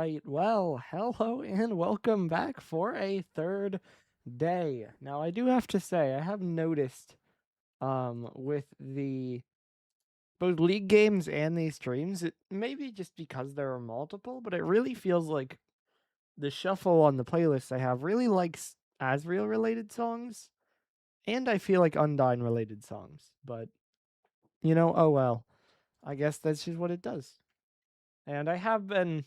right. Well, hello and welcome back for a third day. Now, I do have to say, I have noticed with the both league games and these streams, it maybe just because there are multiple, but it really feels like the shuffle on the playlist I have really likes Asriel related songs, and I feel like Undyne related songs. But oh well. I guess that's just what it does. And I have been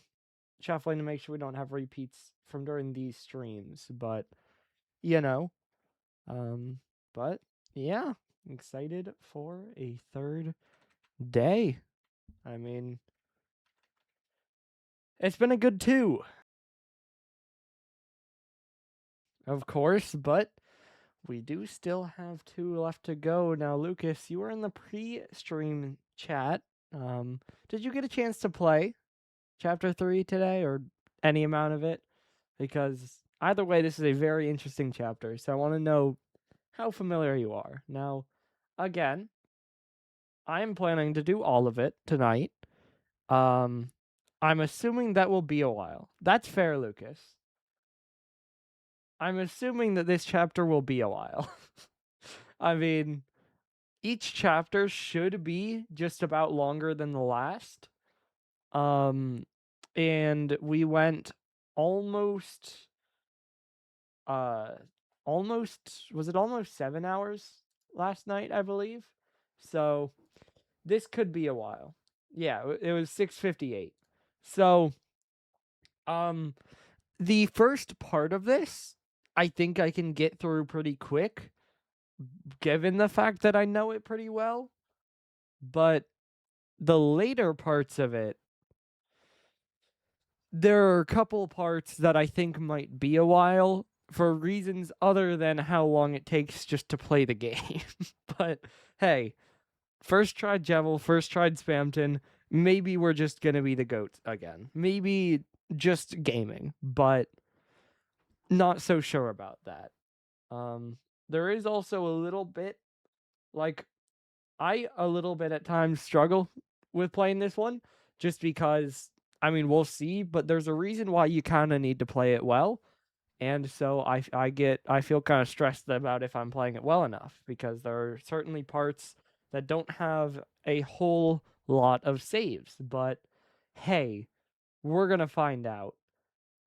shuffling to make sure we don't have repeats from during these streams, but you know, um, but yeah, excited for a third day. I mean, it's been a good 2, of course, but we do still have 2 left to go. Now, Lucas, you were in the pre-stream chat. Did you get a chance to play Chapter 3 today, or any amount of it? Because either way, this is a very interesting chapter, so I want to know how familiar you are. Now, again, I'm planning to do all of it tonight. Um, I'm assuming that will be a while. That's fair, Lucas. I'm assuming that this chapter will be a while. I mean, each chapter should be just about longer than the last. And we went almost was it almost 7 hours last night, I believe. So this could be a while. Yeah, it was 6:58. So the first part of this I think I can get through pretty quick given the fact that I know it pretty well. But the later parts of it, there are a couple parts that I think might be a while for reasons other than how long it takes just to play the game. But hey, first tried Jevil, first tried Spamton. Maybe we're just gonna be the GOAT again. Maybe just gaming, but not so sure about that. There is also a little bit, like, I a little bit at times struggle with playing this one, just because, I mean, we'll see, but there's a reason why you kind of need to play it well. And so I feel kind of stressed about if I'm playing it well enough, because there are certainly parts that don't have a whole lot of saves. But hey, we're going to find out,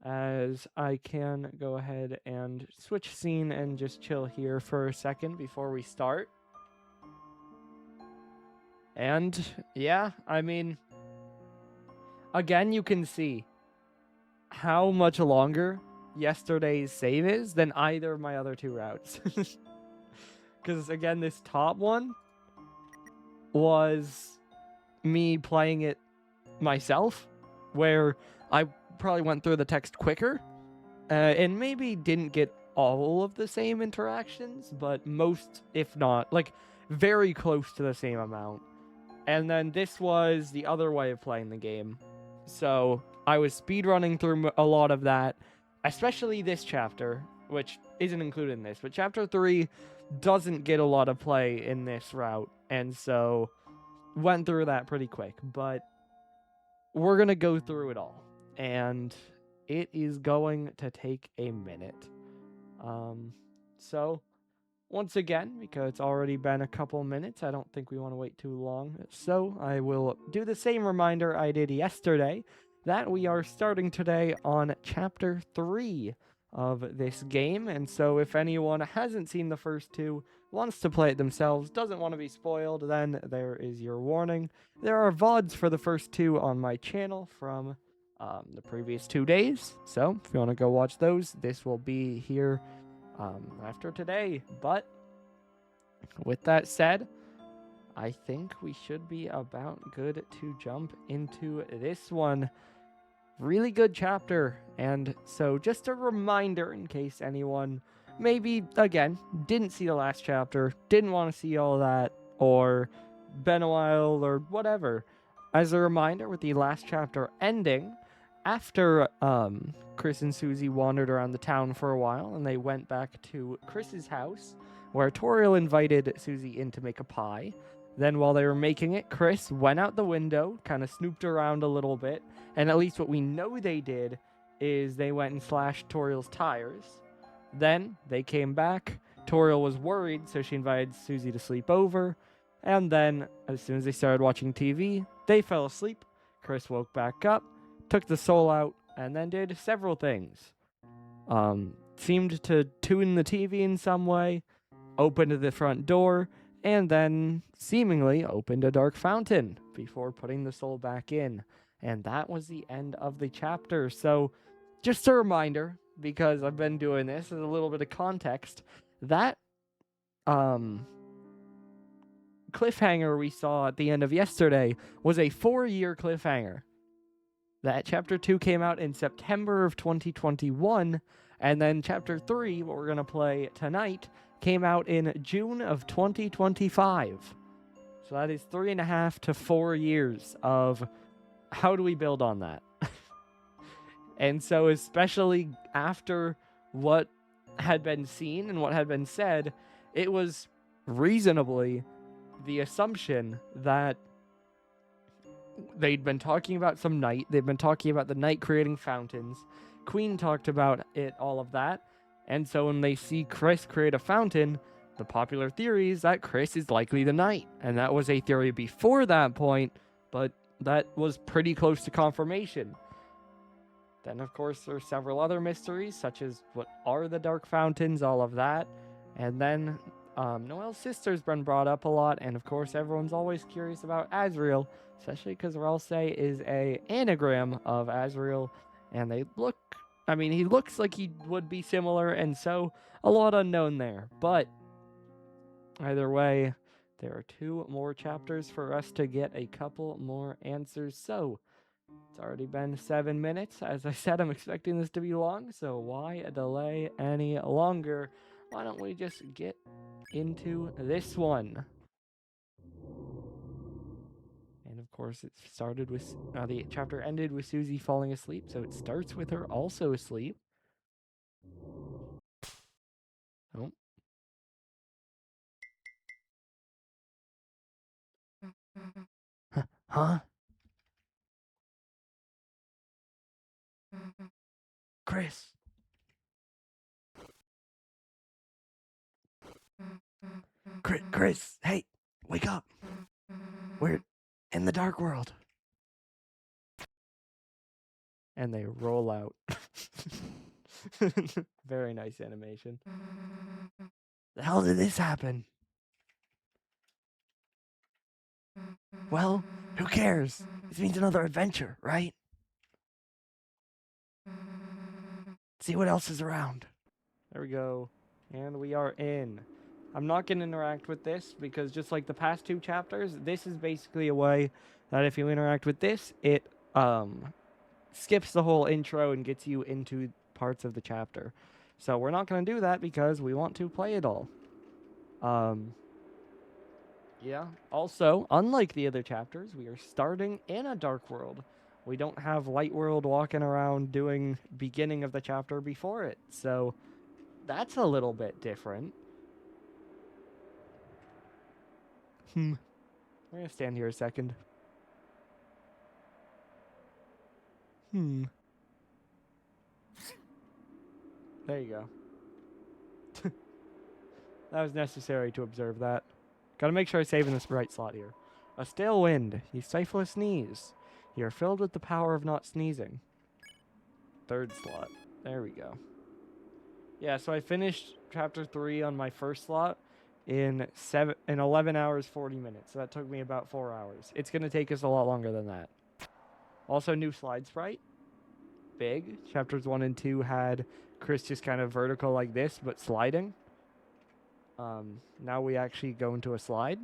as I can go ahead and switch scene and just chill here for a second before we start. And yeah, I mean, again, you can see how much longer yesterday's save is than either of my other 2 routes. Because again, this top one was me playing it myself, where I probably went through the text quicker, and maybe didn't get all of the same interactions, but most, if not, like, very close to the same amount. And then this was the other way of playing the game. So I was speedrunning through a lot of that, especially this chapter, which isn't included in this, but chapter 3 doesn't get a lot of play in this route, and so went through that pretty quick. But we're going to go through it all, and it is going to take a minute. So once again, because it's already been a couple minutes, I don't think we want to wait too long. So I will do the same reminder I did yesterday, that we are starting today on Chapter 3 of this game. And so if anyone hasn't seen the first 2, wants to play it themselves, doesn't want to be spoiled, then there is your warning. There are VODs for the first 2 on my channel from the previous 2 days. So if you want to go watch those, this will be here after today. But with that said, I think we should be about good to jump into this one. Really good chapter. And so just a reminder, in case anyone maybe, again, didn't see the last chapter, didn't want to see all that, or been a while, or whatever. As a reminder, with the last chapter ending, after Chris and Susie wandered around the town for a while, and they went back to Chris's house, where Toriel invited Susie in to make a pie. Then while they were making it, Chris went out the window, kind of snooped around a little bit, And at least what we know they did is they went and slashed Toriel's tires. Then they came back. Toriel was worried, so she invited Susie to sleep over. And then, as soon as they started watching TV, they fell asleep. Chris woke back up, took the soul out, and then did several things. Seemed to tune the TV in some way, opened the front door, and then seemingly opened a dark fountain before putting the soul back in. And that was the end of the chapter. So, just a reminder, because I've been doing this as a little bit of context, that cliffhanger we saw at the end of yesterday was a 4-year cliffhanger. That chapter 2 came out in September of 2021, and then chapter 3, what we're going to play tonight, came out in June of 2025. So that is 3.5 to 4 years of how do we build on that? And so especially after what had been seen and what had been said, it was reasonably the assumption that they'd been talking about some night. They've been talking about the night creating fountains. Queen talked about it, all of that. And so when they see Chris create a fountain, the popular theory is that Chris is likely the knight. And that was a theory before that point, but that was pretty close to confirmation. Then, of course, there are several other mysteries, such as what are the dark fountains, all of that. And then Noelle's sister's been brought up a lot, and of course, everyone's always curious about Azrael, especially because Ralse is a anagram of Azrael, and they look, I mean, he looks like he would be similar, and so a lot unknown there. But either way, there are 2 more chapters for us to get a couple more answers. So it's already been 7 minutes. As I said, I'm expecting this to be long, so why delay any longer? Why don't we just get into this one? And of course, it started with, the chapter ended with Susie falling asleep, so it starts with her also asleep. Oh. Huh? Chris. Chris, hey, wake up. We're in the dark world. And they roll out. Very nice animation. The hell did this happen? Well, who cares? This means another adventure, right? See what else is around. There we go. And we are in. I'm not going to interact with this because just like the past 2 chapters, this is basically a way that if you interact with this, it skips the whole intro and gets you into parts of the chapter. So we're not going to do that because we want to play it all. Yeah. Also, unlike the other chapters, we are starting in a dark world. We don't have Light World walking around doing beginning of the chapter before it. So that's a little bit different. We're going to stand here a second. There you go. That was necessary to observe that. Gotta make sure I save in this right slot here. A stale wind. You stifle a sneeze. You are filled with the power of not sneezing. 3rd slot. There we go. Yeah, so I finished chapter 3 on my 1st slot in 11 hours, 40 minutes. So that took me about 4 hours. It's going to take us a lot longer than that. Also, new slide sprite. Big. Chapters 1 and 2 had Chris just kind of vertical like this, but sliding. Now we actually go into a slide.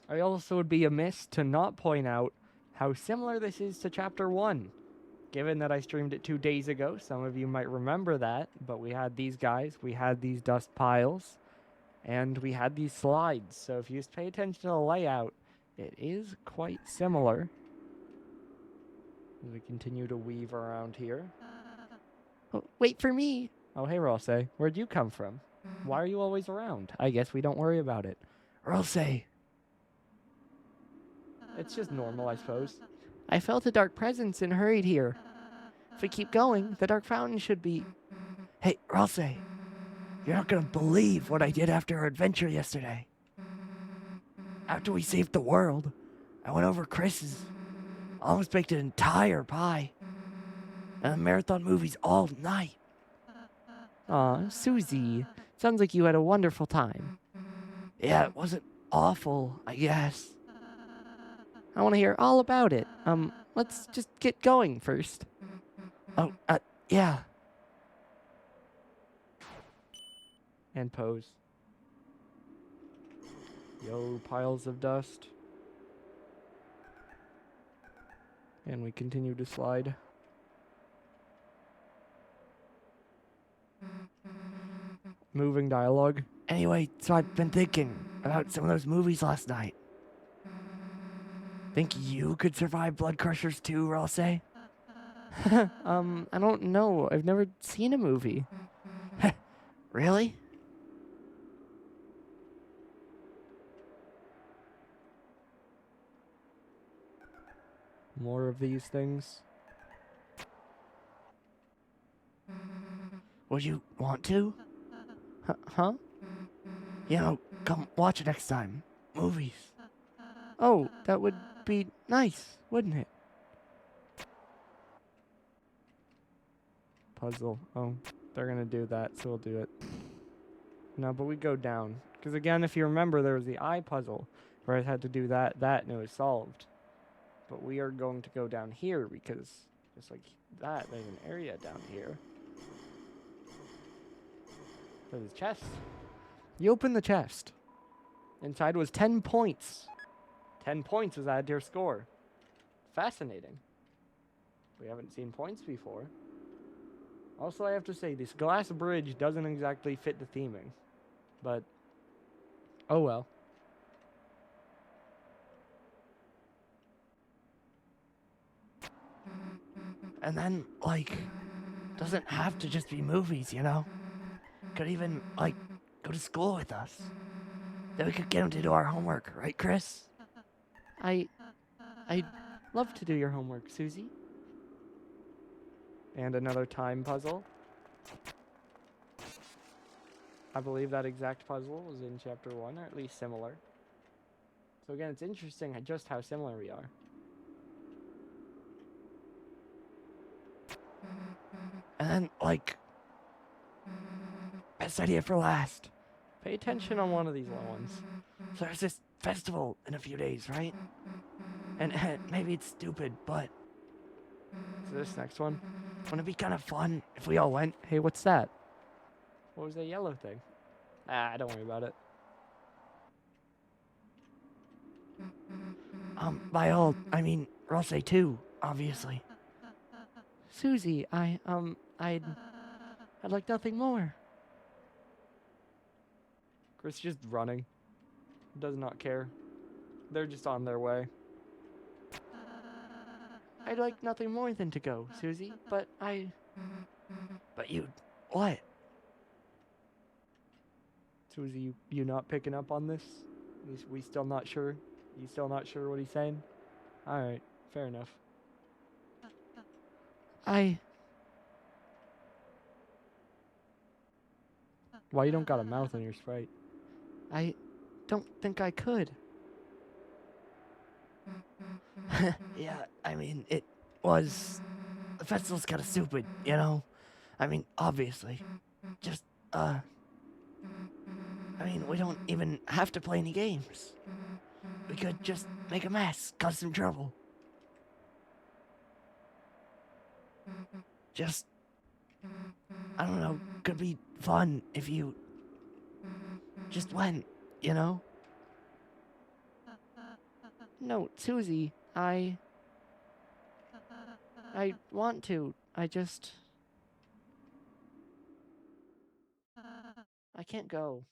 I also would be amiss to not point out how similar this is to chapter 1. Given that I streamed it 2 days ago, some of you might remember that, but we had these guys, we had these dust piles, and we had these slides. So if you just pay attention to the layout, it is quite similar. As we continue to weave around here. Oh, wait for me! Oh, hey, Ralse. Where'd you come from? Why are you always around? I guess we don't worry about it. Ralse! It's just normal, I suppose. I felt a dark presence and hurried here. If we keep going, the dark fountain should be... Hey, Rosse, you're not gonna believe what I did after our adventure yesterday. After we saved the world, I went over Chris's. I almost baked an entire pie. And I marathon movies all night. Aw, Susie. Sounds like you had a wonderful time. Yeah, it wasn't awful, I guess. I want to hear all about it. Let's just get going first. Oh, yeah. And pose. Yo, piles of dust. And we continue to slide. Moving dialogue. Anyway, so I've been thinking about some of those movies last night. Think you could survive Blood Crushers too, Rosse? I don't know. I've never seen a movie. Really? More of these things. Would you want to? Huh? You know, come watch it next time. Movies. Oh, that would be nice, wouldn't it? Puzzle. Oh, they're gonna do that, so we'll do it. No, but we go down. Because again, if you remember, there was the eye puzzle where I had to do that, and it was solved. But we are going to go down here because just like that, there's an area down here. There's a chest. You open the chest. Inside was 10 points. 10 points was added to your score. Fascinating. We haven't seen points before. Also, I have to say, this glass bridge doesn't exactly fit the theming. But, oh well. And then, like, doesn't have to just be movies, you know? Could even, like, go to school with us. Then we could get him to do our homework, right, Chris? I'd love to do your homework, Susie. And another time puzzle. I believe that exact puzzle was in chapter 1, or at least similar. So again, it's interesting just how similar we are. And then, like, best idea for last. Pay attention on one of these little ones. So there's this festival in a few days, right? And maybe it's stupid, but So this next one. wouldn't it be kind of fun if we all went? Hey, what's that? What was that yellow thing? Don't worry about it. By all, I mean, Rosse too, obviously. Susie, I'd like nothing more. Chris just running. Does not care. They're just on their way. I'd like nothing more than to go, Susie, but But you, what? Susie, you not picking up on this? We still not sure? You still not sure what he's saying? Alright, fair enough. Why you don't got a mouth on your Sprite? I don't think I could. Yeah, I mean, it was... The festival's kind of stupid, you know? I mean, obviously. Just, I mean, we don't even have to play any games. We could just make a mess, cause some trouble. Just... I don't know, could be fun if you... just went, you know? No, Susie, I want to. I can't go.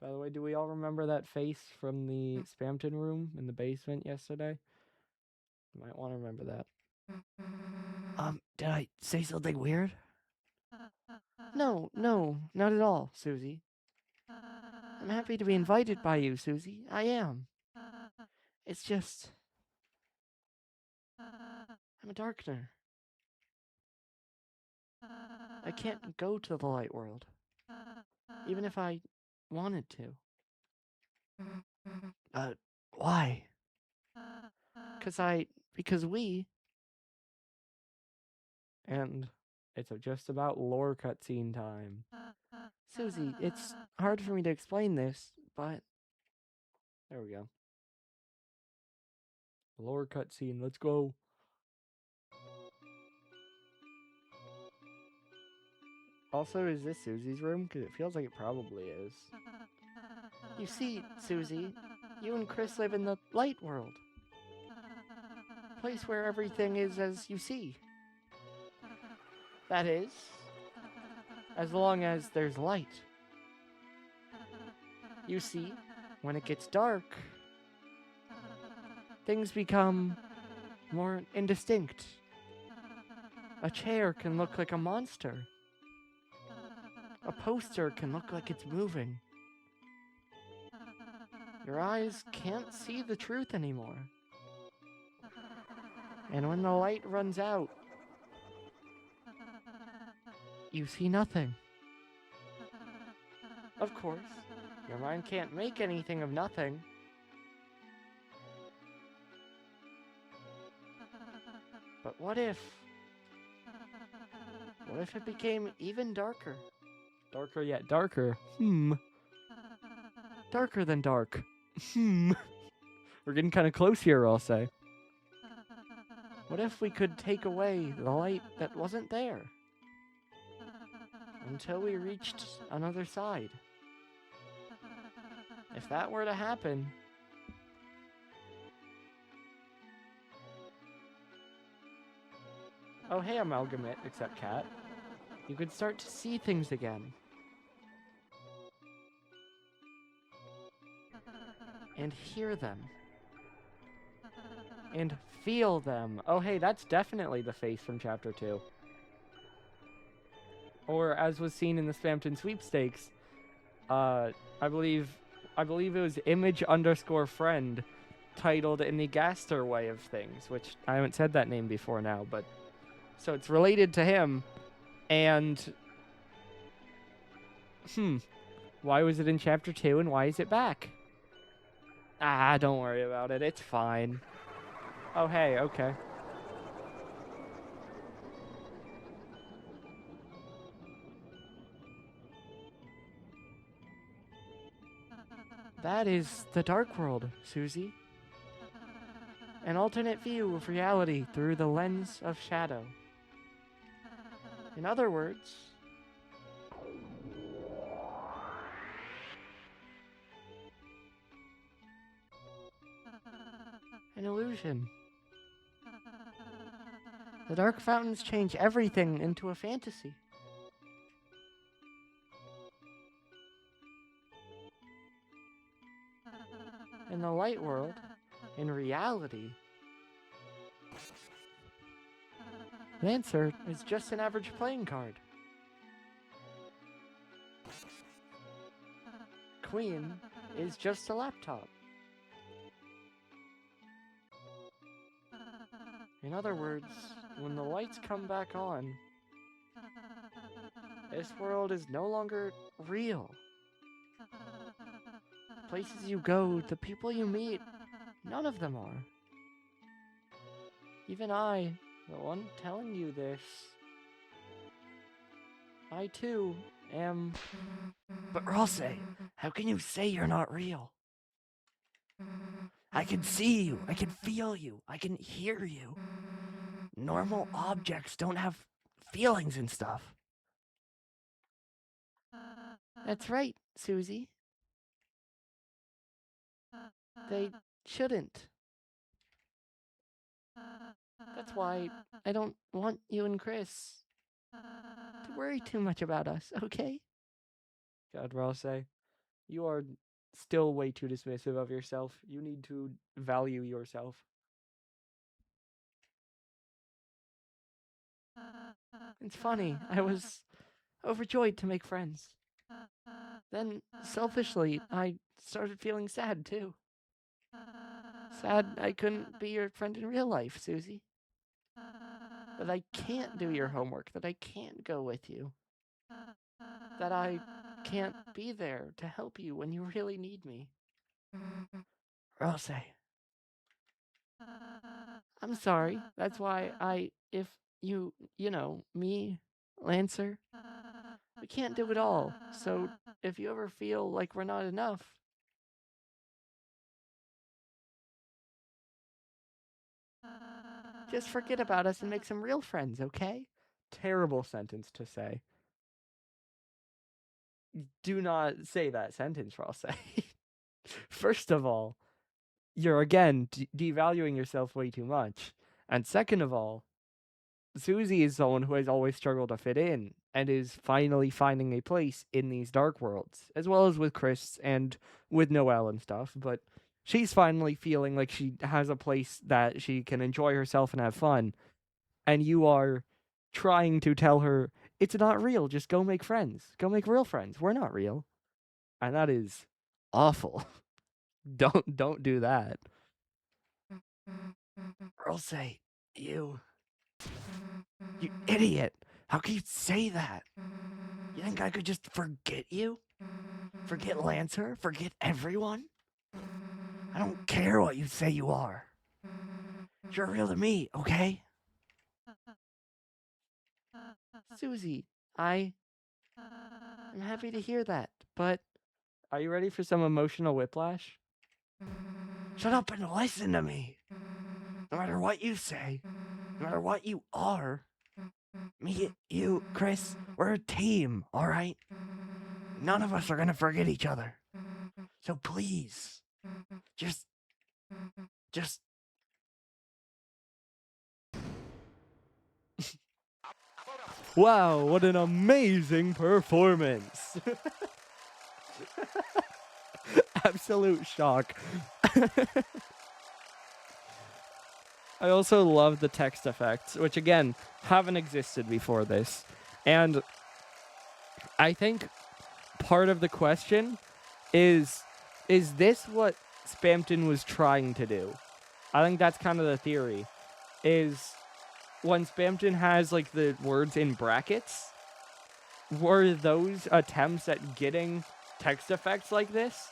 By the way, do we all remember that face from the Spamton room in the basement yesterday? You might want to remember that. Did I say something weird? No, not at all, Susie. I'm happy to be invited by you, Susie. I am. It's just... I'm a darkener. I can't go to the light world. Even if I wanted to. Why? Because we... And it's just about lore cutscene time. Susie, it's hard for me to explain this, but... There we go. Lore cutscene, let's go. Also, is this Susie's room? Because it feels like it probably is. You see, Susie, you and Chris live in the light world. Place where everything is as you see. That is, as long as there's light. You see, when it gets dark, things become more indistinct. A chair can look like a monster. A poster can look like it's moving. Your eyes can't see the truth anymore. And when the light runs out, you see nothing. Of course, your mind can't make anything of nothing. But what if it became even darker? Darker yet darker. Darker than dark. We're getting kind of close here, I'll say. What if we could take away the light that wasn't there? Until we reached another side. If that were to happen... Oh, hey, Amalgamate, except Cat. You could start to see things again. And hear them. And feel them. Oh, hey, that's definitely the face from Chapter 2. Or, as was seen in the Spamton sweepstakes, I believe it was image_friend titled In the Gaster Way of Things, which I haven't said that name before now, but... So it's related to him, and... Why was it in Chapter 2, and why is it back? Don't worry about it, it's fine. Oh, hey, okay. That is the Dark World, Susie. An alternate view of reality through the lens of shadow. In other words... an illusion. The dark fountains change everything into a fantasy. In the light world, in reality, Lancer is just an average playing card. Queen is just a laptop. In other words, when the lights come back on, this world is no longer real. Places you go, the people you meet, none of them are. Even I, the one telling you this, I too am... But Rosse, how can you say you're not real? I can see you, I can feel you, I can hear you. Normal objects don't have feelings and stuff. That's right, Susie. They shouldn't. That's why I don't want you and Chris to worry too much about us, okay? God, Rosse, you are still way too dismissive of yourself. You need to value yourself. It's funny, I was overjoyed to make friends. Then, selfishly, I started feeling sad too. Sad I couldn't be your friend in real life, Susie. That I can't do your homework, that I can't go with you, that I can't be there to help you when you really need me. Rose, I'm sorry. That's why if me, Lancer, we can't do it all. So if you ever feel like we're not enough, just forget about us and make some real friends, okay? Terrible sentence to say. Do not say that sentence, Ralsei. First of all, you're again devaluing yourself way too much. And second of all, Susie is someone who has always struggled to fit in and is finally finding a place in these dark worlds, as well as with Chris and with Noelle and stuff. But she's finally feeling like she has a place that she can enjoy herself and have fun. And you are trying to tell her it's not real. Just go make friends. Go make real friends. We're not real. And that is awful. Don't do that. Rose, you idiot. How can you say that? You think I could just forget you? Forget Lancer? Forget everyone? I don't care what you say you are. You're real to me, okay? Susie, I'm happy to hear that, but are you ready for some emotional whiplash? Shut up and listen to me. No matter what you say, no matter what you are, me, you, Chris, we're a team, alright? None of us are gonna forget each other. So please, just. Wow, what an amazing performance! Absolute shock. I also love the text effects, which again haven't existed before this. And I think part of the question is this what Spamton was trying to do? I think that's kind of the theory. Is when Spamton has like the words in brackets, were those attempts at getting text effects like this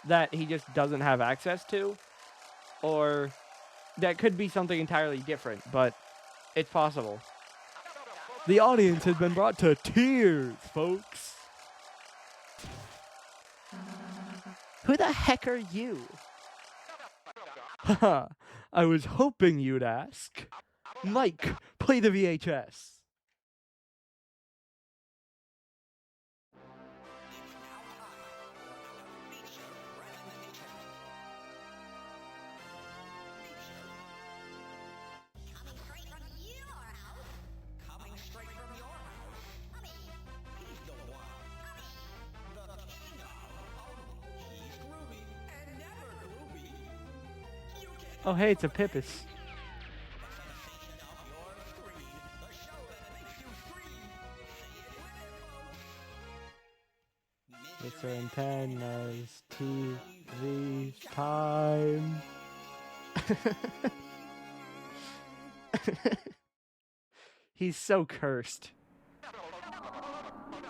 that he just doesn't have access to? Or that could be something entirely different, but it's possible. The audience has been brought to tears, folks. Who the heck are you? Haha, I was hoping you'd ask. Mike, play the VHS. Oh, hey, it's a Pippus. Mr. Antenna's TV time. He's so cursed.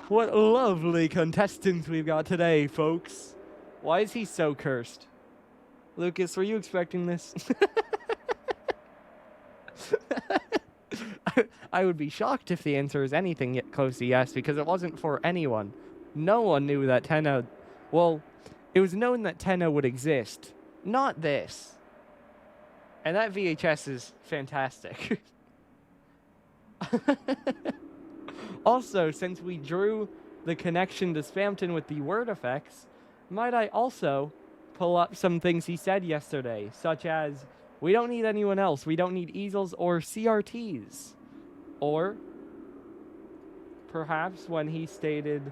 What lovely contestants we've got today, folks. Why is he so cursed? Lucas, were you expecting this? I would be shocked if the answer is anything yet close to yes, because it wasn't for anyone. No one knew that Tenno... Well, it was known that Tenno would exist. Not this. And that VHS is fantastic. Also, since we drew the connection to Spamton with the word effects, might I also pull up some things he said yesterday, such as, we don't need anyone else, we don't need easels or CRTs. Or, perhaps when he stated,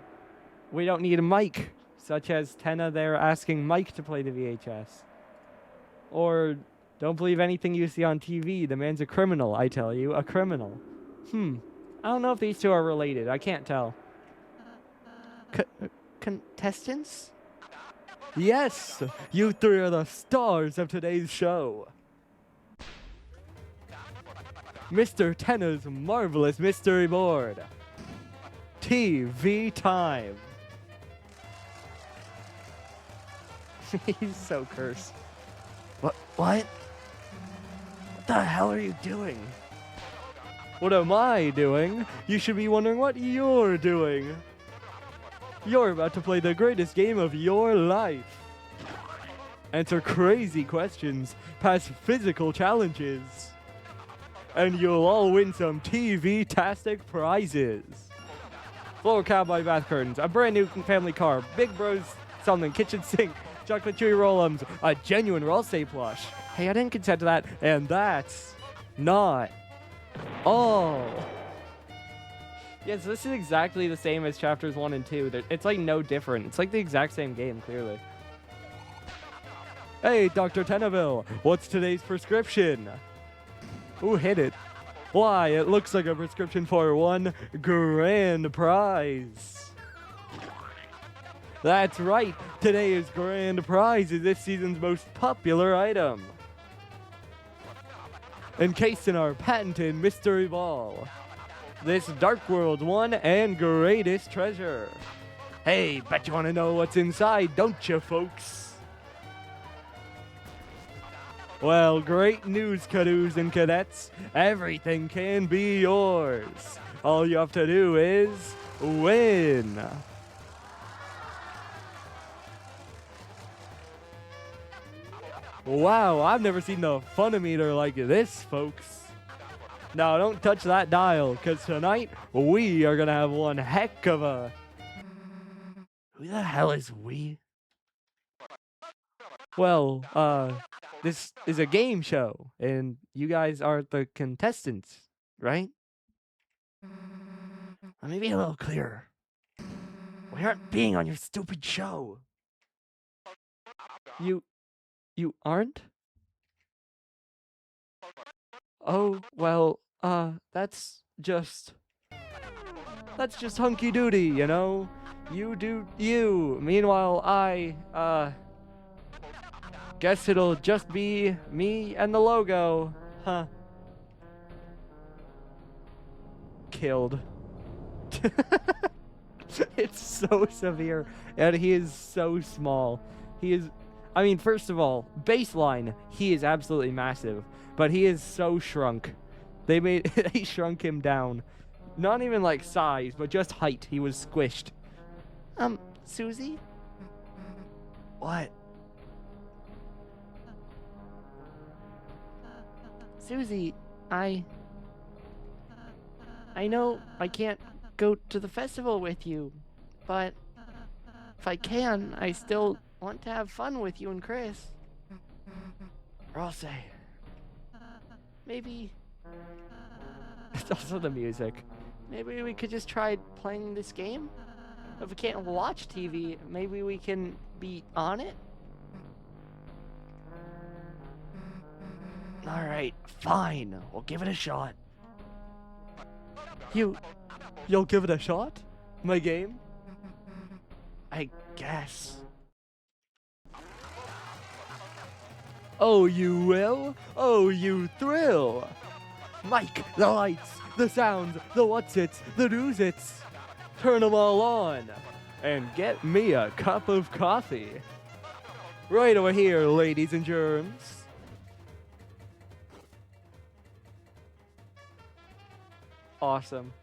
we don't need a mic, such as Tenna there asking Mike to play the VHS. Or, don't believe anything you see on TV, the man's a criminal, I tell you, a criminal. I don't know if these two are related, I can't tell. Contestants? Yes, you three are the stars of today's show. Mr. Tenna's marvelous mystery board. TV time. He's so cursed. What? What the hell are you doing? What am I doing? You should be wondering what you're doing. You're about to play the greatest game of your life. Answer crazy questions, pass physical challenges, and you'll all win some TV-tastic prizes. Floor cowboy bath curtains, a brand new family car, Big Bros something, kitchen sink, chocolate chewy roll-ums, a genuine Roll-Say plush. Hey, I didn't consent to that, and that's not all. Yeah, so this is exactly the same as chapters 1 and 2. It's like no different. It's like the exact same game, clearly. Hey, Dr. Tenneville, what's today's prescription? Who hit it? Why, it looks like a prescription for one grand prize. That's right, today's grand prize is this season's most popular item. Encased in our patented mystery ball. This Dark World's one and greatest treasure. Hey, bet you want to know what's inside, don't you, folks? Well, great news, cadoos and cadets. Everything can be yours. All you have to do is win. Wow, I've never seen the funometer like this, folks. Now, don't touch that dial, because tonight we are going to have one heck of a... Who the hell is we? Well, this is a game show, and you guys are the contestants, right? Let me be a little clearer. We aren't being on your stupid show. You aren't? Oh, well, that's just hunky-doody, you know? You do you. Meanwhile, I, guess it'll just be me and the logo. Huh. Killed. It's so severe, and he is so small. He is... I mean, first of all, baseline, he is absolutely massive, but he is so shrunk. They shrunk him down. Not even like size, but just height. He was squished. Susie? What? Susie, I know I can't go to the festival with you, but if I can, I still want to have fun with you and Chris. Roll-Say. Maybe... It's also the music. Maybe we could just try playing this game? If we can't watch TV, maybe we can be on it? Alright, fine. We'll give it a shot. You'll give it a shot? My game? I guess. Oh, you will? Oh, you thrill! Mike, the lights, the sounds, the what's-its, the do's-its. Turn them all on, and get me a cup of coffee. Right over here, ladies and germs. Awesome.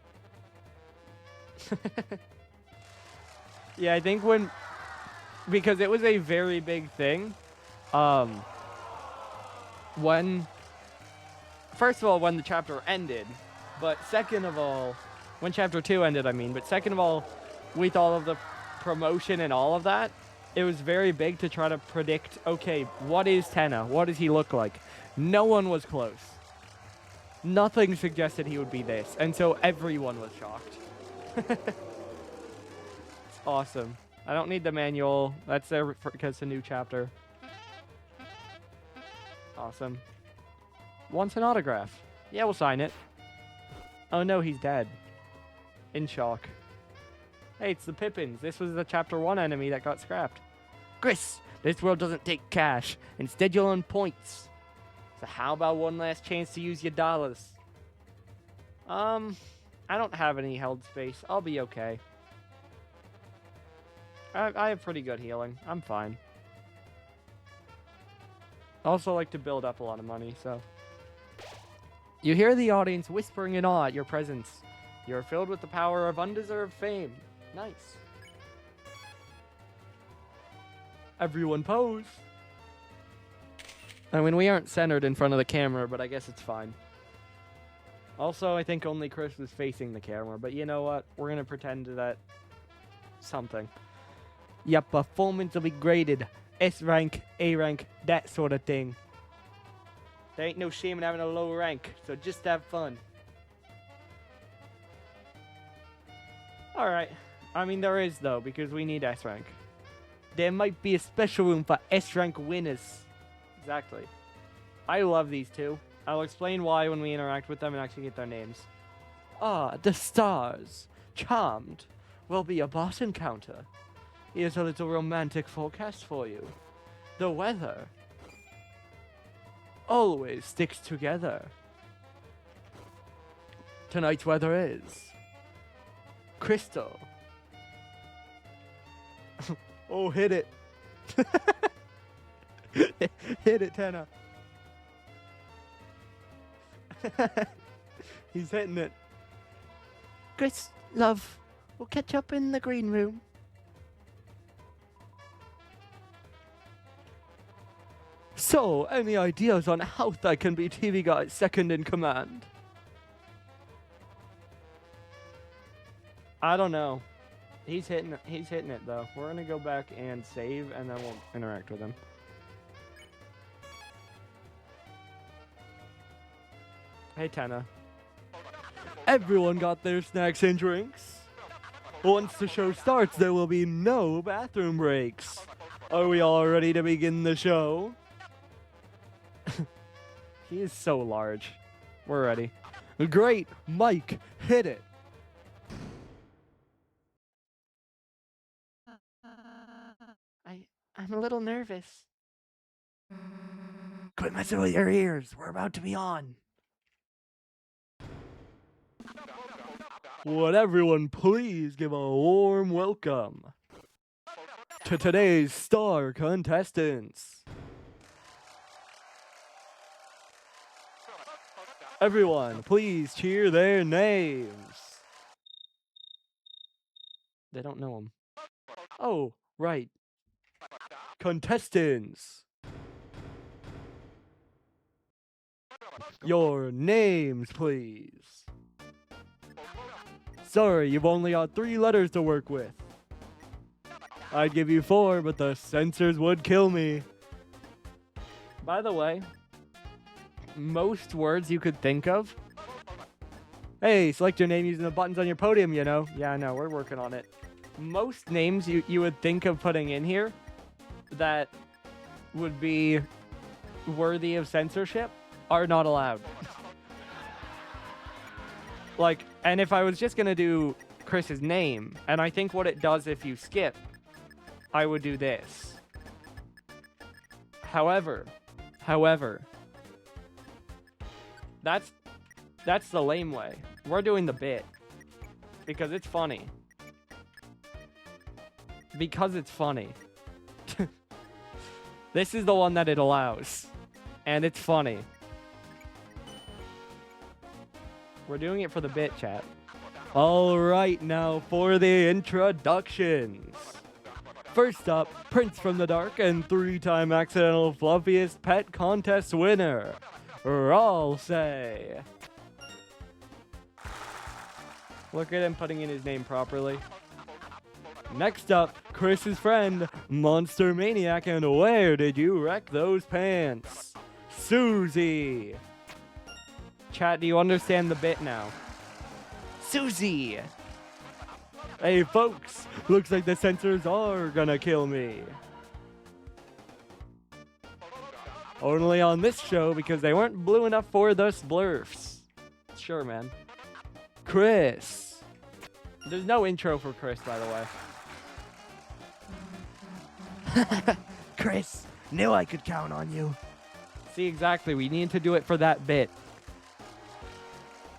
Yeah, I think because it was a very big thing, first of all, when the chapter ended, but second of all, when chapter 2 ended, I mean, but second of all, with all of the promotion and all of that, it was very big to try to predict, okay, what is Tenna? What does he look like? No one was close. Nothing suggested he would be this, and so everyone was shocked. It's awesome. I don't need the manual. That's there because it's a new chapter. Awesome. Wants an autograph. Yeah, we'll sign it. Oh no, he's dead. In shock. Hey, it's the Pippins. This was the chapter 1 enemy that got scrapped. Chris, This world doesn't take cash. Instead, you'll earn points. So how about one last chance to use your dollars? I don't have any held space. I'll be okay. I have pretty good healing. I'm fine. I also like to build up a lot of money, so... You hear the audience whispering in awe at your presence. You are filled with the power of undeserved fame. Nice. Everyone pose. I mean, we aren't centered in front of the camera, but I guess it's fine. Also, I think only Chris was facing the camera, but you know what? We're going to pretend that... something. Your performance will be graded. S rank, A rank, that sort of thing. There ain't no shame in having a low rank, so just have fun. Alright. I mean, there is, though, because we need S rank. There might be a special room for S rank winners. Exactly. I love these two. I'll explain why when we interact with them and actually get their names. Ah, the stars. Charmed. Will be a boss encounter. Here's a little romantic forecast for you. The weather always sticks together. Tonight's weather is crystal. Oh, hit it. Hit it, Tanner. He's hitting it. Chris, love, we'll catch up in the green room. So, any ideas on how I can be TV Guy's second in command? I don't know. He's hitting it though. We're gonna go back and save, and then we'll interact with him. Hey, Tenna. Everyone got their snacks and drinks? Once the show starts, there will be no bathroom breaks. Are we all ready to begin the show? He is so large. We're ready. Great, Mike, hit it. I'm a little nervous. Quit messing with your ears. We're about to be on. Would everyone please give a warm welcome to today's star contestants. Everyone, please cheer their names. They don't know them. Oh, right. Contestants. Your names, please. Sorry, you've only got 3 letters to work with. I'd give you 4, but the censors would kill me. By the way, most words you could think of. Hey, select your name using the buttons on your podium, you know. Yeah, I know, we're working on it. Most names you would think of putting in here that would be worthy of censorship are not allowed. Like, and if I was just gonna do Chris's name, and I think what it does if you skip, I would do this. However, that's the lame way. We're doing the bit. Because it's funny. Because it's funny. This is the one that it allows. And it's funny. We're doing it for the bit, chat. Alright, now for the introductions. First up, Prince from the Dark and 3-time accidental fluffiest pet contest winner, Ralsei. Look at him putting in his name properly. Next up, Chris's friend, Monster Maniac, and where did you wreck those pants? Susie. Chat, do you understand the bit now? Susie. Hey folks, looks like the censors are gonna kill me. Only on this show because they weren't blue enough for the splurfs. Sure, man. Chris. There's no intro for Chris, by the way. Chris. Knew I could count on you. See, exactly. We need to do it for that bit.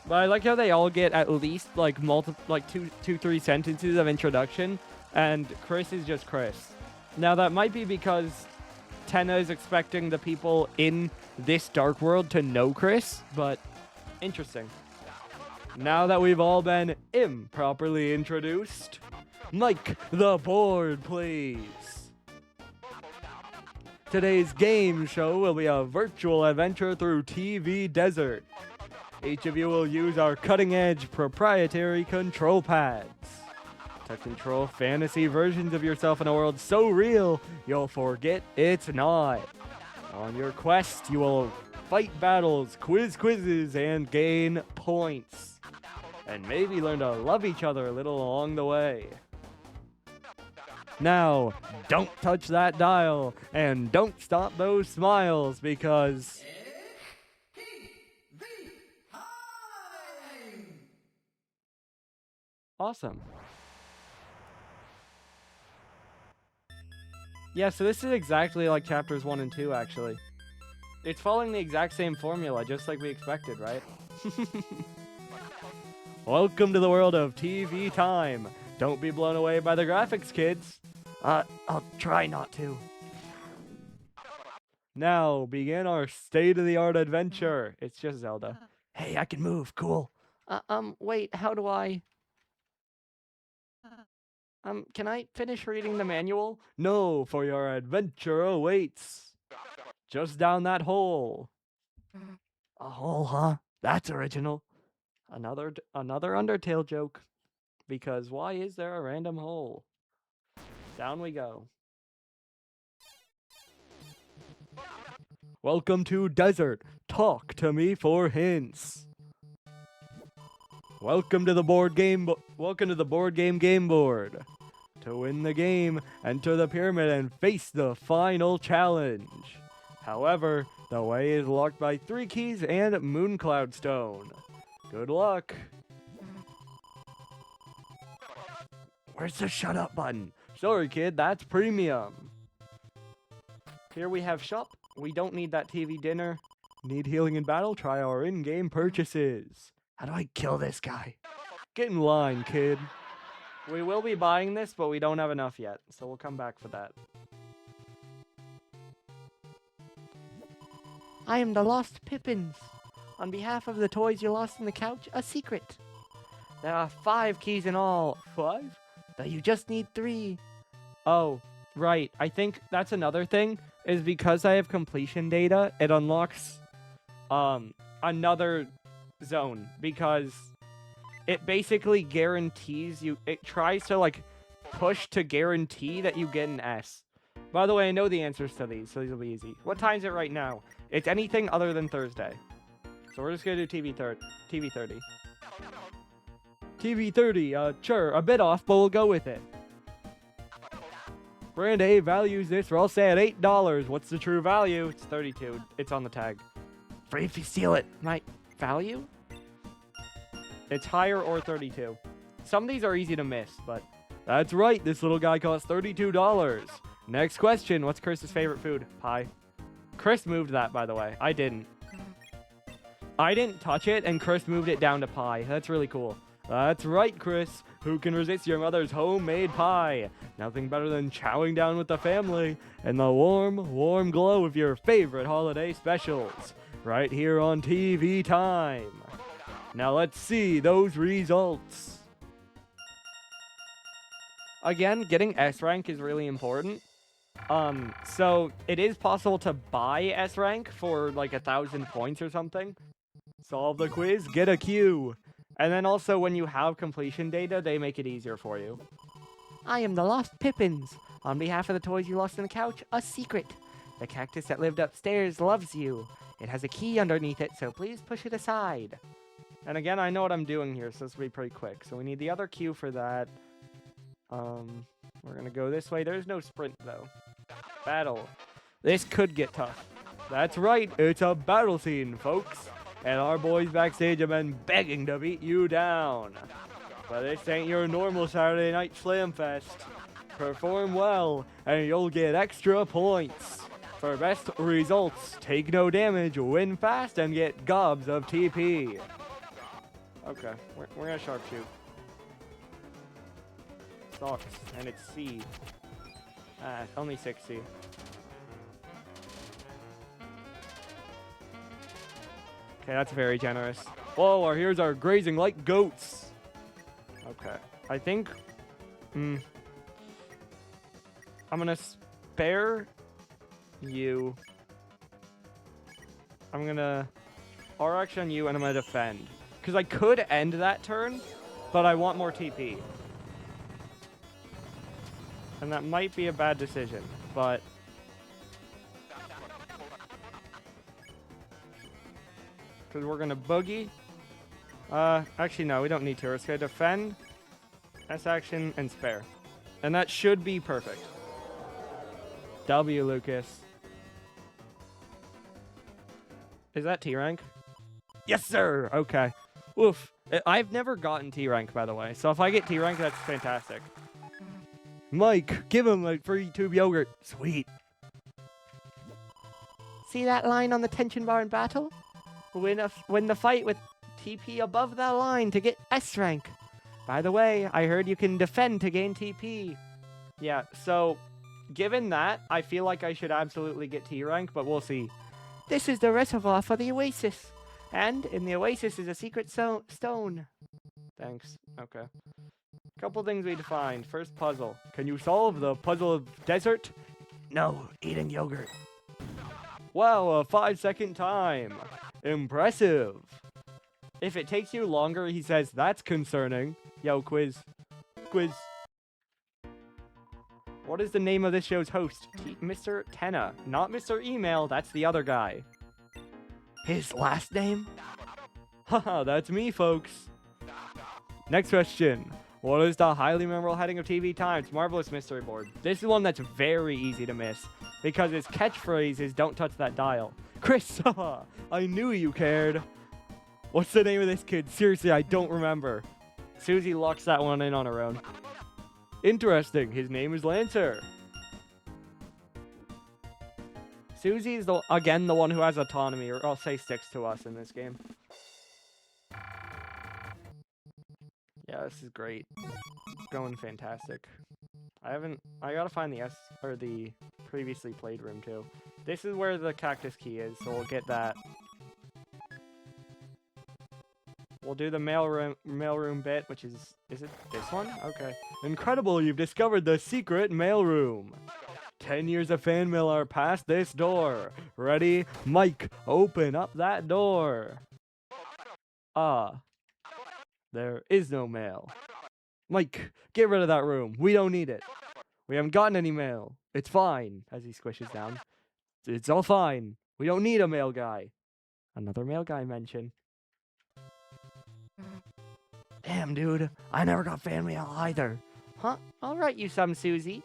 But I like how they all get at least like two, 3 sentences of introduction, and Chris is just Chris. Now that might be because Tenna is expecting the people in this dark world to know Chris, but interesting. Now that we've all been improperly introduced, Mike the board, please. Today's game show will be a virtual adventure through TV Desert. Each of you will use our cutting-edge proprietary control pads to control fantasy versions of yourself in a world so real you'll forget it's not. On your quest, you will fight battles, quizzes, and gain points. And maybe learn to love each other a little along the way. Now, don't touch that dial, and don't stop those smiles, because... Awesome. Yeah, so this is exactly like chapters 1 and 2, actually. It's following the exact same formula, just like we expected, right? Welcome to the world of TV time. Don't be blown away by the graphics, kids. I'll try not to. Now, begin our state-of-the-art adventure. It's just Zelda. Hey, I can move. Cool. Wait, how do I... can I finish reading the manual? No, for your adventure awaits. Just down that hole. A hole, huh? That's original. Another Undertale joke. Because why is there a random hole? Down we go. Welcome to Desert. Talk to me for hints. Welcome to the board game game board. To win the game, enter the pyramid and face the final challenge. However, the way is locked by 3 keys and Mooncloud Stone. Good luck. Where's the shut up button? Sorry, kid, that's premium. Here we have shop. We don't need that TV dinner. Need healing in battle? Try our in-game purchases. How do I kill this guy? Get in line, kid. We will be buying this, but we don't have enough yet, so we'll come back for that. I am the Lost Pippins. On behalf of the toys you lost in the couch, a secret. There are 5 keys in all. 5? But you just need 3. Oh, right. I think that's another thing, is because I have completion data, it unlocks another zone, because it basically guarantees you, it tries to like push to guarantee that you get an S. By the way, I know the answers to these, so these will be easy. What time is it right now? It's anything other than Thursday. So we're just gonna do TV 30. TV 30, sure, a bit off, but we'll go with it. Brand A values this, or I'll say at $8. What's the true value? It's 32. It's on the tag. Free if you steal it. My value? It's higher or 32. Some of these are easy to miss, but that's right. This little guy costs $32. Next question. What's Chris's favorite food? Pie. Chris moved that, by the way. I didn't. I didn't touch it, and Chris moved it down to pie. That's really cool. That's right, Chris. Who can resist your mother's homemade pie? Nothing better than chowing down with the family and the warm, warm glow of your favorite holiday specials. Right here on TV Time. Now let's see those results. Again, getting S rank is really important. So it is possible to buy S rank for like 1,000 points or something. Solve the quiz, get a Q. And then also when you have completion data, they make it easier for you. I am the Lost Pippins. On behalf of the toys you lost on the couch, a secret. The cactus that lived upstairs loves you. It has a key underneath it, so please push it aside. And again, I know what I'm doing here, so this will be pretty quick. So we need the other Q for that. We're gonna go this way. There's no sprint, though. Battle. This could get tough. That's right, it's a battle scene, folks. And our boys backstage have been begging to beat you down. But this ain't your normal Saturday night slam fest. Perform well, and you'll get extra points. For best results, take no damage, win fast, and get gobs of TP. Okay, we're gonna sharpshoot. Sucks, and it's C. Only 60. Okay, that's very generous. Whoa, our heroes are grazing like goats. Okay, I think... I'm gonna spare you. I'm gonna R-action on you, and I'm gonna defend. Because I could end that turn, but I want more TP. And that might be a bad decision, but... Because we're gonna boogie. Actually, no, we don't need to. We're just gonna defend, S-action, and spare. And that should be perfect. W, Lucas. Is that T rank? Yes, sir! Okay. Oof. I've never gotten T rank, by the way. So if I get T rank, that's fantastic. Mike, give him a free tube yogurt. Sweet. See that line on the tension bar in battle? Win the fight with TP above that line to get S rank. By the way, I heard you can defend to gain TP. Yeah, so given that, I feel like I should absolutely get T rank, but we'll see. This is the reservoir for the Oasis. And in the Oasis is a secret stone. Thanks. Okay. Couple things we defined. First puzzle. Can you solve the puzzle of desert? No, eating yogurt. Wow, a 5-second time. Impressive. If it takes you longer, he says, that's concerning. Yo, quiz. Quiz. What is the name of this show's host? Mr. Tenna. Not Mr. Email, that's the other guy. His last name? Haha, that's me, folks. Next question. What is the highly memorable heading of TV Times? Marvelous Mystery Board. This is one that's very easy to miss, because his catchphrase is don't touch that dial. Chris, haha, I knew you cared. What's the name of this kid? Seriously, I don't remember. Susie locks that one in on her own. Interesting, his name is Lancer. Susie's, again, the one who has autonomy, or I'll say sticks to us in this game. Yeah, this is great. It's going fantastic. I gotta find the previously played room too. This is where the cactus key is, so we'll get that. We'll do the mailroom bit, which is it this one? Okay. Incredible, you've discovered the secret mailroom. 10 years of fan mail are past this door. Ready? Mike, open up that door. There is no mail. Mike, get rid of that room. We don't need it. We haven't gotten any mail. It's fine, as he squishes down. It's all fine. We don't need a mail guy. Another mail guy mention. Damn, dude. I never got fan mail either. Huh? I'll write you some, Susie.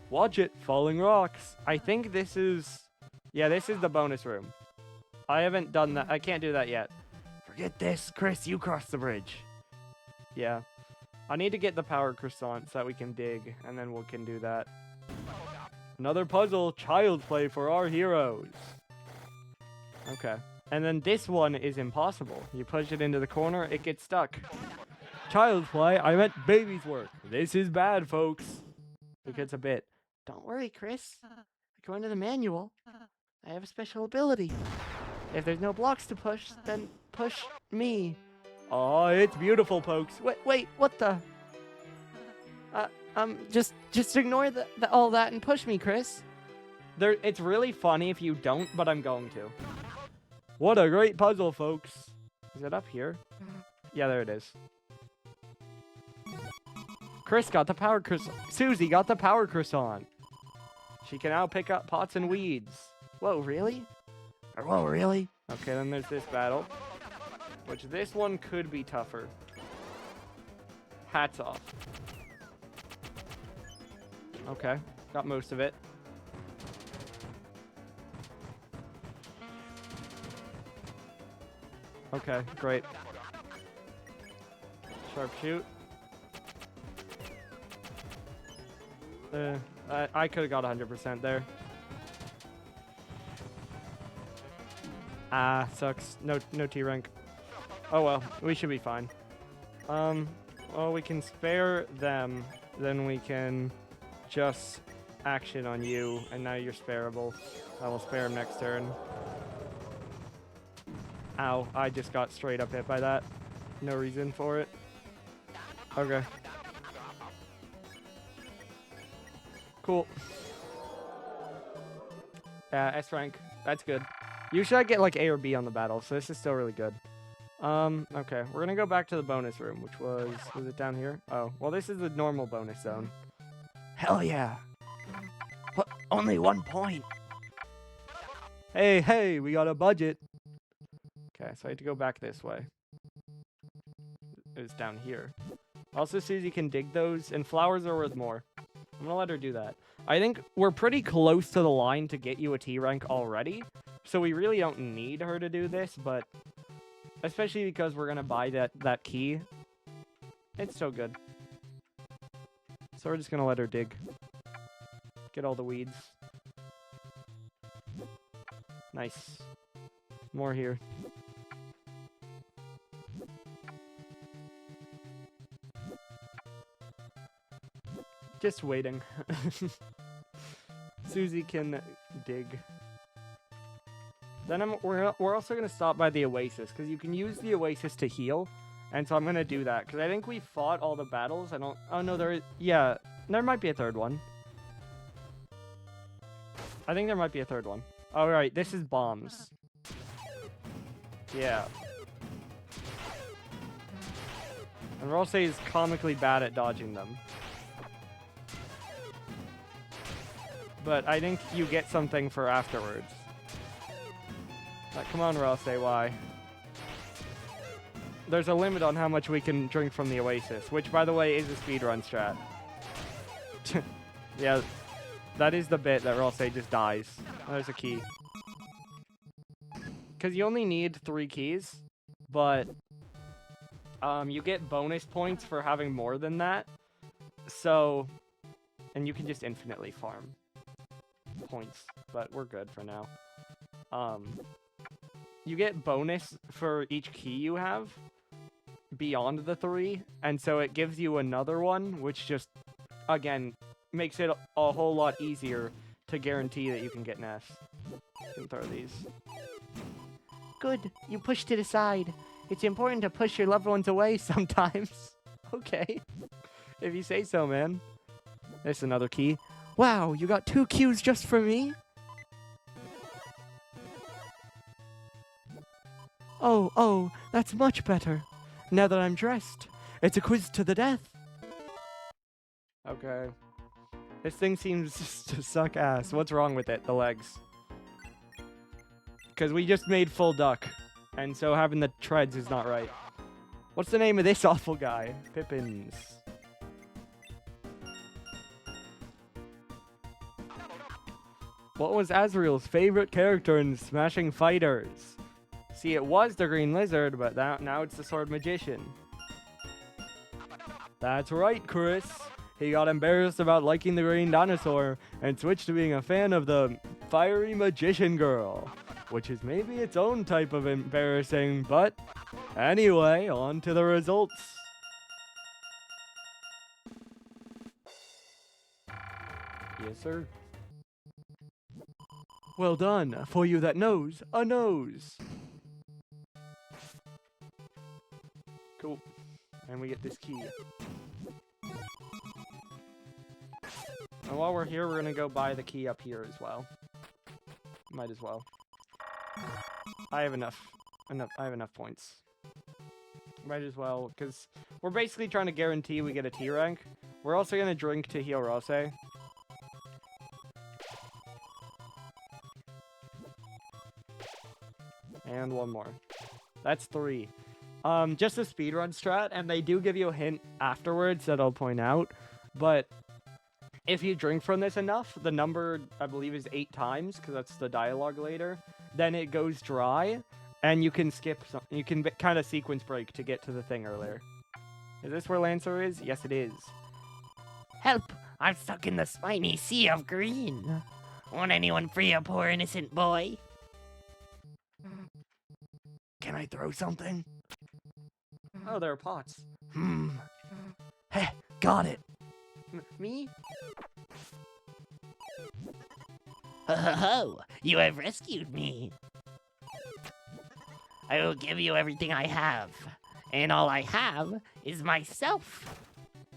Watch it. Falling rocks. I think this is... Yeah, this is the bonus room. I haven't done that. I can't do that yet. Forget this. Chris, you cross the bridge. Yeah. I need to get the power croissant so that we can dig, and then we can do that. Another puzzle. Child's play for our heroes. Okay. And then this one is impossible. You push it into the corner, it gets stuck. Child's play? I meant baby's work. This is bad, folks. It gets a bit. Don't worry, Chris. According to the manual, I have a special ability. If there's no blocks to push, then push me. Oh, it's beautiful, folks. Wait, what the? Just ignore all that and push me, Chris. It's really funny if you don't, but I'm going to. What a great puzzle, folks. Is it up here? Yeah, there it is. Chris got the power croissant. Susie got the power croissant. She can now pick up pots and weeds. Whoa, really? Whoa, really? Okay, then there's this battle. Which this one could be tougher. Hats off. Okay, got most of it. Okay, great. Sharpshoot. I could have got 100% there. Ah, sucks. No T rank. Oh well, we should be fine. Well, we can spare them, then we can just action on you, and now you're spareable. I will spare him next turn. Ow, I just got straight up hit by that. No reason for it. Okay. Cool. S rank. That's good. Usually I get like A or B on the battle, so this is still really good. Okay. We're gonna go back to the bonus room, which was it down here? Oh, well, this is the normal bonus zone. Hell yeah. What? Only 1 point. Hey, we got a budget. Okay, so I have to go back this way. It's down here. Also, Susie can dig those, and flowers are worth more. I'm gonna let her do that. I think we're pretty close to the line to get you a T rank already, so we really don't need her to do this, but especially because we're gonna buy that key, it's so good. So we're just gonna let her dig. Get all the weeds. Nice. More here. Just waiting. Susie can dig. Then we're also going to stop by the Oasis, because you can use the Oasis to heal. And so I'm going to do that, because I think we fought all the battles. I don't... Oh, no, there is... Yeah, there might be a third one. I think there might be a third one. All right, this is bombs. Yeah. And Rose is comically bad at dodging them. But I think you get something for afterwards. Like, come on, Rose, why? There's a limit on how much we can drink from the Oasis, which, by the way, is a speedrun strat. Yeah, that is the bit that Rose just dies. There's a key. Because you only need 3 keys, but you get bonus points for having more than that. So, and you can just infinitely farm points, but we're good for now. You get bonus for each key you have beyond the 3, and so it gives you another one, which just, again, makes it a whole lot easier to guarantee that you can get an S. You can throw these. Good, you pushed it aside. It's important to push your loved ones away sometimes. Okay. If you say so, man. There's another key. Wow, you got 2 Qs just for me? Oh, that's much better. Now that I'm dressed, it's a quiz to the death. Okay. This thing seems to suck ass. What's wrong with it? The legs. Because we just made full duck. And so having the treads is not right. What's the name of this awful guy? Pippins. What was Azriel's favorite character in Smashing Fighters? See, it was the Green Lizard, but now it's the Sword Magician. That's right, Chris. He got embarrassed about liking the Green Dinosaur and switched to being a fan of the Fiery Magician Girl, which is maybe its own type of embarrassing, but anyway, on to the results. Yes, sir. Well done. For you that knows, a nose. Cool. And we get this key. And while we're here, we're going to go buy the key up here as well. Might as well. I have enough. I have enough points. Might as well, because we're basically trying to guarantee we get a T rank. We're also going to drink to heal Rose. And one more. That's 3. Just a speedrun strat, and they do give you a hint afterwards that I'll point out. But if you drink from this enough, the number, I believe, is 8 times, because that's the dialogue later. Then it goes dry, and you can skip some, you can kind of sequence break to get to the thing earlier. Is this where Lancer is? Yes, it is. Help! I'm stuck in the spiny sea of green. Won't anyone free a poor innocent boy? Can I throw something? Oh, there are pots. Heh, got it. Me? Ho ho ho! You have rescued me. I will give you everything I have. And all I have is myself.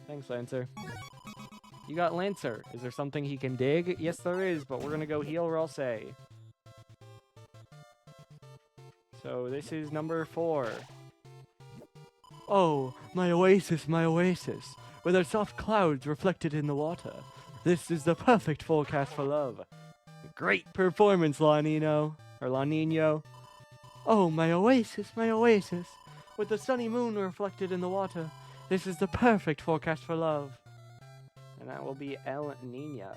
Thanks, Lancer. You got Lancer. Is there something he can dig? Yes, there is, but we're gonna go heal Ralsei. So this is number 4. Oh, my oasis, with our soft clouds reflected in the water. This is the perfect forecast for love. Great performance, La Nino, or La Nino. Oh, my oasis, with the sunny moon reflected in the water. This is the perfect forecast for love. And that will be El Nina.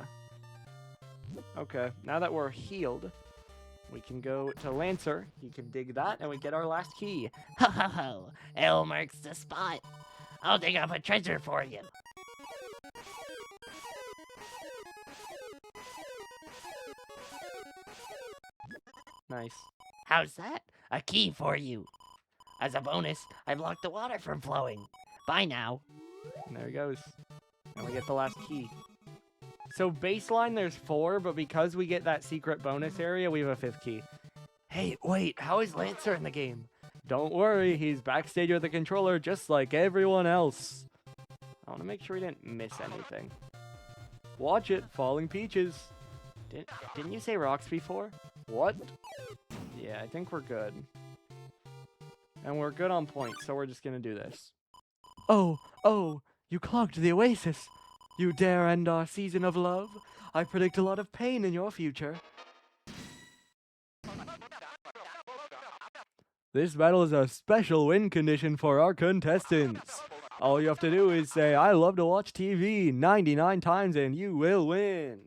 Okay, now that we're healed, we can go to Lancer. He can dig that, and we get our last key. Ho ho ho! L marks the spot. I'll dig up a treasure for you. Nice. How's that? A key for you. As a bonus, I blocked the water from flowing. Bye now. And there he goes. And we get the last key. So baseline, there's 4, but because we get that secret bonus area, we have a 5th key. Hey, wait, how is Lancer in the game? Don't worry, he's backstage with the controller just like everyone else. I want to make sure we didn't miss anything. Watch it, Falling Peaches. Didn't you say rocks before? What? Yeah, I think we're good. And we're good on points, so we're just gonna do this. Oh, you clogged the oasis. You dare end our season of love? I predict a lot of pain in your future. This battle is a special win condition for our contestants. All you have to do is say, I love to watch TV 99 times and you will win.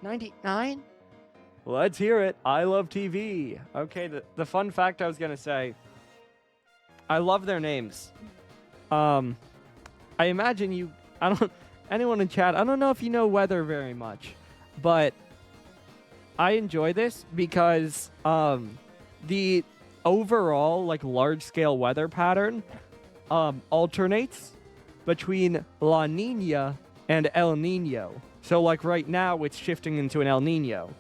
99? Let's hear it. I love TV. Okay, the fun fact I was going to say, I love their names. I imagine anyone in chat, I don't know if you know weather very much, but I enjoy this because the overall large-scale weather pattern alternates between La Nina and El Nino. So right now it's shifting into an El Nino.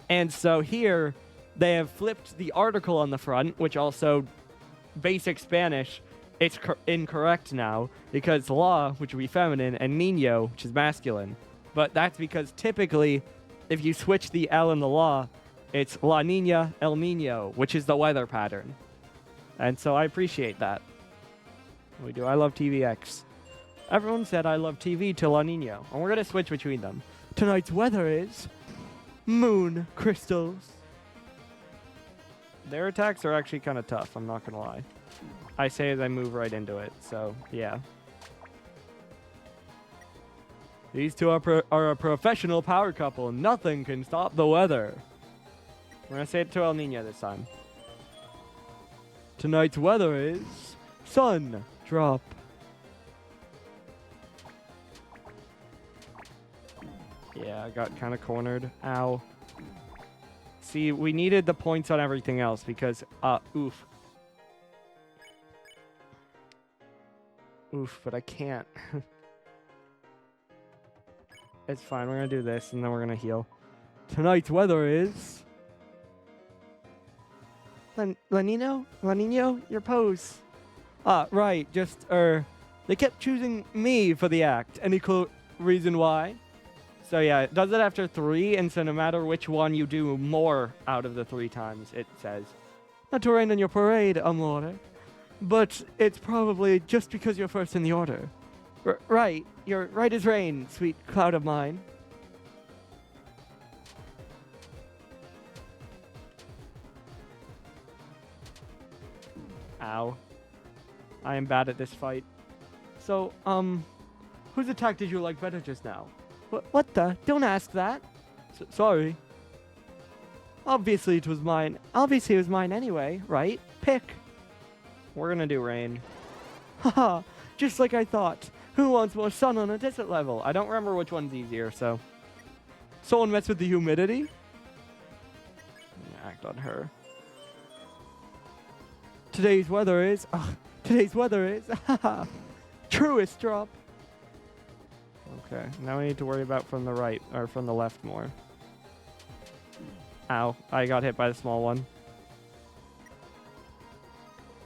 And so here they have flipped the article on the front, which also basic Spanish, it's incorrect now because la, which would be feminine, and niño, which is masculine. But that's because typically if you switch the L and the la, it's La Nina, El Nino, which is the weather pattern. And so I appreciate that. We do. I love TVX. Everyone said I love TV to La Nino, and we're going to switch between them. Tonight's weather is moon crystals. Their attacks are actually kind of tough, I'm not going to lie. I say as I move right into it, so yeah. These two are a professional power couple. Nothing can stop the weather. We're going to say it to El Nino this time. Tonight's weather is sun drop. Yeah, I got kind of cornered. Ow. See, we needed the points on everything else because, oof. Oof, but I can't. It's fine, we're going to do this and then we're going to heal. Tonight's weather is... La Nino, your pose. Right, just, they kept choosing me for the act. Any reason why? So yeah, it does it after 3, and so no matter which one you do more out of the 3 times, it says, not to rain on your parade, amore, but it's probably just because you're first in the order. Right, you're right as rain, sweet cloud of mine. Ow. I am bad at this fight. So, whose attack did you like better just now? What the? Don't ask that. Sorry. Obviously it was mine. Obviously it was mine anyway, right? Pick. We're gonna do rain. Haha, just like I thought. Who wants more sun on a desert level? I don't remember which one's easier, so. Someone mess with the humidity? Act on her. Today's weather is, truest drop. Okay, now we need to worry about from the right, or from the left more. Ow, I got hit by the small one.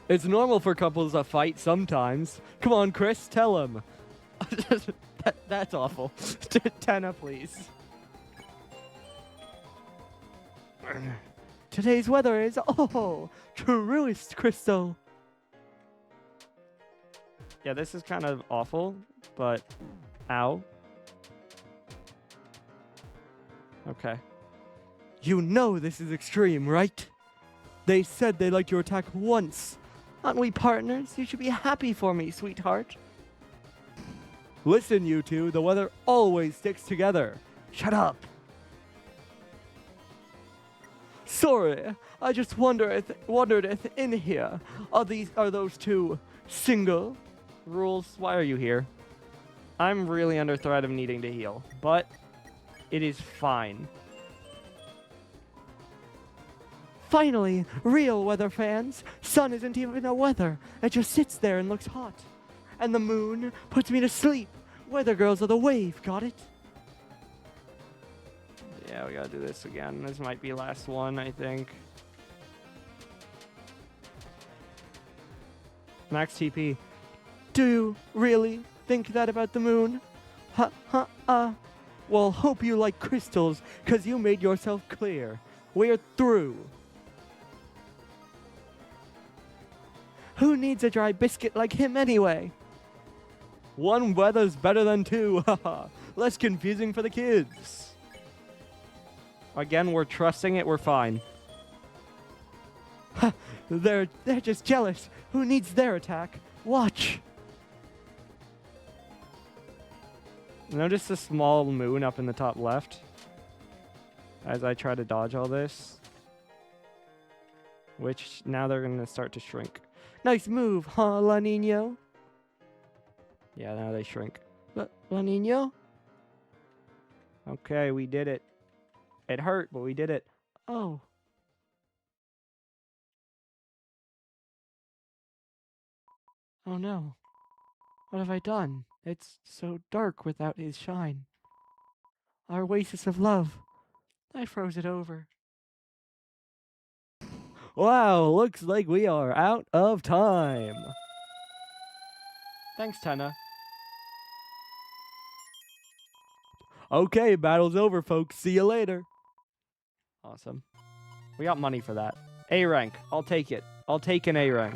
It's normal for couples to fight sometimes. Come on, Chris, tell him. That's awful. Tenna, please. Today's weather is, truest crystal. Yeah, this is kind of awful, but ow. Okay. You know this is extreme, right? They said they'd like your attack once. Aren't we partners? You should be happy for me, sweetheart. Listen, you two, the weather always sticks together. Shut up. Sorry, I just wondered if in here are those two single? Rules, why are you here? I'm really under threat of needing to heal, but it is fine. Finally, real weather fans. Sun isn't even a weather. It just sits there and looks hot. And the moon puts me to sleep. Weather girls are the wave, got it? Yeah, we gotta do this again. This might be last one, I think. Max TP. Do you really think that about the moon? Well, hope you like crystals, 'cause you made yourself clear. We're through. Who needs a dry biscuit like him anyway? One weather's better than two, haha. Less confusing for the kids. Again, we're trusting it, we're fine. They're just jealous. Who needs their attack? Watch. Notice the small moon up in the top left as I try to dodge all this. Which now they're going to start to shrink. Nice move, huh, La Nino? Yeah, now they shrink. La Nino? Okay, we did it. It hurt, but we did it. Oh. Oh no. What have I done? It's so dark without his shine. Our oasis of love. I froze it over. Wow, looks like we are out of time. Thanks, Tenna. Okay, battle's over, folks. See you later. Awesome. We got money for that. A rank. I'll take it. I'll take an A rank.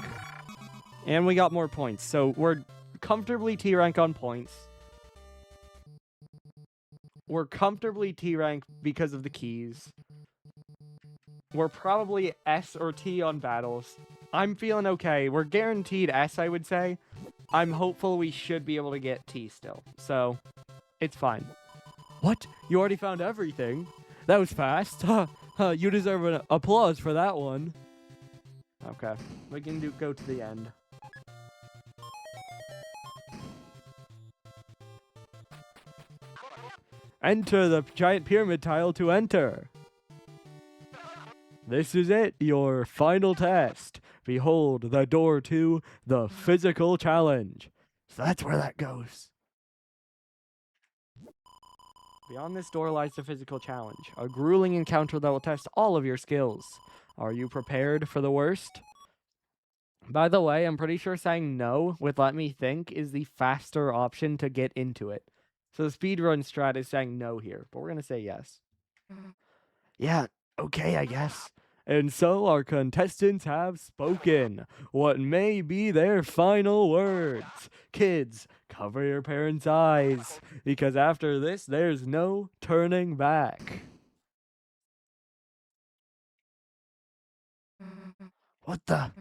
And we got more points. So we're comfortably T rank on points. We're comfortably T rank because of the keys. We're probably S or T on battles. I'm feeling okay. We're guaranteed S, I would say. I'm hopeful we should be able to get T still. So, it's fine. What? You already found everything? That was fast. You deserve an applause for that one. Okay. We can go to the end. Enter the giant pyramid tile to enter. This is it, your final test. Behold the door to the physical challenge. So that's where that goes. Beyond this door lies the physical challenge, a grueling encounter that will test all of your skills. Are you prepared for the worst? By the way, I'm pretty sure saying no with Let Me Think is the faster option to get into it. So the speedrun strat is saying no here, but we're going to say yes. Yeah, okay, I guess. And so our contestants have spoken. What may be their final words? Kids, cover your parents' eyes, because after this, there's no turning back. What the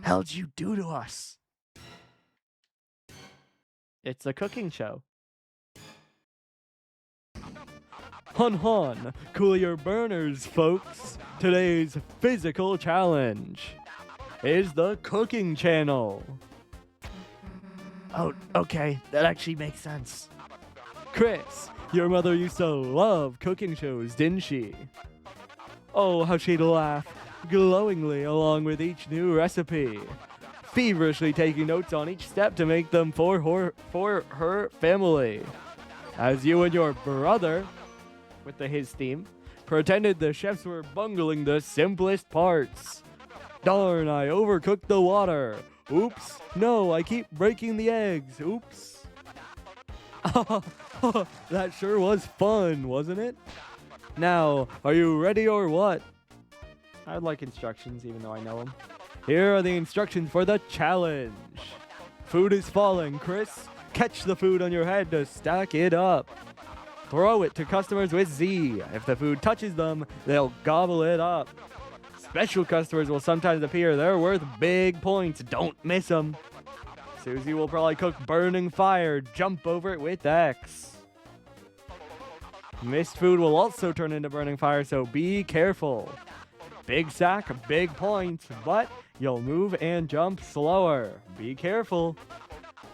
hell did you do to us? It's a cooking show. Hun, cool your burners, folks. Today's physical challenge is the cooking channel. Oh, okay. That actually makes sense. Chris, your mother used to love cooking shows, didn't she? Oh, how she'd laugh glowingly along with each new recipe, feverishly taking notes on each step to make them for her family. As you and your brother, with the his theme, pretended the chefs were bungling the simplest parts. Darn, I overcooked the water. Oops. No, I keep breaking the eggs. Oops. That sure was fun, wasn't it? Now, are you ready or what? I'd like instructions, even though I know them. Here are the instructions for the challenge. Food is falling, Chris. Catch the food on your head to stack it up. Throw it to customers with Z. If the food touches them, they'll gobble it up. Special customers will sometimes appear. They're worth big points. Don't miss them. Susie will probably cook burning fire. Jump over it with X. Missed food will also turn into burning fire, so be careful. Big sack, big points, but you'll move and jump slower. Be careful.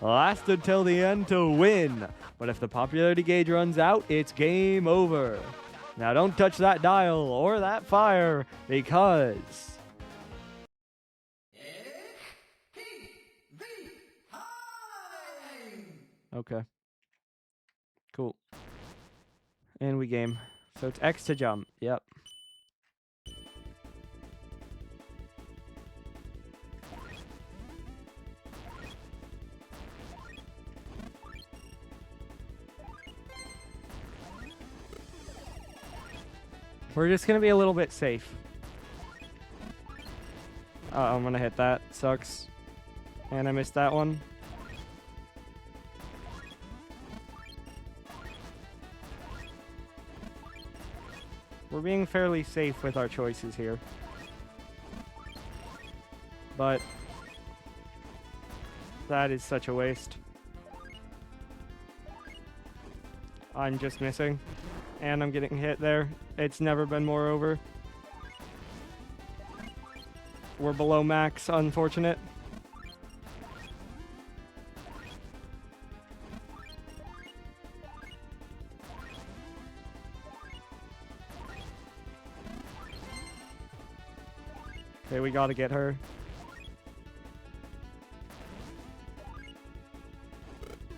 Last until the end to win. But if the popularity gauge runs out, it's game over. Now don't touch that dial or that fire, because... Okay. Cool. And we game. So it's X to jump. Yep. We're just gonna be a little bit safe. I'm gonna hit that. Sucks. And I missed that one. We're being fairly safe with our choices here. But that is such a waste. I'm just missing. And I'm getting hit there. It's never been more over. We're below max, unfortunate. Okay, we gotta get her.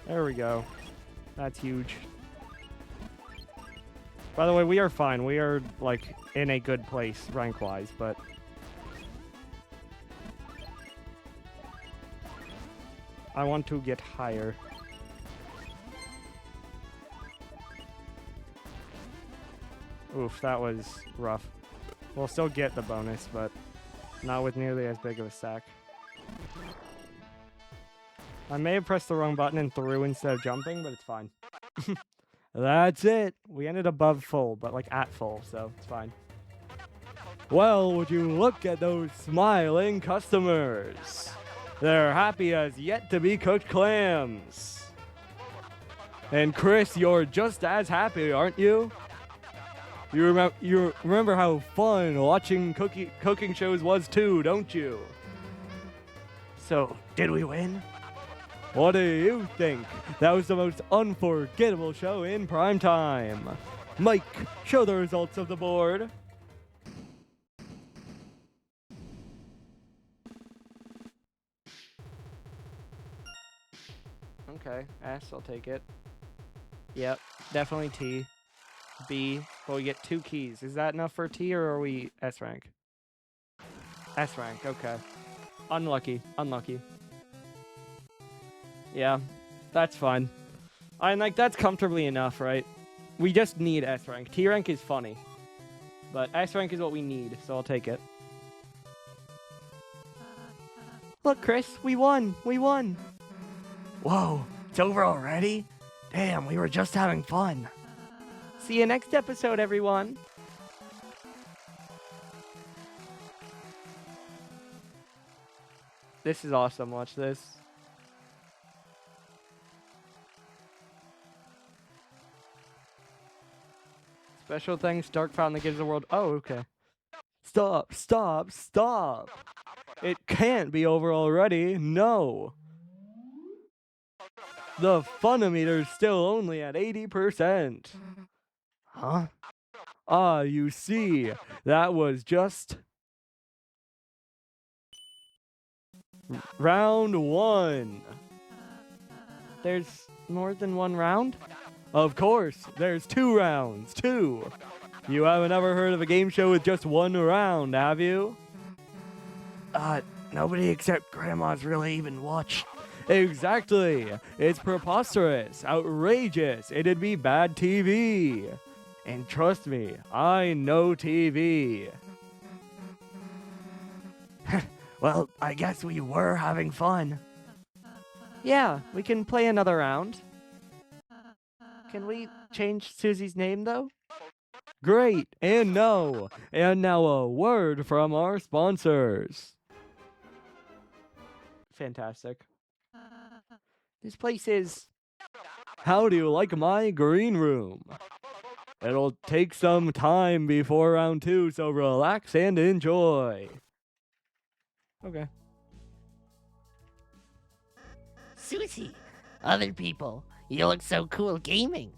There we go. That's huge. By the way, we are fine. We are, like, in a good place, rank-wise, but... I want to get higher. Oof, that was rough. We'll still get the bonus, but not with nearly as big of a stack. I may have pressed the wrong button and threw instead of jumping, but it's fine. That's it. We ended above full, but like at full, so it's fine. Well, would you look at those smiling customers? They're happy as yet to be cooked clams. And Chris, you're just as happy, aren't you? You remember how fun watching cooking shows was too, don't you? So, did we win? What do you think? That was the most unforgettable show in prime time. Mike, show the results of the board. Okay, S, I'll take it. Yep, definitely T. B, but we get 2 keys. Is that enough for T, or are we S rank? S rank, okay. Unlucky, unlucky. Yeah, that's fine. I'm like, that's comfortably enough, right? We just need S rank. T rank is funny. But S rank is what we need, so I'll take it. Look, Chris, we won! We won! Whoa, it's over already? Damn, we were just having fun. See you next episode, everyone! This is awesome, watch this. Special thanks, Dark Fountain that gives the world... Oh, okay. Stop, stop, stop! It can't be over already, no! The funometer's still only at 80%. Huh? Ah, you see, that was just round 1. There's more than one round? Of course, there's 2 rounds, 2. You haven't ever heard of a game show with just 1 round, have you? Nobody except Grandma's really even watched. Exactly. It's preposterous, outrageous. It'd be bad TV. And trust me, I know TV. Well, I guess we were having fun. Yeah, we can play another round. Can we change Susie's name, though? Great, and no. And now a word from our sponsors. Fantastic. This place is... How do you like my green room? It'll take some time before round 2, so relax and enjoy. Okay. Susie, other people, you look so cool gaming.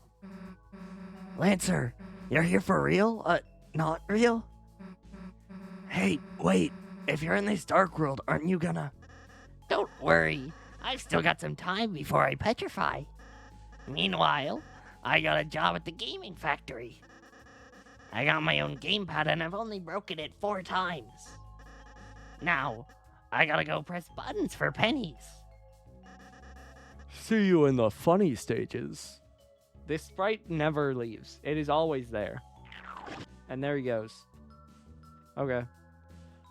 Lancer, you're here for real? Not real? Hey, wait, if you're in this dark world, aren't you gonna... Don't worry, I've still got some time before I petrify. Meanwhile, I got a job at the gaming factory. I got my own gamepad and I've only broken it 4 times. Now, I gotta go press buttons for pennies. See you in the funny stages. This sprite never leaves. It is always there. And there he goes. Okay.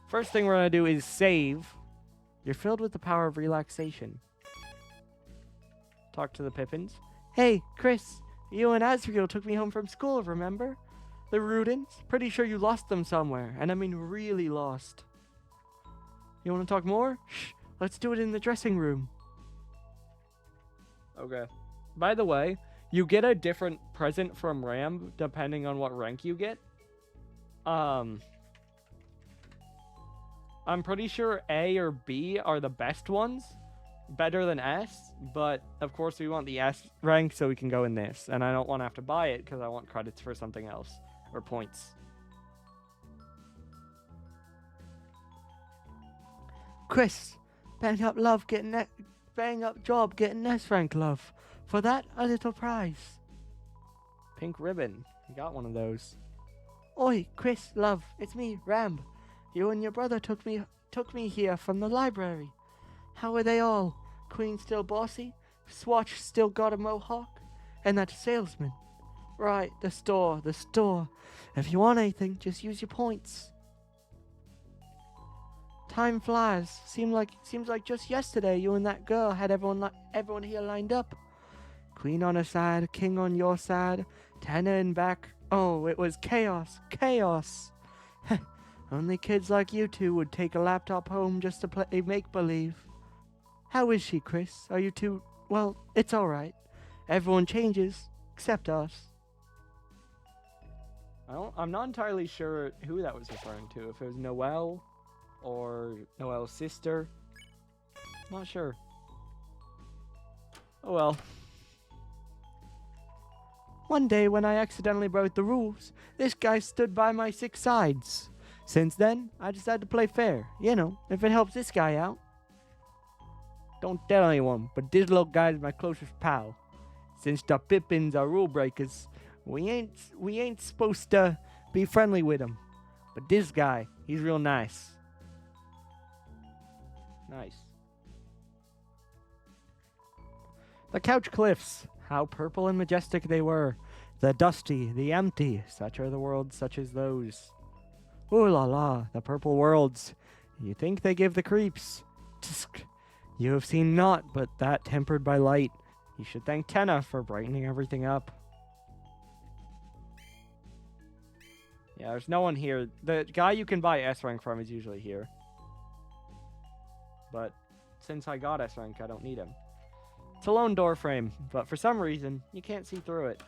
First thing we're gonna do is save. You're filled with the power of relaxation. Talk to the Pippins. Hey, Chris. You and Asriel took me home from school, remember? The Rudins? Pretty sure you lost them somewhere. And I mean really lost. You want to talk more? Shh. Let's do it in the dressing room. Okay. By the way, you get a different present from Ram depending on what rank you get. I'm pretty sure A or B are the best ones. Better than S. But, of course, we want the S rank so we can go in this. And I don't want to have to buy it because I want credits for something else. Or points. Chris, bang up job getting S rank, love. For that, a little prize. Pink ribbon. You got one of those. Oi, Chris, love, it's me, Ram. You and your brother took me here from the library. How are they all? Queen still bossy? Swatch still got a mohawk? And that salesman? Right, the store. If you want anything, just use your points. Time flies. Seems like just yesterday you and that girl had everyone here lined up. Queen on her side, king on your side, Tanner in back. Oh, it was chaos. Only kids like you two would take a laptop home just to play make-believe. How is she, Chris? Are you two... Well, it's alright. Everyone changes, except us. I'm not entirely sure who that was referring to. If it was Noelle or Noelle's sister. Not sure. Oh well. One day when I accidentally broke the rules, this guy stood by my 6 sides. Since then, I decided to play fair. You know, if it helps this guy out. Don't tell anyone, but this little guy's my closest pal. Since the Pippins are rule breakers, we ain't supposed to be friendly with him. But this guy, he's real nice. Nice. The Couch Cliffs. How purple and majestic they were. The dusty, the empty. Such are the worlds such as those. Ooh la la, the purple worlds. You think they give the creeps. Tsk. You have seen naught but that tempered by light. You should thank Tenna for brightening everything up. Yeah, there's no one here. The guy you can buy S rank from is usually here. But since I got S rank, I don't need him. It's a lone door frame, but for some reason, you can't see through it.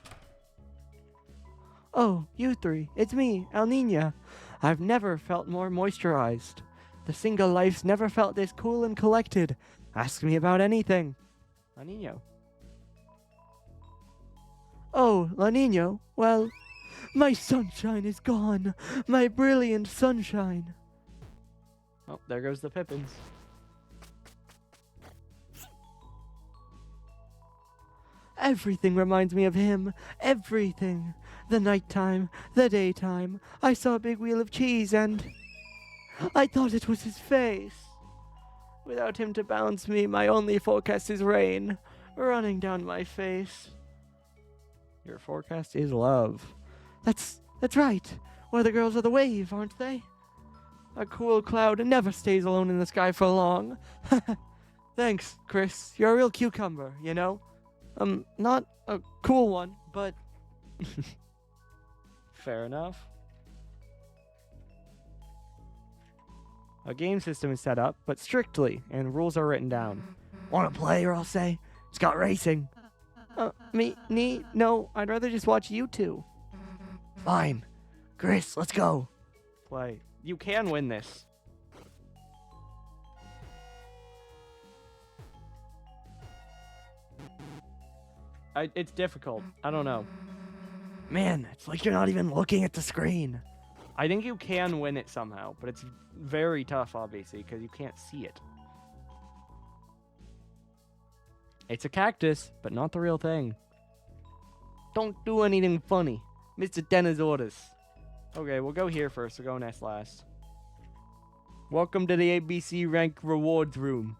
Oh, you three. It's me, El Nina. I've never felt more moisturized. The single life's never felt this cool and collected. Ask me about anything. El Nino. Oh, La Nino, well, my sunshine is gone. My brilliant sunshine. Oh, there goes the Pippins. Everything reminds me of him. Everything. The nighttime, the daytime. I saw a big wheel of cheese and I thought it was his face. Without him to balance me, my only forecast is rain running down my face. Your forecast is love. That's right. Weather girls are the wave, aren't they? A cool cloud never stays alone in the sky for long. Thanks, Chris. You're a real cucumber, you know? Not a cool one, but fair enough. A game system is set up, but strictly, and rules are written down. Want to play, or I'll say? It's got racing. No, I'd rather just watch you two. Fine. Chris, let's go. Play. You can win this. It's difficult. I don't know. Man, it's like you're not even looking at the screen. I think you can win it somehow, but it's very tough, obviously, because you can't see it. It's a cactus, but not the real thing. Don't do anything funny. Mr. Denner's orders. Okay, we'll go here first. We'll go Nest last. Welcome to the ABC Rank Rewards Room.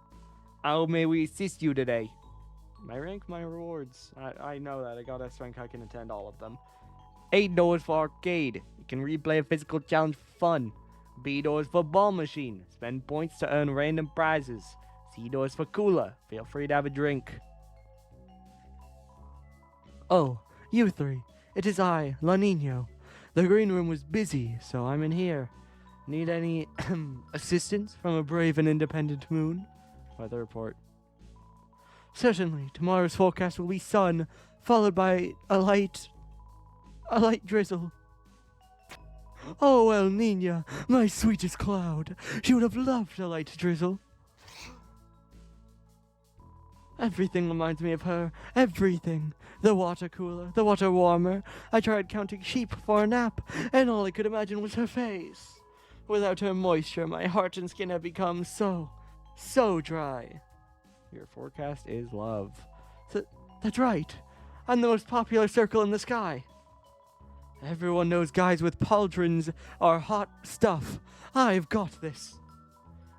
How may we assist you today? My rank, my rewards. I know that. I got S rank. I can attend all of them. A doors for arcade. You can replay a physical challenge for fun. B doors for ball machine. Spend points to earn random prizes. C doors for cooler. Feel free to have a drink. Oh, you three. It is I, La Nino. The green room was busy, so I'm in here. Need any assistance from a brave and independent moon? Weather report. Certainly, tomorrow's forecast will be sun, followed by a light drizzle. Oh, El Nina, my sweetest cloud. She would have loved a light drizzle. Everything reminds me of her. Everything. The water cooler, the water warmer. I tried counting sheep for a nap, and all I could imagine was her face. Without her moisture, my heart and skin have become so dry. Your forecast is love. That's right. I'm the most popular circle in the sky. Everyone knows guys with pauldrons are hot stuff. I've got this.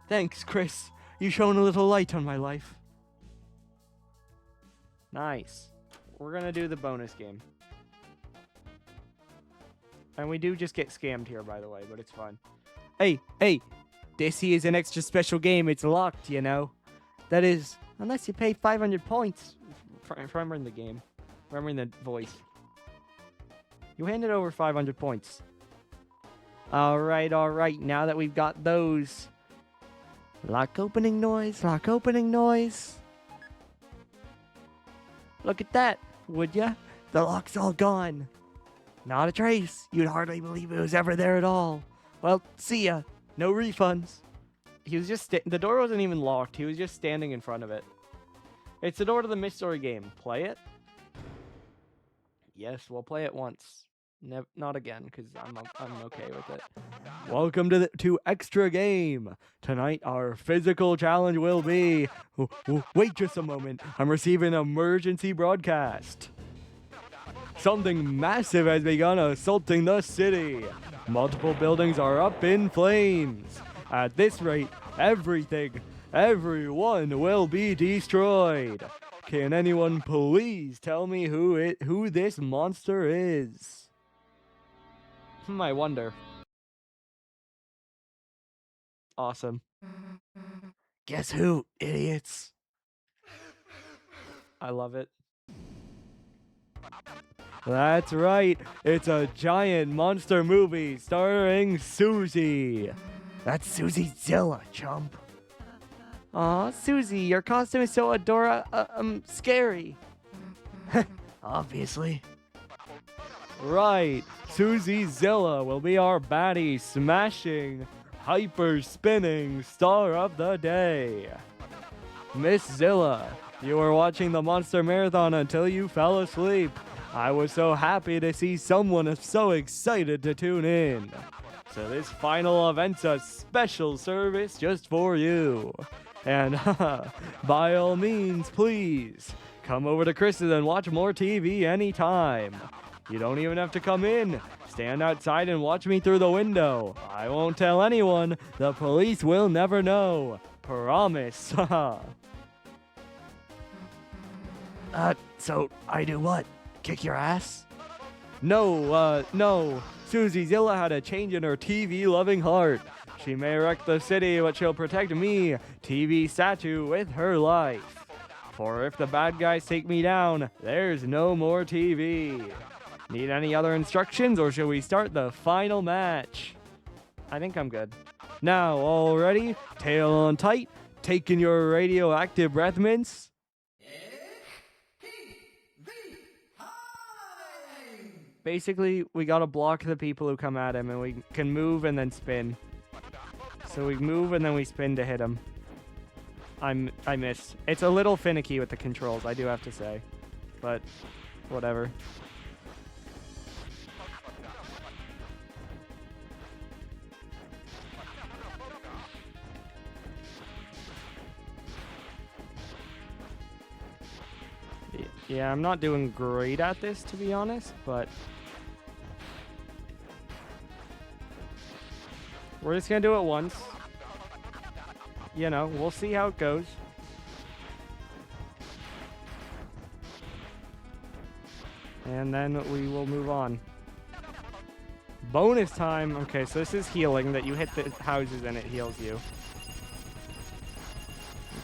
Thanks, Chris. You shone a little light on my life. Nice. We're gonna do the bonus game. And we do just get scammed here, by the way, but it's fine. Hey, this here is an extra special game. It's locked, you know. That is, unless you pay 500 points. Remembering the game. Remembering the voice. You handed over 500 points. Alright. Now that we've got those. Lock opening noise. Look at that, would ya? The lock's all gone. Not a trace. You'd hardly believe it was ever there at all. Well, see ya. No refunds. He was just the door wasn't even locked. He was just standing in front of it. It's the door to the mystery game. Play it? Yes, we'll play it once. Not again, because I'm okay with it. Welcome to Extra Game. Tonight, our physical challenge will be... wait just a moment. I'm receiving an emergency broadcast. Something massive has begun assaulting the city. Multiple buildings are up in flames. At this rate, everyone will be destroyed. Can anyone please tell me who this monster is? I wonder. Awesome. Guess who, idiots? I love it. That's right. It's a giant monster movie starring Susie. That's Susie Zilla, chump. Aw, Susie, your costume is so scary. Obviously. Right. Susie Zilla will be our baddie, smashing, hyper-spinning star of the day. Miss Zilla, you were watching the Monster Marathon until you fell asleep. I was so happy to see someone so excited to tune in. So this final event's a special service just for you. And by all means, please, come over to Chris's and watch more TV anytime. You don't even have to come in. Stand outside and watch me through the window. I won't tell anyone. The police will never know. Promise. So I do what? Kick your ass? No. Susie Zilla had a change in her TV-loving heart. She may wreck the city, but she'll protect me, TV statue, with her life. For if the bad guys take me down, there's no more TV. Need any other instructions, or shall we start the final match? I think I'm good. Now, all ready? Tail on tight. Taking your radioactive breath mints. Basically, we gotta block the people who come at him, and we can move and then spin. So we move and then we spin to hit him. I missed. It's a little finicky with the controls, I do have to say. But, whatever. Yeah, I'm not doing great at this, to be honest, but we're just gonna do it once. You know, we'll see how it goes. And then we will move on. Bonus time! Okay, so this is healing, that you hit the houses and it heals you.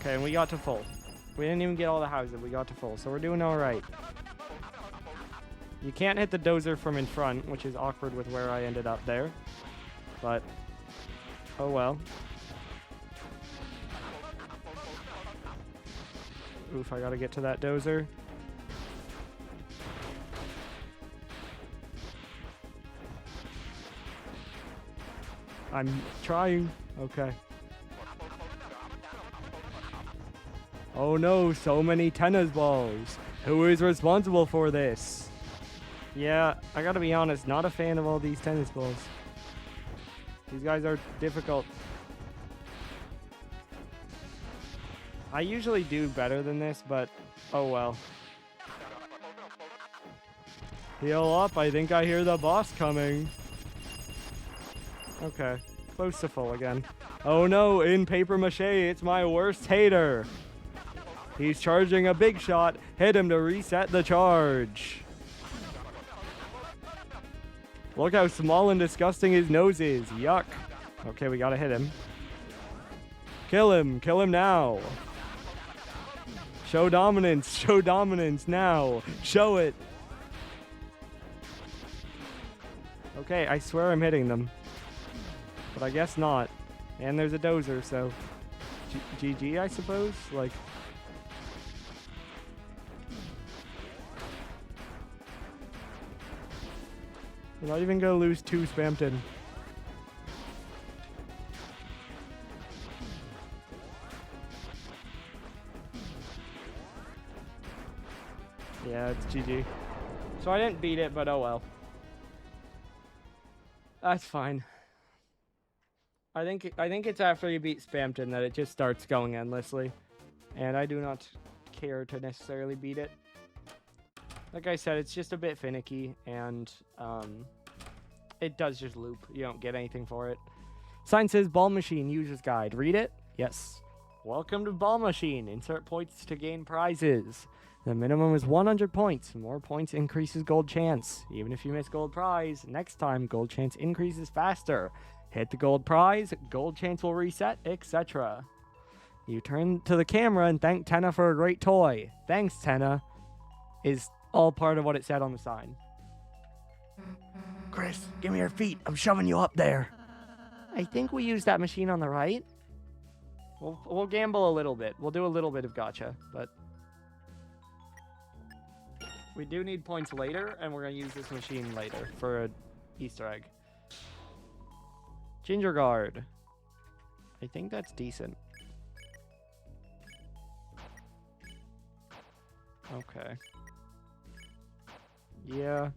Okay, and we got to full. We didn't even get all the houses, we got to full, so we're doing alright. You can't hit the dozer from in front, which is awkward with where I ended up there. But, oh well. Oof, I gotta get to that dozer. I'm trying. Okay. Oh no, so many tennis balls. Who is responsible for this? Yeah, I gotta be honest, not a fan of all these tennis balls. These guys are difficult. I usually do better than this, but oh well. Heal up, I think I hear the boss coming. Okay, close to full again. Oh no, in paper mache, it's my worst hater. He's charging a big shot. Hit him to reset the charge. Look how small and disgusting his nose is. Yuck. Okay, we gotta hit him. Kill him. Kill him now. Show dominance. Show dominance now. Show it. Okay, I swear I'm hitting them. But I guess not. And there's a dozer, so... GG, I suppose? Like... We're not even gonna lose 2 Spampton. Yeah, it's GG. So I didn't beat it, but oh well. That's fine. I think it's after you beat Spampton that it just starts going endlessly. And I do not care to necessarily beat it. Like I said, it's just a bit finicky, and it does just loop. You don't get anything for it. Sign says Ball Machine User's Guide. Read it? Yes. Welcome to Ball Machine. Insert points to gain prizes. The minimum is 100 points. More points increases gold chance. Even if you miss gold prize, next time gold chance increases faster. Hit the gold prize, gold chance will reset, etc. You turn to the camera and thank Tenna for a great toy. Thanks, Tenna. Is all part of what it said on the sign. Chris, give me your feet. I'm shoving you up there. I think we use that machine on the right. We'll gamble a little bit. We'll do a little bit of gotcha, but we do need points later, and we're gonna use this machine later for an Easter egg. Ginger Guard. I think that's decent. Okay. Yeah,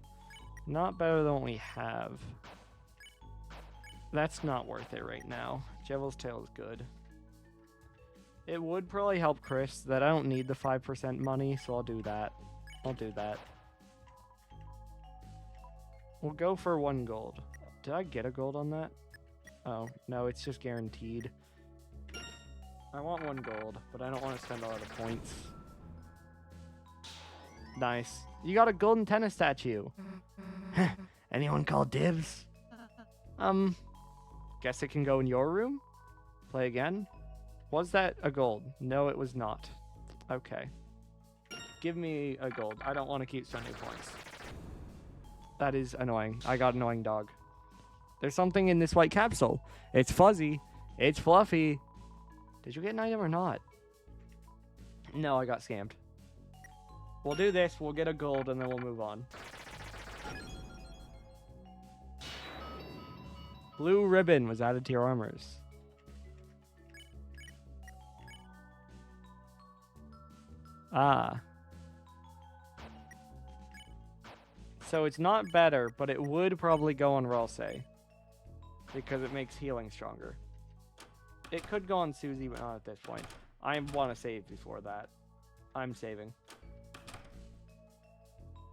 not better than what we have. That's not worth it right now. Devil's Tail is good. It would probably help Chris that I don't need the 5% money, so I'll do that. I'll do that. We'll go for 1 gold. Did I get a gold on that? Oh, no, it's just guaranteed. I want 1 gold, but I don't want to spend a lot of points. Nice. You got a golden tennis statue. Anyone call dibs? Guess it can go in your room? Play again? Was that a gold? No, it was not. Okay. Give me a gold. I don't want to keep spending points. That is annoying. I got annoying dog. There's something in this white capsule. It's fuzzy. It's fluffy. Did you get an item or not? No, I got scammed. We'll do this. We'll get a gold and then we'll move on. Blue ribbon was added to your armors. Ah. So it's not better, but it would probably go on Ralsei. Because it makes healing stronger. It could go on Susie, but not at this point. I want to save before that. I'm saving.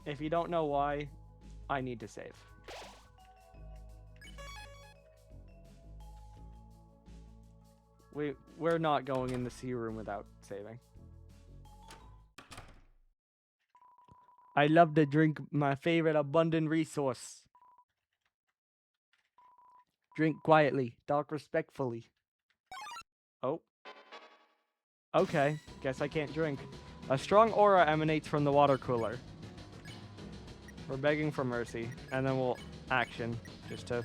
If you don't know why, I need to save. We're not going in the sea room without saving. I love to drink my favorite abundant resource. Drink quietly, talk respectfully. Oh. Okay, guess I can't drink. A strong aura emanates from the water cooler. We're begging for mercy, and then we'll action, just to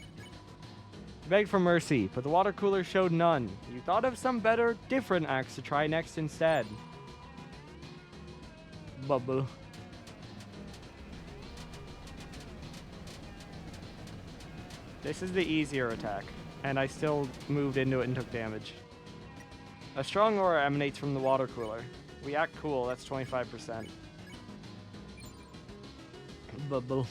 beg for mercy, but the water cooler showed none. You thought of some better, different acts to try next instead. Bubble. This is the easier attack, and I still moved into it and took damage. A strong aura emanates from the water cooler. We act cool, that's 25%. Bubble.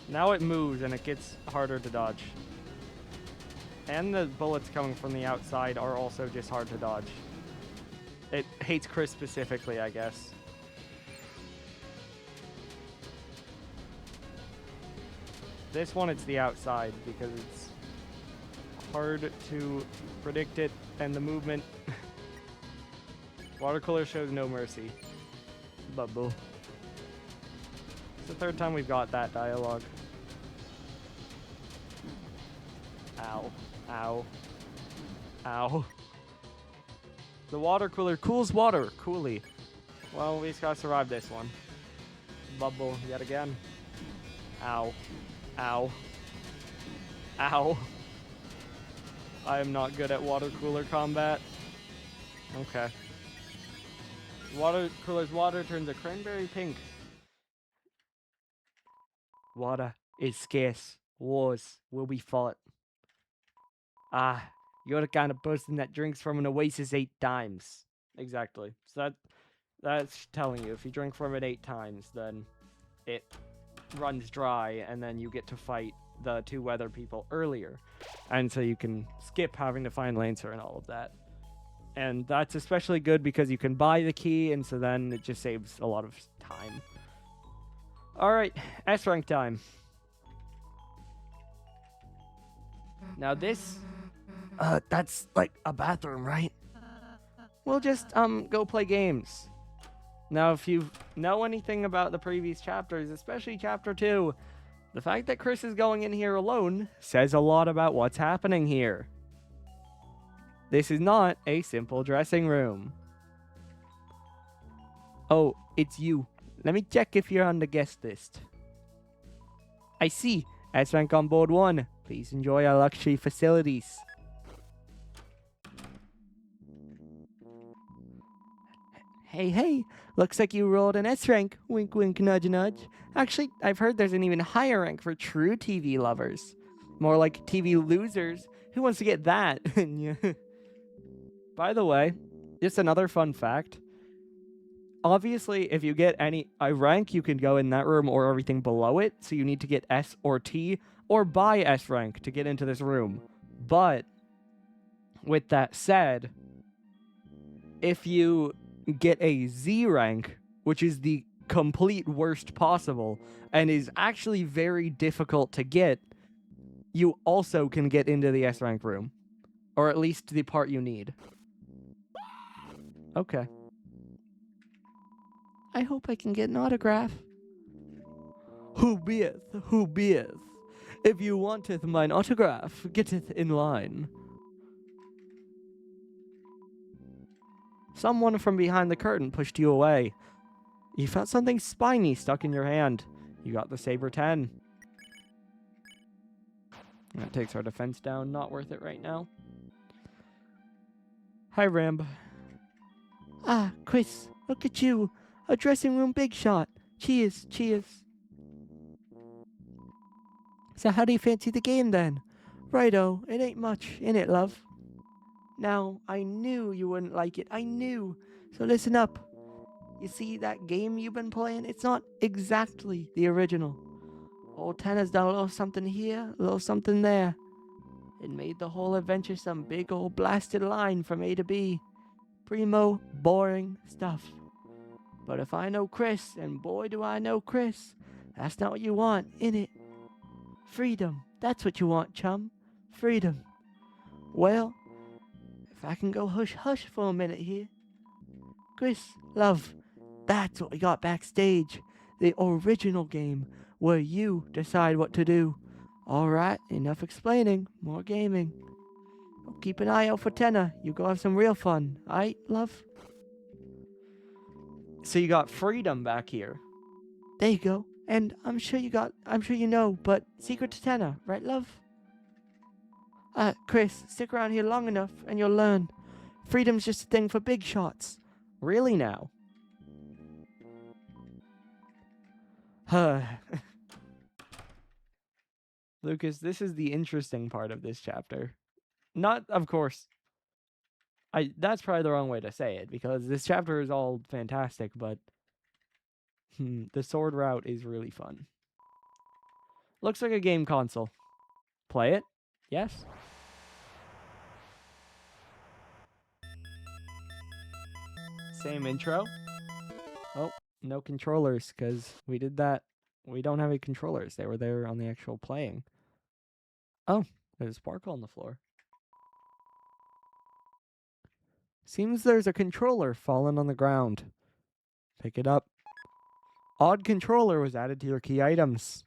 Now it moves and it gets harder to dodge. And the bullets coming from the outside are also just hard to dodge. It hates Chris specifically, I guess. This one, it's the outside because it's hard to predict it and the movement. Water cooler shows no mercy. Bubble. It's the 3rd time we've got that dialogue. Ow. Ow. Ow. The water cooler cools water coolly. Well, we just gotta survive this one. Bubble yet again. Ow. Ow. Ow. I am not good at water cooler combat. Okay. Water cooler's water turns a cranberry pink. Water is scarce. Wars will be fought. Ah, you're the kind of person that drinks from an oasis 8 times. Exactly. So that's telling you, if you drink from it 8 times, then it runs dry, and then you get to fight the 2 weather people earlier. And so you can skip having to find Lancer and all of that. And that's especially good because you can buy the key, and so then it just saves a lot of time. Alright, S-rank time. Now this... That's like a bathroom, right? We'll just, go play games. Now, if you know anything about the previous chapters, especially Chapter 2, the fact that Chris is going in here alone says a lot about what's happening here. This is not a simple dressing room. Oh, it's you. Let me check if you're on the guest list. I see. S-rank on board 1. Please enjoy our luxury facilities. Hey, looks like you rolled an S-rank. Wink, wink, nudge, nudge. Actually, I've heard there's an even higher rank for true TV lovers. More like TV losers. Who wants to get that? By the way, just another fun fact. obviously, if you get a rank, you can go in that room or everything below it. So you need to get S or T or buy S rank to get into this room. But with that said, if you get a Z rank, which is the complete worst possible and is actually very difficult to get, you also can get into the S rank room, or at least the part you need. Okay. I hope I can get an autograph. Who beeth? Who beeth? If you wanteth mine autograph, getteth in line. Someone from behind the curtain pushed you away. You felt something spiny stuck in your hand. You got the Saber 10. That takes our defense down. Not worth it right now. Hi, Ramb. Ah, Chris, look at you. A dressing room big shot. Cheers, cheers. So how do you fancy the game then? Righto, it ain't much, innit, love? Now, I knew you wouldn't like it. I knew. So listen up. You see that game you've been playing? It's not exactly the original. Old Tanner's done a little something here, a little something there. It made the whole adventure some big old blasted line from A to B. Primo, boring stuff. But if I know Chris, and boy do I know Chris, that's not what you want, innit? Freedom. That's what you want, chum. Freedom. Well, if I can go hush-hush for a minute here. Chris, love, that's what we got backstage. The original game, where you decide what to do. Alright, enough explaining. More gaming. Keep an eye out for Tenna. You go have some real fun. Aight, love? So you got freedom back here. There you go. And I'm sure you know, but secret to Tenna, right, love? Chris, stick around here long enough and you'll learn. Freedom's just a thing for big shots. Really now? Lucas, this is the interesting part of this chapter. Not, of course, that's probably the wrong way to say it, because this chapter is all fantastic, but the sword route is really fun. Looks like a game console. Play it? Yes? Same intro? Oh, no controllers, because we did that. We don't have any controllers. They were there on the actual playing. Oh, there's a sparkle on the floor. Seems there's a controller fallen on the ground. Pick it up. Odd controller was added to your key items.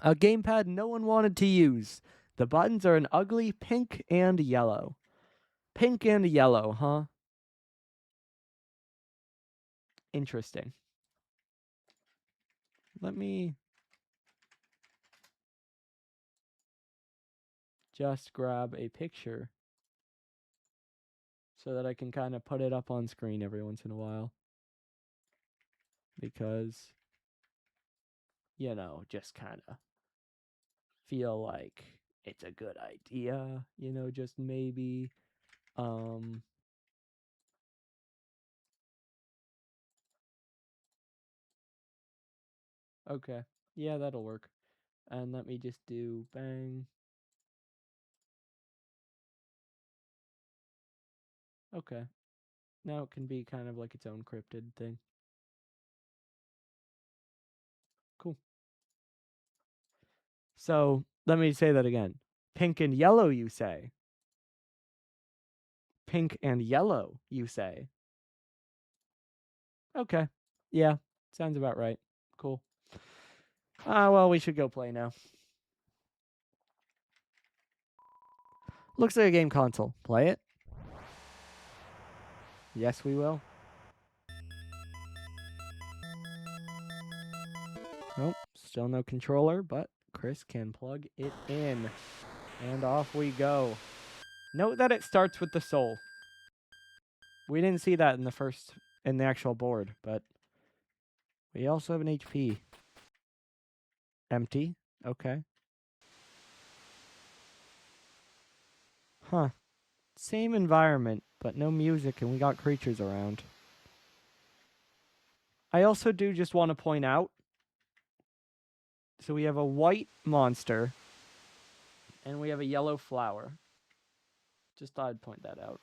A gamepad no one wanted to use. The buttons are an ugly pink and yellow. Pink and yellow, huh? Interesting. Let me just grab a picture so that I can kind of put it up on screen every once in a while. Because, just kind of feel like it's a good idea, just maybe. Okay. Yeah, that'll work. And let me just do bang. Okay. Now it can be kind of like its own cryptid thing. Cool. So, let me say that again. Pink and yellow, you say? Pink and yellow, you say? Okay. Yeah, sounds about right. Cool. Well, we should go play now. Looks like a game console. Play it? Yes, we will. Nope, still no controller, but Chris can plug it in. And off we go. Note that it starts with the soul. We didn't see that in the actual board, but we also have an HP. Empty. Okay. Huh. Same environment, but no music, and we got creatures around. I also do just want to point out, so we have a white monster, and we have a yellow flower. Just thought I'd point that out.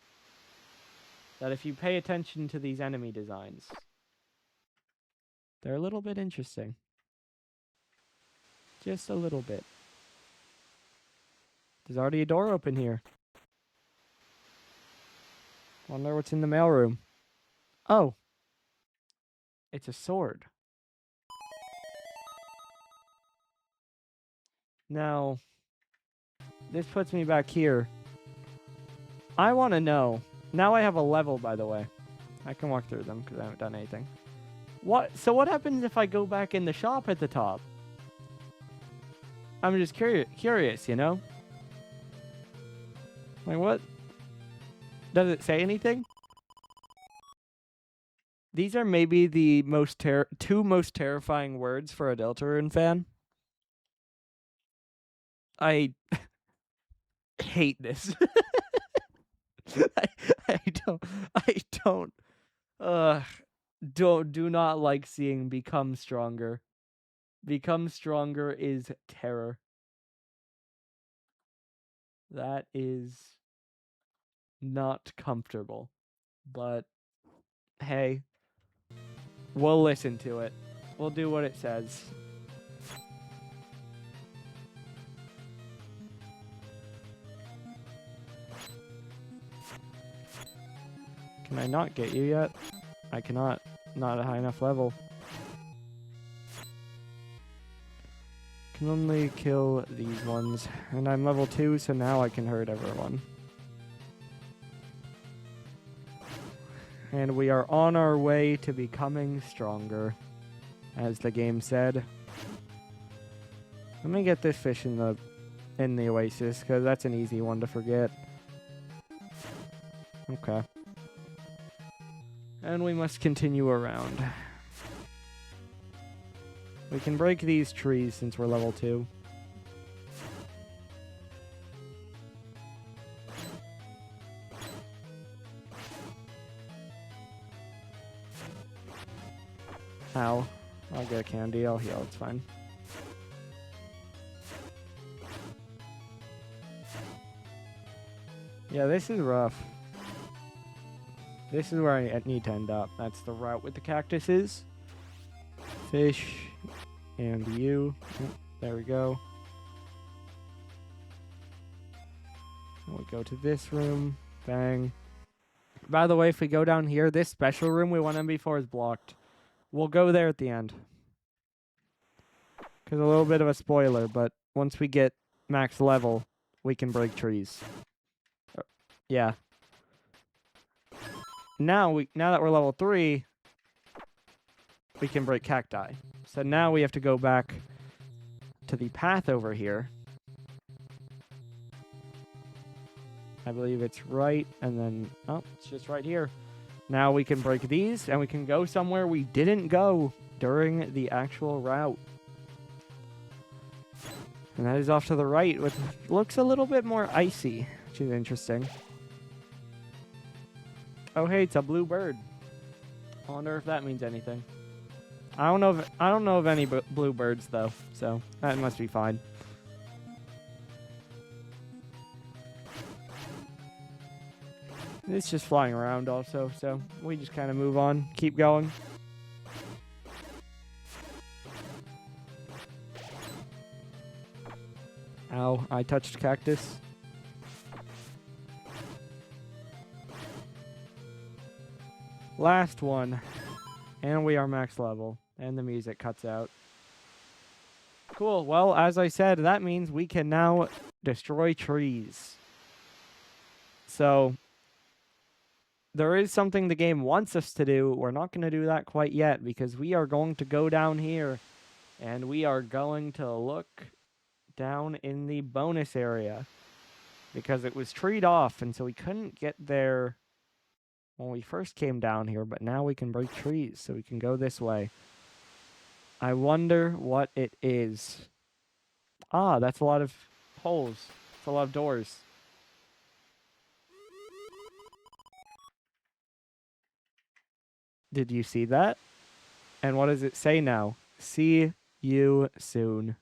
That if you pay attention to these enemy designs, they're a little bit interesting. Just a little bit. There's already a door open here. Wonder what's in the mailroom. Oh. It's a sword. Now, this puts me back here. I want to know. Now I have a level, by the way. I can walk through them because I haven't done anything. So what happens if I go back in the shop at the top? I'm just curious, you know? Like, what? Does it say anything? These are maybe the two most terrifying words for a Deltarune fan. I hate this. I do not like seeing become stronger. Become stronger is terror. That is not comfortable. But hey, we'll listen to it. We'll do what it says. Can I not get you yet? I cannot. Not a high enough level. Can only kill these ones. And I'm level 2, so now I can hurt everyone. And we are on our way to becoming stronger, as the game said. Let me get this fish in the oasis, because that's an easy one to forget. Okay. And we must continue around. We can break these trees since we're level 2. Ow. I'll get a candy. I'll heal. It's fine. Yeah, this is rough. This is where I need to end up. That's the route with the cactuses. Fish. And you. There we go. And we go to this room. Bang. By the way, if we go down here, this special room we went in before is blocked. We'll go there at the end. Because a little bit of a spoiler, but once we get max level, we can break trees. Yeah. Now that we're level 3, we can break cacti. So now we have to go back to the path over here. I believe it's right, and then, oh, it's just right here. Now we can break these, and we can go somewhere we didn't go during the actual route. And that is off to the right, which looks a little bit more icy, which is interesting. Oh, hey, it's a blue bird. I wonder if that means anything. I don't know of any blue birds though, so that must be fine. It's just flying around also, so we just kind of move on, keep going. Ow, I touched cactus. Last one. And we are max level. And the music cuts out. Cool. Well, as I said, that means we can now destroy trees. So, there is something the game wants us to do. We're not going to do that quite yet because we are going to go down here and we are going to look down in the bonus area because it was treed off and so we couldn't get there when we first came down here, but now we can break trees, so we can go this way. I wonder what it is. Ah, that's a lot of holes. It's a lot of doors. Did you see that? And what does it say now? See you soon.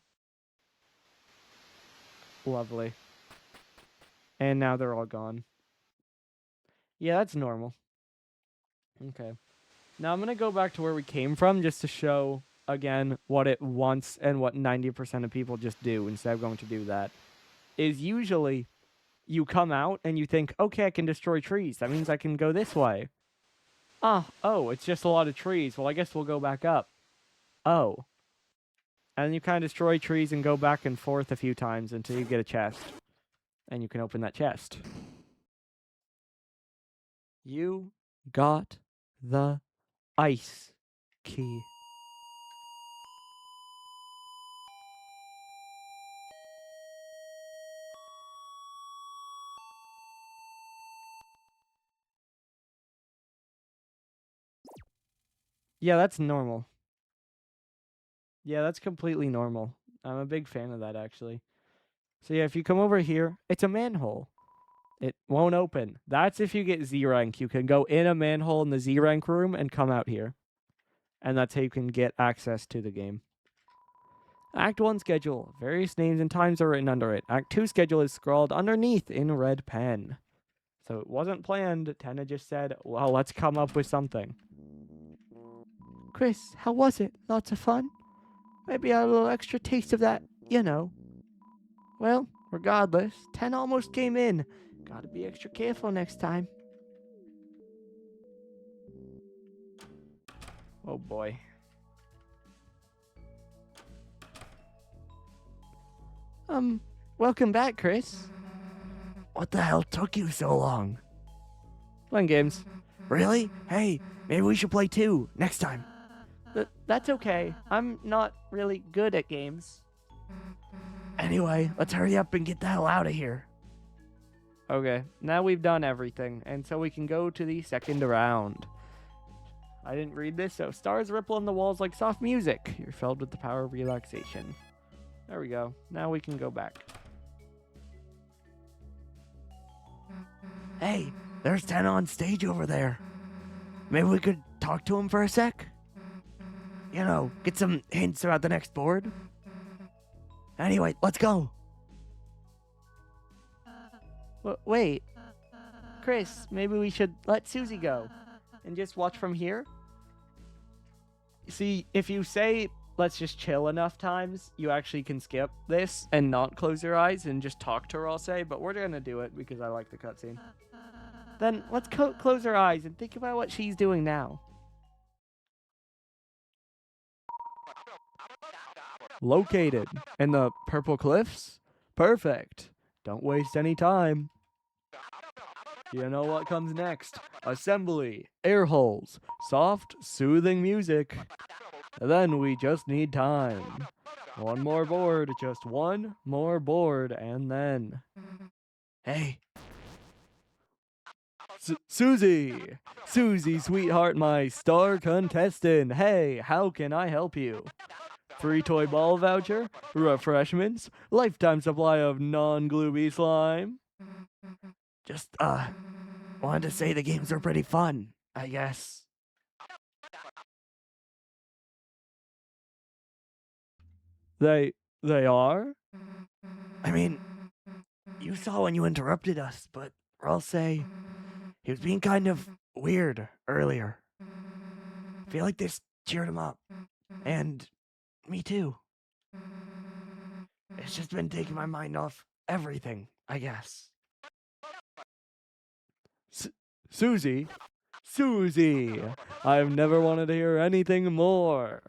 Lovely. And now they're all gone. Yeah, that's normal. Okay. Now I'm going to go back to where we came from just to show, again, what it wants and what 90% of people just do instead of going to do that. Is usually you come out and you think, okay, I can destroy trees. That means I can go this way. Oh, it's just a lot of trees. Well, I guess we'll go back up. Oh. And you kind of destroy trees and go back and forth a few times until you get a chest. And you can open that chest. You got the ice key. Yeah, that's normal. Yeah, that's completely normal. I'm a big fan of that, actually. So yeah, if you come over here, it's a manhole. It won't open. That's if you get Z rank. You can go in a manhole in the Z rank room and come out here. And that's how you can get access to the game. Act 1 schedule. Various names and times are written under it. Act 2 schedule is scrawled underneath in red pen. So it wasn't planned. Tenna just said, well, let's come up with something. Chris, how was it? Lots of fun? Maybe a little extra taste of that, you know. Well, regardless, 10 almost came in. Gotta be extra careful next time. Oh boy. Welcome back, Chris. What the hell took you so long? Playing games. Really? Hey, maybe we should play too, next time. That's okay. I'm not really good at games. Anyway, let's hurry up and get the hell out of here. Okay, now we've done everything, and so we can go to the second round. I didn't read this, so stars ripple on the walls like soft music. You're filled with the power of relaxation. There we go. Now we can go back. Hey, there's 10 on stage over there. Maybe we could talk to him for a sec? You know, get some hints about the next board. Anyway, let's go. Wait. Chris, maybe we should let Susie go and just watch from here? See, if you say, let's just chill enough times, you actually can skip this and not close your eyes and just talk to her, I'll say, but we're gonna do it because I like the cutscene. Then let's close our eyes and think about what she's doing now. Located in the purple cliffs? Perfect. Don't waste any time. You know what comes next? Assembly, air holes, soft, soothing music. Then we just need time. One more board, just one more board, and then... Hey. Susie! Susie, sweetheart, my star contestant. Hey, how can I help you? Free toy ball voucher, refreshments, lifetime supply of non-glooby slime. Just, wanted to say the games are pretty fun, I guess. They are? I mean, you saw when you interrupted us, but I'll say he was being kind of weird earlier. I feel like this cheered him up. And me too. It's just been taking my mind off everything, I guess. Susie? Susie! I've never wanted to hear anything more.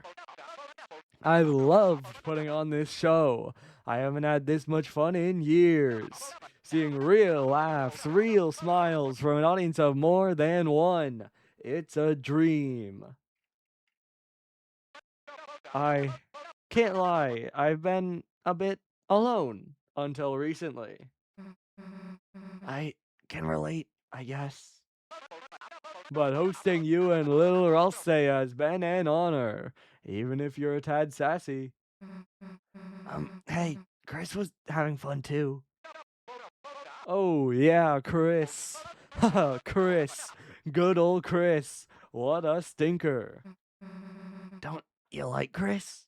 I loved putting on this show. I haven't had this much fun in years. Seeing real laughs, real smiles from an audience of more than one. It's a dream. I can't lie, I've been a bit alone until recently. I can relate, I guess. But hosting you and Lil Ralsei has been an honor, even if you're a tad sassy. Hey, Chris was having fun too. Oh, yeah, Chris. Haha, Chris. Good old Chris. What a stinker. Don't you like Chris?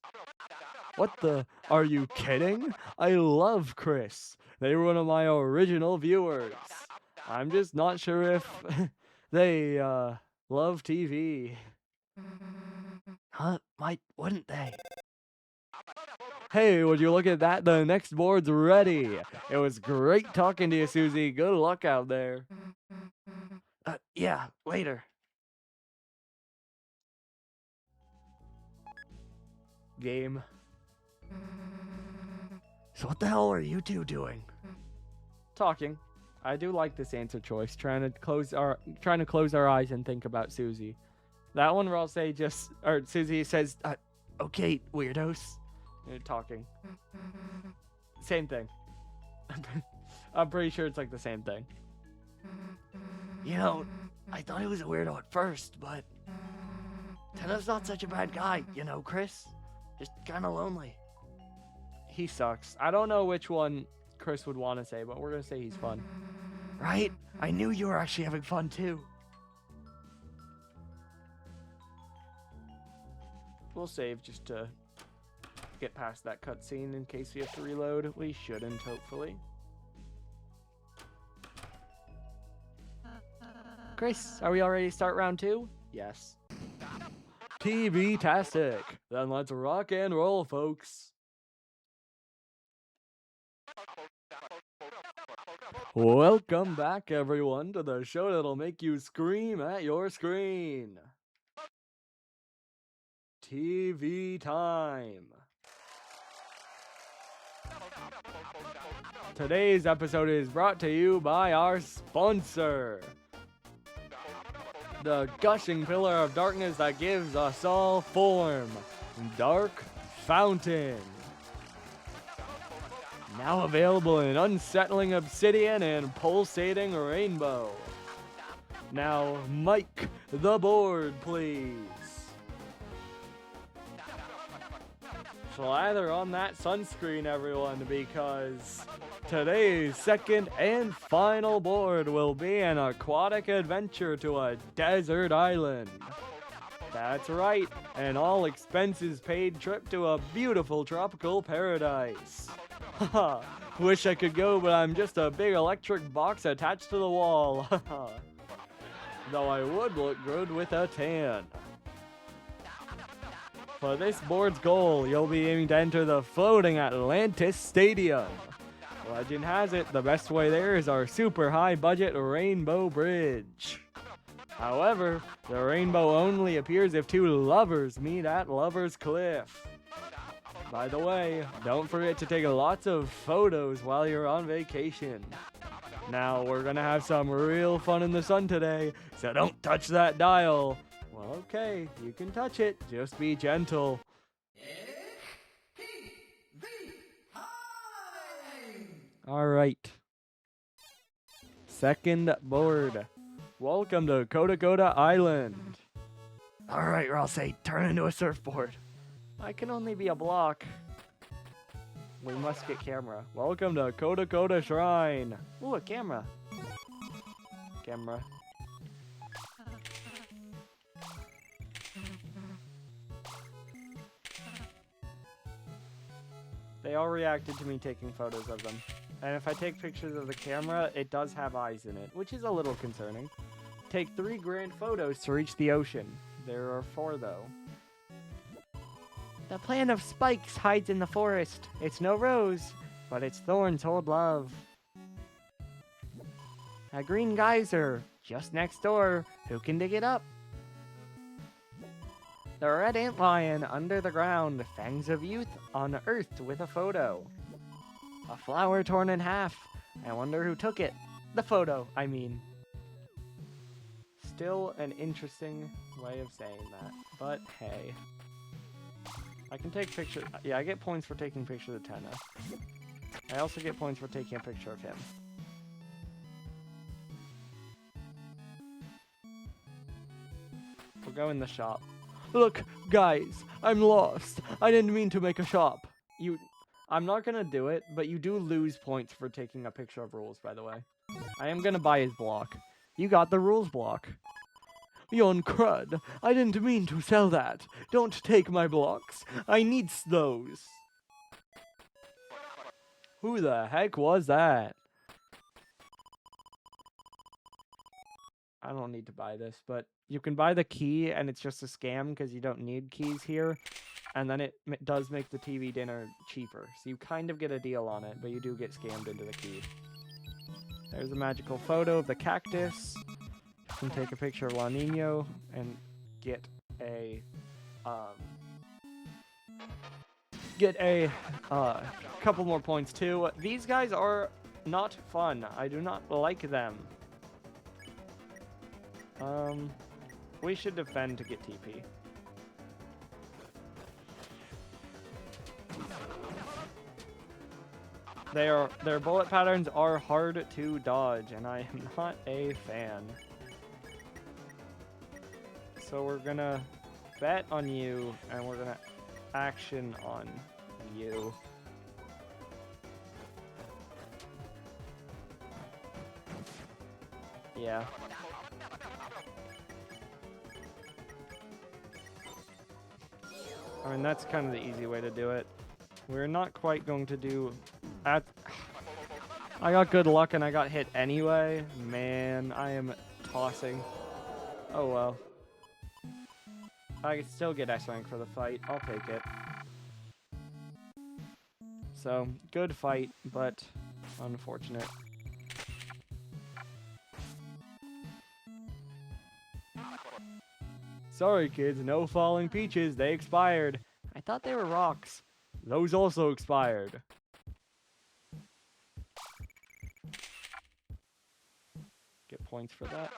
What the? Are you kidding? I love Chris. They were one of my original viewers. I'm just not sure if they, love TV. Huh? Wouldn't they? Hey, would you look at that? The next board's ready. It was great talking to you, Susie. Good luck out there. Yeah, later. Game. So what the hell are you two doing? Talking. I do like this answer choice. Trying to close our eyes and think about Susie. That one where I'll say Susie says, Okay, weirdos. Talking. Same thing. I'm pretty sure it's like the same thing. You know, I thought he was a weirdo at first, but Tenno's not such a bad guy, you know, Chris? Just kinda lonely. He sucks. I don't know which one Chris would want to say, but we're going to say he's fun. Right? I knew you were actually having fun, too. We'll save just to get past that cutscene in case we have to reload. We shouldn't, hopefully. Chris, are we all ready to start round 2? Yes. TV-tastic. Then let's rock and roll, folks. Welcome back, everyone, to the show that'll make you scream at your screen. TV time. Today's episode is brought to you by our sponsor, the gushing pillar of darkness that gives us all form, Dark Fountain. Now available in unsettling obsidian and pulsating rainbow. Now, Mike the board, please. Slather on that sunscreen, everyone, because today's second and final board will be an aquatic adventure to a desert island. That's right, an all expenses paid trip to a beautiful tropical paradise. Haha, wish I could go, but I'm just a big electric box attached to the wall. Though I would look good with a tan. For this board's goal, you'll be aiming to enter the floating Atlantis Stadium. Legend has it, the best way there is our super high budget Rainbow Bridge. However, the rainbow only appears if two lovers meet at Lover's Cliff. By the way, don't forget to take lots of photos while you're on vacation. Now, we're gonna have some real fun in the sun today, so don't touch that dial. Well, okay, you can touch it, just be gentle. Alright. Second board. Welcome to Koda Island. Alright, Ross, turn into a surfboard. I can only be a block. We must get camera. Welcome to Koda Shrine. Ooh, a camera. Camera. They all reacted to me taking photos of them. And if I take pictures of the camera, it does have eyes in it, which is a little concerning. Take 3 grand photos to reach the ocean. There are 4, though. The plant of spikes hides in the forest. It's no rose, but its thorns hold love. A green geyser, just next door. Who can dig it up? The red antlion under the ground. Fangs of youth unearthed with a photo. A flower torn in half. I wonder who took it. The photo, I mean. Still an interesting way of saying that, but hey. I can take pictures. Yeah, I get points for taking pictures of Tenna. I also get points for taking a picture of him. We'll go in the shop. Look, guys, I'm lost. I didn't mean to make a shop. I'm not gonna do it, but you do lose points for taking a picture of rules, by the way. I am gonna buy his block. You got the rules block. Yon crud. I didn't mean to sell that. Don't take my blocks. I needs those. Who the heck was that? I don't need to buy this, but you can buy the key, and it's just a scam because you don't need keys here. And then it does make the TV dinner cheaper. So you kind of get a deal on it, but you do get scammed into the key. There's a magical photo of the cactus. You can take a picture of La Nino and get a couple more points too. These guys are not fun. I do not like them. We should defend to get TP. Their bullet patterns are hard to dodge, and I am not a fan. So we're gonna bet on you, and we're gonna action on you. Yeah. I mean, that's kind of the easy way to do it. We're not quite going to do... I got good luck and I got hit anyway. Man, I am tossing. Oh well. I can still get S rank for the fight. I'll take it. So, good fight, but unfortunate. Sorry kids, no falling peaches, they expired. I thought they were rocks. Those also expired. Get points for that.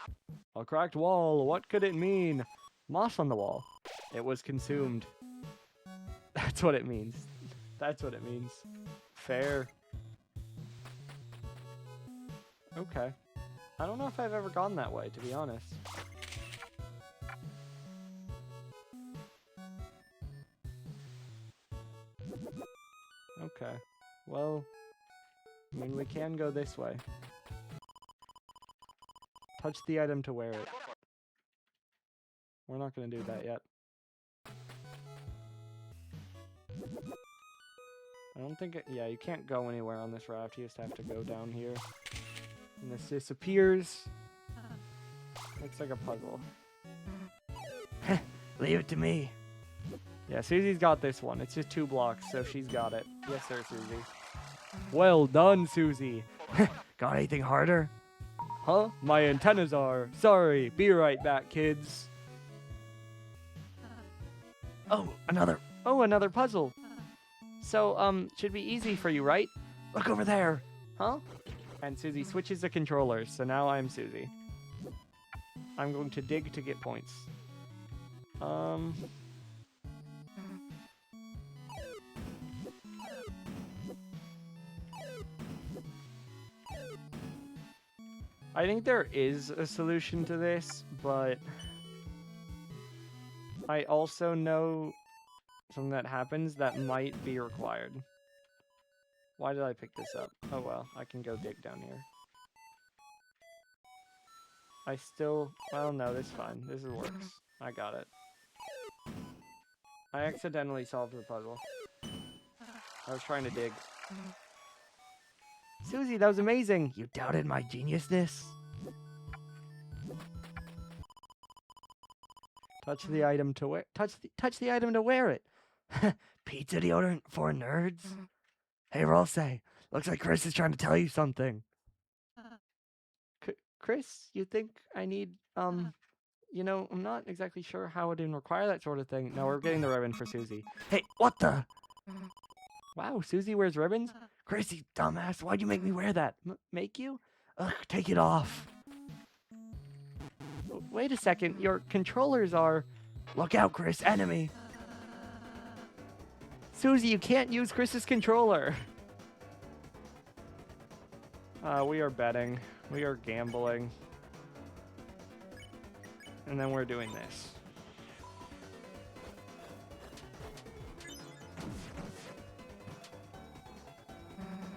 A cracked wall, what could it mean? Moss on the wall. It was consumed. That's what it means. That's what it means. Fair. Okay. I don't know if I've ever gone that way, to be honest. Okay. Well, I mean, we can go this way. Touch the item to wear it. We're not going to do that yet. I don't think it... Yeah, you can't go anywhere on this raft. You just have to go down here. And this disappears. Looks like a puzzle. Leave it to me. Yeah, Susie's got this one. It's just 2 blocks, so she's got it. Yes, sir, Susie. Well done, Susie. Got anything harder? Huh? My antennas are. Sorry. Be right back, kids. Oh, another. Oh, another puzzle. So, should be easy for you, right? Look over there. Huh? And Susie switches the controllers, so now I'm Susie. I'm going to dig to get points. I think there is a solution to this, but I also know something that happens that might be required. Why did I pick this up? Oh well, I can go dig down here. I still... Well, no, this is fine. This works. I got it. I accidentally solved the puzzle. I was trying to dig. Susie, that was amazing! You doubted my geniusness? Touch the item to wear... Touch the item to wear it! Pizza deodorant for nerds? Hey, Rolse, looks like Chris is trying to tell you something. Chris, you think I need, you know, I'm not exactly sure how it would require that sort of thing. No, we're getting the ribbon for Susie. Hey, what the? Wow, Susie wears ribbons? Chris, you dumbass, why'd you make me wear that? Make you? Ugh, take it off. Wait a second, your controllers are... Look out, Chris, enemy. Susie, you can't use Chris's controller. We are betting. We are gambling. And then we're doing this.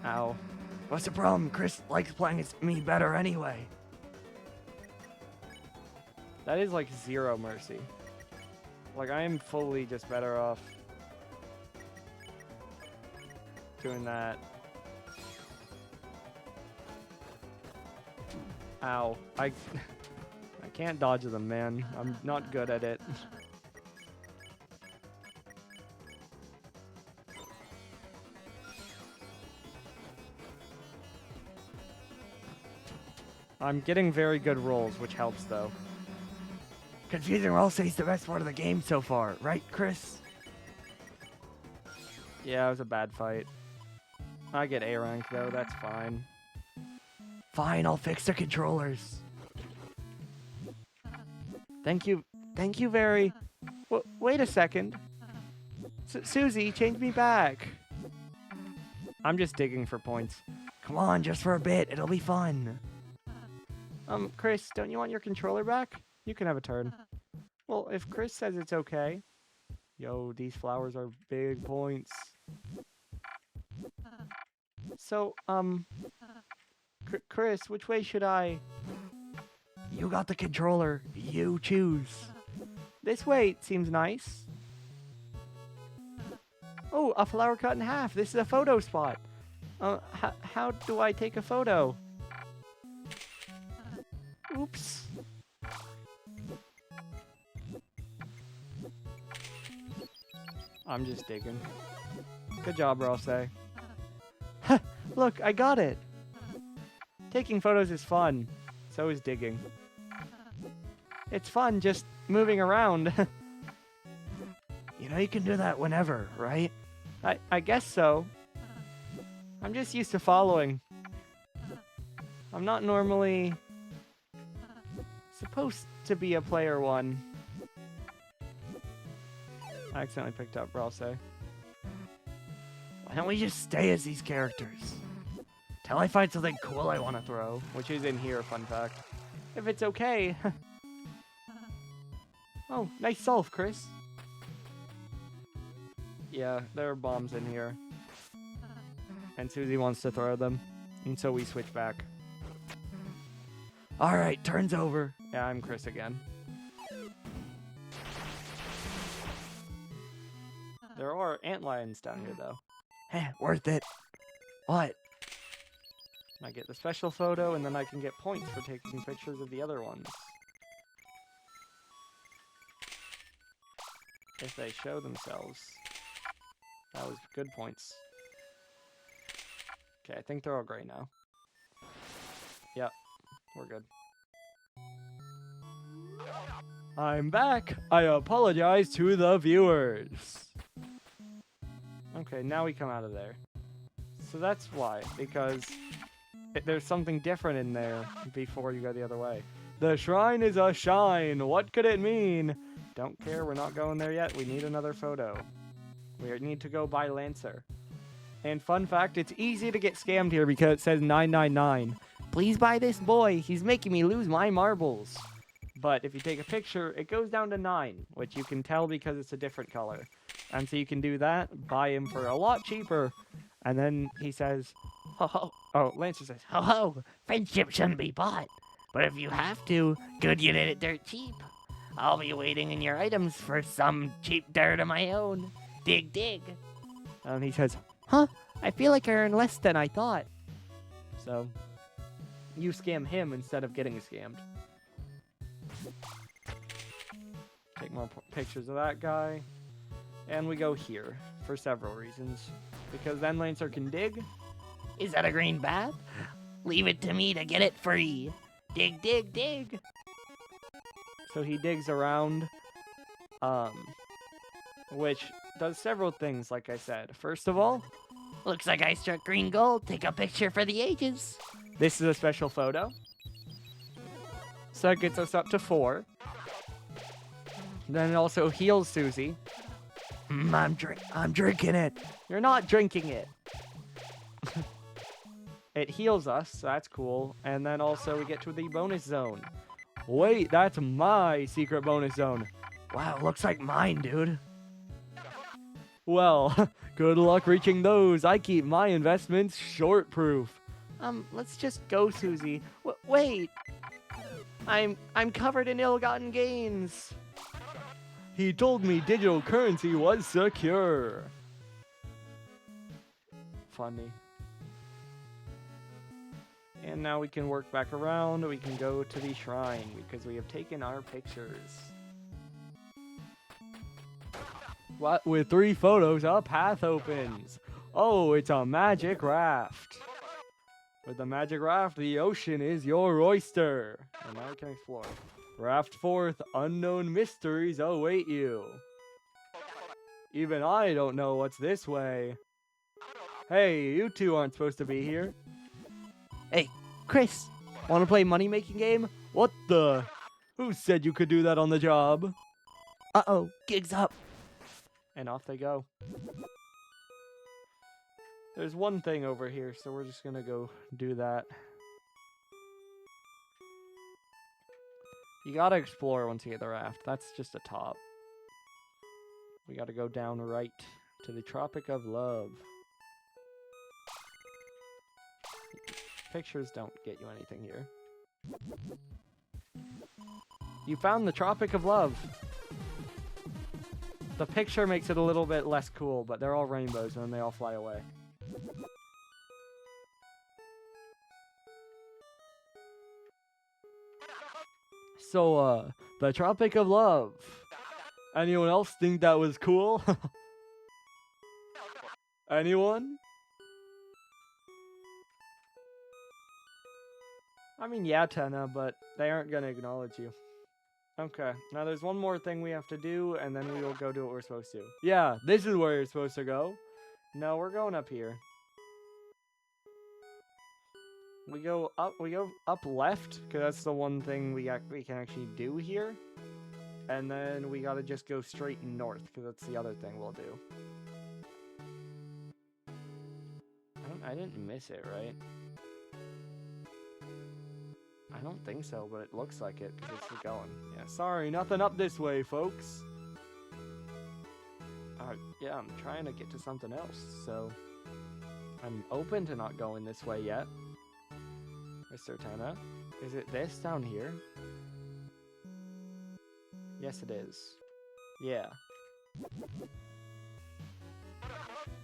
Ow. What's the problem? Chris likes playing me better anyway. That is like 0 mercy. Like, I am fully just better off doing that. Ow. I can't dodge them, man. I'm not good at it. I'm getting very good rolls, which helps, though. Confusing Ralsei's the best part of the game so far, right, Chris? Yeah, it was a bad fight. I get A rank, though. That's fine. Fine, I'll fix the controllers. Thank you. Thank you very... wait a second. Susie, change me back. I'm just digging for points. Come on, just for a bit. It'll be fun. Chris, don't you want your controller back? You can have a turn. Well, if Chris says it's okay. Yo, these flowers are big points. So, Chris, which way should I... You got the controller. You choose. This way seems nice. Oh, a flower cut in half. This is a photo spot. How do I take a photo? Oops. I'm just digging. Good job, Ralsei. Look, I got it. Taking photos is fun. So is digging. It's fun just moving around. You know you can do that whenever, right? I guess so. I'm just used to following. I'm not normally supposed to be a player one. I accidentally picked up Ralsei. Why don't we just stay as these characters? Till I find something cool I want to throw. Which is in here, fun fact. If it's okay. Oh, nice solve, Chris. Yeah, there are bombs in here. And Susie wants to throw them. And so we switch back. Alright, turn's over. Yeah, I'm Chris again. There are antlions down here, though. Heh, worth it. What? I get the special photo, and then I can get points for taking pictures of the other ones. If they show themselves. That was good points. Okay, I think they're all gray now. Yep, we're good. I'm back! I apologize to the viewers! Okay, now we come out of there. So that's why, because there's something different in there before you go the other way. The shrine is a shine! What could it mean? Don't care, we're not going there yet. We need another photo. We need to go buy Lancer. And fun fact, it's easy to get scammed here because it says 999. Please buy this boy, he's making me lose my marbles. But if you take a picture, it goes down to 9, which you can tell because it's a different color. And so you can do that, buy him for a lot cheaper. And then he says, ho ho. Oh, Lancer says, ho ho, friendship shouldn't be bought. But if you have to, good you did it dirt cheap. I'll be waiting in your items for some cheap dirt of my own. Dig, dig. And he says, huh? I feel like I earned less than I thought. So, you scam him instead of getting scammed. Take more pictures of that guy. And we go here for several reasons. Because then Lancer can dig. Is that a green bath? Leave it to me to get it free. Dig, dig, dig. So he digs around, which does several things, like I said. First of all, looks like I struck green gold. Take a picture for the ages. This is a special photo. So it gets us up to 4. Then it also heals Susie. I'm drinking it. You're not drinking it. It heals us, so that's cool. And then also we get to the bonus zone. Wait, that's my secret bonus zone. Wow, looks like mine, dude. Well, good luck reaching those. I keep my investments short-proof. Let's just go, Susie. Wait. I'm covered in ill-gotten gains. He told me digital currency was secure. Funny. And now we can work back around. We can go to the shrine because we have taken our pictures. What? With 3 photos, a path opens. Oh, it's a magic raft. With the magic raft, the ocean is your oyster. And now we can explore. Raft forth, unknown mysteries await you. Even I don't know what's this way. Hey, you two aren't supposed to be here. Hey, Chris, want to play money-making game? What the? Who said you could do that on the job? Uh-oh, gig's up. And off they go. There's one thing over here, so we're just gonna go do that. You gotta explore once you get the raft. That's just a top. We gotta go down right to the Tropic of Love. Pictures don't get you anything here. You found the Tropic of Love. The picture makes it a little bit less cool, but they're all rainbows and then they all fly away. So, the Tropic of Love. Anyone else think that was cool? Anyone? I mean, yeah, Tenna, but they aren't gonna acknowledge you. Okay, now there's one more thing we have to do, and then we will go do what we're supposed to. Yeah, this is where you're supposed to go. No, we're going up here. We go up left, because that's the one thing we can actually do here. And then we gotta just go straight north, because that's the other thing we'll do. I didn't miss it, right? I don't think so, but it looks like it, because it's going. Yeah, sorry, nothing up this way, folks. Yeah, I'm trying to get to something else, so... I'm open to not going this way yet. Mr. Tenna, is it this down here? Yes, it is. Yeah.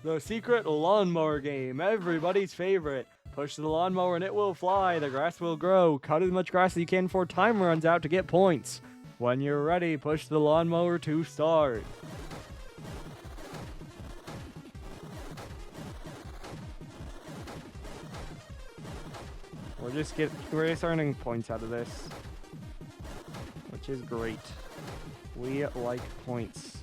The secret lawnmower game, everybody's favorite. Push the lawnmower and it will fly, the grass will grow. Cut as much grass as you can before time runs out to get points. When you're ready, push the lawnmower to start. We're just earning points out of this, which is great. We like points.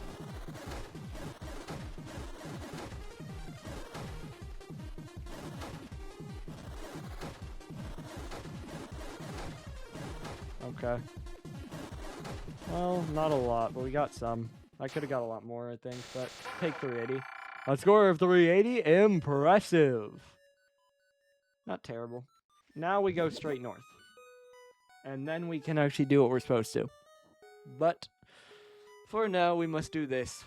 Okay. Well, not a lot, but we got some. I could have got a lot more, I think, but take 380. A score of 380, impressive. Not terrible. Now we go straight north. And then we can actually do what we're supposed to. But for now, we must do this.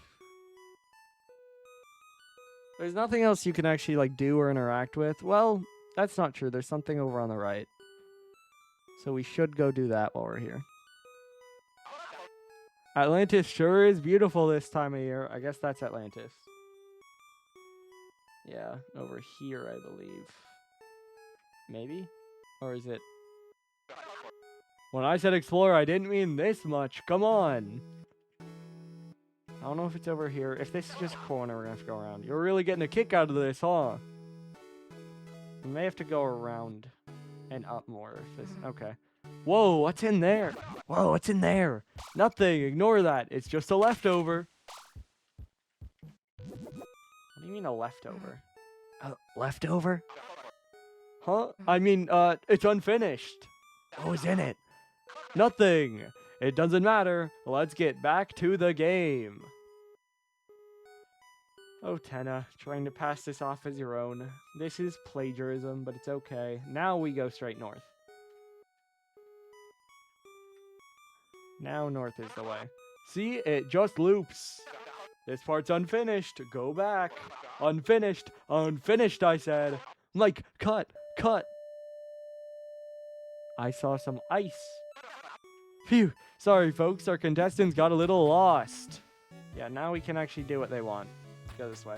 There's nothing else you can actually like do or interact with. Well, that's not true. There's something over on the right. So we should go do that while we're here. Atlantis sure is beautiful this time of year. I guess that's Atlantis. Yeah, over here, I believe. Maybe? Or is it... When I said explore, I didn't mean this much. Come on! I don't know if it's over here. If this is just a corner, we're gonna have to go around. You're really getting a kick out of this, huh? We may have to go around and up more. If this... Okay. Whoa, what's in there? Whoa, what's in there? Nothing. Ignore that. It's just a leftover. What do you mean a leftover? Leftover? Huh? I mean, it's unfinished. What was in it? Nothing. It doesn't matter. Let's get back to the game. Oh, Tenna, trying to pass this off as your own. This is plagiarism, but it's okay. Now we go straight north. Now north is the way. See, it just loops. This part's unfinished. Go back. Unfinished. Unfinished, I said. Like, cut. I saw some ice. Phew. Sorry, folks. Our contestants got a little lost. Yeah, now we can actually do what they want. Let's go this way.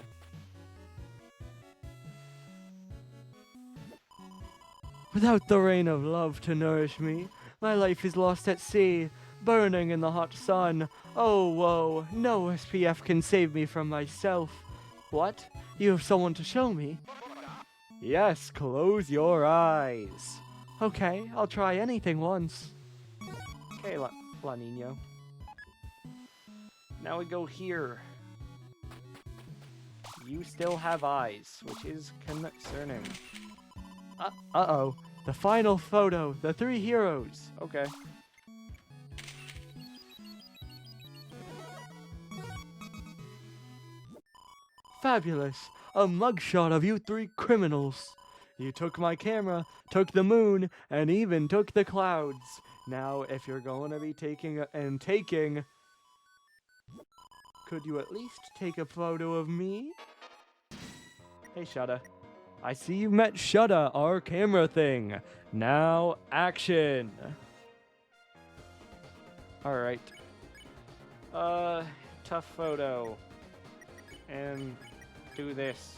Without the rain of love to nourish me, my life is lost at sea, burning in the hot sun. Oh, woe, no SPF can save me from myself. What? You have someone to show me? Yes, close your eyes. Okay, I'll try anything once. Okay, La Nino. Now we go here. You still have eyes, which is concerning. Uh-oh. The final photo. The 3 heroes. Okay. Fabulous. A mugshot of you 3 criminals. You took my camera, took the moon, and even took the clouds. Now, if you're going to be taking, could you at least take a photo of me? Hey, Shudda. I see you met Shudda, our camera thing. Now, action. Alright. Tough photo. And do this.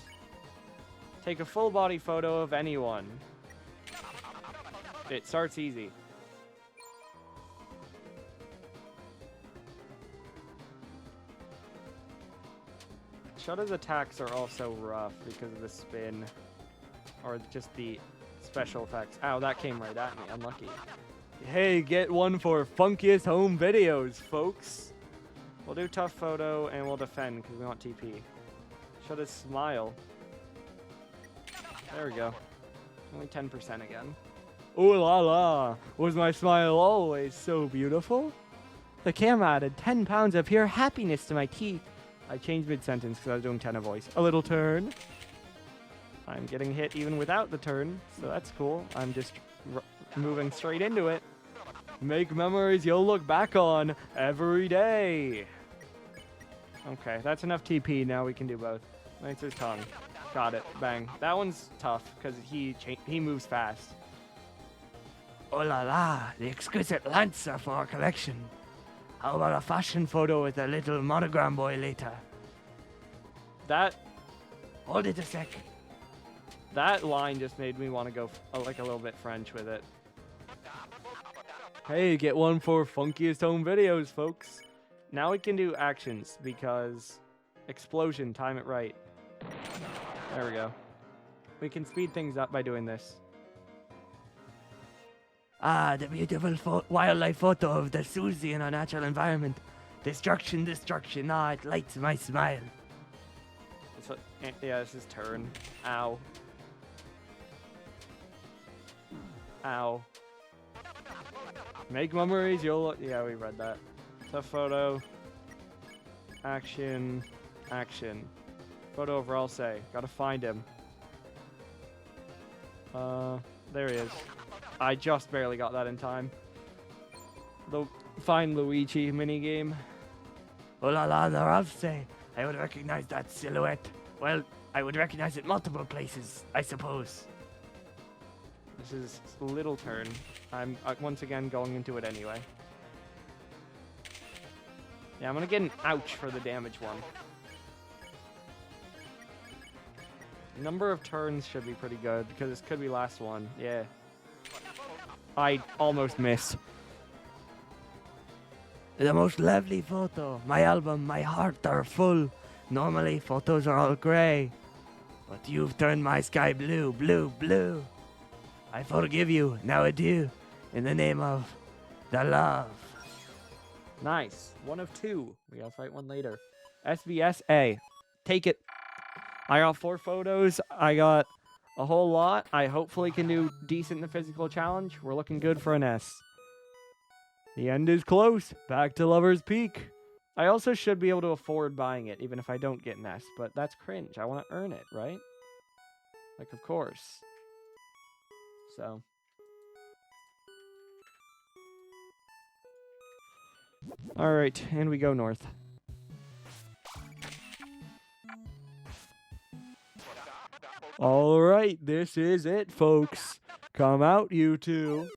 Take a full body photo of anyone. It starts easy. Shudda's attacks are also rough because of the spin. Or just the special effects. Ow, that came right at me. Unlucky. Hey, get one for funkiest home videos, folks. We'll do tough photo and we'll defend because we want TP. Shudda's smile. There we go. Only 10% again. Ooh la la! Was my smile always so beautiful? The camera added 10 pounds of pure happiness to my teeth. I changed mid-sentence because I was doing tenor voice. A little turn. I'm getting hit even without the turn, so that's cool. I'm just moving straight into it. Make memories you'll look back on every day. Okay, that's enough TP. Now we can do both. Lancer's tongue. Got it. Bang. That one's tough because he moves fast. Oh la la, the exquisite Lancer for our collection. How about a fashion photo with a little monogram boy later? That... Hold it a sec. That line just made me want to go like a little bit French with it. Hey, get one for funkiest home videos, folks. Now we can do actions because explosion, time it right. There we go. We can speed things up by doing this. Ah, the beautiful wildlife photo of the Susie in our natural environment. Destruction, destruction. Ah, it lights my smile. Yeah, this is turn. Ow. Ow. Make memories, you'll... Yeah, we read that. Tough photo. Action. Action. Photo of Ralsei. Gotta find him. There he is. I just barely got that in time. The Find Luigi minigame. Oh la la, the Ralsei. I would recognize that silhouette. Well, I would recognize it multiple places, I suppose. This is a little turn. I'm once again going into it anyway. Yeah, I'm gonna get an ouch for the damage one. Number of turns should be pretty good because this could be last one. Yeah. I almost missed. The most lovely photo. My album, my heart are full. Normally, photos are all grey. But you've turned my sky blue, blue, blue. I forgive you, now adieu, in the name of the love. Nice. 1 of 2. We gotta fight one later. SBSA. Take it. I got 4 photos. I got a whole lot. I hopefully can do decent in the physical challenge. We're looking good for an S. The end is close. Back to Lover's Peak. I also should be able to afford buying it, even if I don't get an S, but that's cringe. I want to earn it, right? Like, of course. So. Alright, and we go north. Alright, this is it, folks. Come out, you two.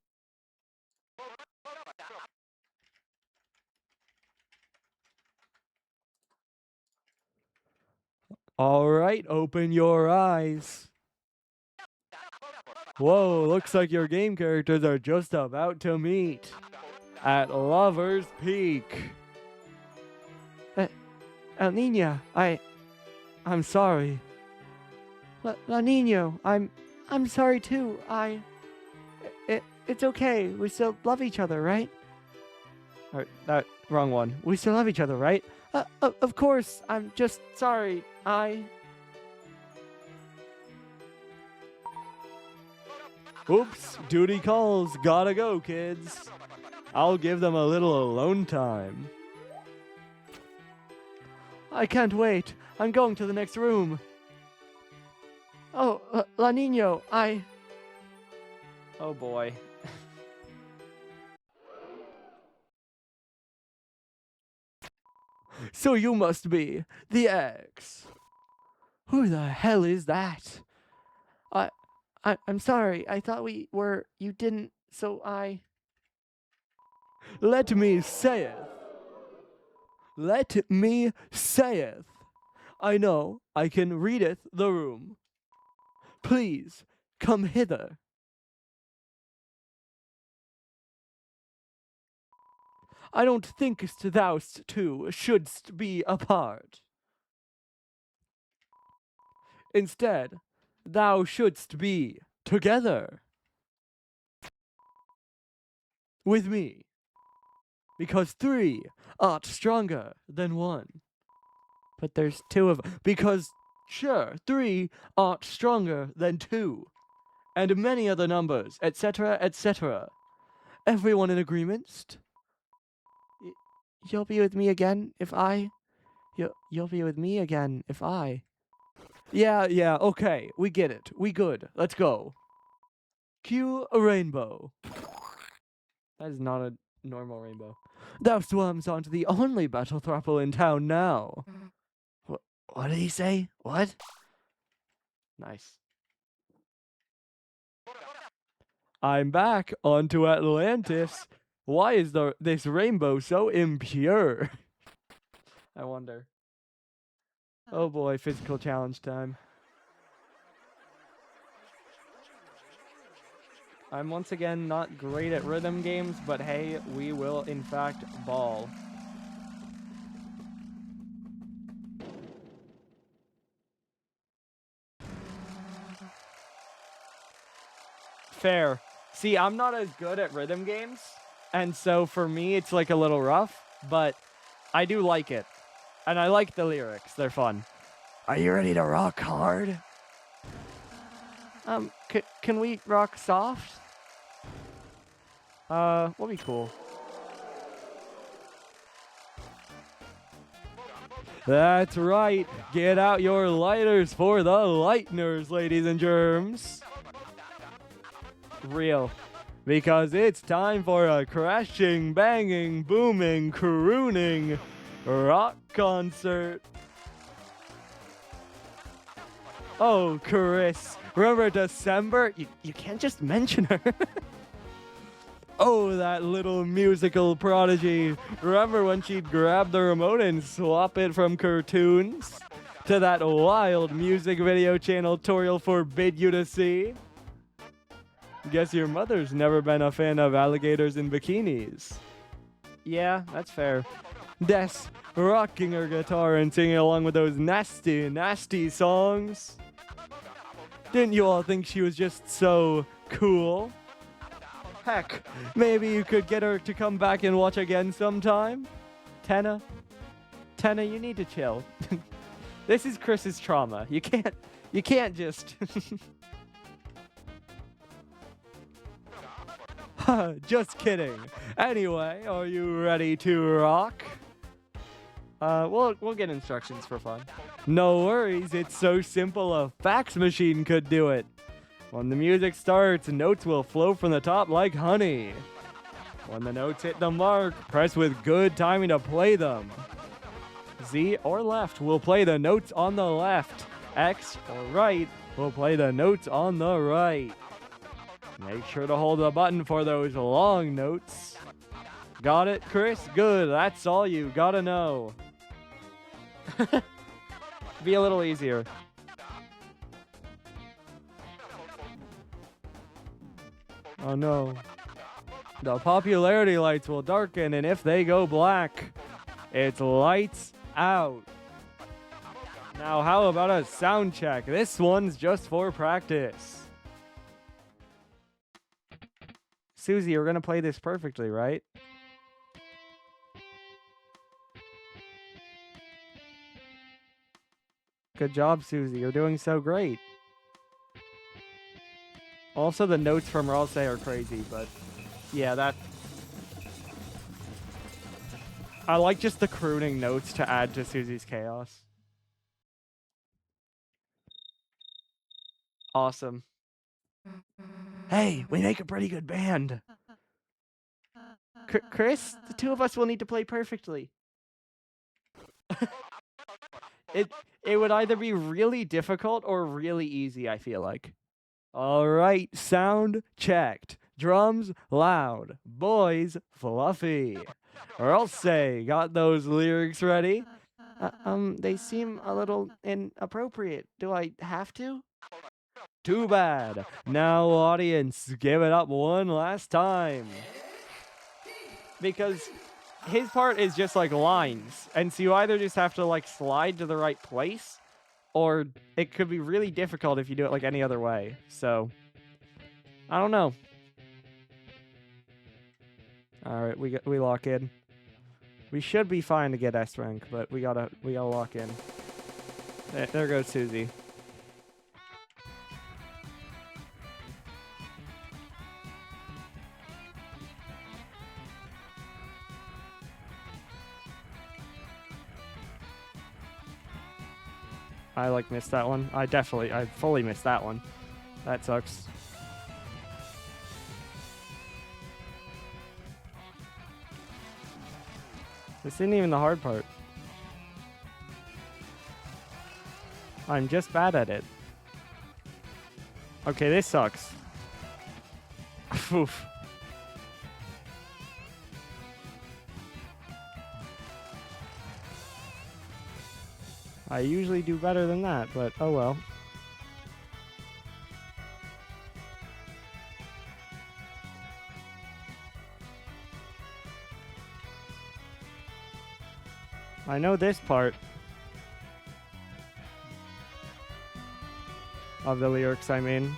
All right, open your eyes. Whoa, looks like your game characters are just about to meet at Lover's Peak. El Nino, I'm sorry. La Nino, I'm sorry too. It's okay. We still love each other, right? Or, that wrong one. We still love each other, right? Of course. I'm just sorry. Oops, duty calls. Gotta go, kids. I'll give them a little alone time. I can't wait. I'm going to the next room. Oh, La Nino, Oh boy. So you must be the ex. Who the hell is that? I'm sorry. I thought we were. You didn't. So Let me saith. Let me saith. I know I can readeth the room. Please come hither. I don't think'st thou'st two shouldst be apart. Instead, thou shouldst be together with me, because three art stronger than one. But there's two of because sure, three art stronger than two, and many other numbers, etc., etc. Everyone in agreement? You'll be with me again if You'll be with me again if I. Yeah, okay, we get it. We good. Let's go. Cue a rainbow. That is not a normal rainbow. Thou swarms onto the only battle throuple in town now. What did he say? What? Nice. I'm back onto Atlantis. Why is this rainbow so impure? I wonder. Oh boy, physical challenge time. I'm once again not great at rhythm games, but hey, we will in fact ball. Fair. See, I'm not as good at rhythm games, and so for me it's like a little rough, but I do like it. And I like the lyrics, they're fun. Are you ready to rock hard? Can we rock soft? We'll be cool. That's right. Get out your lighters for the lighteners, ladies and germs. Real. Because it's time for a crashing, banging, booming, crooning rock concert. Oh, Chris. Remember December? You can't just mention her. Oh, that little musical prodigy. Remember when she'd grab the remote and swap it from cartoons to that wild music video channel Toriel forbid you to see? Guess your mother's never been a fan of alligators in bikinis. Yeah, that's fair. Des, rocking her guitar and singing along with those nasty, nasty songs. Didn't you all think she was just so cool? Heck, maybe you could get her to come back and watch again sometime? Tenna, you need to chill. This is Chris's trauma. You can't just... Just kidding. Anyway, are you ready to rock? We'll get instructions for fun. No worries, it's so simple a fax machine could do it. When the music starts, notes will flow from the top like honey. When the notes hit the mark, press with good timing to play them. Z or left will play the notes on the left. X or right will play the notes on the right. Make sure to hold the button for those long notes. Got it, Chris? Good, that's all you gotta know. Be a little easier. Oh no. The popularity lights will darken, and if they go black, it's lights out. Now, how about a sound check? This one's just for practice. Susie, you're gonna play this perfectly, right? Good job, Susie. You're doing so great. Also, the notes from Ralse are crazy, but yeah, that... I like just the crooning notes to add to Susie's chaos. Awesome. Hey, we make a pretty good band. Chris, the two of us will need to play perfectly. It would either be really difficult or really easy, I feel like. All right, sound checked. Drums loud. Boys fluffy. Ralse, got those lyrics ready? They seem a little inappropriate. Do I have to? Too bad. Now, audience, give it up one last time. Because his part is just like lines, and so you either just have to like slide to the right place, or it could be really difficult if you do it like any other way. So, I don't know. All right, we lock in. We should be fine to get S rank, but we gotta lock in. There goes Susie. I like missed that one. I fully missed that one. That sucks. This isn't even the hard part. I'm just bad at it. Okay, this sucks. Oof. I usually do better than that, but oh well. I know this part of the lyrics, I mean.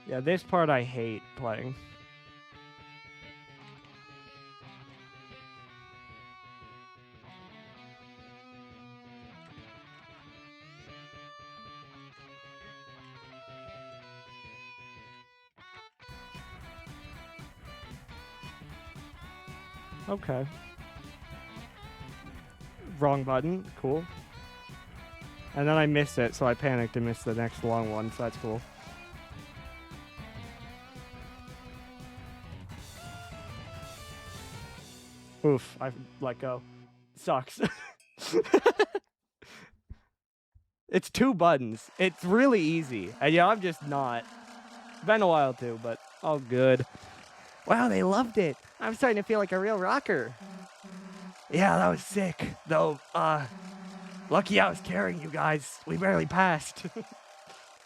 Yeah, this part I hate playing. Okay. Wrong button. Cool. And then I missed it, so I panicked and missed the next long one, so that's cool. Oof, I let go. Sucks. It's 2 buttons. It's really easy. And yeah, I'm just not. It's been a while too, but all good. Wow, they loved it. I'm starting to feel like a real rocker. Yeah, that was sick. Though, lucky I was carrying you guys. We barely passed.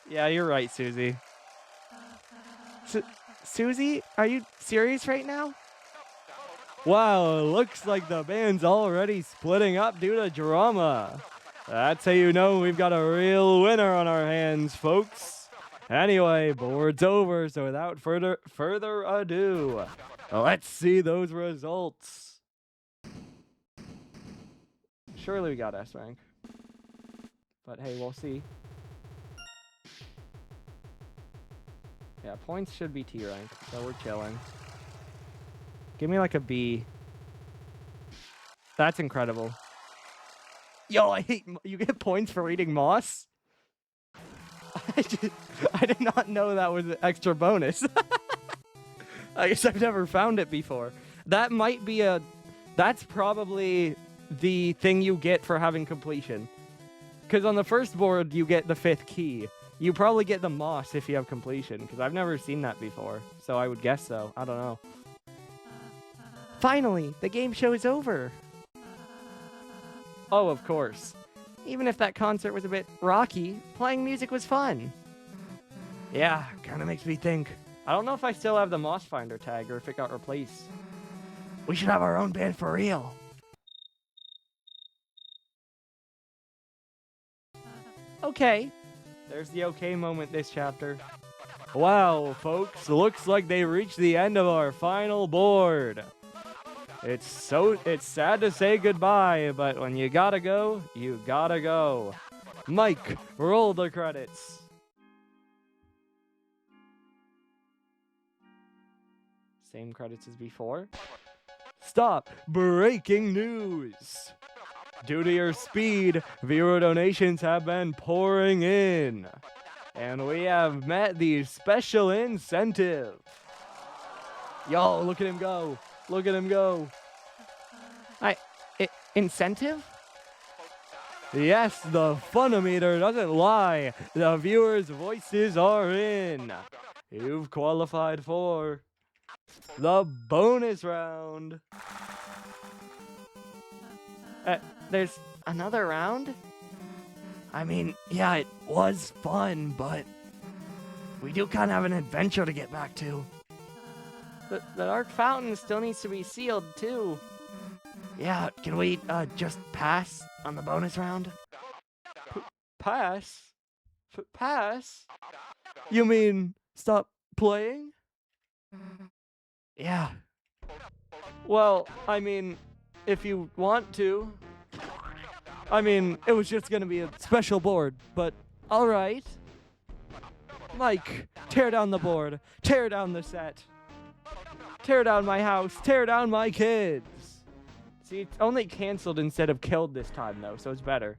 Yeah, you're right, Susie. Susie, are you serious right now? Wow, looks like the band's already splitting up due to drama. That's how you know we've got a real winner on our hands, folks. Anyway, board's over, so without further ado, let's see those results. Surely we got S rank. But hey, we'll see. Yeah, points should be T rank, so we're chilling. Give me like a B. That's incredible. Yo, I hate... You get points for reading Moss? I did not know that was an extra bonus. I guess I've never found it before. That might be a... That's probably the thing you get for having completion. because on the first board, you get the 5th key. You probably get the moss if you have completion, because I've never seen that before. So I would guess so. I don't know. Finally, the game show is over. Oh, of course. Even if that concert was a bit rocky, playing music was fun. Yeah, kind of makes me think. I don't know if I still have the Moss Finder tag or if it got replaced. We should have our own band for real. Okay. There's the okay moment this chapter. Wow, folks, looks like they reached the end of our final board. It's sad to say goodbye, but when you gotta go, you gotta go. Mike, roll the credits. Same credits as before. Stop! Breaking news! Due to your speed, viewer donations have been pouring in. And we have met the special incentive. Yo, look at him go. Look at him go. Incentive? Yes, the funometer doesn't lie. The viewers' voices are in. You've qualified for the bonus round. There's another round? I mean, yeah, it was fun, but we do kind of have an adventure to get back to. The Dark Fountain still needs to be sealed, too. Yeah, can we just pass on the bonus round? Pass? Pass? You mean stop playing? Yeah. Well, I mean, if you want to. I mean, it was just gonna be a special board, but alright. Mike, tear down the board. Tear down the set. Tear down my house. Tear down my kids. See, it's only canceled instead of killed this time, though, so it's better.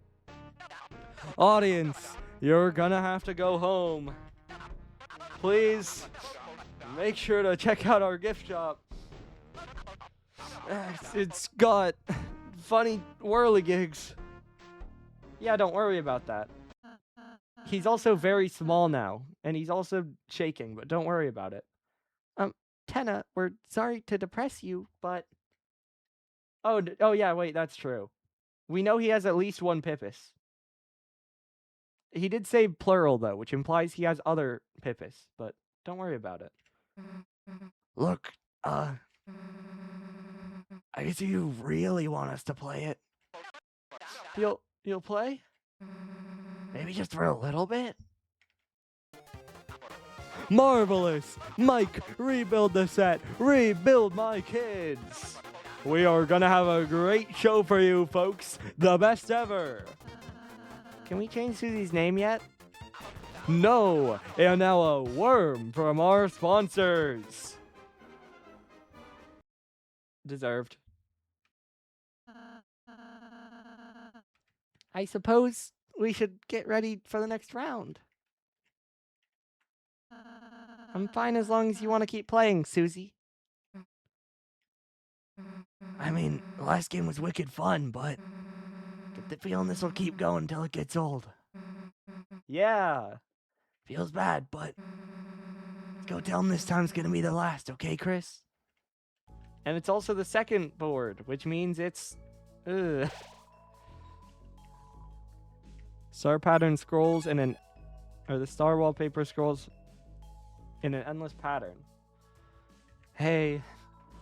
Audience, you're gonna have to go home. Please, make sure to check out our gift shop. It's got funny whirligigs. Yeah, don't worry about that. He's also very small now, and he's also shaking, but don't worry about it. Tenna, we're sorry to depress you, but... Oh yeah, wait, that's true. We know he has at least one Pippus. He did say plural, though, which implies he has other Pippus, but don't worry about it. Look, I guess you really want us to play it. You'll play? Maybe just for a little bit? Marvelous! Mike, rebuild the set! Rebuild my kids! We are gonna have a great show for you, folks. The best ever. Can we change Susie's name yet? No! And now a worm from our sponsors. Deserved. I suppose we should get ready for the next round. I'm fine as long as you want to keep playing, Susie. I mean, the last game was wicked fun, but get the feeling this will keep going until it gets old. Yeah. Feels bad, but let's go tell him this time's gonna be the last, okay, Chris? And it's also the second board, which means it's... Ugh. Star pattern scrolls in an... Or the star wallpaper scrolls in an endless pattern. Hey.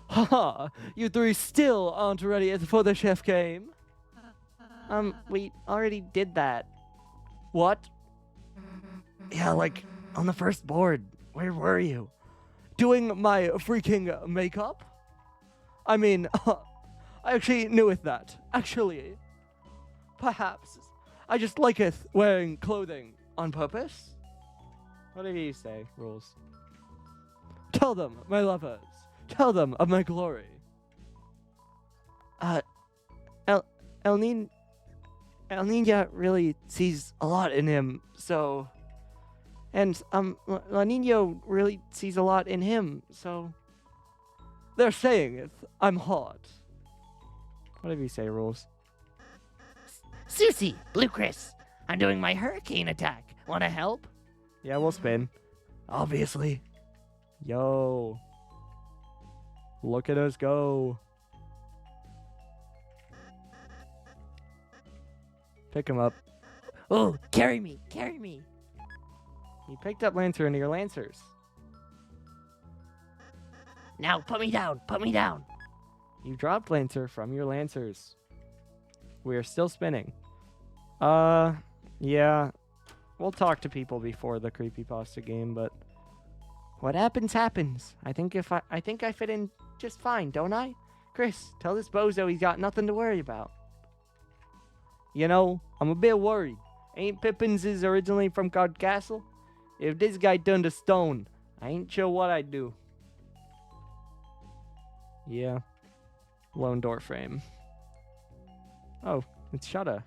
Haha! You three still aren't ready for the chef game? We already did that. What? Yeah, like, on the first board. Where were you? Doing my freaking makeup? I mean, I actually knew with that. Actually. Perhaps. I just liketh wearing clothing on purpose. Whatever you say, rules. Tell them, my lovers. Tell them of my glory. El Niña really sees a lot in him, so... And, La Niño really sees a lot in him, so... They're saying it. I'm hot. Whatever you say, rules. Susie, Blue Chris, I'm doing my hurricane attack. Wanna help? Yeah, we'll spin. Obviously. Yo. Look at us go. Pick him up. Oh, carry me, carry me. You picked up Lancer into your Lancers. Now put me down, put me down. You dropped Lancer from your Lancers. We are still spinning. Yeah. We'll talk to people before the creepypasta game, but what happens happens. I think I fit in just fine, don't I? Chris, tell this bozo he's got nothing to worry about. You know, I'm a bit worried. Ain't Pippins is originally from Card Castle? If this guy turned to stone, I ain't sure what I'd do. Yeah. Lone door frame. Oh, it's Shudda.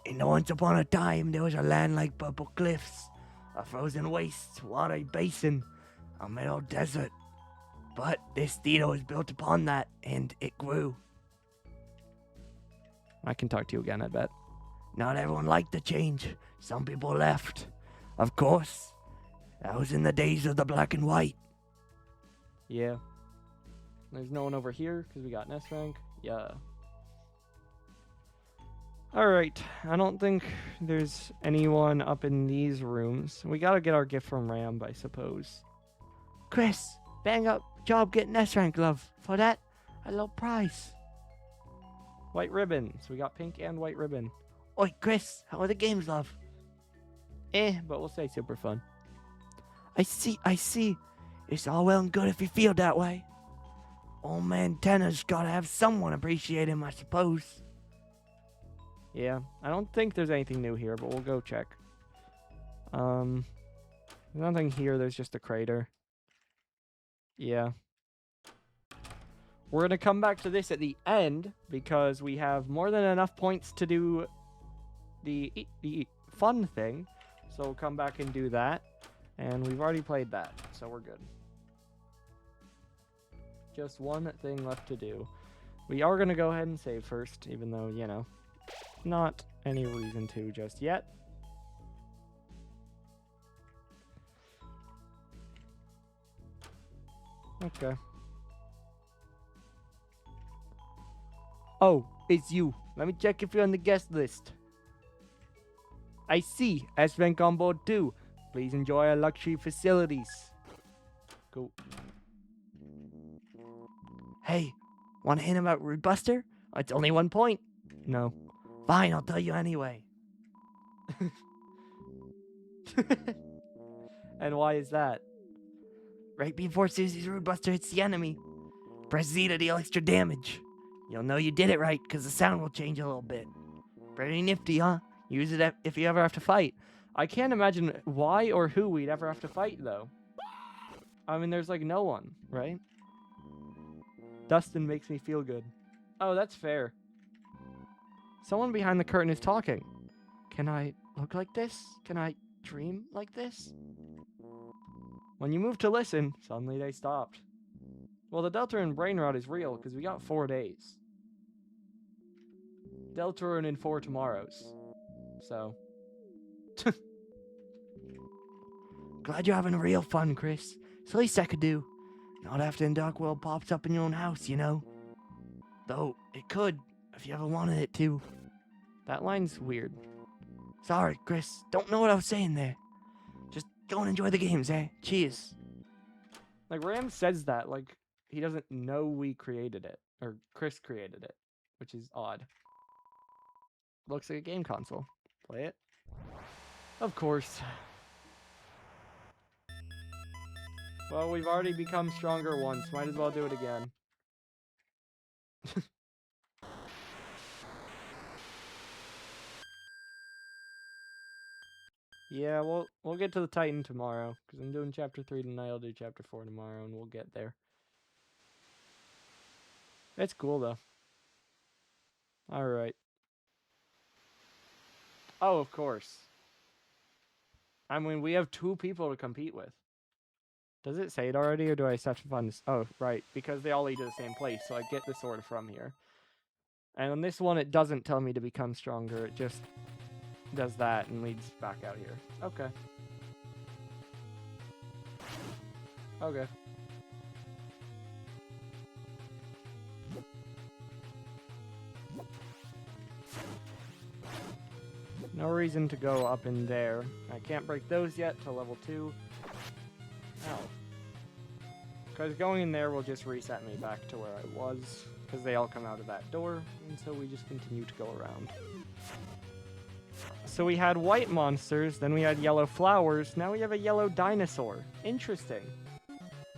And once upon a time, there was a land like purple cliffs, a frozen waste, watery basin, a meadow desert. But this theater was built upon that, and it grew. I can talk to you again, I bet. Not everyone liked the change. Some people left. Of course, that was in the days of the black and white. Yeah. There's no one over here because we got Nest rank. Yeah. Alright. I don't think there's anyone up in these rooms. We gotta get our gift from Ram, I suppose. Chris, bang up job getting S rank, love. For that, a little prize. White ribbon. So we got pink and white ribbon. Oi, Chris, how are the games, love? But we'll say super fun. I see. It's all well and good if you feel that way. Old man Tanner's gotta have someone appreciate him, I suppose. Yeah, I don't think there's anything new here, but we'll go check. There's nothing here, there's just a crater. Yeah. We're gonna come back to this at the end, because we have more than enough points to do the fun thing. So we'll come back and do that. And we've already played that, so we're good. Just one thing left to do. We are gonna go ahead and save first, even though, you know, not any reason to just yet. Okay. Oh, it's you. Let me check if you're on the guest list. I see. S-Rank on board too. Please enjoy our luxury facilities. Cool. Hey, want to hint about Rude Buster? It's only 1 point. No. Fine, I'll tell you anyway. And why is that? Right before Susie's Rude Buster hits the enemy, press Z to deal extra damage. You'll know you did it right, because the sound will change a little bit. Pretty nifty, huh? Use it if you ever have to fight. I can't imagine why or who we'd ever have to fight, though. I mean, there's like no one, right? Dustin makes me feel good. Oh, that's fair. Someone behind the curtain is talking. Can I look like this? Can I dream like this? When you move to listen, suddenly they stopped. Well, the Deltarune brain rot is real because we got 4 days. Deltarune in 4 tomorrows. So. Glad you're having real fun, Chris. It's the least I could do. Not after the Dark World pops up in your own house, you know. Though, it could, if you ever wanted it to. That line's weird. Sorry, Chris. Don't know what I was saying there. Just go and enjoy the games, eh? Cheers. Like, Ram says that, like, he doesn't know we created it. Or Chris created it. Which is odd. Looks like a game console. Play it. Of course. Well, we've already become stronger once. Might as well do it again. Yeah, we'll get to the Titan tomorrow. Because I'm doing Chapter 3 tonight. I'll do Chapter 4 tomorrow, and we'll get there. It's cool, though. Alright. Oh, of course. I mean, we have 2 people to compete with. Does it say it already, or do I just have to find this? Oh, right. Because they all lead to the same place, so I get the sword from here. And on this one, it doesn't tell me to become stronger. It just does that and leads back out here. Okay. Okay. No reason to go up in there. I can't break those yet till level 2. Ow. Because going in there will just reset me back to where I was. Because they all come out of that door. And so we just continue to go around. So we had white monsters, then we had yellow flowers, now we have a yellow dinosaur. Interesting.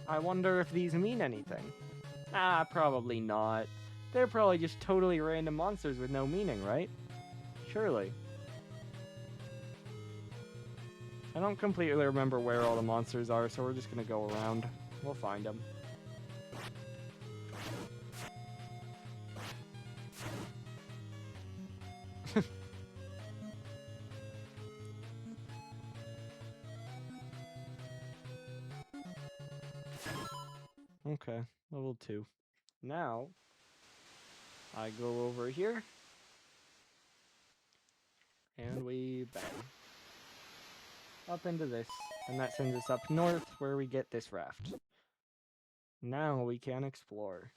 I wonder if these mean anything. Ah, probably not. They're probably just totally random monsters with no meaning, right? Surely. I don't completely remember where all the monsters are, so we're just gonna go around. We'll find them. Okay, level 2. Now, I go over here, and we bang. Up into this, and that sends us up north, where we get this raft. Now we can explore.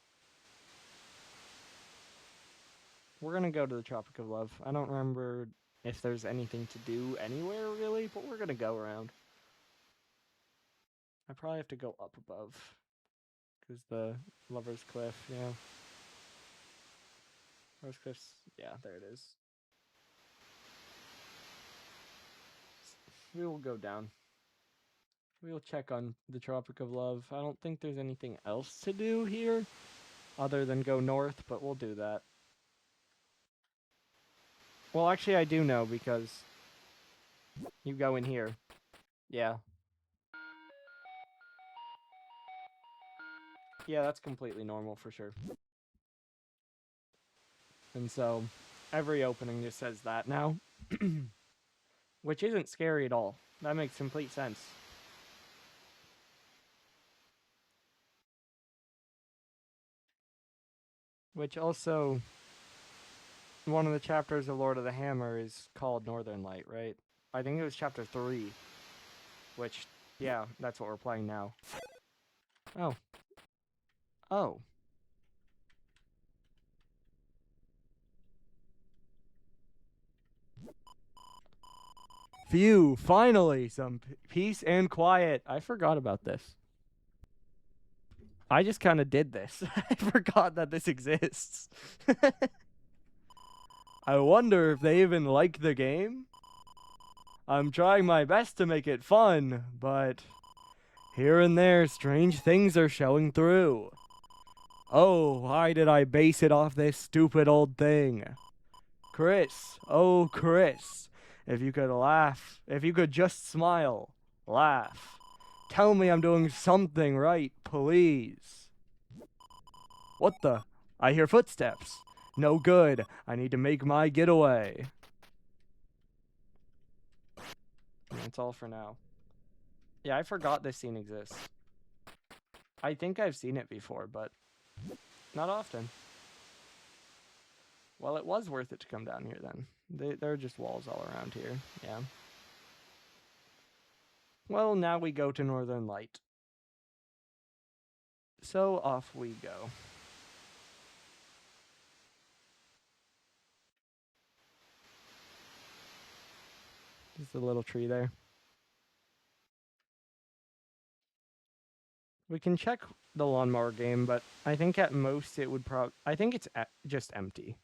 We're gonna go to the Tropic of Love. I don't remember if there's anything to do anywhere, really, but we're gonna go around. I probably have to go up above. Because the Lover's Cliff, yeah. Lover's Cliff's, yeah, there it is. We will go down. We'll check on the Tropic of Love. I don't think there's anything else to do here other than go north, but we'll do that. Well, actually, I do know because you go in here. Yeah. Yeah, that's completely normal for sure. And so, every opening just says that now. Which isn't scary at all. That makes complete sense. Which also, one of the chapters of Lord of the Hammer is called Northern Light, right? I think it was chapter 3. Which, yeah, that's what we're playing now. Oh. Oh. Phew, finally, some peace and quiet. I forgot about this. I just kind of did this. I forgot that this exists. I wonder if they even like the game. I'm trying my best to make it fun, but here and there, strange things are showing through. Oh, why did I base it off this stupid old thing? Chris, oh Chris, if you could laugh, if you could just smile, laugh. Tell me I'm doing something right, please. What the? I hear footsteps. No good. I need to make my getaway. That's all for now. Yeah, I forgot this scene exists. I think I've seen it before, but not often. Well, it was worth it to come down here then. There are just walls all around here. Yeah. Well, now we go to Northern Light. So off we go. Just a little tree there. We can check the lawnmower game, but I think at most it would I think it's just empty.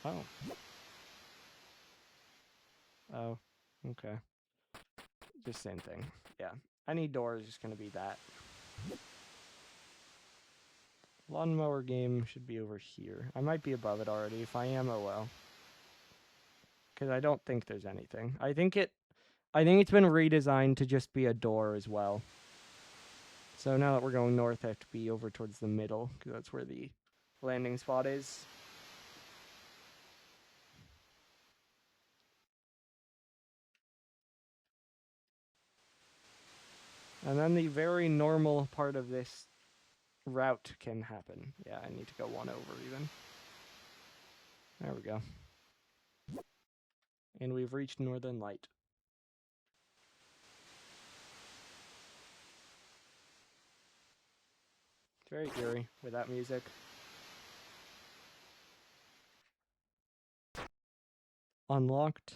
Oh. Oh. Okay. Just same thing. Yeah. Any door is just going to be that. Lawnmower game should be over here. I might be above it already. If I am, oh well. Because I don't think there's anything. I think it's been redesigned to just be a door as well. So now that we're going north, I have to be over towards the middle, because that's where the landing spot is. And then the very normal part of this route can happen. Yeah, I need to go one over even. There we go. And we've reached Northern Light. It's very eerie with that music. Unlocked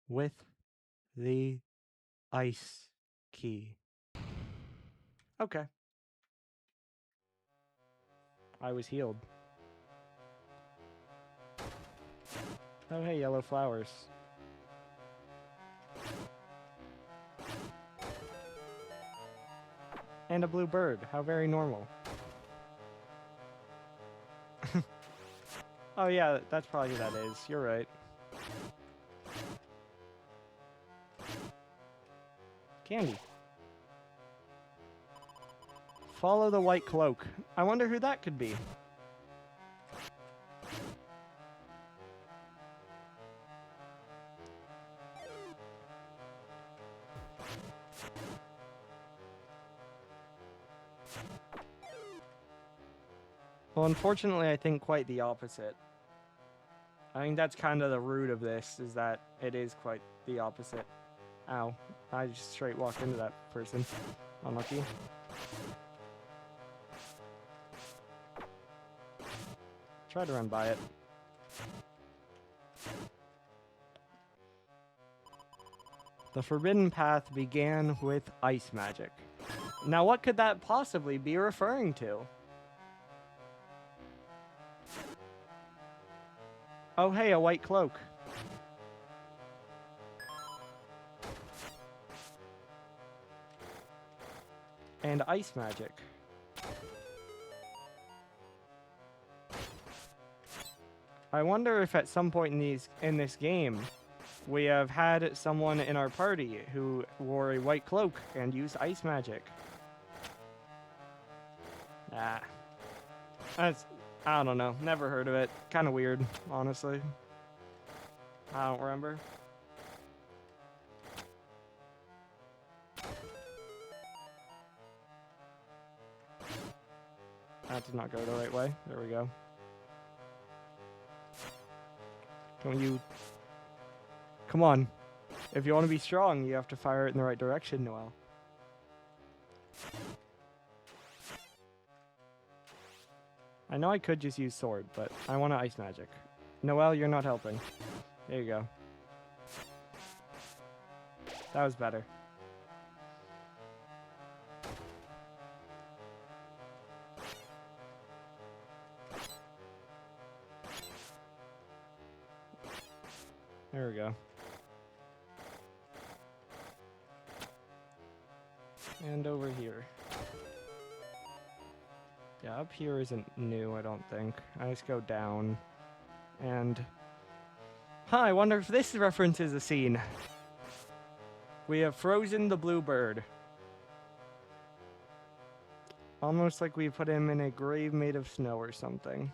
with the ice key. Okay. I was healed. Oh, hey, yellow flowers. And a blue bird. How very normal. Oh, yeah, that's probably who that is. You're right. Candy. Follow the white cloak. I wonder who that could be. Well, unfortunately, I think quite the opposite. I think that's kind of the root of this, is that it is quite the opposite. Ow. I just straight walked into that person. Unlucky. Try to run by it. The forbidden path began with ice magic. Now, what could that possibly be referring to? Oh, hey, a white cloak. And ice magic. I wonder if at some point in this game, we have had someone in our party who wore a white cloak and used ice magic. Ah. I don't know. Never heard of it. Kind of weird, honestly. I don't remember. That did not go the right way. There we go. Don't you... Come on. If you want to be strong, you have to fire it in the right direction, Noelle. I know I could just use sword, but I want to ice magic. Noelle, you're not helping. There you go. That was better. There we go. And over here. Yeah, up here isn't new, I don't think. I just go down. And... I wonder if this references a scene. We have frozen the blue bird. Almost like we put him in a grave made of snow or something.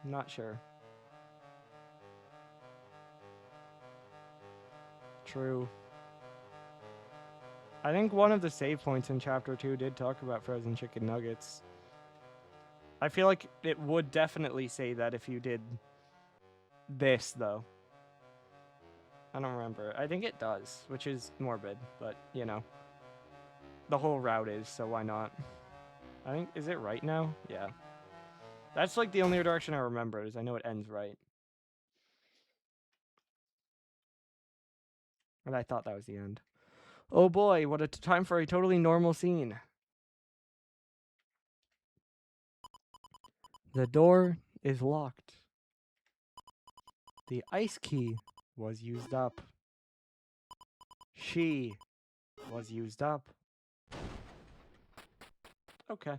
Not sure. True. I think one of the save points in Chapter 2 did talk about frozen chicken nuggets. I feel like it would definitely say that if you did this, though. I don't remember. I think it does, which is morbid, but, you know. The whole route is, so why not? I think, is it right now? Yeah. That's like the only direction I remember, is I know it ends right. And I thought that was the end. Oh boy, what a time for a totally normal scene. The door is locked. The ice key was used up. She was used up. Okay.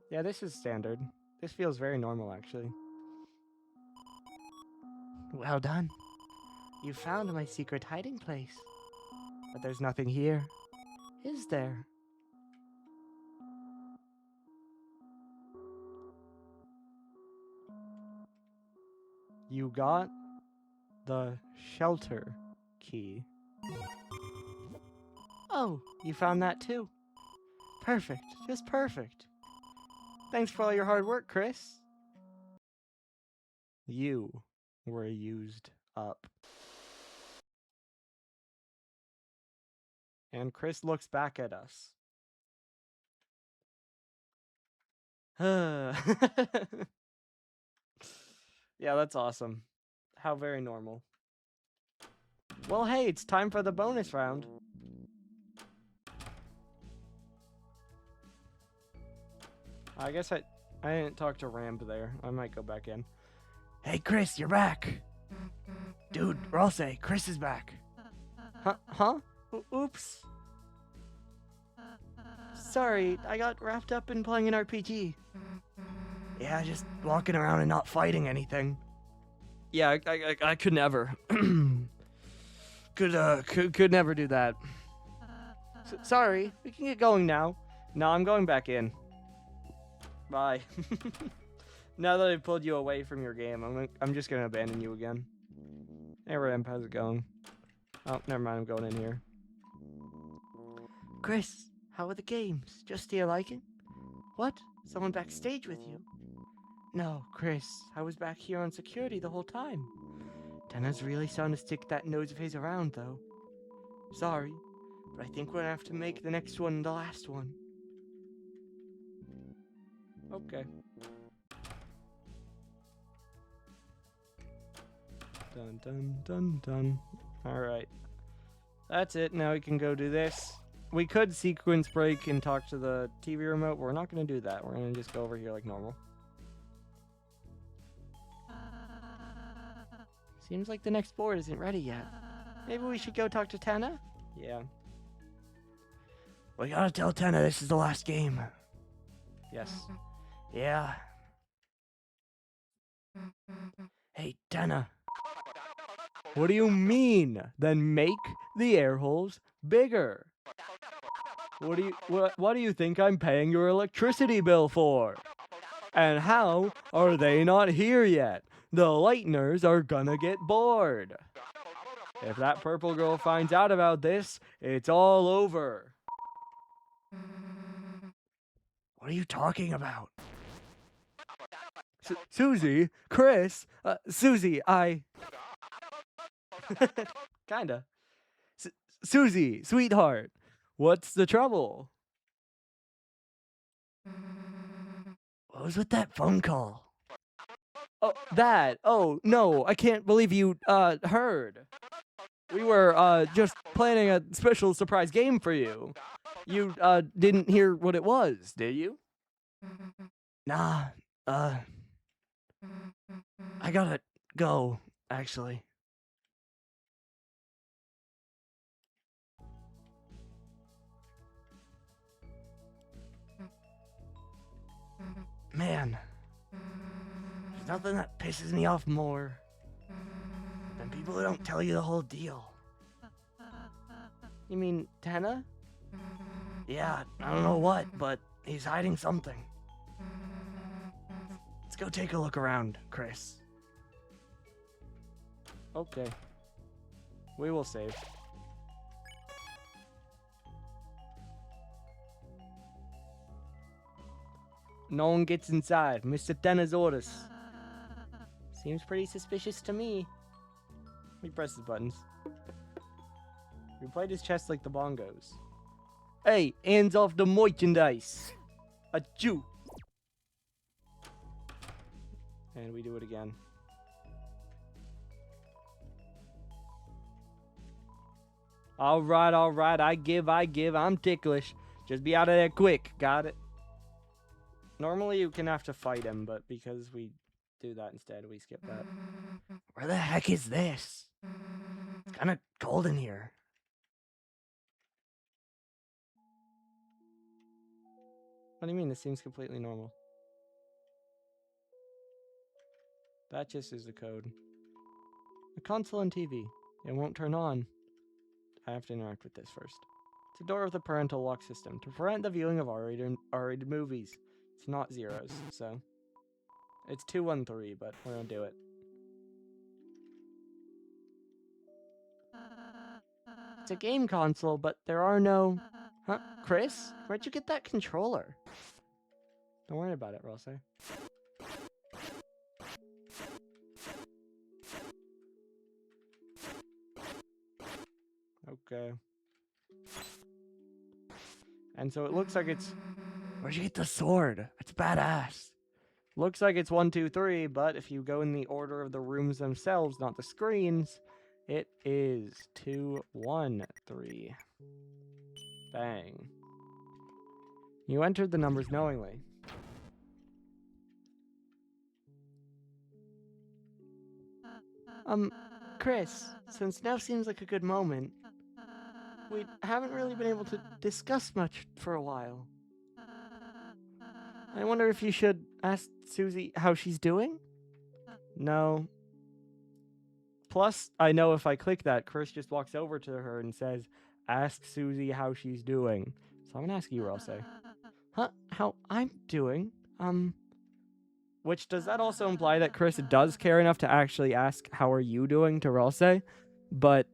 Yeah, this is standard. This feels very normal, actually. Well done. You found my secret hiding place. But there's nothing here, is there? You got the shelter key. Oh, you found that too? Perfect. Just perfect. Thanks for all your hard work, Chris. You were used up. And Chris looks back at us. Yeah, that's awesome. How very normal. Well, hey, it's time for the bonus round. I guess I didn't talk to Ramp there. I might go back in. Hey, Chris, you're back. Dude, Rosse, Chris is back. Huh? Oops. Sorry, I got wrapped up in playing an RPG. Yeah, just walking around and not fighting anything. Yeah, I could never. could never do that. Sorry, we can get going now. No, I'm going back in. Bye. Now that I've pulled you away from your game, I'm just gonna abandon you again. Hey, Ramp, how's it going? Oh, never mind, I'm going in here. Chris, how are the games? Just to your liking? What? Someone backstage with you? No, Chris, I was back here on security the whole time. Tenna's really starting to stick that nose of his around, though. Sorry, but I think we're gonna have to make the next one the last one. Okay. Dun dun dun dun. Alright. That's it, now we can go do this. We could sequence break and talk to the TV remote, but we're not gonna do that. We're gonna just go over here like normal. Seems like the next board isn't ready yet. Maybe we should go talk to Tenna? Yeah. We gotta tell Tenna this is the last game. Yes. Yeah. Hey, Tenna. What do you mean? Then make the air holes bigger. What do you think I'm paying your electricity bill for? And how are they not here yet? The lighteners are gonna get bored. If that purple girl finds out about this, it's all over. What are you talking about? Susie, Chris, Susie, kinda. Susie, sweetheart, what's the trouble? What was with that phone call? Oh, that. Oh, no, I can't believe you, heard. We were, just planning a special surprise game for you. You, didn't hear what it was, did you? Nah, I gotta go, actually. Man, there's nothing that pisses me off more than people who don't tell you the whole deal. You mean Tenna? Yeah, I don't know what, but he's hiding something. Let's go take a look around, Chris. Okay. We will save. No one gets inside. Mr. Tenna's orders. Seems pretty suspicious to me. He presses buttons. We played his chest like the bongos. Hey, hands off the merchandise. Achoo. And we do it again. Alright, I give, I'm ticklish. Just be out of there quick, got it? Normally you can have to fight him, but because we do that instead, we skip that. Where the heck is this? It's kinda cold in here. What do you mean? This seems completely normal. That just is the code. A console and TV. It won't turn on. I have to interact with this first. It's a door with a parental lock system to prevent the viewing of R-rated movies. It's not zeros, so... It's 213, but we're gonna do it. It's a game console, but there are no Huh? Chris? Where'd you get that controller? Don't worry about it, Rosé. Okay. And so it looks like it's... Where'd you get the sword? It's badass. Looks like it's 1, 2, 3, but if you go in the order of the rooms themselves, not the screens, it is 2, 1, 3. Bang. You entered the numbers knowingly. Chris, since now seems like a good moment, we haven't really been able to discuss much for a while. I wonder if you should ask Susie how she's doing? No. Plus, I know if I click that, Chris just walks over to her and says, ask Susie how she's doing. So I'm gonna ask you, Rosé. Huh? How I'm doing? Which, does that also imply that Chris does care enough to actually ask, how are you doing, to Rosé, but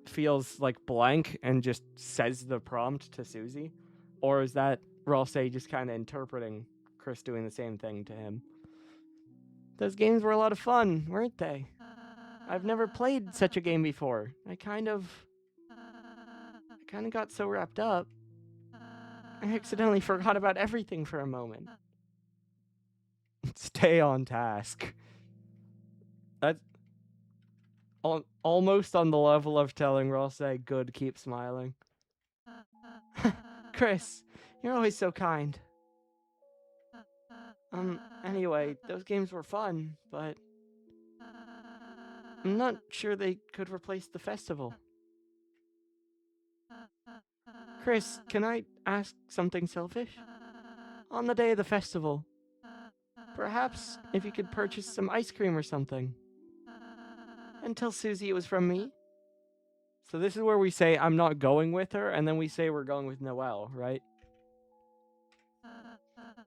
feels like blank and just says the prompt to Susie? Or is that Rosé just kind of interpreting Chris doing the same thing to him? Those games were a lot of fun, weren't they? I've never played such a game before. I kind of got so wrapped up, I accidentally forgot about everything for a moment. Stay on task. That's almost on the level of telling Rosé, good, keep smiling. Chris, you're always so kind. Anyway, those games were fun, but I'm not sure they could replace the festival. Chris, can I ask something selfish? On the day of the festival, perhaps if you could purchase some ice cream or something. And tell Susie it was from me. So this is where we say I'm not going with her, and then we say we're going with Noelle, right?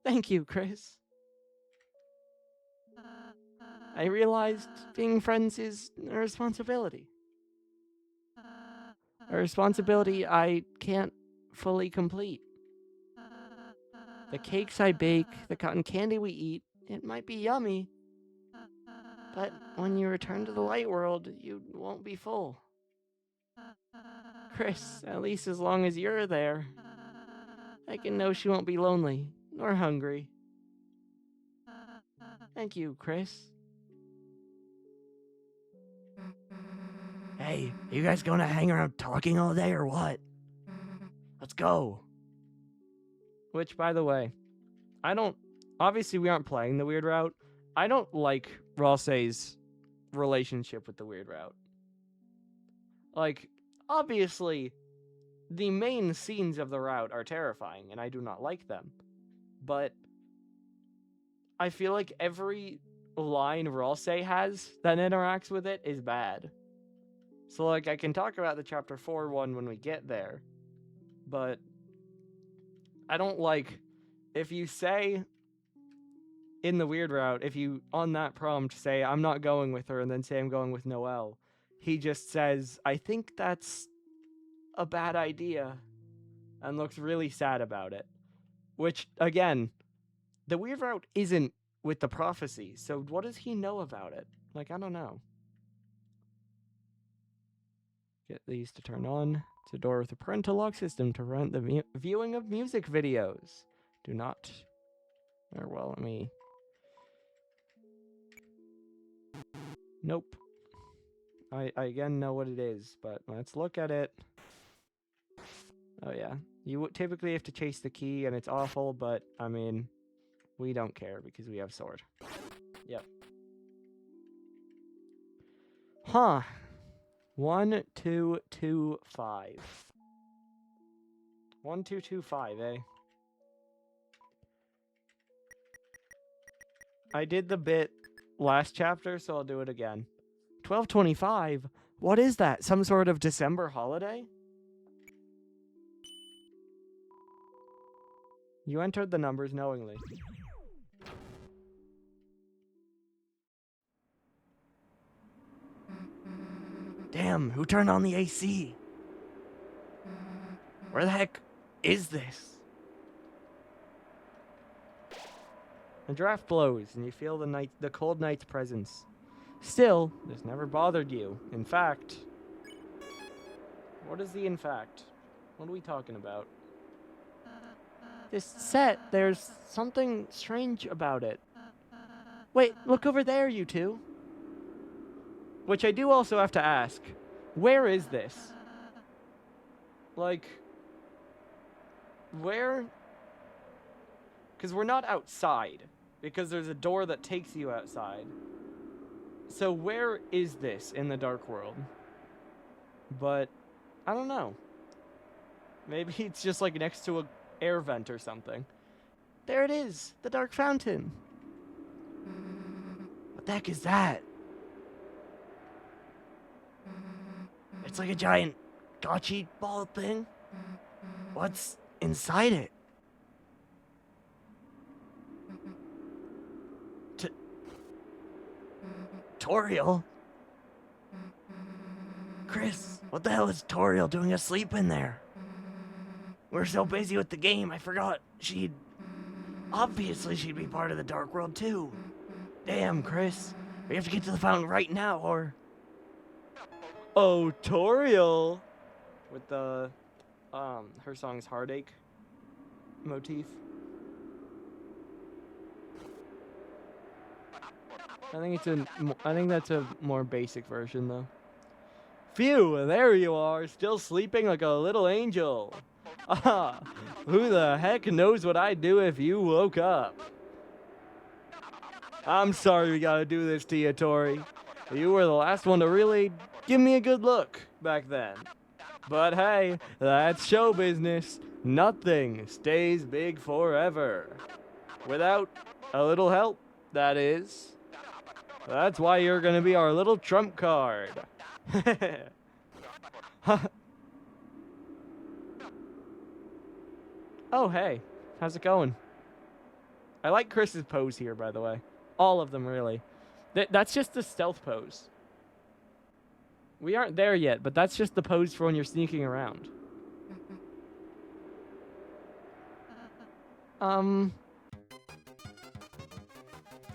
Thank you, Chris. I realized being friends is a responsibility. A responsibility I can't fully complete. The cakes I bake, the cotton candy we eat, it might be yummy, but when you return to the light world, you won't be full. Chris, at least as long as you're there, I can know she won't be lonely, nor hungry. Thank you, Chris. Hey, are you guys gonna hang around talking all day or what? Let's go. Which, by the way, obviously we aren't playing the weird route. I don't like Rosé's relationship with the weird route. Like, obviously, the main scenes of the route are terrifying, and I do not like them. But I feel like every line Rosé has that interacts with it is bad. So, like, I can talk about the Chapter 4 one when we get there, but I don't like, if you say in the weird route, if you, on that prompt, say, I'm not going with her, and then say I'm going with Noelle, he just says, I think that's a bad idea, and looks really sad about it. Which, again, the weird route isn't with the prophecy, so what does he know about it? Like, I don't know. Get these to turn on. It's a door with a parental lock system to prevent the viewing of music videos. Do not. Or, well, let me... Nope. I again know what it is, but let's look at it. Oh yeah. You typically have to chase the key, and it's awful, but, I mean, we don't care because we have sword. Yep. Huh. 1, 2, 2, 5. 1, 2, 2, 5, eh? I did the bit last chapter, so I'll do it again. 12/25? What is that? Some sort of December holiday? You entered the numbers knowingly. Damn, who turned on the AC? Where the heck is this? The draft blows, and you feel the cold night's presence. Still, this never bothered you. In fact... What is the in fact? What are we talking about? This set, there's something strange about it. Wait, look over there, you two. Which I do also have to ask. Where is this? Like... Where? Because we're not outside. Because there's a door that takes you outside. So where is this in the dark world? But... I don't know. Maybe it's just like next to a air vent or something. There it is, the dark fountain. What the heck is that? It's like a giant gotchi ball thing. What's inside it? Toriel? Chris, what the hell is Toriel doing asleep in there? We're so busy with the game, I forgot obviously she'd be part of the dark world too. Damn, Chris. We have to get to the fountain right now, or... Oh, Toriel! With the, her song's Heartache motif. I think that's a more basic version, though. Phew, there you are, still sleeping like a little angel. Ah, who the heck knows what I'd do if you woke up? I'm sorry we gotta do this to you, Tori. You were the last one to really give me a good look back then. But hey, that's show business. Nothing stays big forever. Without a little help, that is. That's why you're gonna be our little trump card. Oh, hey. How's it going? I like Chris's pose here, by the way. All of them, really. That's just the stealth pose. We aren't there yet, but that's just the pose for when you're sneaking around.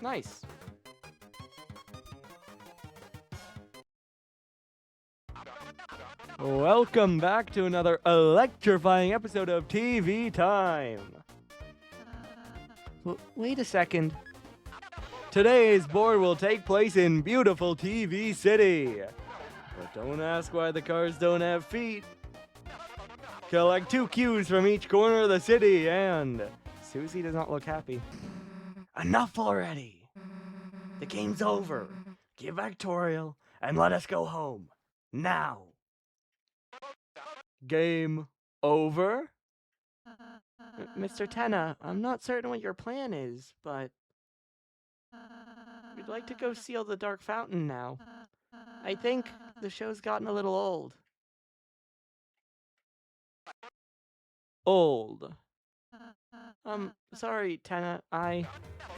Nice. Welcome back to another electrifying episode of TV Time. Wait a second. Today's board will take place in beautiful TV City. But don't ask why the cars don't have feet. Collect 2 cues from each corner of the city, and Susie does not look happy. Enough already. The game's over. Give back Toriel and let us go home. Now. Game over? Mr. Tenna, I'm not certain what your plan is, but we'd like to go seal the Dark Fountain now. I think the show's gotten a little old. Old. Sorry, Tenna,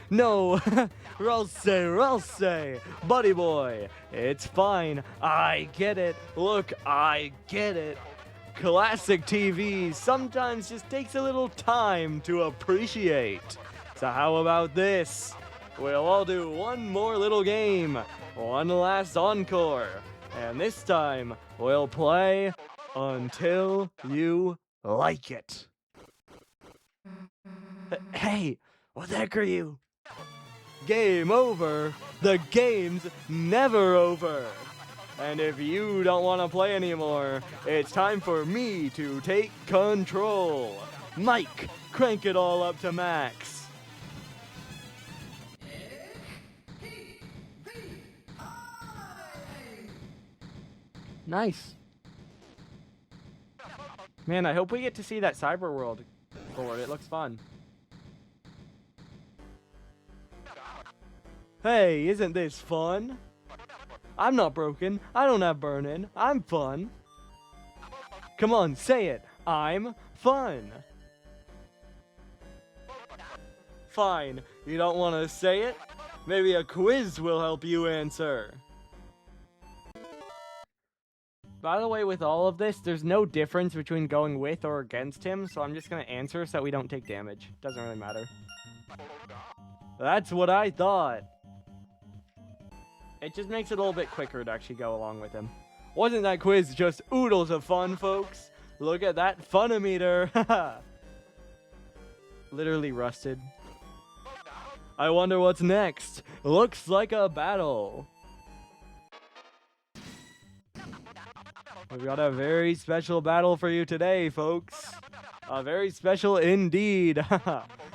No! Ralsei! Buddy boy! It's fine. I get it. Look, I get it. Classic TV sometimes just takes a little time to appreciate. So how about this? We'll all do one more little game. One last encore. And this time, we'll play until you like it. Hey, what the heck are you? Game over. The game's never over. And if you don't want to play anymore, it's time for me to take control. Mike, crank it all up to max. Nice. Man, I hope we get to see that cyber world board. It looks fun. Hey, isn't this fun? I'm not broken. I don't have burn-in. I'm fun. Come on, say it. I'm fun. Fine. You don't want to say it? Maybe a quiz will help you answer. By the way, with all of this, there's no difference between going with or against him, so I'm just gonna answer so that we don't take damage. Doesn't really matter. That's what I thought. It just makes it a little bit quicker to actually go along with him. Wasn't that quiz just oodles of fun, folks? Look at that funometer. Literally rusted. I wonder what's next. Looks like a battle. We've got a very special battle for you today, folks. Very special indeed.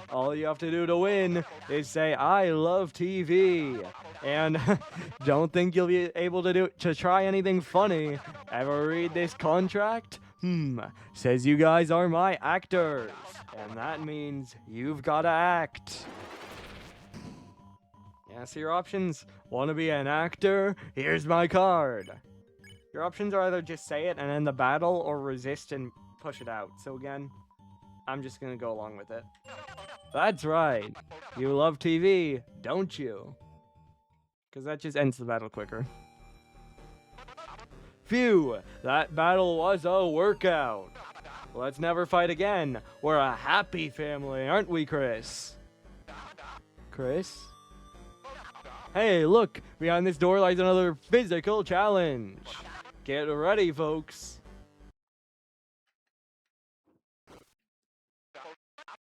All you have to do to win is say, I love TV. And don't think you'll be able to try anything funny. Ever read this contract? Says you guys are my actors. And that means you've got to act. Yeah, so your options. Want to be an actor? Here's my card. Your options are either just say it and end the battle or resist and push it out. So again, I'm just going to go along with it. That's right. You love TV, don't you? Because that just ends the battle quicker. Phew, that battle was a workout. Let's never fight again. We're a happy family, aren't we, Chris? Chris? Hey, look, behind this door lies another physical challenge. Get ready, folks.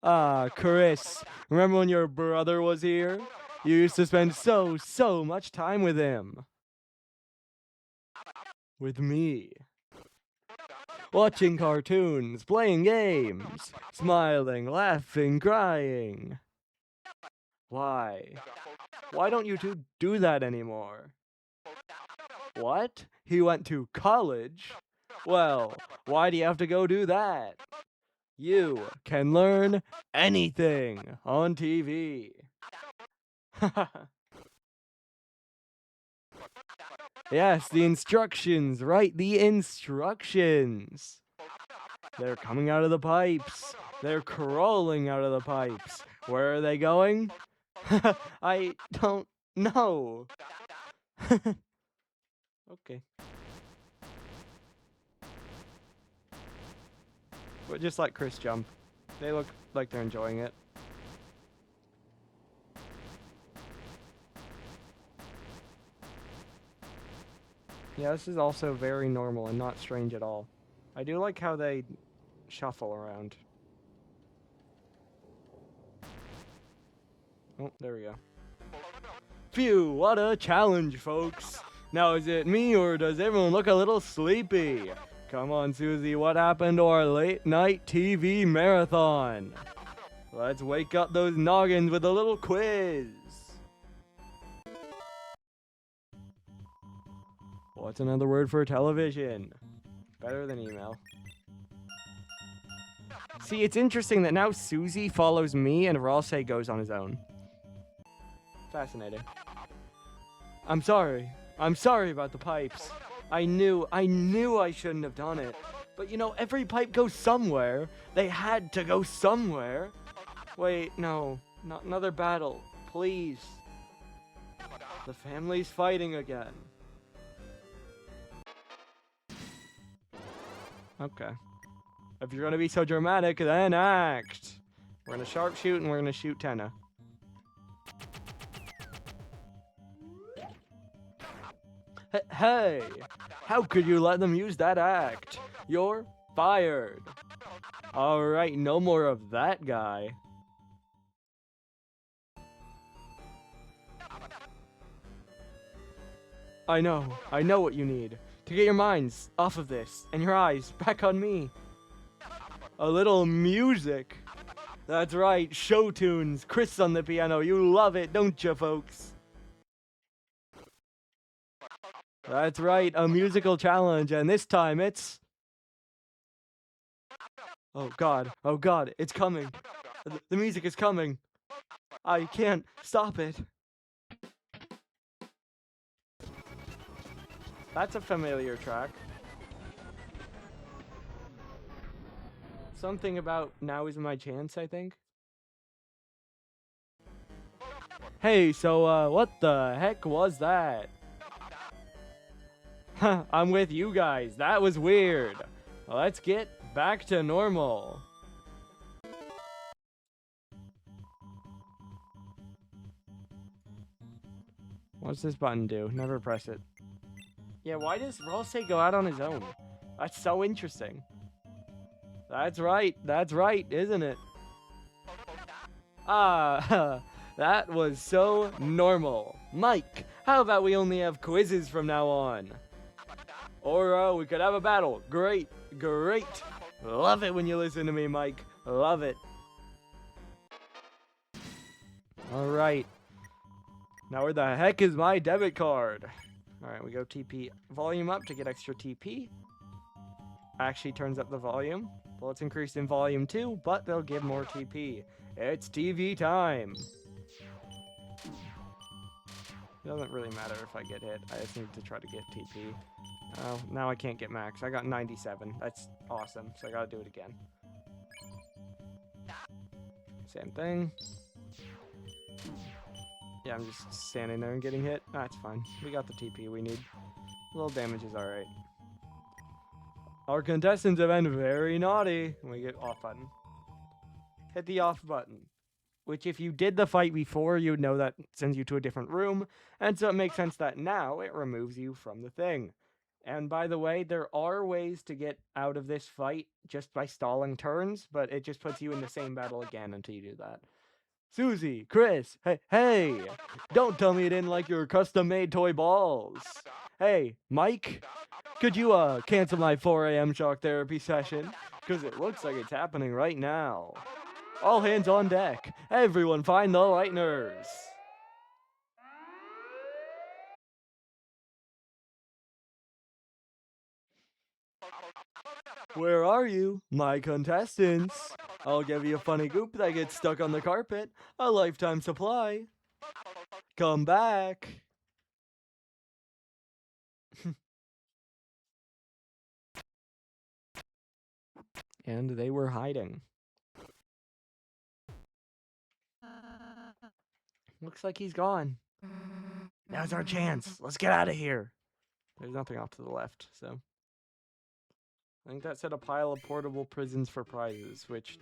Ah, Chris, remember when your brother was here? You used to spend so much time with him. With me. Watching cartoons, playing games, smiling, laughing, crying. Why? Why don't you two do that anymore? What? He went to college? Well, why do you have to go do that? You can learn anything on TV. Yes, the instructions, right? The instructions. They're coming out of the pipes. They're crawling out of the pipes. Where are they going? I don't know. Okay. But just like Chris jump. They look like they're enjoying it. Yeah, this is also very normal and not strange at all. I do like how they shuffle around. Oh, there we go. Phew, what a challenge, folks. Now, is it me or does everyone look a little sleepy? Come on, Susie, what happened to our late night TV marathon? Let's wake up those noggins with a little quiz. What's another word for television? Better than email. See, it's interesting that now Susie follows me and Ralsei goes on his own. Fascinating. I'm sorry. I'm sorry about the pipes. I knew I shouldn't have done it. But you know, every pipe goes somewhere. They had to go somewhere. Wait, no. Not another battle. Please. The family's fighting again. Okay. If you're gonna be so dramatic, then act. We're gonna sharpshoot and we're gonna shoot Tenna. Hey! How could you let them use that act? You're fired. Alright, no more of that guy. I know what you need. To get your minds off of this, and your eyes back on me. A little music. That's right, show tunes. Chris on the piano. You love it, don't you, folks? That's right, a musical challenge, and this time it's... Oh god, it's coming. The music is coming. I can't stop it. That's a familiar track. Something about now is my chance, I think. Hey, so, what the heck was that? I'm with you guys. That was weird. Let's get back to normal. What's this button do? Never press it. Yeah, why does Ralsei go out on his own? That's so interesting. That's right, isn't it? Ah, that was so normal. Mike, how about we only have quizzes from now on? Or we could have a battle. Great. Love it when you listen to me, Mike. Love it. Alright. Now where the heck is my debit card? Alright, we go TP volume up to get extra TP. Actually turns up the volume. Well, it's increased in volume too, but they'll give more TP. It's TV time. It doesn't really matter if I get hit. I just need to try to get TP. Oh, now I can't get max. I got 97. That's awesome, so I gotta do it again. Same thing. Yeah, I'm just standing there and getting hit. That's fine. We got the TP we need. A little damage is alright. Our contestants have been very naughty. And we get off button. Hit the off button. Which if you did the fight before, you would know that sends you to a different room. And so it makes sense that now it removes you from the thing. And by the way, there are ways to get out of this fight just by stalling turns, but it just puts you in the same battle again until you do that. Susie, Chris, hey, don't tell me you didn't like your custom-made toy balls. Hey, Mike, could you cancel my 4 a.m. shock therapy session? Because it looks like it's happening right now. All hands on deck. Everyone find the lighteners. Where are you, my contestants? I'll give you a funny goop that gets stuck on the carpet. A lifetime supply. Come back. And they were hiding. Looks like he's gone. Now's our chance. Let's get out of here. There's nothing off to the left, so. I think that said a pile of portable prisons for prizes, which...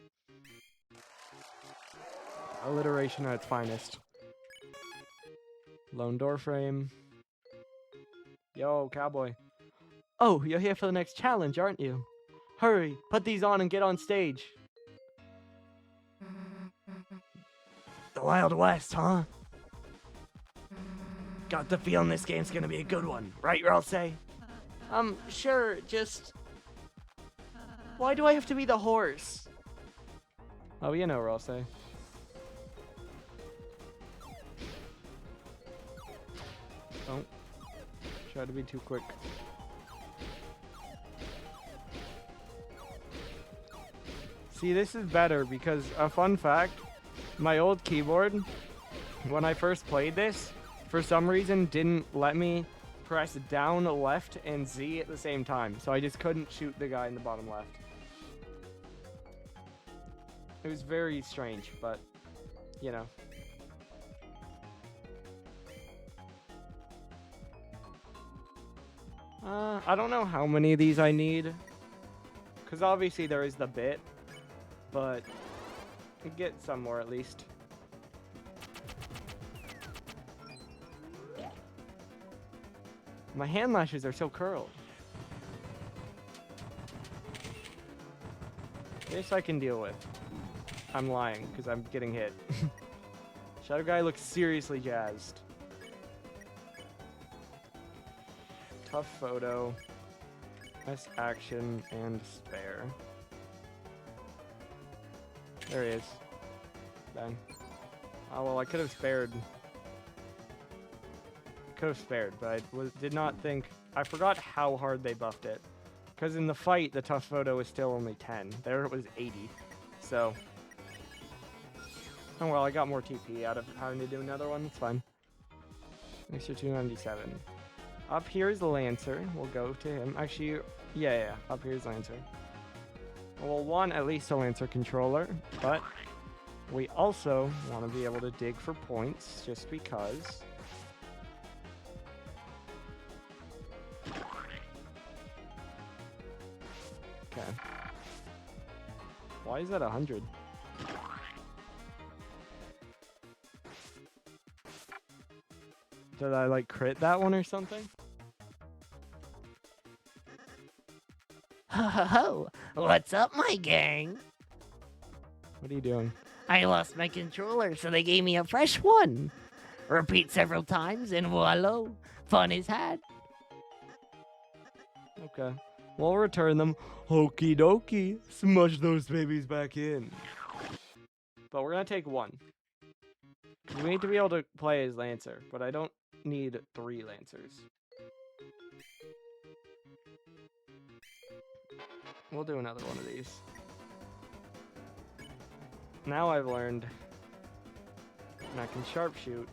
alliteration at its finest. Lone door frame. Yo, cowboy. Oh, you're here for the next challenge, aren't you? Hurry, put these on and get on stage. The Wild West, huh? Got the feeling this game's gonna be a good one, right, Ralsei? Sure, just... why do I have to be the horse? Oh, you know, Ralsei. Don't try to be too quick. See, this is better because, a fun fact, my old keyboard, when I first played this, for some reason didn't let me press down, left, and Z at the same time. So I just couldn't shoot the guy in the bottom left. It was very strange, but, you know. I don't know how many of these I need. Because obviously there is the bit. But get some more at least. My hand lashes are so curled. This I can deal with. I'm lying because I'm getting hit. Shadow Guy looks seriously jazzed. Tough photo. S action and spare. There he is. Bang. Oh, well, I could have spared. But I did not think... I forgot how hard they buffed it. Because in the fight, the tough photo was still only 10. There it was 80. So... oh, well, I got more TP out of having to do another one. It's fine. Extra 297. Up here is the Lancer. We'll go to him. Actually, yeah. Up here's Lancer. We'll want at least a Lancer controller, but we also want to be able to dig for points, just because. Okay. Why is that 100? Did I like crit that one or something? Ho ho ho! What's up, my gang? What are you doing? I lost my controller, so they gave me a fresh one. Repeat several times, and voila, fun is had. Okay. We'll return them. Okie dokie. Smush those babies back in. But we're gonna take one. We need to be able to play as Lancer, but I don't need 3 Lancers. We'll do another one of these. Now I've learned, and I can sharpshoot.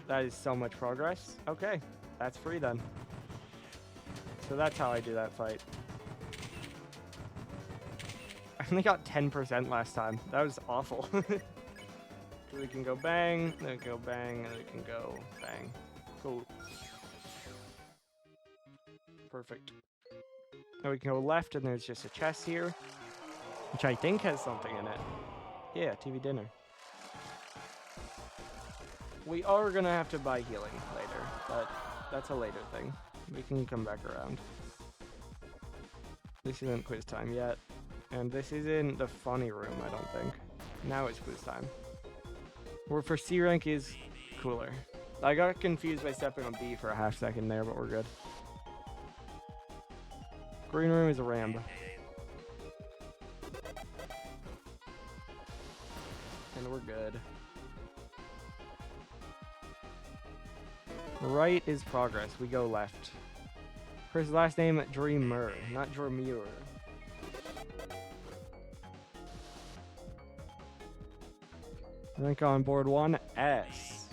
That is so much progress. Okay, that's free then. So that's how I do that fight. I only got 10% last time. That was awful. So we can go bang, then we can go bang, and then we can go bang. Cool. Perfect. Now we can go left, and there's just a chest here, which I think has something in it. Yeah, TV dinner. We are gonna have to buy healing later, but that's a later thing. We can come back around. This isn't quiz time yet, and this isn't the funny room, I don't think. Now it's quiz time. Where for C rank is cooler. I got confused by stepping on B for a half second there, but we're good. Green room is a ramp. And we're good. Right is progress. We go left. Chris' last name, Dreamer, not Dreamer. Rank on board 1, S.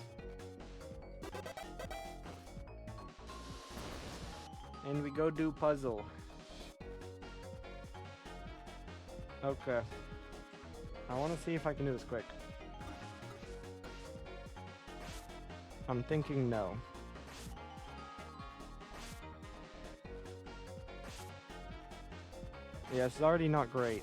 And we go do puzzle. Okay. I want to see if I can do this quick. I'm thinking no. Yeah, it's already not great.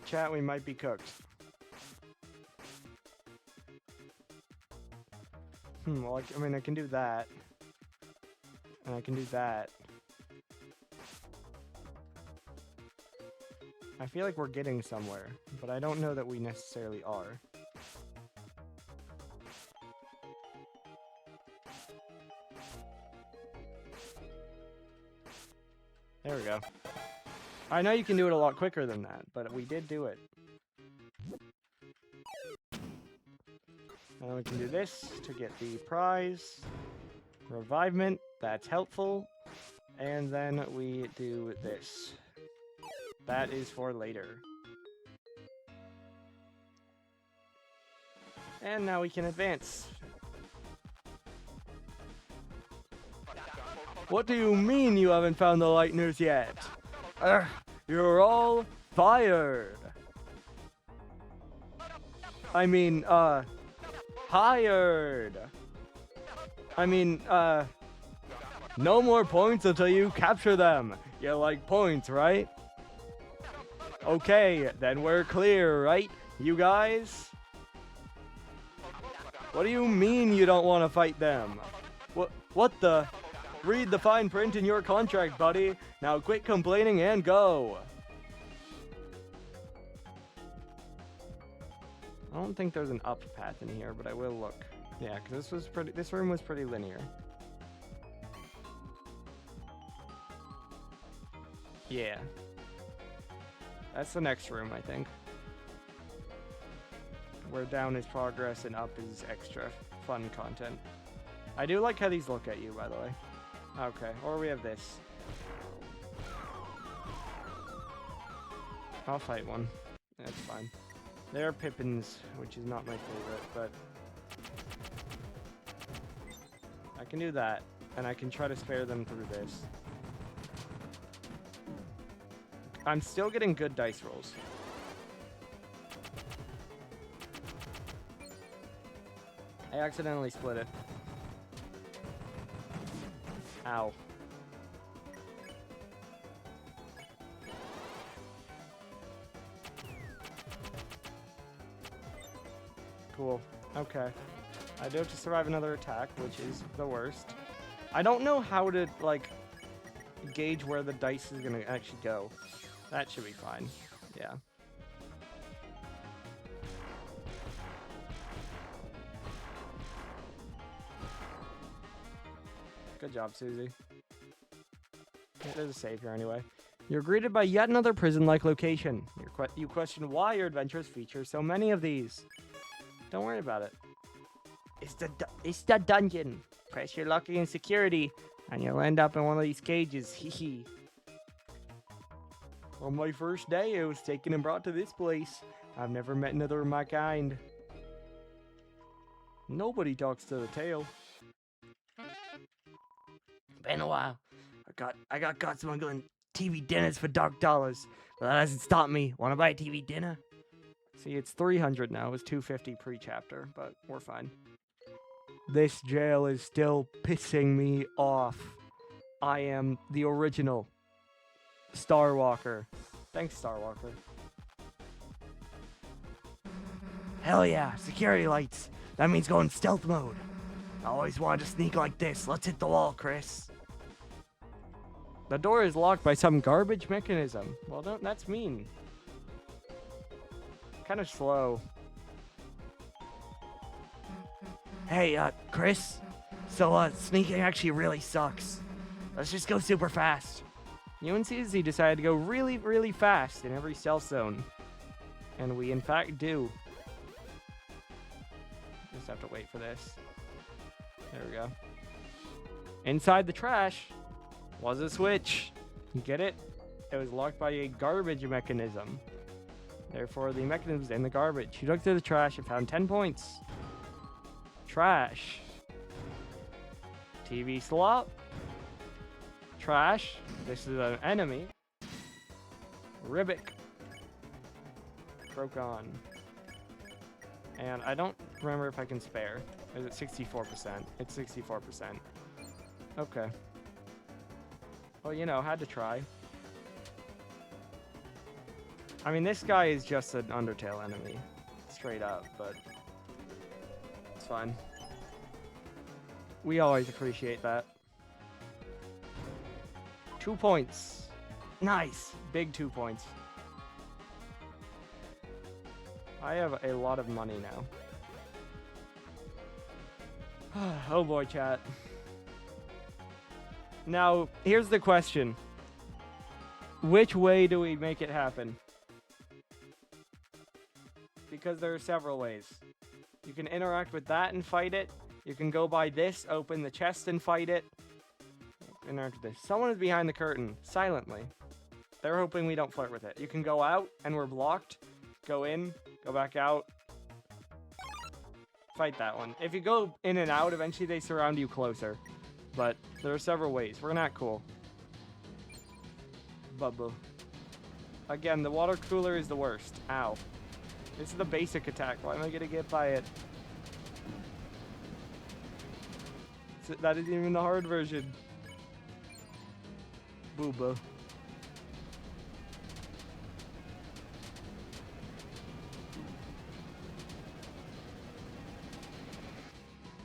Chat, we might be cooked. Well, I mean, I can do that. And I can do that. I feel like we're getting somewhere, but I don't know that we necessarily are. There we go. I know you can do it a lot quicker than that, but we did do it. Now we can do this to get the prize. Revivement, that's helpful. And then we do this. That is for later. And now we can advance. What do you mean you haven't found the lighteners yet? You're all fired. I mean, hired. I mean, no more points until you capture them. You like points, right? Okay, then we're clear, right, you guys? What do you mean you don't want to fight them? What the? Read the fine print in your contract, buddy. Now quit complaining and go. I don't think there's an up path in here, but I will look. Yeah, because this room was pretty linear. Yeah. That's the next room, I think. Where down is progress and up is extra fun content. I do like how these look at you, by the way. Okay, or we have this. I'll fight one. That's fine. They're Pippins, which is not my favorite, but I can do that, and I can try to spare them through this. I'm still getting good dice rolls. I accidentally split it. Ow. Cool. Okay. I do have to survive another attack, which is the worst. I don't know how to, like, gauge where the dice is gonna actually go. That should be fine. Yeah. Good job, Susie. There's a save here anyway. You're greeted by yet another prison-like location. You question why your adventures feature so many of these. Don't worry about it. It's the dungeon. Press your luck against security, and you'll end up in one of these cages. Hee. On my first day, I was taken and brought to this place. I've never met another of my kind. Nobody talks to the tail. Been a while. I got caught smuggling TV dinners for dark dollars, but that hasn't stopped me. Want to buy a TV dinner? See, it's 300 now. It was 250 pre-chapter, but we're fine. This jail is still pissing me off. I am the original Starwalker. Thanks, Starwalker. Hell yeah, security lights. That means going stealth mode. I always wanted to sneak like this. Let's hit the wall, Chris. The door is locked by some garbage mechanism. Well, that's mean. Kind of slow. Hey, Chris. So, sneaking actually really sucks. Let's just go super fast. You and Susie decided to go really, really fast in every stealth zone. And we, in fact, do. Just have to wait for this. There we go. Inside the trash was a switch. You get it? It was locked by a garbage mechanism. Therefore, the mechanism's in the garbage. You dug through the trash and found 10 points. Trash. TV slot. Trash. This is an enemy. Ribbit. Broke on. And I don't remember if I can spare. Is it 64%? It's 64%. Okay. Well, you know, had to try. I mean, this guy is just an Undertale enemy. Straight up, but it's fine. We always appreciate that. 2 points. Nice. Big 2 points. I have a lot of money now. Oh boy, chat. Now, here's the question. Which way do we make it happen? Because there are several ways. You can interact with that and fight it. You can go by this, open the chest and fight it. Interact with this. Someone is behind the curtain, silently. They're hoping we don't flirt with it. You can go out, and we're blocked. Go in, go back out. Fight that one. If you go in and out, eventually they surround you closer. But there are several ways. We're not cool. Bubba. Again, the water cooler is the worst. Ow. This is the basic attack. Why am I gonna get by it? That isn't even the hard version. Booba.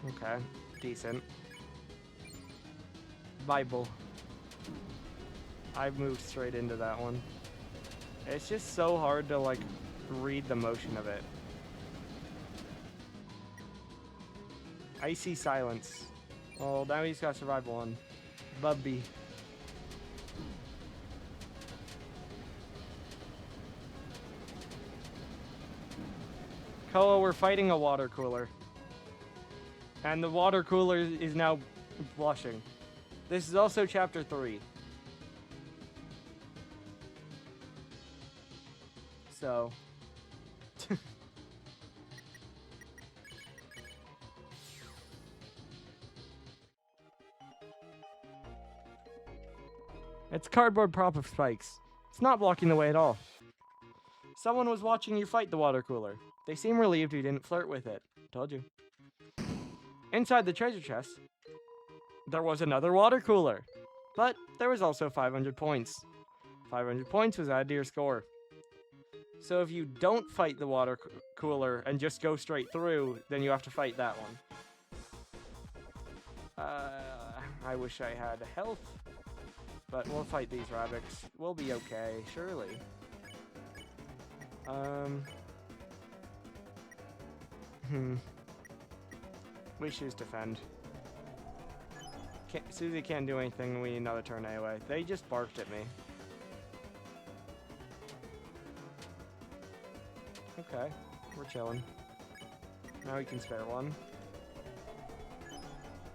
Okay, decent. Bible. I've moved straight into that one. It's just so hard to, like, read the motion of it. Icy silence. Oh, now he's got survive one. Bubby. Koa, we're fighting a water cooler. And the water cooler is now blushing. This is also chapter 3. So. It's cardboard prop of spikes. It's not blocking the way at all. Someone was watching you fight the water cooler. They seem relieved you didn't flirt with it. Told you. Inside the treasure chest, there was another water cooler. But there was also 500 points. 500 points was added to your score. So if you don't fight the water cooler and just go straight through, then you have to fight that one. I wish I had health. But we'll fight these rabbits. We'll be okay, surely. We choose defend. Susie can't do anything. We need another turn anyway. They just barked at me. Okay, we're chilling. Now we can spare one.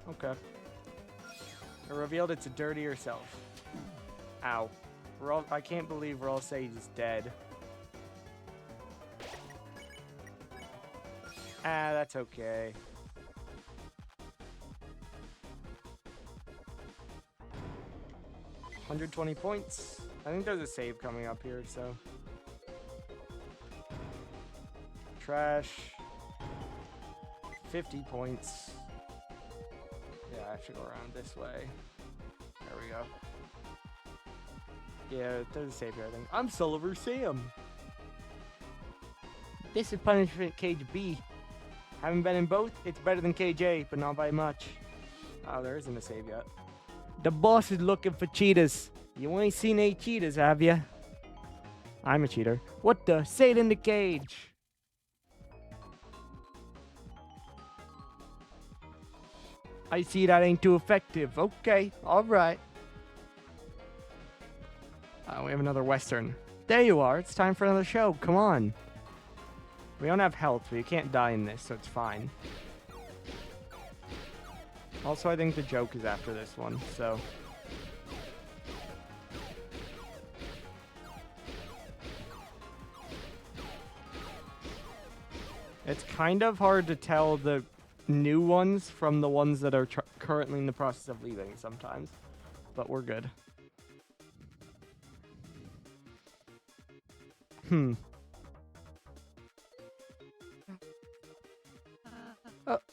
Okay. It revealed it's a dirtier self. Ow. I can't believe Ralsei is dead. Ah, that's okay. $120 points. I think there's a save coming up here, so. Trash. 50 points. Yeah, I have to go around this way. There we go. Yeah, there's a save here, I think. I'm Sulliver Sam. This is Punishment Cage B. Haven't been in both. It's better than Cage A, but not by much. Oh, there isn't a save yet. The boss is looking for cheaters. You ain't seen any cheaters, have ya? I'm a cheater. What the? Say it in the cage. I see that ain't too effective. Okay, alright. We have another Western. There you are. It's time for another show. Come on. We don't have health, but you can't die in this, so it's fine. Also, I think the joke is after this one, so. It's kind of hard to tell the new ones from the ones that are currently in the process of leaving sometimes, but we're good.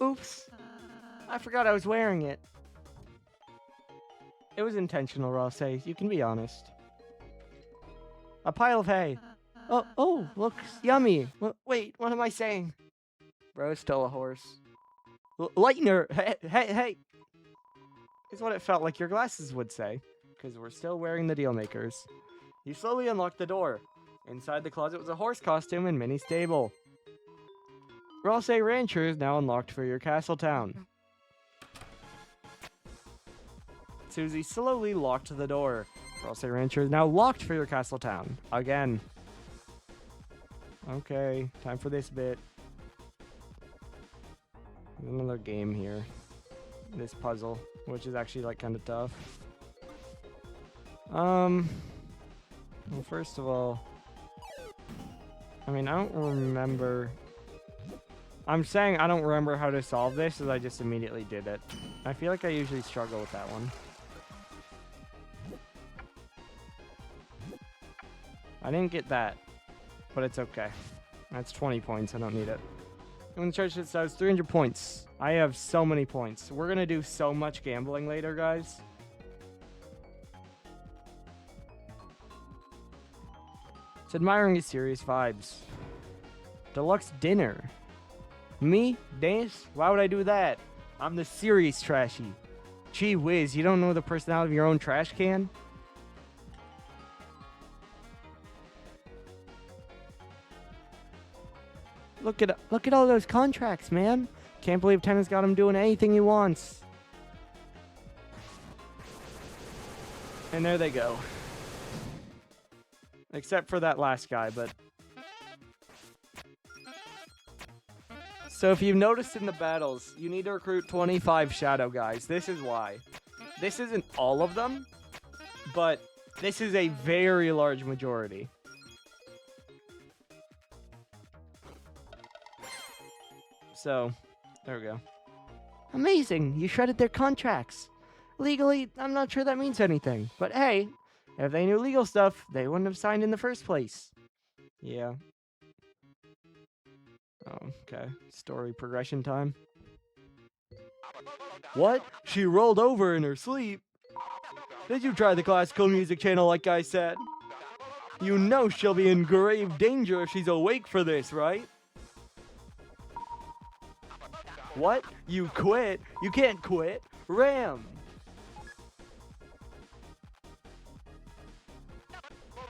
Oops. I forgot I was wearing it. It was intentional, I'll say. You can be honest. A pile of hay. Oh, looks yummy. Wait, what am I saying? Bro, it's still a horse. Lightner! Hey! Is what it felt like your glasses would say. Because we're still wearing the deal makers. You slowly unlocked the door. Inside the closet was a horse costume and mini stable. Ralsei Rancher is now unlocked for your castle town. Susie slowly locked the door. Ralsei Rancher is now locked for your castle town. Again. Okay, time for this bit. There's another game here. This puzzle, which is actually like kind of tough. Well, first of all, I mean, I don't remember. I'm saying I don't remember how to solve this, as I just immediately did it. I feel like I usually struggle with that one. I didn't get that, but it's okay. That's 20 points. I don't need it. When the church says 300 points. I have so many points. We're going to do so much gambling later, guys. It's admiring his serious vibes. Deluxe dinner. Me? Dance? Why would I do that? I'm the serious trashy. Gee whiz, you don't know the personality of your own trash can? Look at all those contracts, man. Can't believe Tennis got him doing anything he wants. And there they go. Except for that last guy, but... So if you've noticed in the battles, you need to recruit 25 shadow guys. This is why. This isn't all of them, but this is a very large majority. So, there we go. Amazing! You shredded their contracts. Legally, I'm not sure that means anything. But hey, if they knew legal stuff, they wouldn't have signed in the first place. Yeah. Oh, okay. Story progression time. What? She rolled over in her sleep? Did you try the classical music channel like I said? You know she'll be in grave danger if she's awake for this, right? What? You quit? You can't quit. Ram!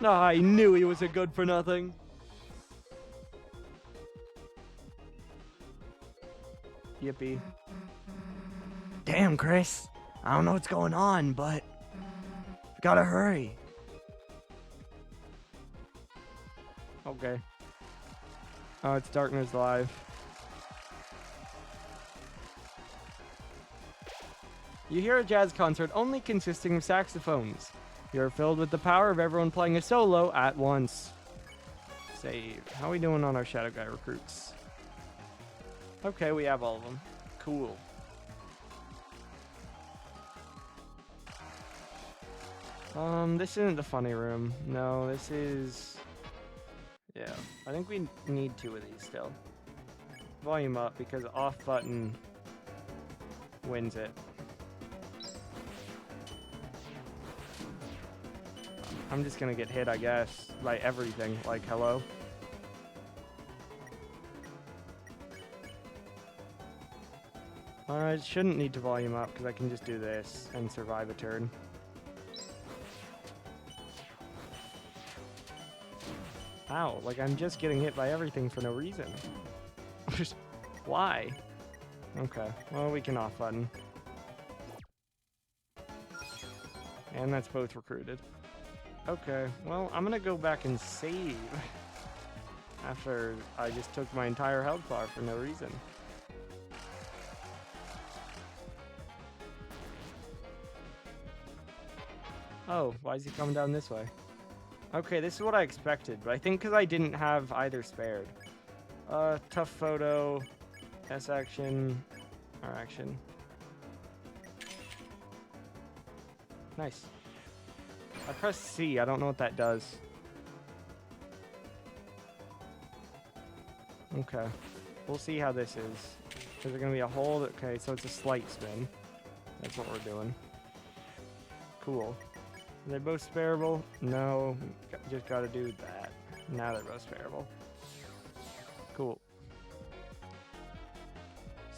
No, I knew he was a good for nothing. Yippee. Damn, Chris. I don't know what's going on, but we gotta hurry. Okay. Oh, it's Darkness Live. You hear a jazz concert only consisting of saxophones. You're filled with the power of everyone playing a solo at once. Save. How are we doing on our Shadow Guy recruits? Okay, we have all of them. Cool. This isn't the funny room. No, this is... Yeah, I think we need 2 of these still. Volume up, because off button wins it. I'm just gonna get hit, I guess, by everything. Like, hello? I shouldn't need to volume up, because I can just do this and survive a turn. Ow, like I'm just getting hit by everything for no reason. Why? Okay, well we can off button. And that's both recruited. Okay, well I'm gonna go back and save. After I just took my entire health bar for no reason. Oh, why is he coming down this way? Okay, this is what I expected, but I think because I didn't have either spared. Tough photo, S action, R action. Nice. I pressed C, I don't know what that does. Okay, we'll see how this is. Is there gonna be a hold? Okay, so it's a slight spin. That's what we're doing. Cool. Are they both sparable? No, just gotta do that. Now they're both sparable. Cool.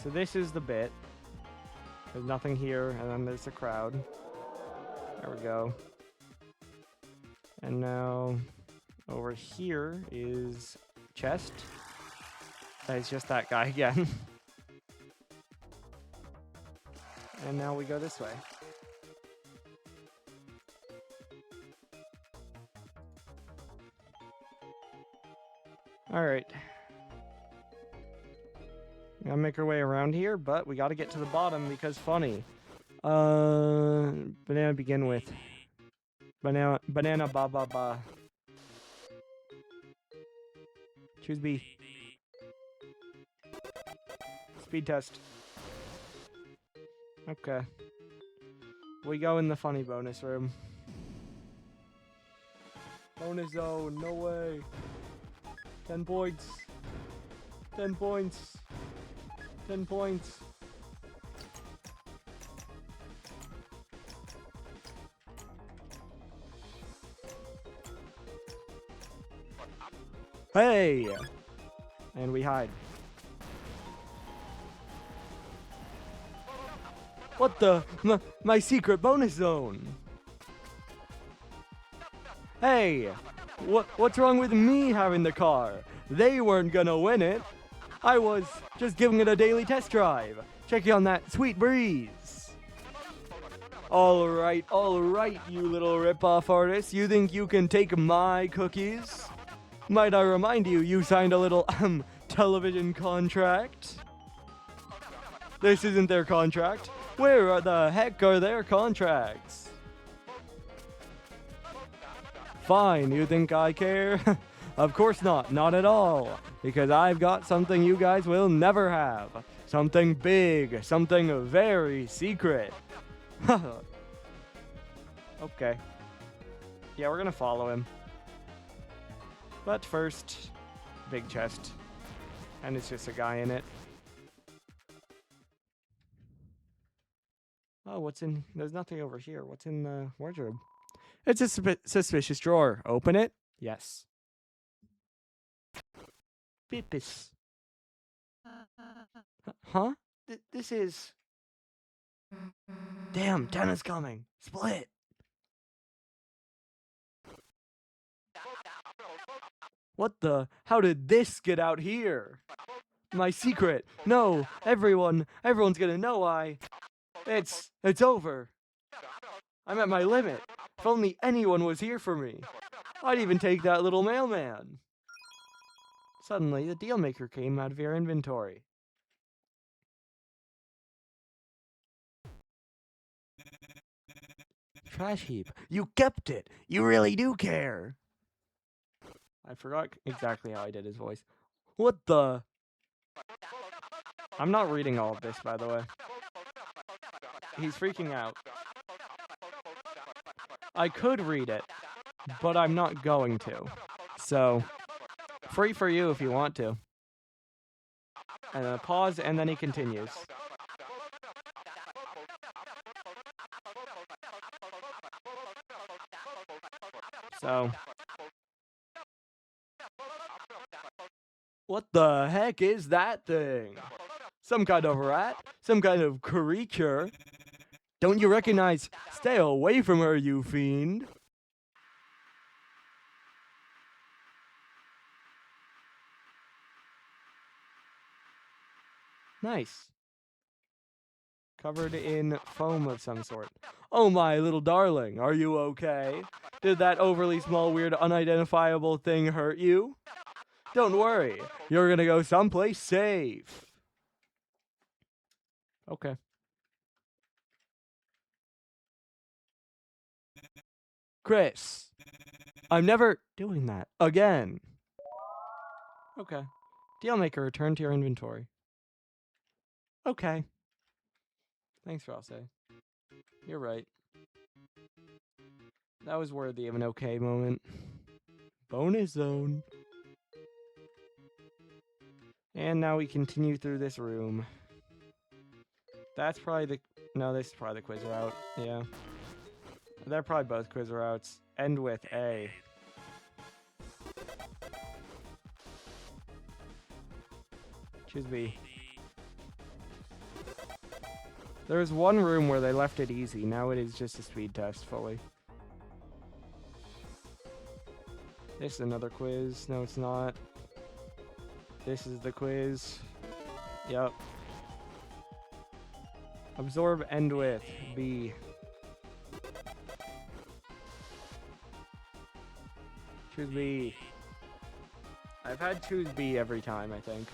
So this is the bit. There's nothing here, and then there's the crowd. There we go. And now over here is chest. It's just that guy again. And now we go this way. Alright. Gotta make our way around here, but we gotta get to the bottom because funny. Banana begin with. Banana ba ba ba. Choose B. Speed test. Okay. We go in the funny bonus room. Bonus zone, no way. 10 points. 10 points. 10 points. Hey! And we hide. What the? My secret bonus zone! Hey! What's wrong with me having the car? They weren't gonna win it. I was just giving it a daily test drive. Checking on that sweet breeze. Alright, you little rip-off artist. You think you can take my cookies? Might I remind you, you signed a little, television contract? This isn't their contract. Where the heck are their contracts? Fine, you think I care? Of course not, not at all. Because I've got something you guys will never have. Something big, something very secret. Okay. Yeah, we're gonna follow him. But first, big chest. And it's just a guy in it. Oh, what's in... There's nothing over here. What's in the wardrobe? It's a suspicious drawer. Open it. Yes. Pipis. Huh? This is... Damn, Tana's coming. Split. What the? How did this get out here? My secret. No, everyone's gonna know It's over. I'm at my limit. If only anyone was here for me. I'd even take that little mailman. Suddenly, the deal maker came out of your inventory. Trash heap. You kept it. You really do care. I forgot exactly how I did his voice. What the? I'm not reading all of this, by the way. He's freaking out. I could read it, but I'm not going to. So, free for you if you want to. And a pause, and then he continues. So, what the heck is that thing? Some kind of rat? Some kind of creature? Don't you recognize? Stay away from her, you fiend. Nice. Covered in foam of some sort. Oh my little darling, are you okay? Did that overly small, weird, unidentifiable thing hurt you? Don't worry, you're gonna go someplace safe. Okay. Chris, I'm never doing that again. Okay. Dealmaker, return to your inventory. Okay. Thanks, Rosse. You're right. That was worthy of an okay moment. Bonus zone. And now we continue through this room. That's probably the... No, this is probably the quiz route. Yeah. They're probably both quiz routes. End with A. Choose B. There was one room where they left it easy. Now it is just a speed test fully. This is another quiz. No, it's not. This is the quiz. Yep. Absorb, end with B. Choose B. I've had choose B every time, I think.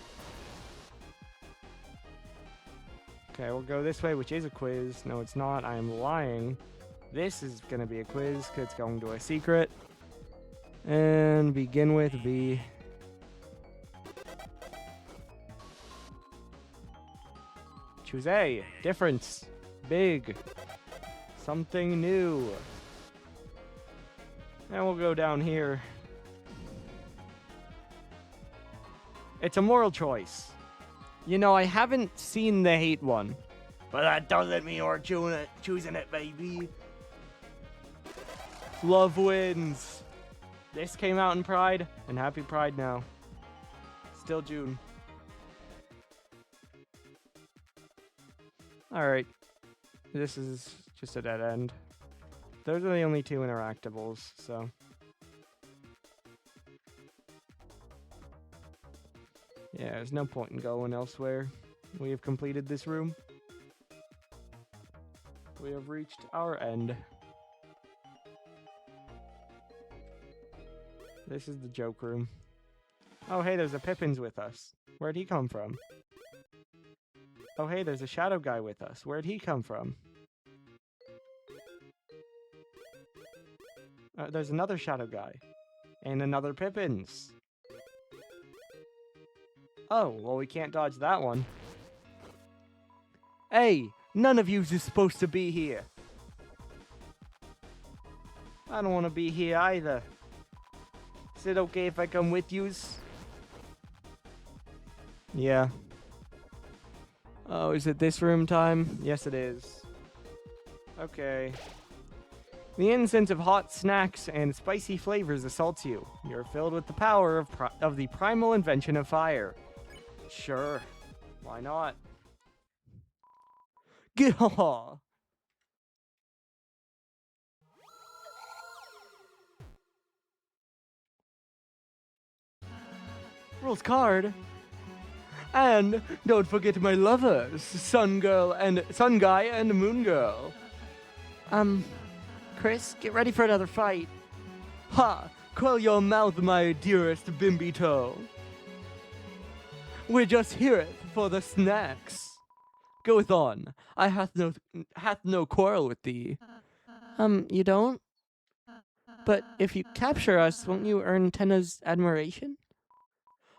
Okay, we'll go this way, which is a quiz. No, it's not. I am lying. This is going to be a quiz, because it's going to a secret. And begin with B. Choose A. Difference. Big. Something new. And we'll go down here. It's a moral choice. You know, I haven't seen the hate one. But that doesn't mean we're choosing it, baby. Love wins. This came out in Pride, and happy Pride now. Still June. Alright. This is just a dead end. Those are the only two interactables, so... Yeah, there's no point in going elsewhere. We have completed this room. We have reached our end. This is the joke room. Oh, hey, there's a Pippins with us. Where'd he come from? Oh, hey, there's a shadow guy with us. Where'd he come from? There's another shadow guy. And another Pippins. Oh, well, we can't dodge that one. Hey, none of yous is supposed to be here. I don't want to be here either. Is it okay if I come with yous? Yeah. Oh, is it this room time? Yes, it is. Okay. The incense of hot snacks and spicy flavors assaults you. You're filled with the power of the primal invention of fire. Sure. Why not? Gah! Rules card. And don't forget my lovers, Sun Guy and Moon Girl. Chris, get ready for another fight. Ha! Quell your mouth, my dearest Bimbito. We're just here for the snacks. Goeth on. I hath no quarrel with thee. You don't? But if you capture us, won't you earn Tenna's admiration?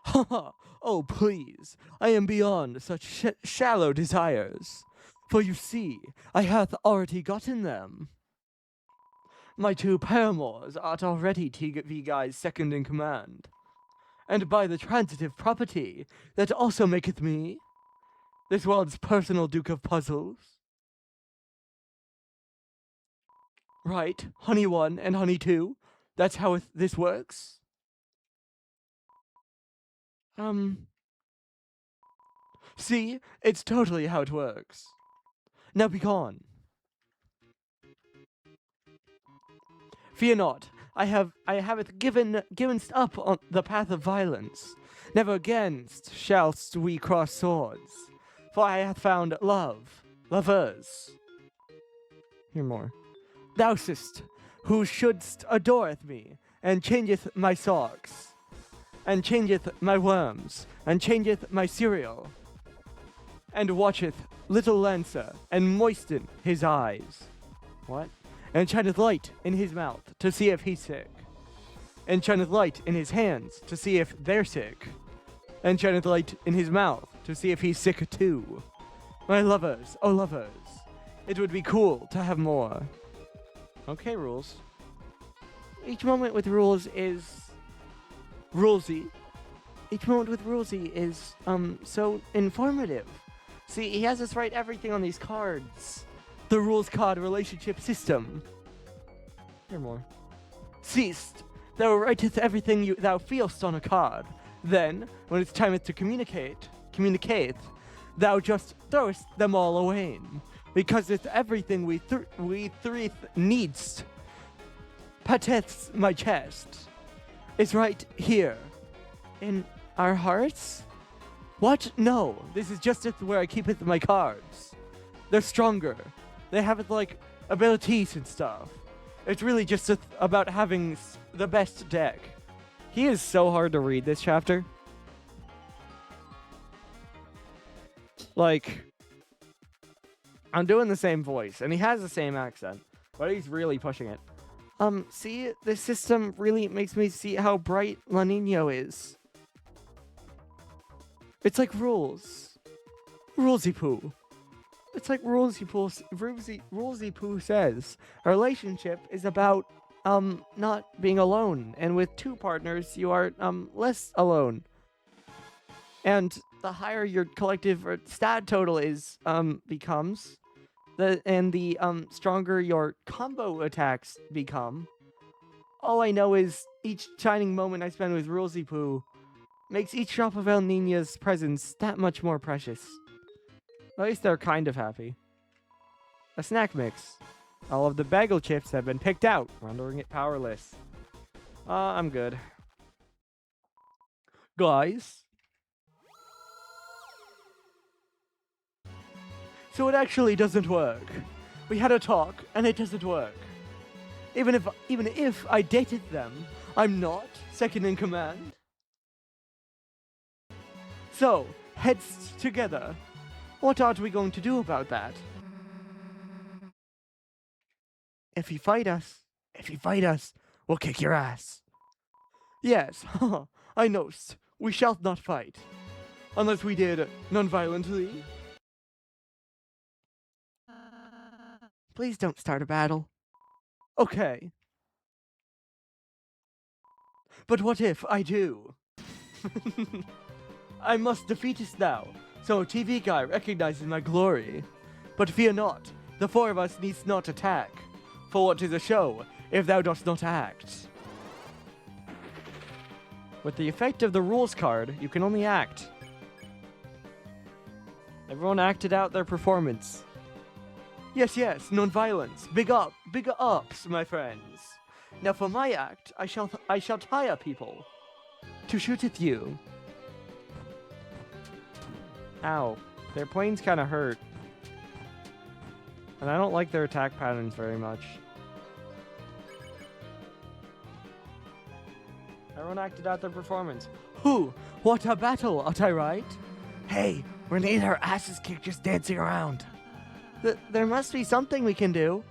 Ha ha! Oh, please, I am beyond such shallow desires. For you see, I hath already gotten them. My two paramours art already TV Guy's second in command. And by the transitive property that also maketh me this world's personal Duke of Puzzles. Right, Honey 1 and Honey 2, that's how this works? See, it's totally how it works. Now be gone. Fear not, I have given up on the path of violence. Never again shallst we cross swords, for I hath found lovers. Hear more. Thou sist, who shouldst adoreth me, and changeth my socks, and changeth my worms, and changeth my cereal, and watcheth little Lancer, and moisten his eyes. What? And shineth light in his mouth, to see if he's sick. And shineth light in his hands, to see if they're sick. And shineth light in his mouth, to see if he's sick too. My lovers, oh lovers, it would be cool to have more. Okay, rules. Each moment with rules is rulesy. Each moment with rulesy is so informative. See, he has us write everything on these cards. The rules card relationship system. Hear more. Seest, thou writeth everything thou feelst on a card. Then, when it's time to communicate, thou just throwest them all away. Because it's everything we three needst. Pateth my chest. It's right here. In our hearts? What? No, this is just where I keep my cards. They're stronger. They have like abilities and stuff. It's really just about having the best deck. He is so hard to read this chapter. Like, I'm doing the same voice, and he has the same accent, but he's really pushing it. See, this system really makes me see how bright La Nino is. It's like rules. Rulesy poo. It's like Rulesy Poo says. A relationship is about, not being alone. And with two partners, you are, less alone. And the higher your collective or stat total is, becomes, the stronger your combo attacks become. All I know is each shining moment I spend with Rulesy Poo makes each drop of El Nina's presence that much more precious. At least they're kind of happy. A snack mix. All of the bagel chips have been picked out, rendering it powerless. I'm good. Guys. So it actually doesn't work. We had a talk, and it doesn't work. Even if I dated them, I'm not second in command. So, heads together. What are we going to do about that? If you fight us, we'll kick your ass. Yes, I knowst. We shall not fight. Unless we did non-violently. Please don't start a battle. Okay. But what if I do? I must defeatest thou, so TV Guy recognizes my glory. But fear not, The four of us needs not attack. For what is a show, if thou dost not act? With the effect of the rules card, you can only act. Everyone acted out their performance. Yes, yes, non-violence. Bigger ups, my friends. Now for my act, I shall tire people to shoot at you. Ow. Their planes kind of hurt. And I don't like their attack patterns very much. Everyone acted out their performance. Who? What a battle, art I right? Hey, we're gonna get our asses kicked just dancing around. There must be something we can do.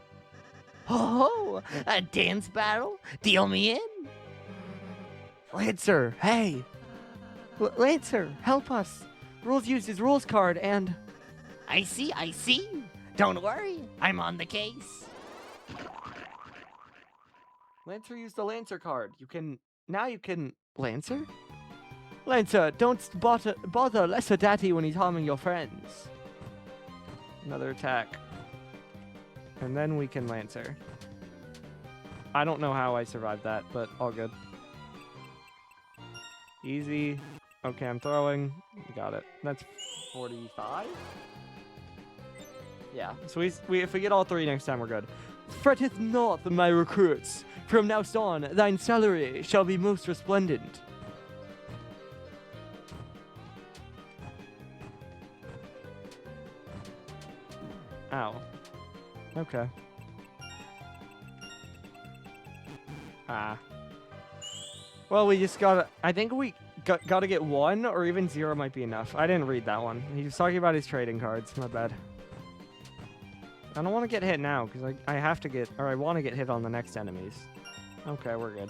Oh, a dance battle? Deal me in. Lancer, hey! Lancer, help us. Rules uses rules card and... I see. Don't worry, I'm on the case. Lancer used the Lancer card. Now you can... Lancer? Lancer, don't bother Lesser Daddy when he's harming your friends. Another attack. And then we can Lancer. I don't know how I survived that, but all good. Easy. Okay, I'm throwing. Got it. That's 45? Yeah, so if we get all three next time, we're good. Fretteth not, my recruits. From now on, thine salary shall be most resplendent. Ow. Okay. Ah. Well, we just gotta... I think we gotta get 1, or even 0 might be enough. I didn't read that one. He was talking about his trading cards. My bad. I don't want to get hit now, because I have to get... Or I want to get hit on the next enemies. Okay, we're good.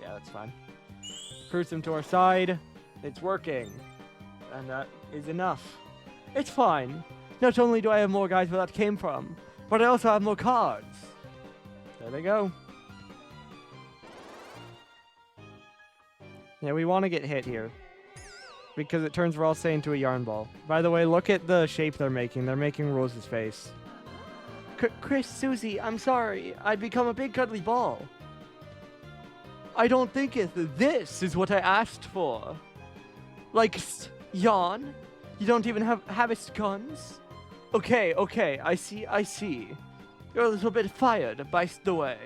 Yeah, that's fine. Cruise him to our side. It's working. And that is enough. It's fine. Not only do I have more guys where that came from, but I also have more cards. There they go. Yeah, we want to get hit here. Because it turns Ralsei into a yarn ball. By the way, look at the shape they're making. They're making Rose's face. Chris, Susie, I'm sorry. I'd become a big cuddly ball. I don't think this is what I asked for. Like, yawn? You don't even have guns? Okay, I see. You're a little bit fired, by the way.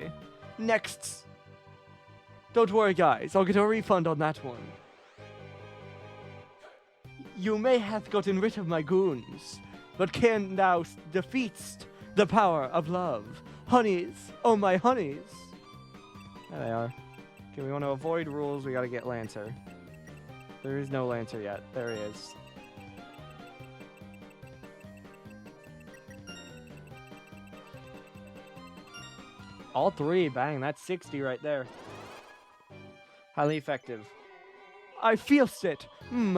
Next. Don't worry, guys. I'll get a refund on that one. You may have gotten rid of my goons, but can now defeat the power of love. Honeys, oh my honeys. There they are. Okay, we want to avoid rules. We got to get Lancer. There is no Lancer yet. There he is. All three, bang, that's 60 right there. Highly effective. I feel it.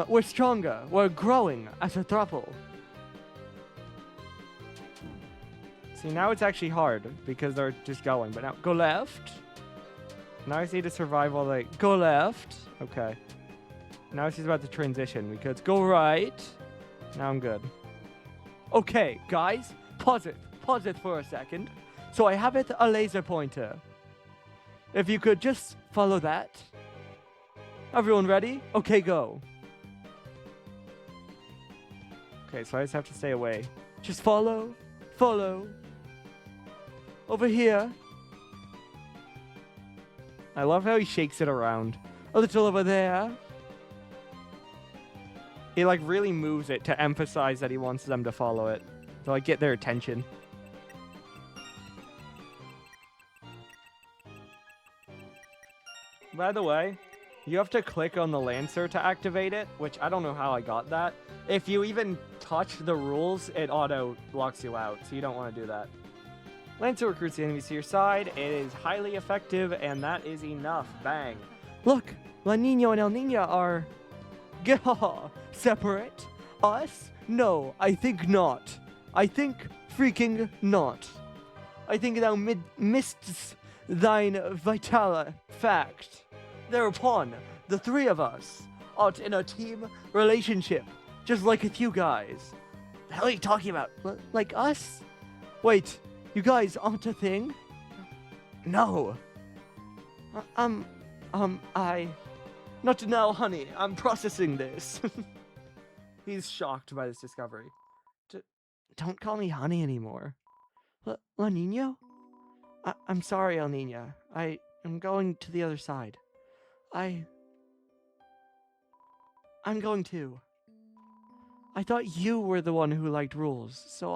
We're stronger. We're growing as a throuple. See, now it's actually hard because they're just going. But now, go left. Now I just need to survive while they go left. Okay. Now she's about to transition. We could go right. Now I'm good. Okay, guys, pause it for a second. So I have a laser pointer. If you could just follow that. Everyone ready? Okay, go. Okay, so I just have to stay away. Just follow. Over here. I love how he shakes it around. A little over there. He like really moves it to emphasize that he wants them to follow it. To like get their attention. By the way, you have to click on the Lancer to activate it, which I don't know how I got that. If you even touch the rules, it auto locks you out, so you don't want to do that. Lancer recruits the enemies to your side. It is highly effective, and that is enough. Bang. Look, La Nina and El Nina are... separate? Us? No, I think not. I think freaking not. I think thou missed thine vital fact. Thereupon, the three of us are in a team relationship, just like with you guys. The hell are you talking about? Like us? Wait, you guys aren't a thing? No. Not now, honey. I'm processing this. He's shocked by this discovery. Don't call me honey anymore. La Nina? I'm sorry, El Nina. I am going to the other side. I'm going too. I thought you were the one who liked rules, so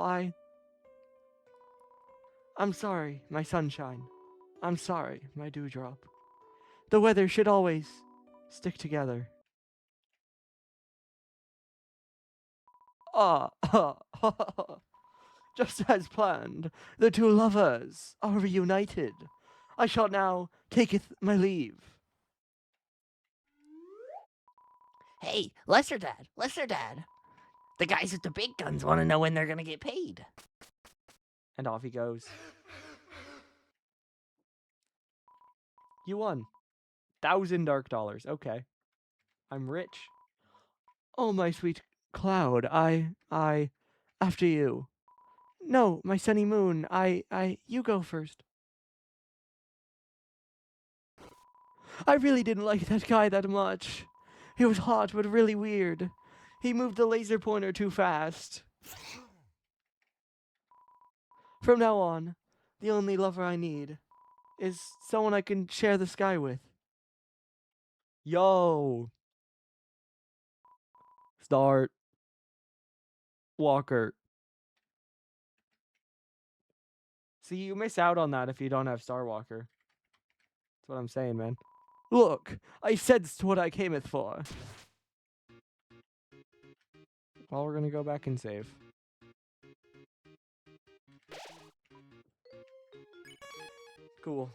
I'm sorry, my sunshine. I'm sorry, my dewdrop. The weather should always stick together. Just as planned, the two lovers are reunited. I shall now taketh my leave. Hey, Lesser Dad. The guys with the big guns want to know when they're going to get paid. And off he goes. You won. 1,000 dark dollars. Okay. I'm rich. Oh, my sweet cloud, after you. No, my sunny moon, you go first. I really didn't like that guy that much. He was hot, but really weird. He moved the laser pointer too fast. From now on, the only lover I need is someone I can share the sky with. Yo. Start. Walker. See, you miss out on that if you don't have Star Walker. That's what I'm saying, man. Look, I sensed what I cameth for. Well, we're gonna go back and save. Cool.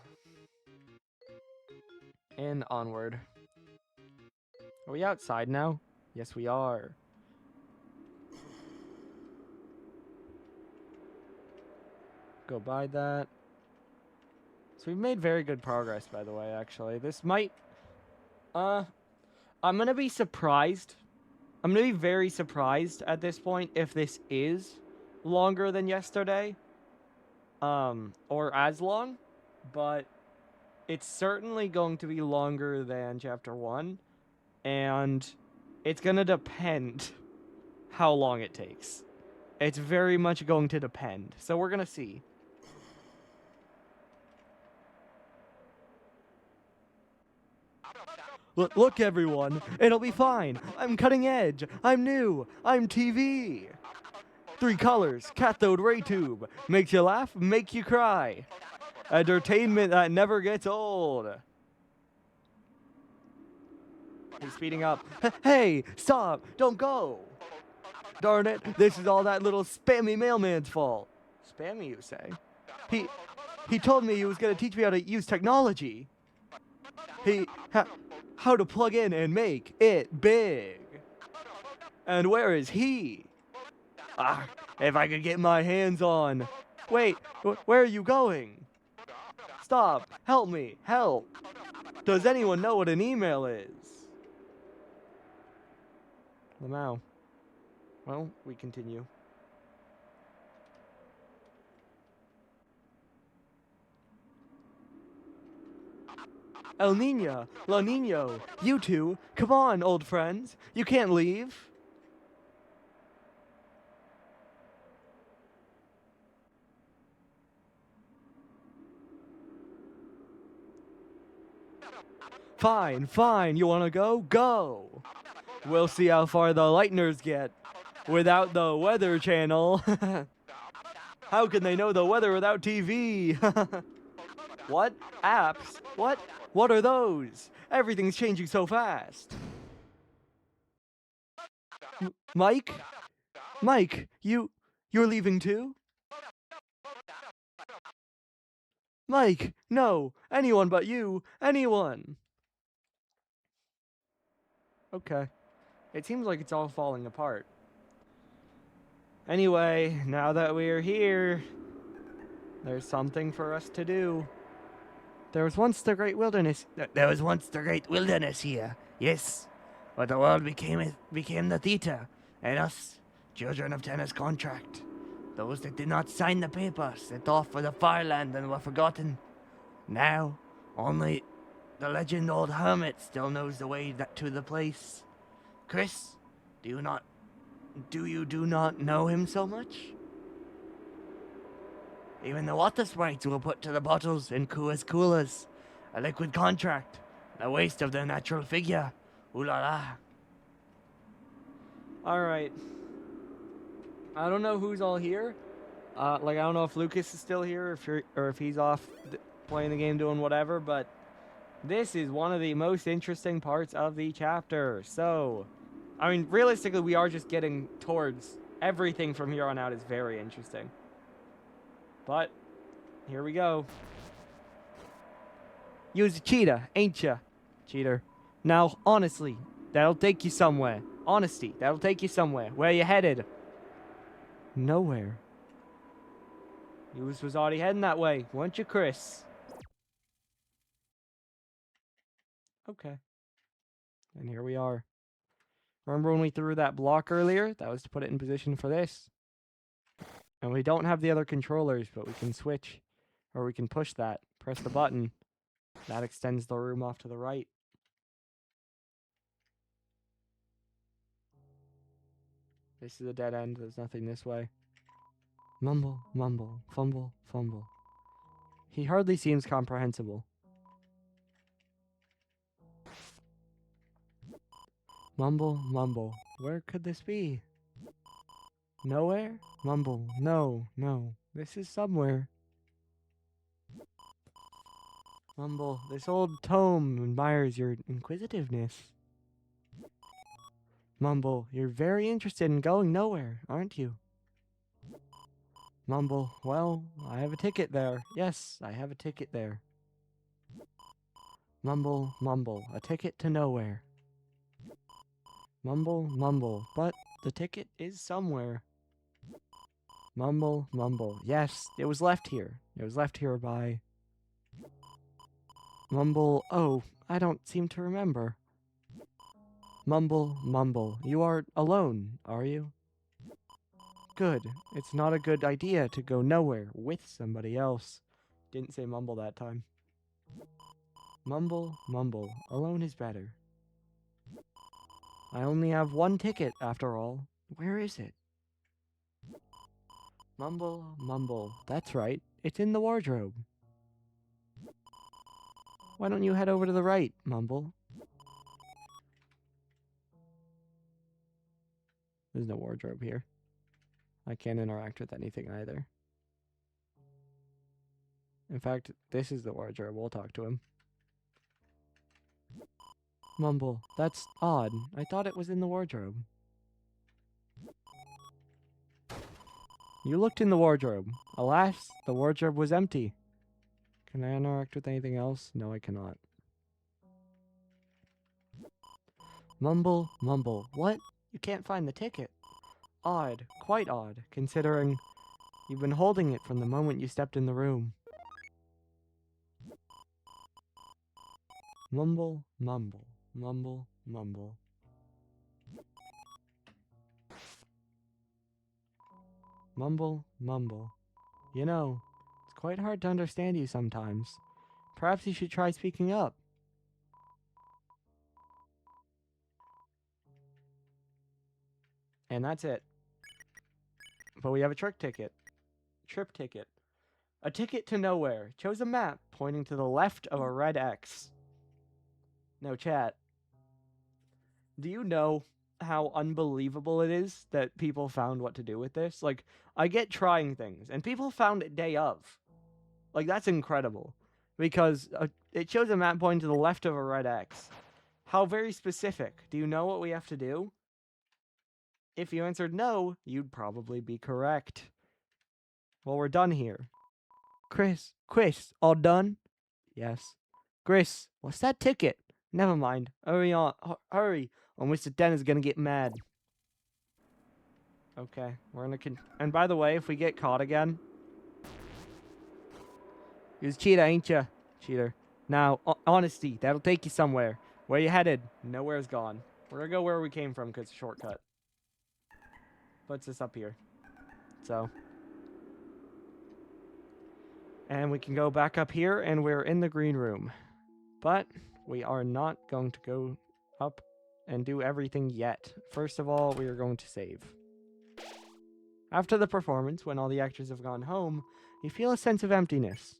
And onward. Are we outside now? Yes, we are. Go buy that. So we've made very good progress, by the way, actually. This might... I'm gonna be surprised. I'm gonna be very surprised at this point if this is longer than yesterday. Or as long. But it's certainly going to be longer than Chapter 1. And it's gonna depend how long it takes. It's very much going to depend. So we're gonna see. Look, everyone. It'll be fine. I'm cutting edge. I'm new. I'm TV. 3 colors. Cathode ray tube. Makes you laugh, make you cry. Entertainment that never gets old. He's speeding up. Hey, stop. Don't go. Darn it. This is all that little spammy mailman's fault. Spammy, you say? He told me he was going to teach me how to use technology. How to plug in and make it big. And where is he? If I could get my hands on... Wait, where are you going? Stop, help me, help. Does anyone know what an email is? Lamau. Well, we continue. El Nina, La Nino, you two, come on, old friends. You can't leave. Fine, fine, you wanna go? Go! We'll see how far the Lightners get without the Weather Channel. How can they know the weather without TV? What? Apps? What? What are those? Everything's changing so fast. Mike? Mike, you're leaving too? Mike, no, anyone but you, anyone. Okay. It seems like it's all falling apart. Anyway, now that we're here, there's something for us to do. There was once the great wilderness. There was once the great wilderness here, yes. But the world became the Theta, and us children of Tennis contract. Those that did not sign the paper set off for the Fireland and were forgotten. Now, only the legend old hermit still knows the way to the place. Chris, do you do not know him so much? Even the water sprites will put to the bottles in Kua's coolers. A liquid contract. A waste of their natural figure. Ooh la la. Alright. I don't know who's all here. I don't know if Lucas is still here or if he's off playing the game doing whatever, but this is one of the most interesting parts of the chapter. So, I mean, realistically, we are just getting towards everything from here on out is very interesting. But, here we go. You's a cheetah, ain't ya? Cheater. Now, honestly, that'll take you somewhere. Honesty, that'll take you somewhere. Where you headed? Nowhere. You was already heading that way, weren't you, Chris? Okay. And here we are. Remember when we threw that block earlier? That was to put it in position for this. And we don't have the other controllers, but we can switch. Or we can push that. Press the button. That extends the room off to the right. This is a dead end. There's nothing this way. Mumble, mumble, fumble, fumble. He hardly seems comprehensible. Mumble, mumble. Where could this be? Nowhere? Mumble. No, no. This is somewhere. Mumble. This old tome admires your inquisitiveness. Mumble. You're very interested in going nowhere, aren't you? Mumble. Well, I have a ticket there. Yes, I have a ticket there. Mumble, mumble. A ticket to nowhere. Mumble, mumble. But the ticket is somewhere. Mumble, mumble. Yes, it was left here. It was left here by... Mumble. Oh, I don't seem to remember. Mumble, mumble. You are alone, are you? Good. It's not a good idea to go nowhere with somebody else. Didn't say mumble that time. Mumble, mumble. Alone is better. I only have one ticket, after all. Where is it? Mumble, mumble. That's right. It's in the wardrobe. Why don't you head over to the right, Mumble? There's no wardrobe here. I can't interact with anything either. In fact, this is the wardrobe. We'll talk to him. Mumble, that's odd. I thought it was in the wardrobe. You looked in the wardrobe. Alas, the wardrobe was empty. Can I interact with anything else? No, I cannot. Mumble, mumble. What? You can't find the ticket. Odd. Quite odd, considering you've been holding it from the moment you stepped in the room. Mumble, mumble. Mumble, mumble. Mumble, mumble. You know, it's quite hard to understand you sometimes. Perhaps you should try speaking up. And that's it. But we have a trick ticket. Trip ticket. A ticket to nowhere. Chose a map pointing to the left of a red X. No, chat. Do you know how unbelievable it is that people found what to do with this? Like, I get trying things, and people found it day of. Like, that's incredible. Because it shows a map pointing to the left of a red X. How very specific. Do you know what we have to do? If you answered no, you'd probably be correct. Well, we're done here. Chris, all done? Yes. Chris, what's that ticket? Never mind. Hurry on. Hurry, or Mr. Den is gonna get mad. Okay, we're gonna and by the way, if we get caught again... You're a cheater, ain't ya? Cheater. Now, honesty, that'll take you somewhere. Where you headed? Nowhere's gone. We're gonna go where we came from, because it's a shortcut. puts us up here. So. And we can go back up here, and we're in the green room. But we are not going to go up and do everything yet. First of all, we are going to save. After the performance, when all the actors have gone home, you feel a sense of emptiness.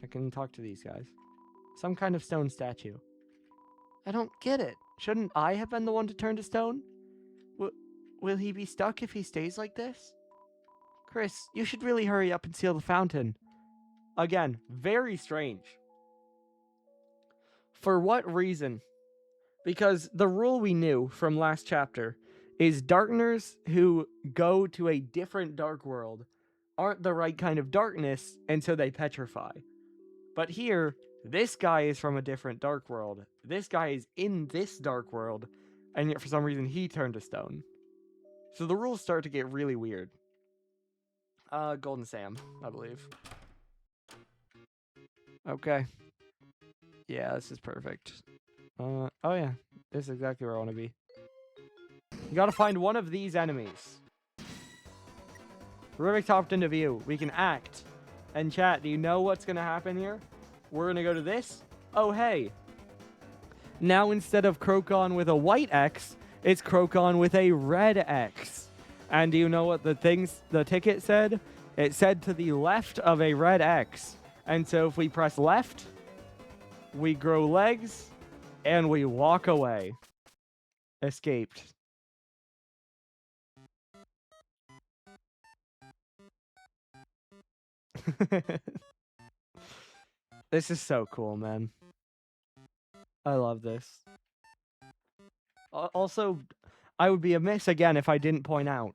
I can talk to these guys. Some kind of stone statue. I don't get it. Shouldn't I have been the one to turn to stone? Will he be stuck if he stays like this? Chris, you should really hurry up and seal the fountain. Again, very strange. For what reason? Because the rule we knew from last chapter is darkners who go to a different dark world aren't the right kind of darkness, and so they petrify. But here, this guy is from a different dark world. This guy is in this dark world, and yet for some reason he turned to stone. So the rules start to get really weird. Golden Sam, I believe. Okay. Yeah, this is perfect. Oh yeah, this is exactly where I want to be. You gotta find one of these enemies. Rubik topped into view. We can act. And chat, do you know what's gonna happen here? We're gonna go to this. Oh, hey. Now instead of Crocon with a white X, it's Crocon with a red X. And do you know what the ticket said? It said to the left of a red X. And so if we press left, we grow legs, and we walk away. Escaped. This is so cool, man. I love this. Also, I would be amiss again if I didn't point out.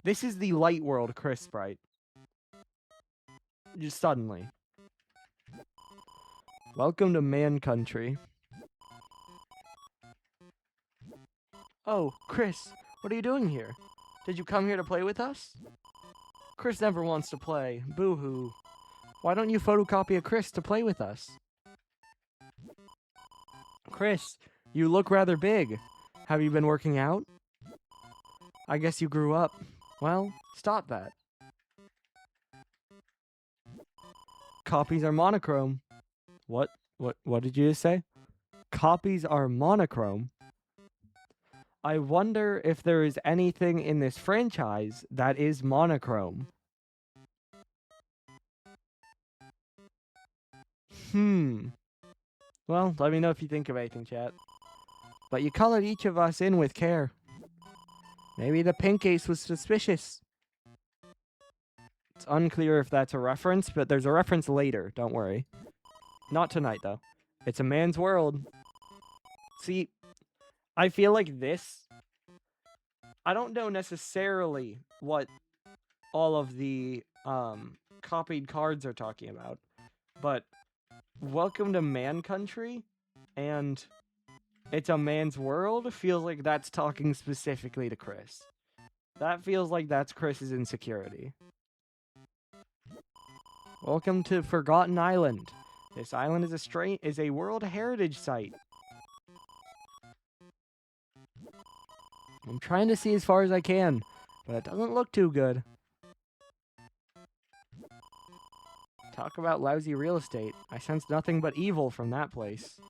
This is the Light World Chris sprite. Just suddenly. Welcome to Man Country. Oh, Chris, what are you doing here? Did you come here to play with us? Chris never wants to play. Boo-hoo. Why don't you photocopy a Chris to play with us? Chris, you look rather big. Have you been working out? I guess you grew up. Well, stop that. Copies are monochrome. What did you just say? Copies are monochrome? I wonder if there is anything in this franchise that is monochrome. Well, let me know if you think of anything, chat. But you colored each of us in with care. Maybe the pink ace was suspicious. It's unclear if that's a reference, but there's a reference later, don't worry. Not tonight, though. It's a man's world. See, I feel like this... I don't know necessarily what all of the copied cards are talking about, but Welcome to Man Country and It's a Man's World feels like that's talking specifically to Chris. That feels like that's Chris's insecurity. Welcome to Forgotten Island. This island is a World Heritage Site. I'm trying to see as far as I can, but it doesn't look too good. Talk about lousy real estate. I sense nothing but evil from that place.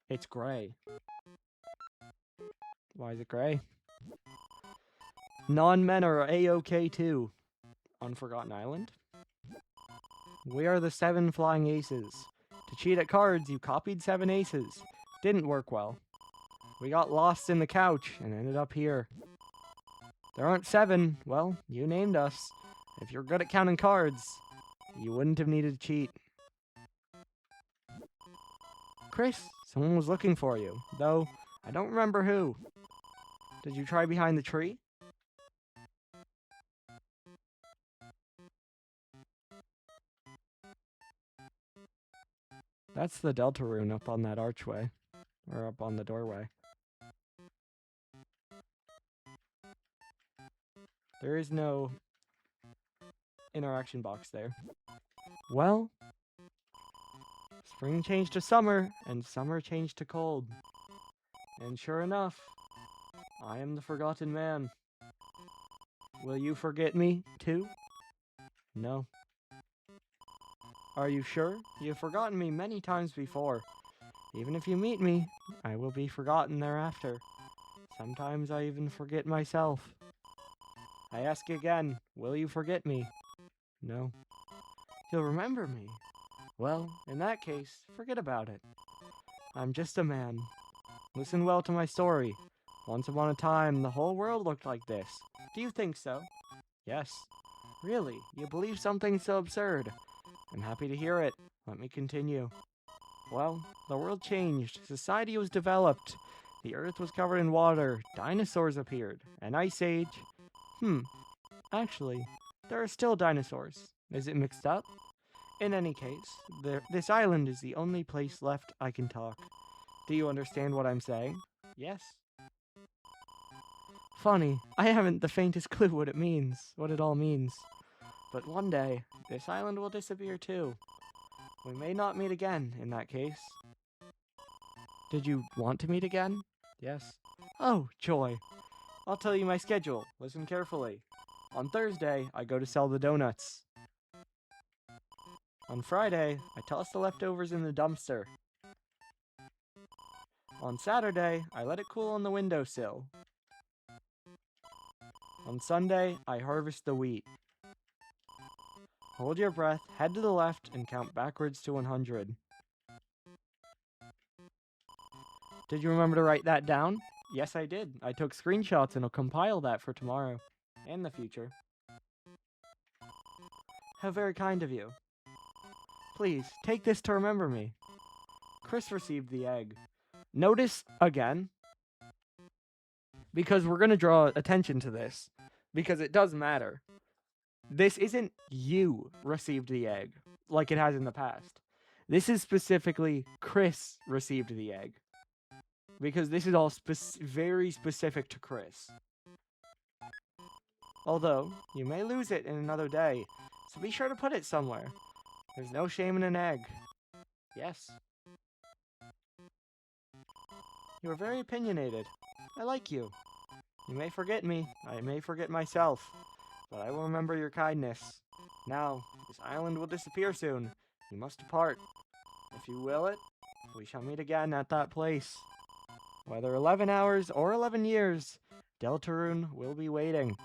It's gray. Why is it gray? Non-men are A-OK too. Unforgotten Island? We are the 7 flying aces. To cheat at cards, you copied 7 aces. Didn't work well. We got lost in the couch and ended up here. There aren't 7. Well, you named us. If you're good at counting cards, you wouldn't have needed to cheat. Chris, someone was looking for you, though I don't remember who. Did you try behind the tree? That's the Deltarune up on that archway. Or up on the doorway. There is no interaction box there. Well, spring changed to summer, and summer changed to cold. And sure enough, I am the forgotten man. Will you forget me, too? No. Are you sure? You've forgotten me many times before. Even if you meet me, I will be forgotten thereafter. Sometimes I even forget myself. I ask again, will you forget me? No. You'll remember me. Well, in that case, forget about it. I'm just a man. Listen well to my story. Once upon a time, the whole world looked like this. Do you think so? Yes. Really? You believe something so absurd? I'm happy to hear it. Let me continue. Well, the world changed. Society was developed. The earth was covered in water. Dinosaurs appeared. An ice age. Actually, there are still dinosaurs. Is it mixed up? In any case, this island is the only place left I can talk. Do you understand what I'm saying? Yes. Funny, I haven't the faintest clue what it all means. But one day, this island will disappear too. We may not meet again in that case. Did you want to meet again? Yes. Oh, joy. I'll tell you my schedule. Listen carefully. On Thursday, I go to sell the donuts. On Friday, I toss the leftovers in the dumpster. On Saturday, I let it cool on the windowsill. On Sunday, I harvest the wheat. Hold your breath, head to the left, and count backwards to 100. Did you remember to write that down? Yes, I did. I took screenshots and I'll compile that for tomorrow and the future. How very kind of you. Please, take this to remember me. Chris received the egg. Notice again, because we're going to draw attention to this, because it does matter. This isn't you received the egg, like it has in the past. This is specifically Chris received the egg. Because this is all very specific to Chris. Although, you may lose it in another day, so be sure to put it somewhere. There's no shame in an egg. Yes. You are very opinionated. I like you. You may forget me, I may forget myself, but I will remember your kindness. Now, this island will disappear soon. You must depart. If you will it, we shall meet again at that place. Whether 11 hours or 11 years, Deltarune will be waiting.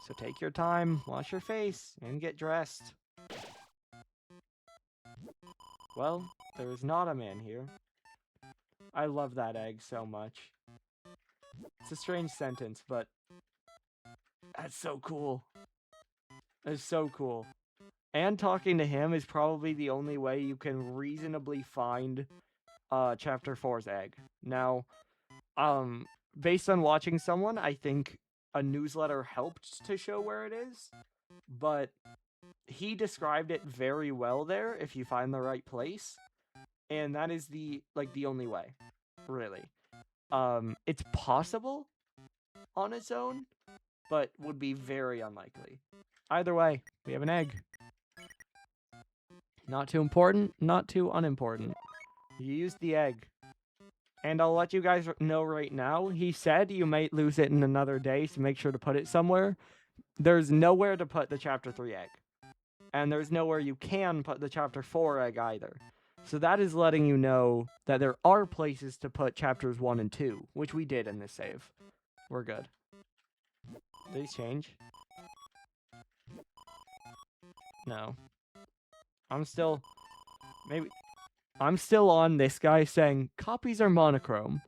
So take your time, wash your face, and get dressed. Well, there is not a man here. I love that egg so much. It's a strange sentence, but that's so cool. It's so cool. And talking to him is probably the only way you can reasonably find Chapter 4's egg. Now, based on watching someone, I think a newsletter helped to show where it is, but he described it very well there if you find the right place, and that is the only way, really. It's possible on its own, but would be very unlikely. Either way, we have an egg. Not too important, not too unimportant. You used the egg. And I'll let you guys know right now, he said you might lose it in another day, so make sure to put it somewhere. There's nowhere to put the Chapter 3 egg. And there's nowhere you can put the Chapter 4 egg either. So that is letting you know that there are places to put Chapters 1 and 2, which we did in this save. We're good. These change? No. I'm still on this guy saying copies are monochrome.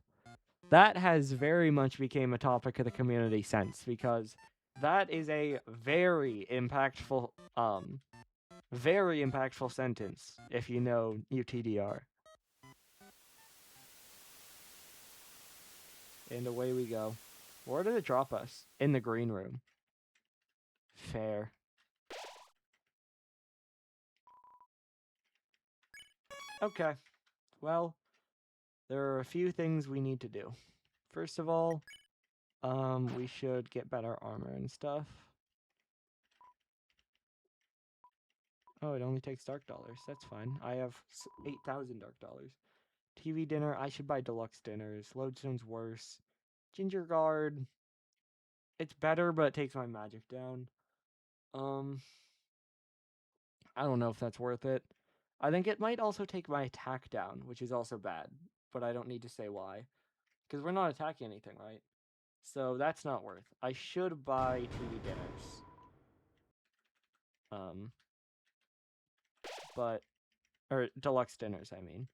That has very much became a topic of the community since, because that is a very impactful sentence if you know UTDR. And away we go. Where did it drop us? In the green room. Fair. Okay. Well, there are a few things we need to do. First of all, we should get better armor and stuff. Oh, it only takes dark dollars. That's fine. I have 8,000 dark dollars. TV dinner. I should buy deluxe dinners. Lodestone's worse. Ginger guard. It's better, but it takes my magic down. I don't know if that's worth it. I think it might also take my attack down, which is also bad, but I don't need to say why. Because we're not attacking anything, right? So that's not worth. I should buy TV dinners. Or deluxe dinners, I mean.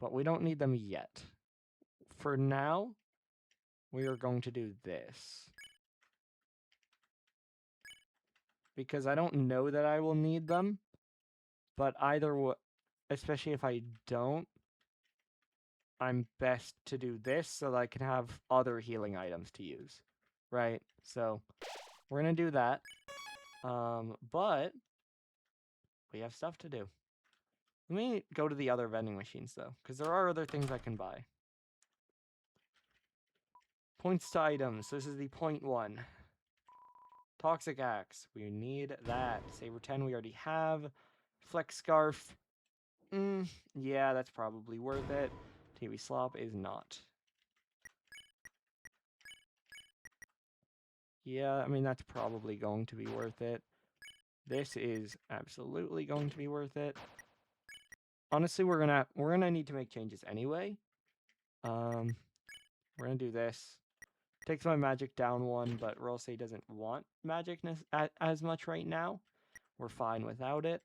But we don't need them yet. For now, we are going to do this. Because I don't know that I will need them. But especially if I don't, I'm best to do this so that I can have other healing items to use. Right? So, we're going to do that. But we have stuff to do. Let me go to the other vending machines, though, because there are other things I can buy. Points to items. This is the point 1. Toxic Axe. We need that. Saber 10 we already have. Flex Scarf. Yeah, that's probably worth it. TV Slop is not. Yeah, I mean, that's probably going to be worth it. This is absolutely going to be worth it. Honestly, we're gonna need to make changes anyway. We're gonna do this. Takes my magic down 1, but Rosé doesn't want magic as much right now. We're fine without it.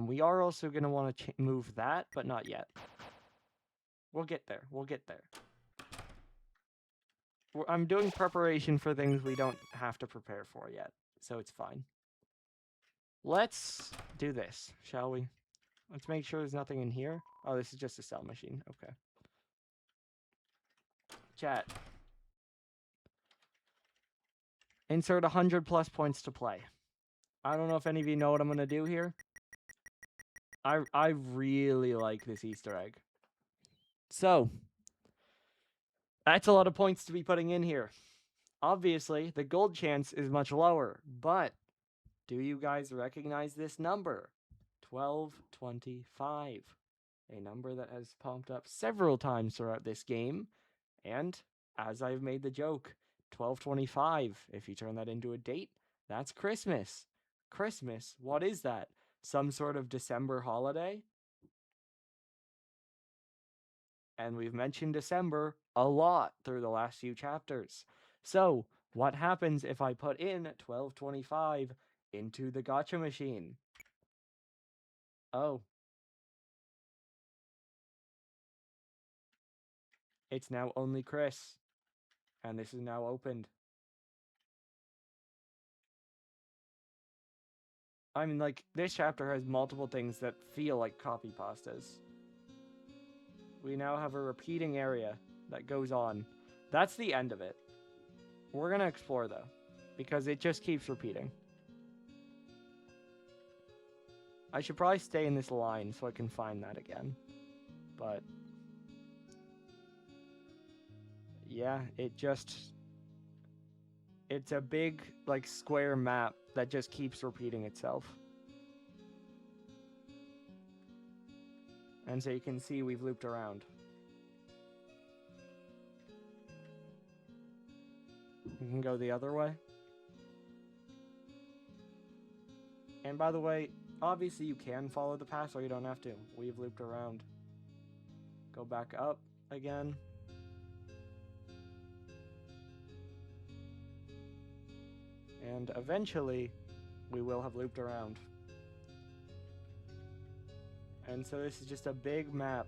We are also gonna want to move that, but not yet. We'll get there. We'll get there. I'm doing preparation for things we don't have to prepare for yet, so it's fine. Let's do this, shall we? Let's make sure there's nothing in here. Oh, this is just a sell machine. Okay. Chat. Insert 100 plus points to play. I don't know if any of you know what I'm going to do here. I really like this Easter egg. So, that's a lot of points to be putting in here. Obviously, the gold chance is much lower, but do you guys recognize this number? 1225. A number that has popped up several times throughout this game. And, as I've made the joke, 1225, if you turn that into a date, that's Christmas. Christmas, what is that? Some sort of December holiday? And we've mentioned December a lot through the last few chapters. So, what happens if I put in 1225 into the gacha machine? Oh. It's now only Chris. And this is now opened. I mean, like, this chapter has multiple things that feel like copy pastas. We now have a repeating area that goes on. That's the end of it. We're gonna explore, though, because it just keeps repeating. I should probably stay in this line so I can find that again. But yeah, it's a big, like, square map that just keeps repeating itself. And so you can see we've looped around. We can go the other way. And by the way, obviously you can follow the path or you don't have to. We've looped around. Go back up again. And eventually, we will have looped around. And so this is just a big map.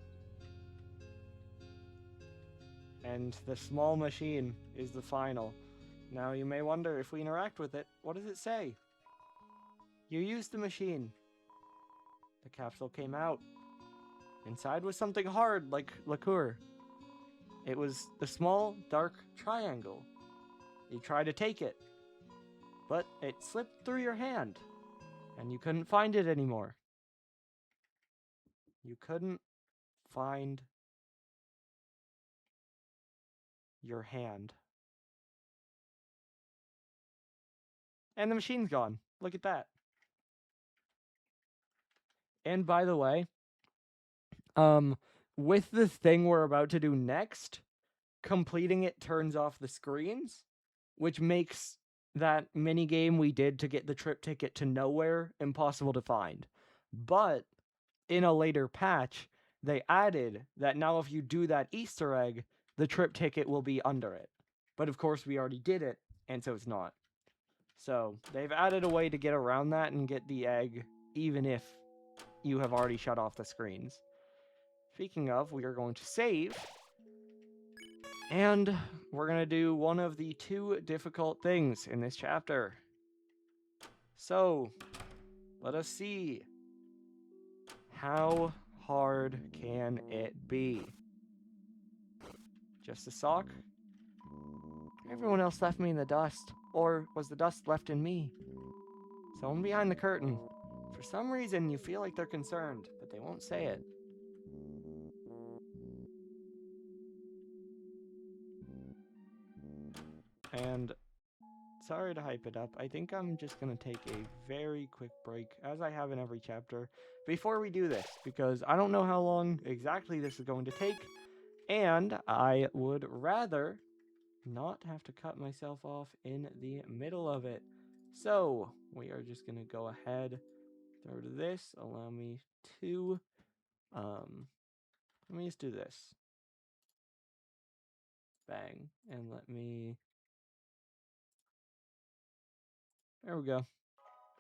And the small machine is the final. Now you may wonder, if we interact with it, what does it say? You used the machine. The capsule came out. Inside was something hard, like liqueur. It was the small, dark triangle. You tried to take it, but it slipped through your hand, and you couldn't find it anymore. You couldn't find your hand. And the machine's gone. Look at that. And by the way, with the thing we're about to do next, completing it turns off the screens, which makes that mini game we did to get the trip ticket to nowhere impossible to find. But in a later patch, they added that now if you do that Easter egg, the trip ticket will be under it. But of course, we already did it, and so it's not. So they've added a way to get around that and get the egg, even if you have already shut off the screens. Speaking of, we are going to save. And we're going to do one of the 2 difficult things in this chapter. So, let us see. How hard can it be? Just a sock? Everyone else left me in the dust. Or was the dust left in me? Someone behind the curtain. For some reason, you feel like they're concerned, but they won't say it. And sorry to hype it up. I think I'm just going to take a very quick break, as I have in every chapter, before we do this, because I don't know how long exactly this is going to take, and I would rather not have to cut myself off in the middle of it. So, we are just going to go ahead, throw to this, allow me to, let me just do this. Bang, and let me, there we go.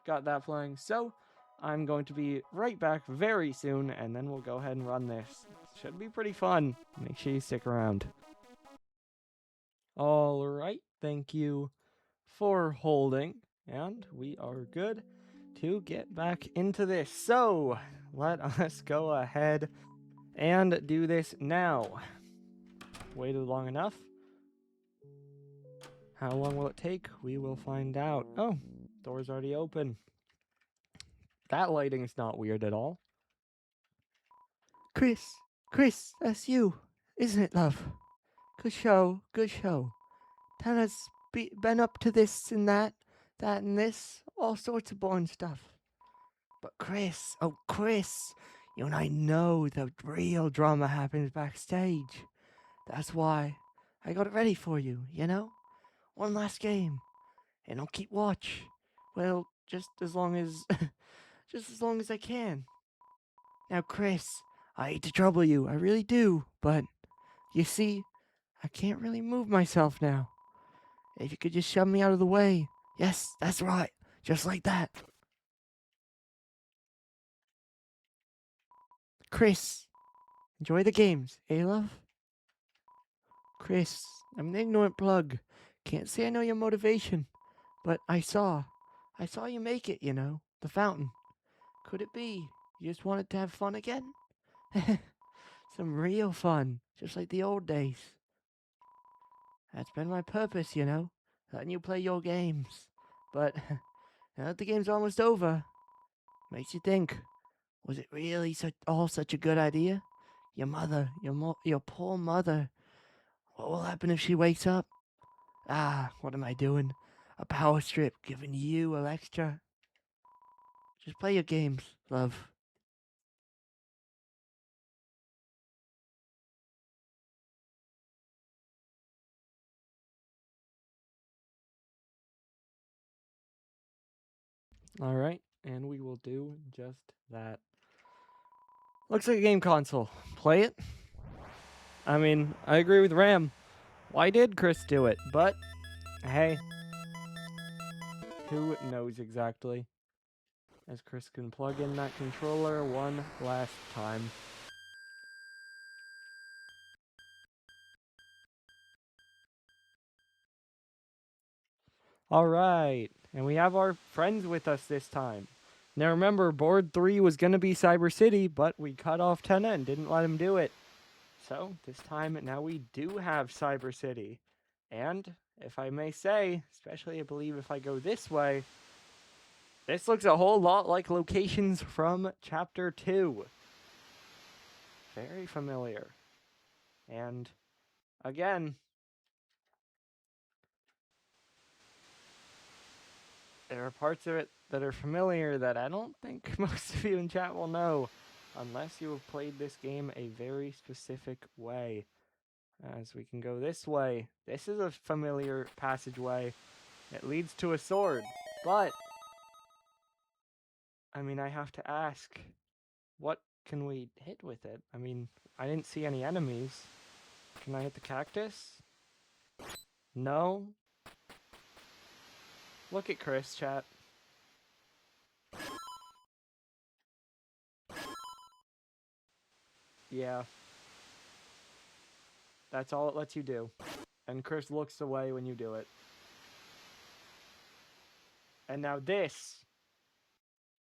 Got that flying. So, I'm going to be right back very soon, and then we'll go ahead and run this. Should be pretty fun. Make sure you stick around. Alright, thank you for holding, and we are good to get back into this. So, let us go ahead and do this now. Waited long enough. How long will it take? We will find out. Oh, door's already open. That lighting's not weird at all. Chris, that's you, isn't it, love? Good show, good show. Tana's been up to this and that and this, all sorts of boring stuff. But Chris, oh Chris, you and I know the real drama happens backstage. That's why I got it ready for you, you know? One last game, and I'll keep watch. Well, just as long as, just as long as I can. Now, Chris, I hate to trouble you, I really do, but you see, I can't really move myself now. If you could just shove me out of the way. Yes, that's right, just like that. Chris, enjoy the games, eh, love? Chris, I'm an ignorant plug. Can't say I know your motivation, but I saw you make it, you know, the fountain. Could it be you just wanted to have fun again? Some real fun, just like the old days. That's been my purpose, you know, letting you play your games. But now that the game's almost over, makes you think, was it really such a good idea? Your mother, your poor mother. What will happen if she wakes up? Ah, what am I doing? A power strip giving you a lecture. Just play your games, love. Alright, and we will do just that. Looks like a game console. Play it? I mean, I agree with Ram. Why did Chris do it? But, hey. Who knows exactly? As Chris can plug in that controller one last time. Alright, and we have our friends with us this time. Now remember, board 3 was going to be Cyber City, but we cut off Tenna and didn't let him do it. So, this time, now we do have Cyber City. And, if I may say, especially I believe if I go this way, this looks a whole lot like locations from Chapter 2. Very familiar. And, again, there are parts of it that are familiar that I don't think most of you in chat will know. Unless you have played this game a very specific way. As we can go this way. This is a familiar passageway. It leads to a sword. But, I mean, I have to ask, what can we hit with it? I mean, I didn't see any enemies. Can I hit the cactus? No. Look at Chris, chat. Yeah. That's all it lets you do. And Chris looks away when you do it. And now this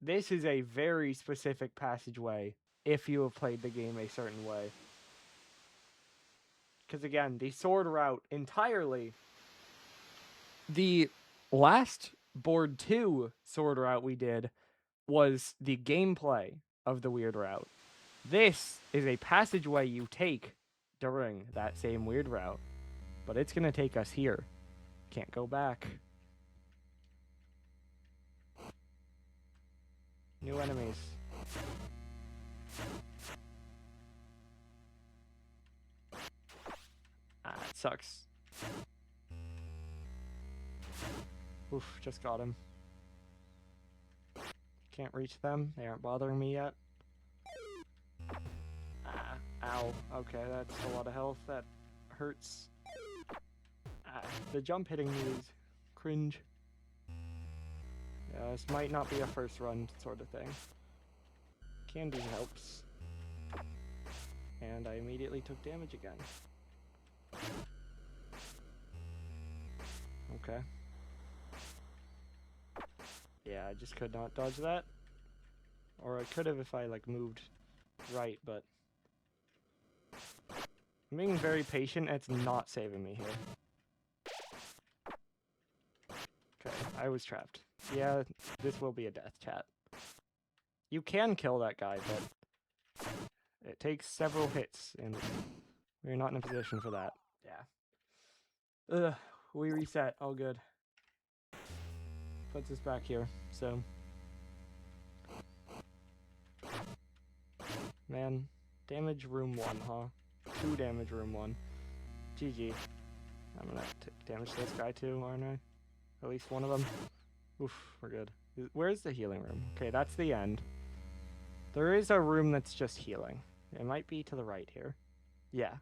is a very specific passageway if you have played the game a certain way. Because again, the sword route entirely. The last board 2 sword route we did was the gameplay of the weird route. This is a passageway you take during that same weird route. But it's going to take us here. Can't go back. New enemies. Ah, it sucks. Oof, just got him. Can't reach them. They aren't bothering me yet. Ah, ow. Okay, that's a lot of health. That hurts. Ah, the jump hitting me is cringe. Yeah, this might not be a first run sort of thing. Candy helps. And I immediately took damage again. Okay. Yeah, I just could not dodge that. Or I could have if I, like, moved right, but... I'm being very patient, it's not saving me here. Okay, I was trapped. Yeah, this will be a death, chat. You can kill that guy, but... it takes several hits, and we're not in a position for that. Yeah. Ugh, we reset. All good. Puts us back here, so... Man, damage room 1, huh? 2 damage room 1. GG. I'm gonna take damage to this guy too, aren't I? At least one of them. Oof, we're good. Where's the healing room? Okay, that's the end. There is a room that's just healing. It might be to the right here. Yeah.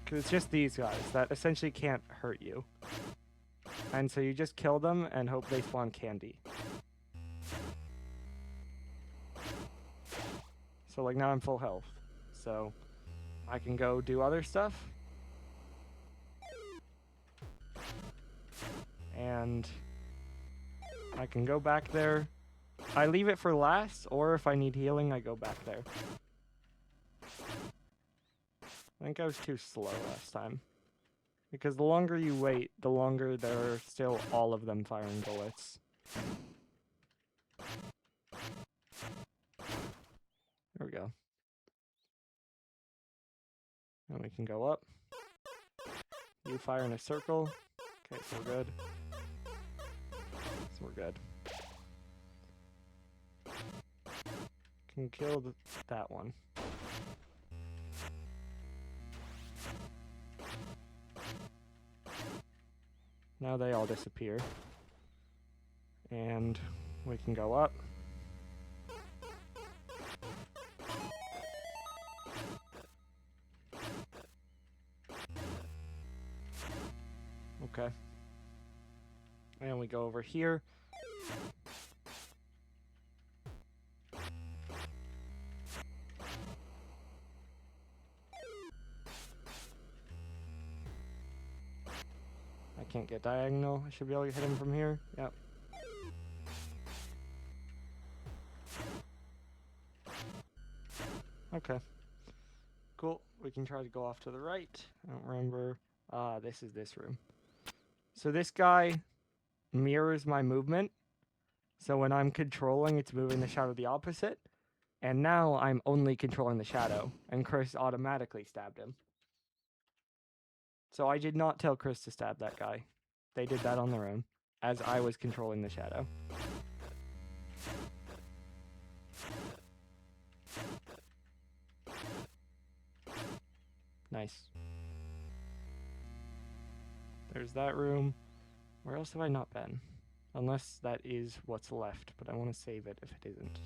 Because it's just these guys that essentially can't hurt you. And so you just kill them and hope they spawn candy. So like now I'm full health. So I can go do other stuff. And I can go back there. I leave it for last, or if I need healing, I go back there. I think I was too slow last time. Because the longer you wait, the longer there are still all of them firing bullets. There we go. And we can go up. You fire in a circle. Okay, so we're good. So we're good. Can kill that one. Now they all disappear. And we can go up. Okay. And we go over here. I can't get diagonal. I should be able to hit him from here. Yep. Okay. Cool. We can try to go off to the right. I don't remember. This is this room. So this guy mirrors my movement. So when I'm controlling, it's moving the shadow the opposite. And now I'm only controlling the shadow. And Chris automatically stabbed him. So I did not tell Chris to stab that guy. They did that on their own, as I was controlling the shadow. Nice. There's that room. Where else have I not been? Unless that is what's left, but I want to save it if it isn't.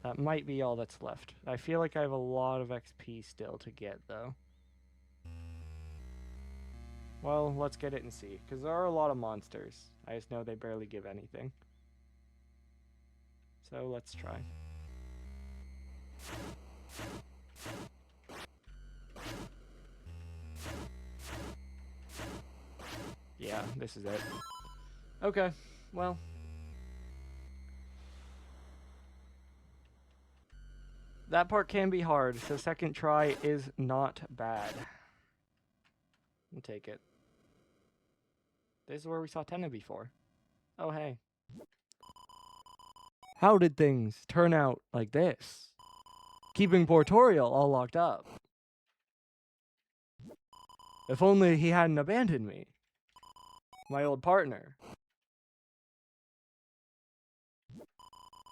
That might be all that's left. I feel like I have a lot of XP still to get, though. Well, let's get it and see, because there are a lot of monsters. I just know they barely give anything. So let's try. Yeah, this is it. Okay, well. That part can be hard, so second try is not bad. I'll take it. This is where we saw Tenna before. Oh, hey. How did things turn out like this? Keeping Portorial all locked up. If only he hadn't abandoned me. My old partner.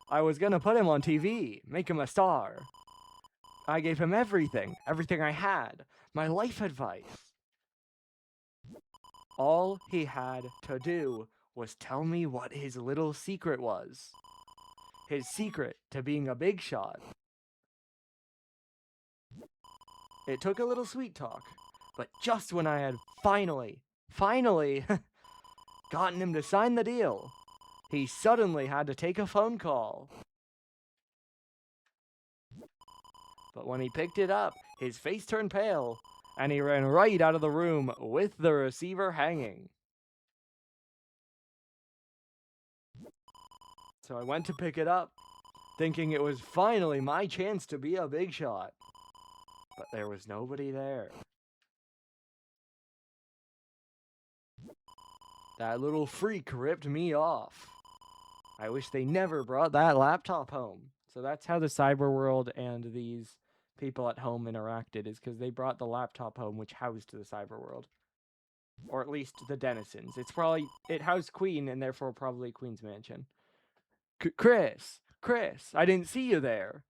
I was gonna put him on TV, make him a star. I gave him everything I had, my life advice. All he had to do was tell me what his little secret was. His secret to being a big shot. It took a little sweet talk, but just when I had finally gotten him to sign the deal, he suddenly had to take a phone call. But when he picked it up, his face turned pale, and he ran right out of the room with the receiver hanging. So I went to pick it up, thinking it was finally my chance to be a big shot. But there was nobody there. That little freak ripped me off. I wish they never brought that laptop home. So that's how the cyber world and these people at home interacted, is because they brought the laptop home, which housed the cyber world. Or at least the denizens. It housed Queen, and therefore probably Queen's mansion. Chris, I didn't see you there.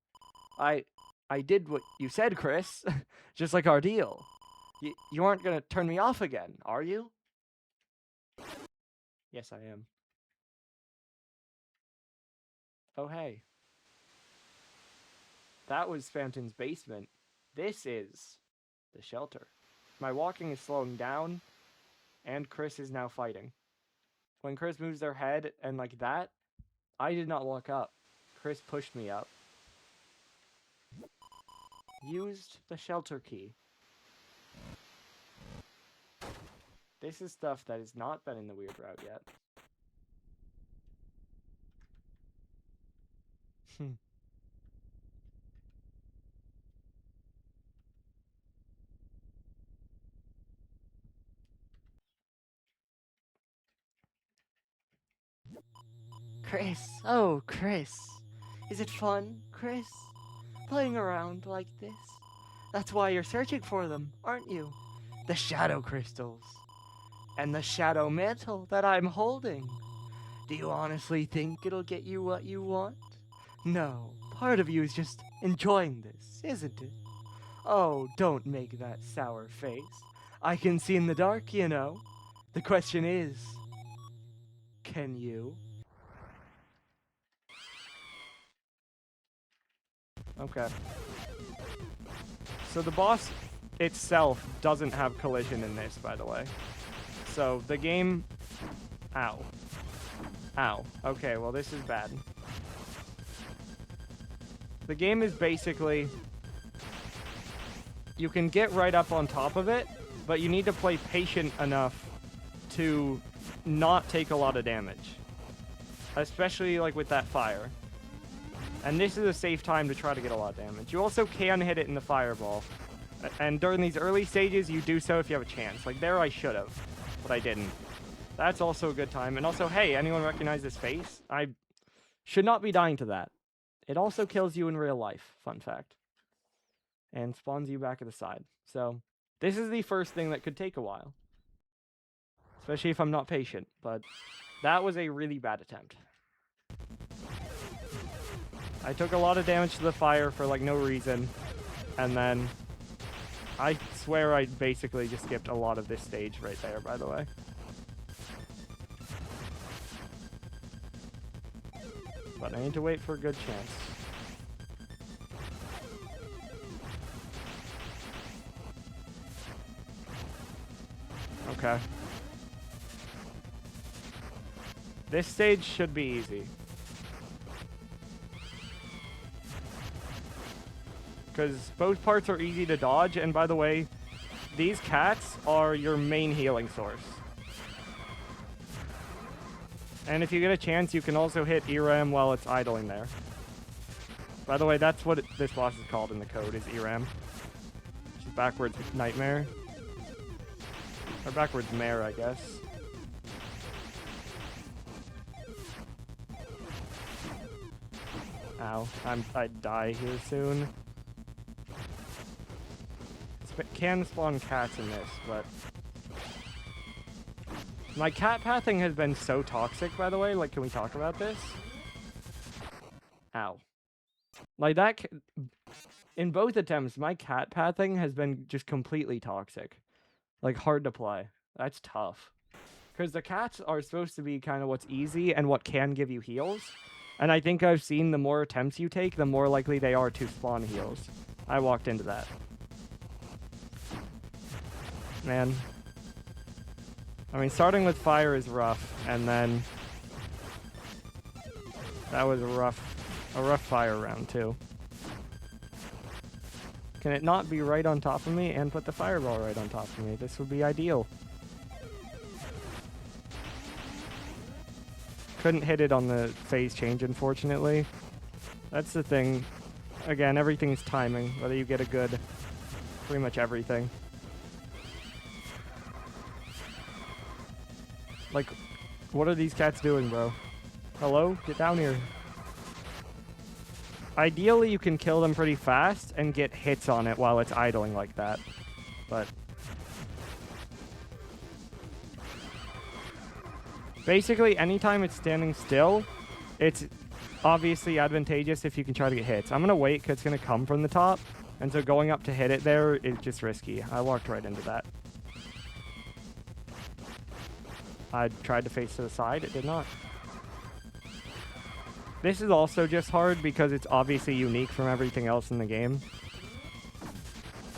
I did what you said, Chris. Just like our deal. You aren't gonna turn me off again, are you? Yes, I am. Oh, hey. That was Phantom's basement. This is the shelter. My walking is slowing down, and Chris is now fighting. When Chris moves their head and like that, I did not walk up. Chris pushed me up. Used the shelter key. This is stuff that has not been in the weird route yet. Chris, oh, Chris. Is it fun, Chris? Playing around like this? That's why you're searching for them, aren't you? The shadow crystals. And the shadow mantle that I'm holding. Do you honestly think it'll get you what you want? No, part of you is just enjoying this, isn't it? Oh, don't make that sour face. I can see in the dark, you know. The question is, can you? Okay. So the boss itself doesn't have collision in this, by the way. So the game... Ow. Ow. Okay, well this is bad. The game is basically... You can get right up on top of it, but you need to play patient enough to not take a lot of damage. Especially like with that fire. And this is a safe time to try to get a lot of damage. You also can hit it in the fireball. And during these early stages, you do so if you have a chance. Like there I should have, but I didn't. That's also a good time. And also, hey, anyone recognize this face? I should not be dying to that. It also kills you in real life, fun fact. And spawns you back at the side. So, this is the first thing that could take a while. Especially if I'm not patient, but that was a really bad attempt. I took a lot of damage to the fire for like no reason. And then I swear I basically just skipped a lot of this stage right there, by the way. But I need to wait for a good chance. Okay. This stage should be easy. Because both parts are easy to dodge, and by the way, these cats are your main healing source. And if you get a chance, you can also hit ERAM while it's idling there. By the way, that's what this boss is called in the code, is ERAM. Which is backwards nightmare. Or backwards mare, I guess. Ow. I'd die here soon. Can spawn cats in this, but... My cat pathing has been so toxic, by the way. Like, can we talk about this? Ow. Like, that... In both attempts, my cat pathing has been just completely toxic. Like, hard to play. That's tough. Because the cats are supposed to be kind of what's easy and what can give you heals. And I think I've seen the more attempts you take, the more likely they are to spawn heals. I walked into that. Man. I mean, starting with fire is rough, and then... That was a rough fire round, too. Can it not be right on top of me and put the fireball right on top of me? This would be ideal. Couldn't hit it on the phase change, unfortunately. That's the thing. Again, everything's timing, whether you get a good... Pretty much everything. Like, what are these cats doing, bro? Hello? Get down here. Ideally, you can kill them pretty fast and get hits on it while it's idling like that. But... Basically, anytime it's standing still, it's obviously advantageous if you can try to get hits. I'm going to wait because it's going to come from the top. And so going up to hit it there is just risky. I walked right into that. I tried to face to the side. It did not. This is also just hard because it's obviously unique from everything else in the game.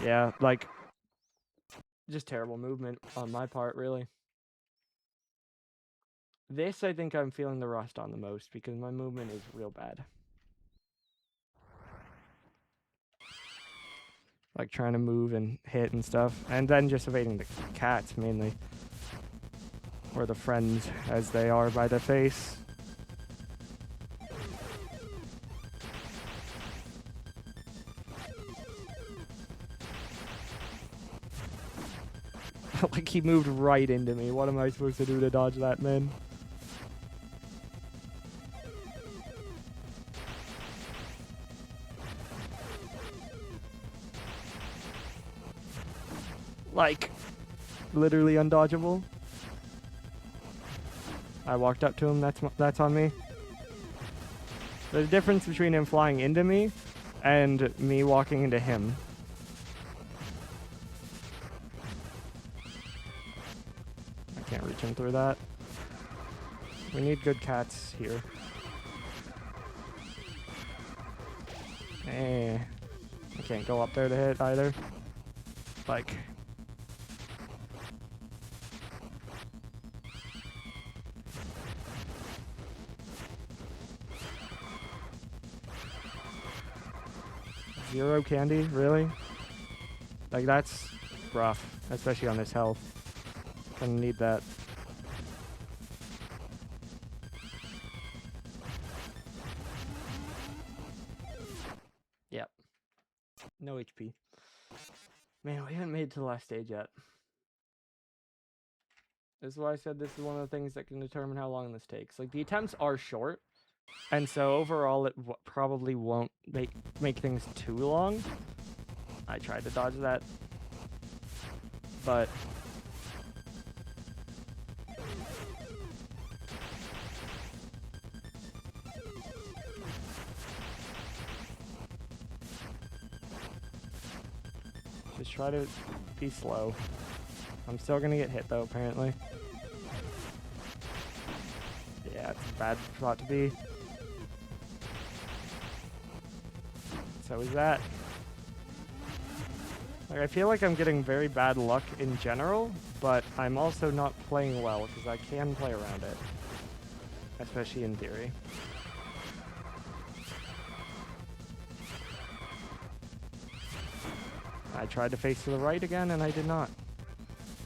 Yeah, like... Just terrible movement on my part, really. This, I think I'm feeling the rust on the most because my movement is real bad. Like trying to move and hit and stuff. And then just evading the cats, mainly. Or the friends, as they are by the face. Like he moved right into me. What am I supposed to do to dodge that, man? Like, literally undodgeable. I walked up to him, that's on me. There's a difference between him flying into me and me walking into him. I can't reach him through that. We need good cats here. Eh. I can't go up there to hit either. Like... Zero candy? Really? Like, that's rough. Especially on this health. Gonna need that. Yep. No HP. Man, we haven't made it to the last stage yet. This is why I said this is one of the things that can determine how long this takes. Like, the attempts are short. And so overall, it probably won't make things too long. I tried to dodge that. But... try to be slow. I'm still gonna get hit though, apparently. Yeah, it's a bad spot to be. So is that. Like, I feel like I'm getting very bad luck in general, but I'm also not playing well because I can play around it. Especially in theory. I tried to face to the right again and I did not.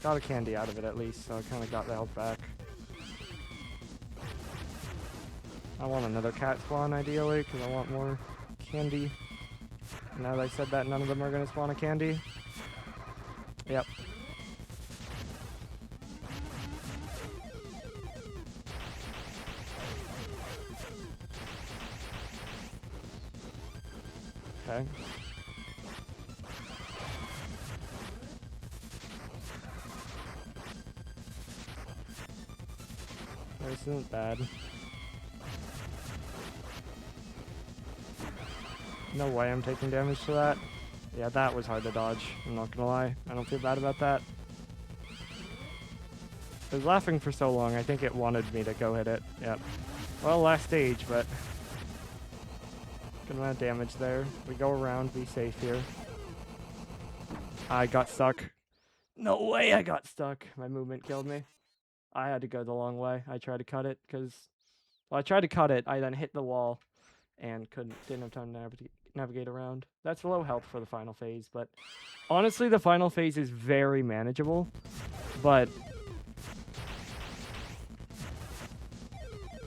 Got a candy out of it at least, so I kind of got the health back. I want another cat spawn ideally because I want more candy. Now that I said that, none of them are going to spawn a candy. Yep. Okay. This isn't bad. No way I'm taking damage to that. Yeah, that was hard to dodge. I'm not gonna lie. I don't feel bad about that. It was laughing for so long, I think it wanted me to go hit it. Yep. Well, last stage, but... good amount of damage there. We go around, be safe here. I got stuck. No way I got stuck. My movement killed me. I had to go the long way. I tried to cut it, because... well, I tried to cut it, I then hit the wall, and didn't have time to navigate around. That's low health for the final phase, but honestly the final phase is very manageable, but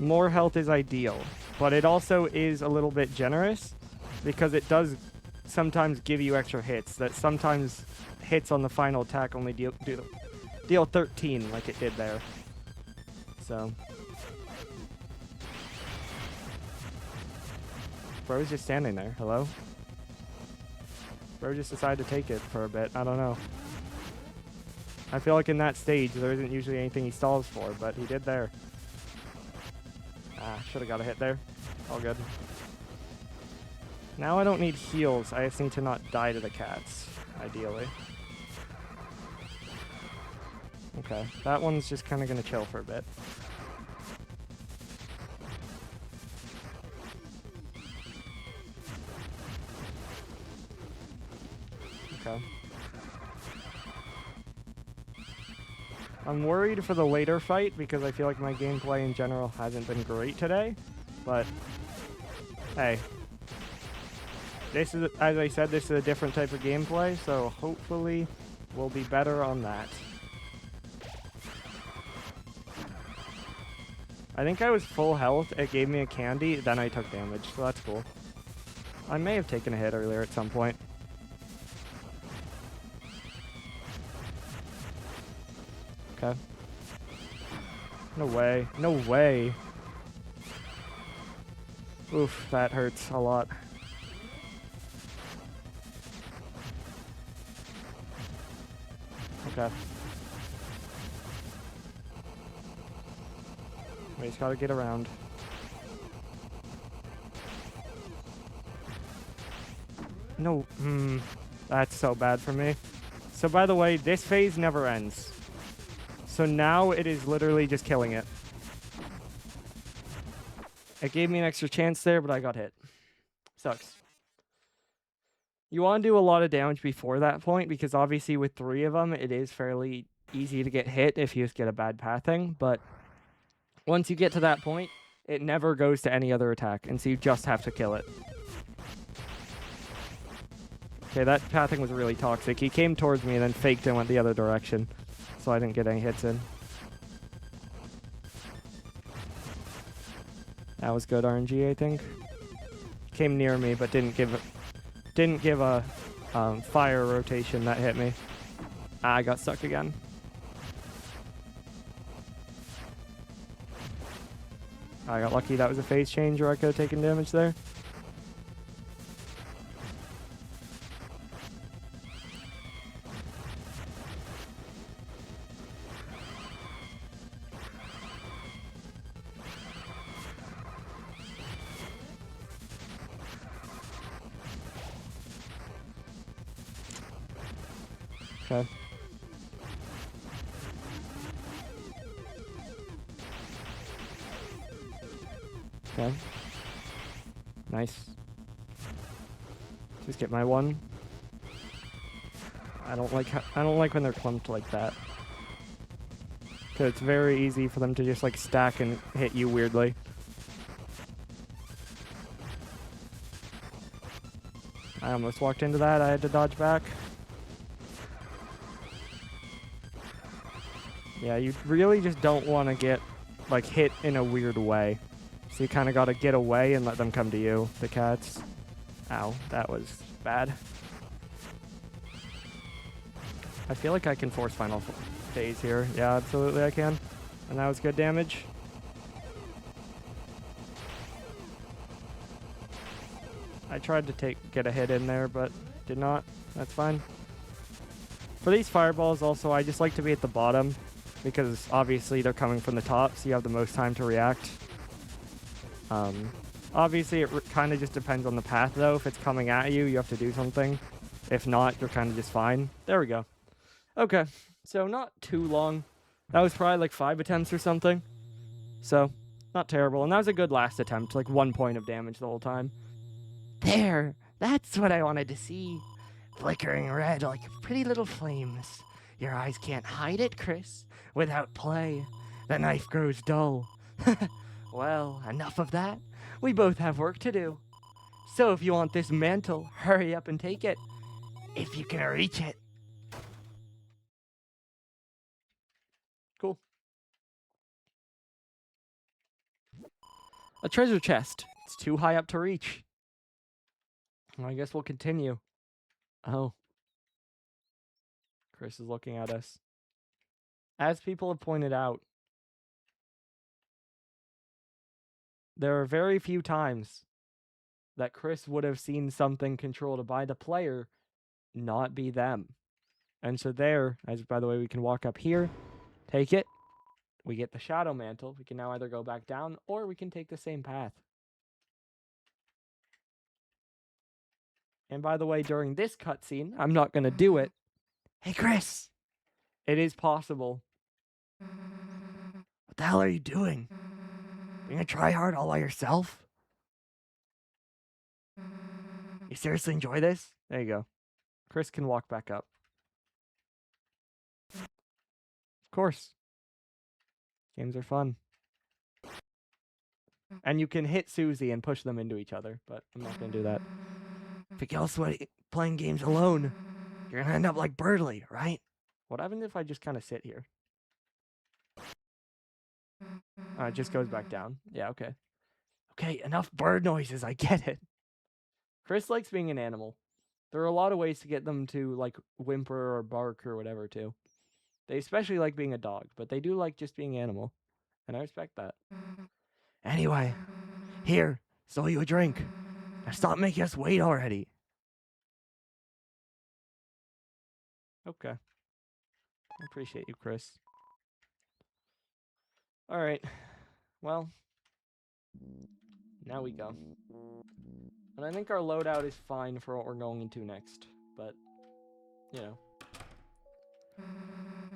more health is ideal, but it also is a little bit generous because it does sometimes give you extra hits that sometimes hits on the final attack only deal 13 like it did there. So bro's just standing there. Hello? Bro just decided to take it for a bit. I don't know. I feel like in that stage, there isn't usually anything he stalls for, but he did there. Ah, should have got a hit there. All good. Now I don't need heals. I just need to not die to the cats, ideally. Okay, that one's just kind of going to chill for a bit. Okay. I'm worried for the later fight because I feel like my gameplay in general hasn't been great today, but hey. This is, as I said, this is a different type of gameplay, so hopefully we'll be better on that. I think I was full health, it gave me a candy, then I took damage, so that's cool. I may have taken a hit earlier at some point. Okay. No way. No way. Oof, that hurts a lot. Okay. We just gotta get around. No, that's so bad for me. So by the way, this phase never ends. So now it is literally just killing it. It gave me an extra chance there, but I got hit. Sucks. You want to do a lot of damage before that point, because obviously with 3 of them, it is fairly easy to get hit if you just get a bad pathing, but once you get to that point, it never goes to any other attack, and so you just have to kill it. Okay, that pathing was really toxic. He came towards me and then faked and went the other direction, so I didn't get any hits in. That was good RNG, I think. Came near me, but didn't give a fire rotation that hit me. I got stuck again. I got lucky that was a phase change or I could have taken damage there. Okay. Okay. Nice. Just get my one. I don't like when they're clumped like that. Cause it's very easy for them to just like stack and hit you weirdly. I almost walked into that. I had to dodge back. Yeah, you really just don't want to get like hit in a weird way. So you kind of got to get away and let them come to you, the cats. Ow, that was bad. I feel like I can force final phase here. Yeah, absolutely I can. And that was good damage. I tried to get a hit in there, but did not. That's fine. For these fireballs also, I just like to be at the bottom because obviously they're coming from the top, so you have the most time to react. Obviously, it kind of just depends on the path, though. If it's coming at you, you have to do something. If not, you're kind of just fine. There we go. Okay, so not too long. That was probably like 5 attempts or something. So, not terrible. And that was a good last attempt, like 1 point of damage the whole time. There, that's what I wanted to see. Flickering red like pretty little flames. Your eyes can't hide it, Chris. Without play, the knife grows dull. Well, enough of that. We both have work to do. So if you want this mantle, hurry up and take it. If you can reach it. Cool. A treasure chest. It's too high up to reach. Well, I guess we'll continue. Oh. Chris is looking at us. As people have pointed out, there are very few times that Chris would have seen something controlled by the player not be them. And so there, as by the way, we can walk up here, take it, we get the shadow mantle. We can now either go back down or we can take the same path. And by the way, during this cutscene, I'm not going to do it. Hey, Chris, It is possible. what the hell are you doing? You gonna try hard all by yourself? You seriously enjoy this? There you go. Chris can walk back up. Of course. Games are fun. And you can hit Susie and push them into each other, but I'm not going to do that. If you get all sweaty playing games alone, you're gonna end up like Birdley, right? What happens if I just kind of sit here? It just goes back down. Yeah, okay. Okay, enough bird noises, I get it. Chris likes being an animal. There are a lot of ways to get them to, like, whimper or bark or whatever, too. They especially like being a dog, but they do like just being animal. And I respect that. Anyway, here, stole you a drink. Now stop making us wait already. Okay. I appreciate you, Chris. Alright. Well, now we go. And I think our loadout is fine for what we're going into next. But, you know.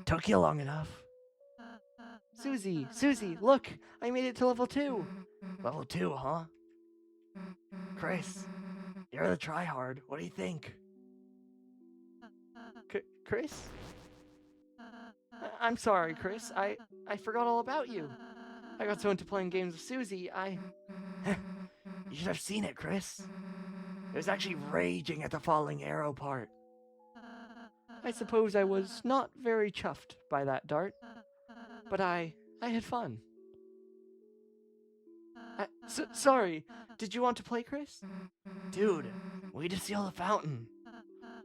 Took you long enough. Susie, look! I made it to level 2. Level 2, huh? Chris, you're the tryhard. What do you think? Chris? I'm sorry, Chris. I forgot all about you. I got so into playing games with Susie, You should have seen it, Chris. It was actually raging at the falling arrow part. I suppose I was not very chuffed by that dart. But I had fun. Sorry, did you want to play, Chris? Dude, we need to seal the fountain.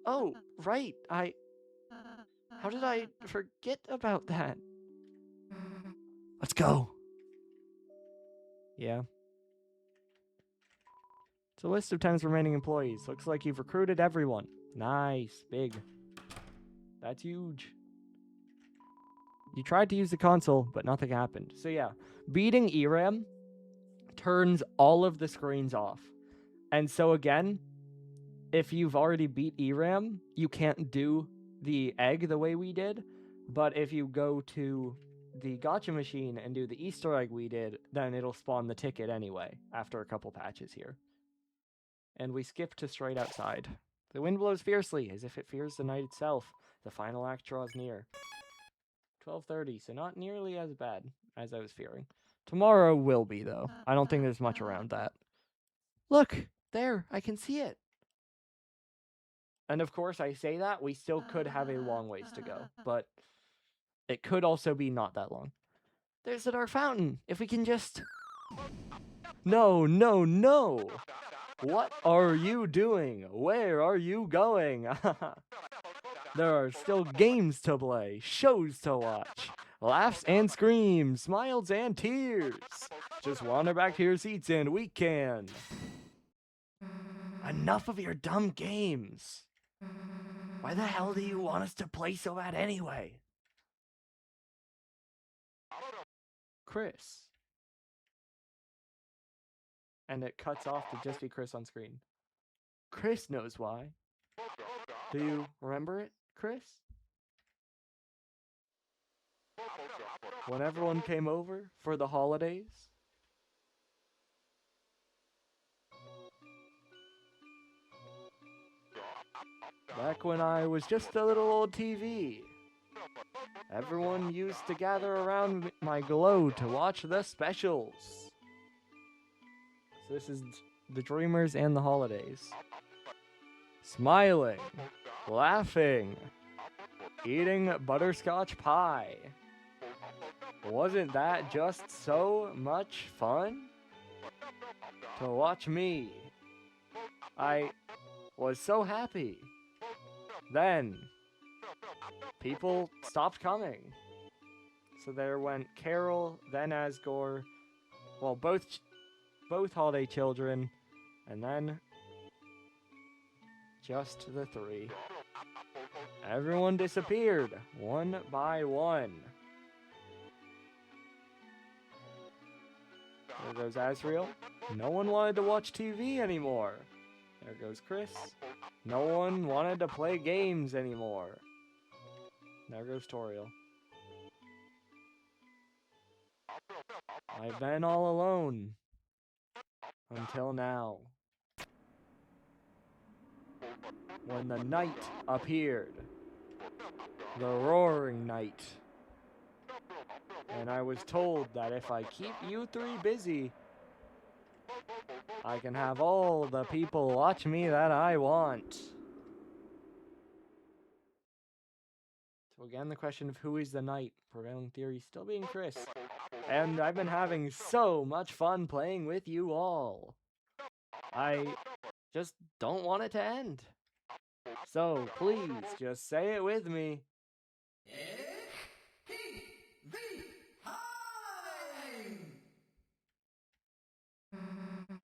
Oh, right, how did I forget about that? Let's go. Yeah. It's a list of 10's remaining employees. Looks like you've recruited everyone. Nice. Big. That's huge. You tried to use the console, but nothing happened. So yeah, beating ERAM turns all of the screens off. And so again, if you've already beat ERAM, you can't do the egg the way we did, but if you go to the gotcha machine and do the Easter egg we did, then it'll spawn the ticket anyway after a couple patches here. And we skip to straight outside. The wind blows fiercely, as if it fears the night itself. The final act draws near. 12:30, so not nearly as bad as I was fearing. Tomorrow will be, though. I don't think there's much around that. Look! There! I can see it! And of course, I say that, we still could have a long ways to go, but it could also be not that long. There's at our fountain! If we can just... No, no, no! What are you doing? Where are you going? There are still games to play, shows to watch, laughs and screams, smiles and tears. Just wander back to your seats and we can. Enough of your dumb games. Why the hell do you want us to play so bad anyway? Chris. And it cuts off to just be Chris on screen. Chris knows why. Do you remember it, Chris? When everyone came over for the holidays? Back when I was just a little old TV. Everyone used to gather around my glow to watch the specials. So this is the Dreamers and the holidays. Smiling, laughing, eating butterscotch pie. Wasn't that just so much fun? To watch me. I was so happy. Then, people stopped coming. So there went Carol, then Asgore, well, both holiday children, and then just the three. Everyone disappeared, one by one. There goes Asriel. No one wanted to watch TV anymore. There goes Chris. No one wanted to play games anymore. There goes Toriel. I've been all alone. Until now. When the night appeared. The roaring night. And I was told that if I keep you three busy, I can have all the people watch me that I want. So again, the question of who is the knight, prevailing theory still being Chris. And I've been having so much fun playing with you all. I just don't want it to end. So please, just say it with me.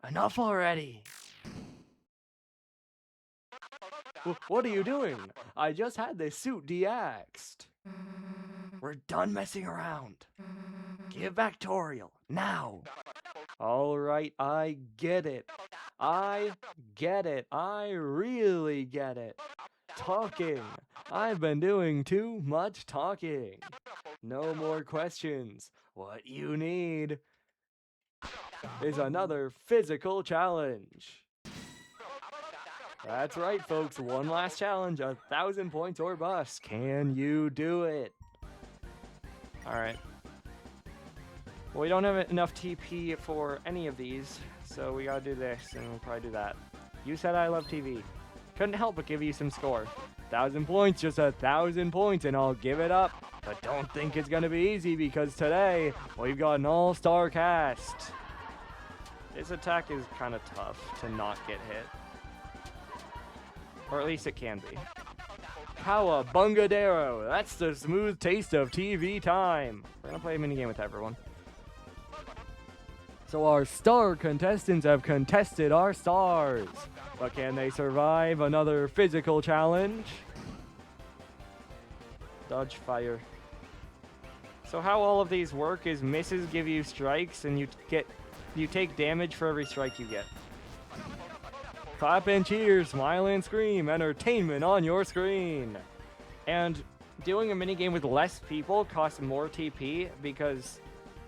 Enough already. What are you doing? I just had this suit de-axed. We're done messing around. Give back Toriel, now. Alright, I get it. I get it. I really get it. Talking. I've been doing too much talking. No more questions. What you need is another physical challenge. That's right, folks. One last challenge. 1,000 points or bust. Can you do it? Alright. Well, we don't have enough TP for any of these, so we gotta do this, and we'll probably do that. You said I love TV. Couldn't help but give you some score. 1,000 points, just 1,000 points, and I'll give it up. But don't think it's gonna be easy, because today, we've got an all-star cast. This attack is kind of tough to not get hit. Or at least it can be. Cowabungadero! That's the smooth taste of TV time! We're gonna play a minigame with everyone. So our star contestants have contested our stars. But can they survive another physical challenge? Dodge fire. So how all of these work is misses give you strikes and you take damage for every strike you get. Clap and cheer, smile and scream, entertainment on your screen. And doing a minigame with less people costs more TP because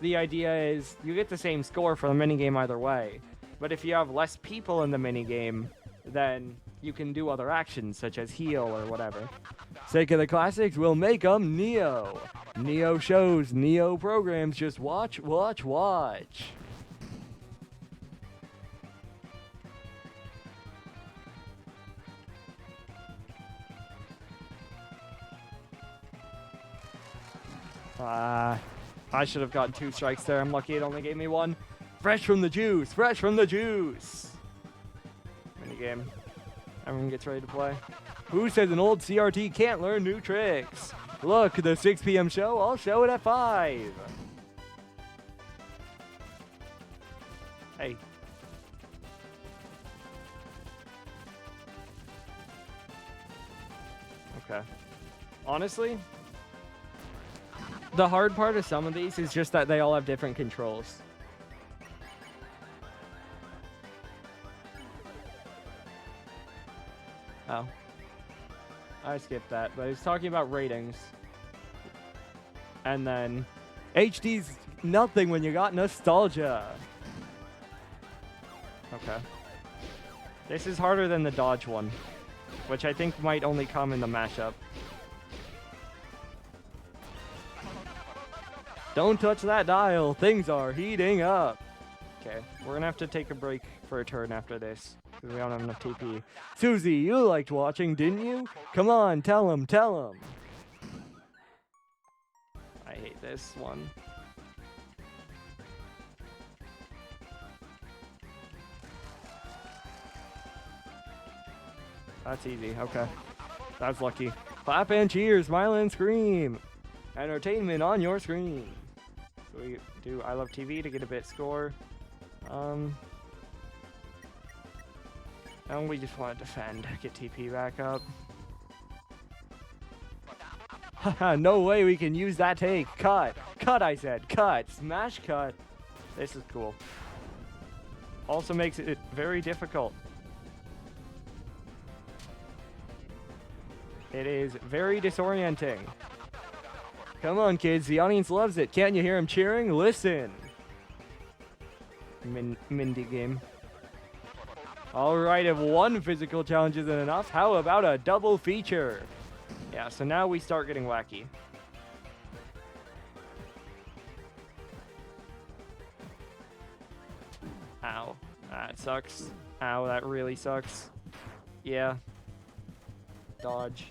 the idea is you get the same score for the minigame either way. But if you have less people in the minigame, then you can do other actions such as heal or whatever. Sake of the classics, we'll make 'em Neo. Neo shows, Neo programs, just watch, watch, watch. I should have gotten 2 strikes there. I'm lucky it only gave me 1. Fresh from the juice, fresh from the juice. Minigame. Everyone gets ready to play. Who says an old CRT can't learn new tricks? Look, the 6 p.m. show, I'll show it at 5. Hey. Okay. Honestly, the hard part of some of these is just that they all have different controls. Oh. I skipped that, but he's talking about ratings. And then, HD's nothing when you got nostalgia. Okay. This is harder than the dodge one, which I think might only come in the mashup. Don't touch that dial. Things are heating up. Okay, we're gonna have to take a break for a turn after this, because we don't have enough TP. Susie, you liked watching, didn't you? Come on, tell him, tell him. I hate this one. That's easy, okay. That's lucky. Clap and cheer, smile and scream. Entertainment on your screen. So we do I Love TV to get a bit score. And we just want to defend, get TP back up. Haha, no way we can use that take. Cut. Cut, I said. Cut. Smash cut. This is cool. Also makes it very difficult. It is very disorienting. Come on, kids. The audience loves it. Can't you hear them cheering? Listen. Mindy game. Alright, if one physical challenge isn't enough, how about a double feature? Yeah, so now we start getting wacky. Ow. That sucks. Ow, that really sucks. Yeah. Dodge.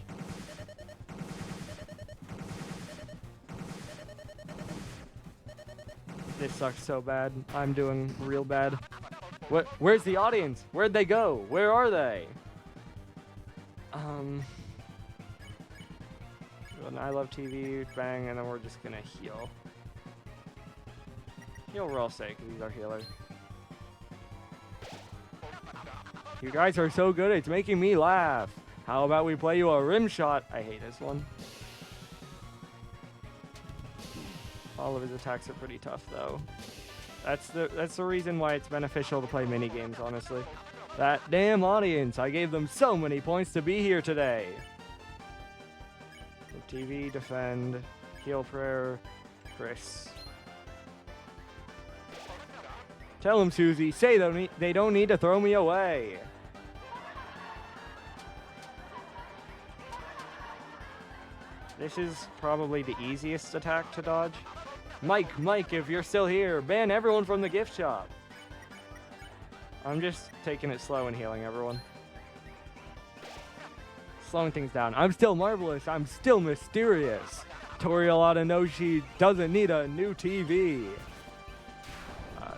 This sucks so bad. I'm doing real bad. Where's the audience? Where'd they go? Where are they? And I Love TV, bang, and then we're just gonna heal. Heal Ralse, because he's our healer. You guys are so good, it's making me laugh. How about we play you a rim shot? I hate this one. All of his attacks are pretty tough, though. That's the reason why it's beneficial to play minigames, honestly. That damn audience! I gave them so many points to be here today! So TV, defend, heal prayer, Chris. Tell them, Susie, say they don't need to throw me away! This is probably the easiest attack to dodge. Mike, if you're still here, ban everyone from the gift shop. I'm just taking it slow and healing everyone. Slowing things down. I'm still marvelous. I'm still mysterious. Tori ought to know she doesn't need a new TV.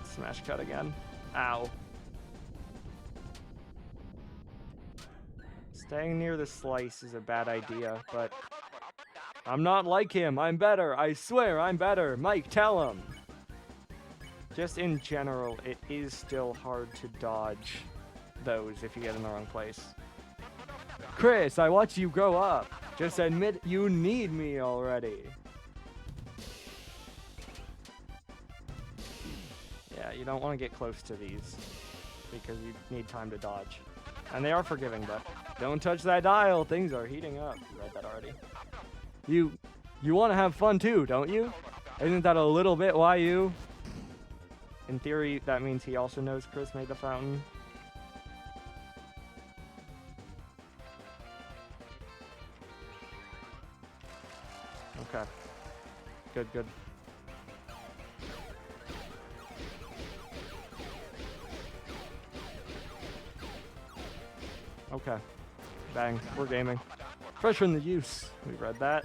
Smash cut again. Ow. Staying near the slice is a bad idea, but I'm not like him. I'm better. I swear I'm better. Mike, tell him. Just in general, it is still hard to dodge those if you get in the wrong place. Chris, I watched you grow up. Just admit you need me already. Yeah, you don't want to get close to these because you need time to dodge. And they are forgiving, but Don't touch that dial. Things are heating up. You read that already. You want to have fun too, don't you? Isn't that a little bit why you? In theory, that means he also knows Chris made the fountain. Okay. Good. Okay. Bang. We're gaming. Pressure in the use. We read that.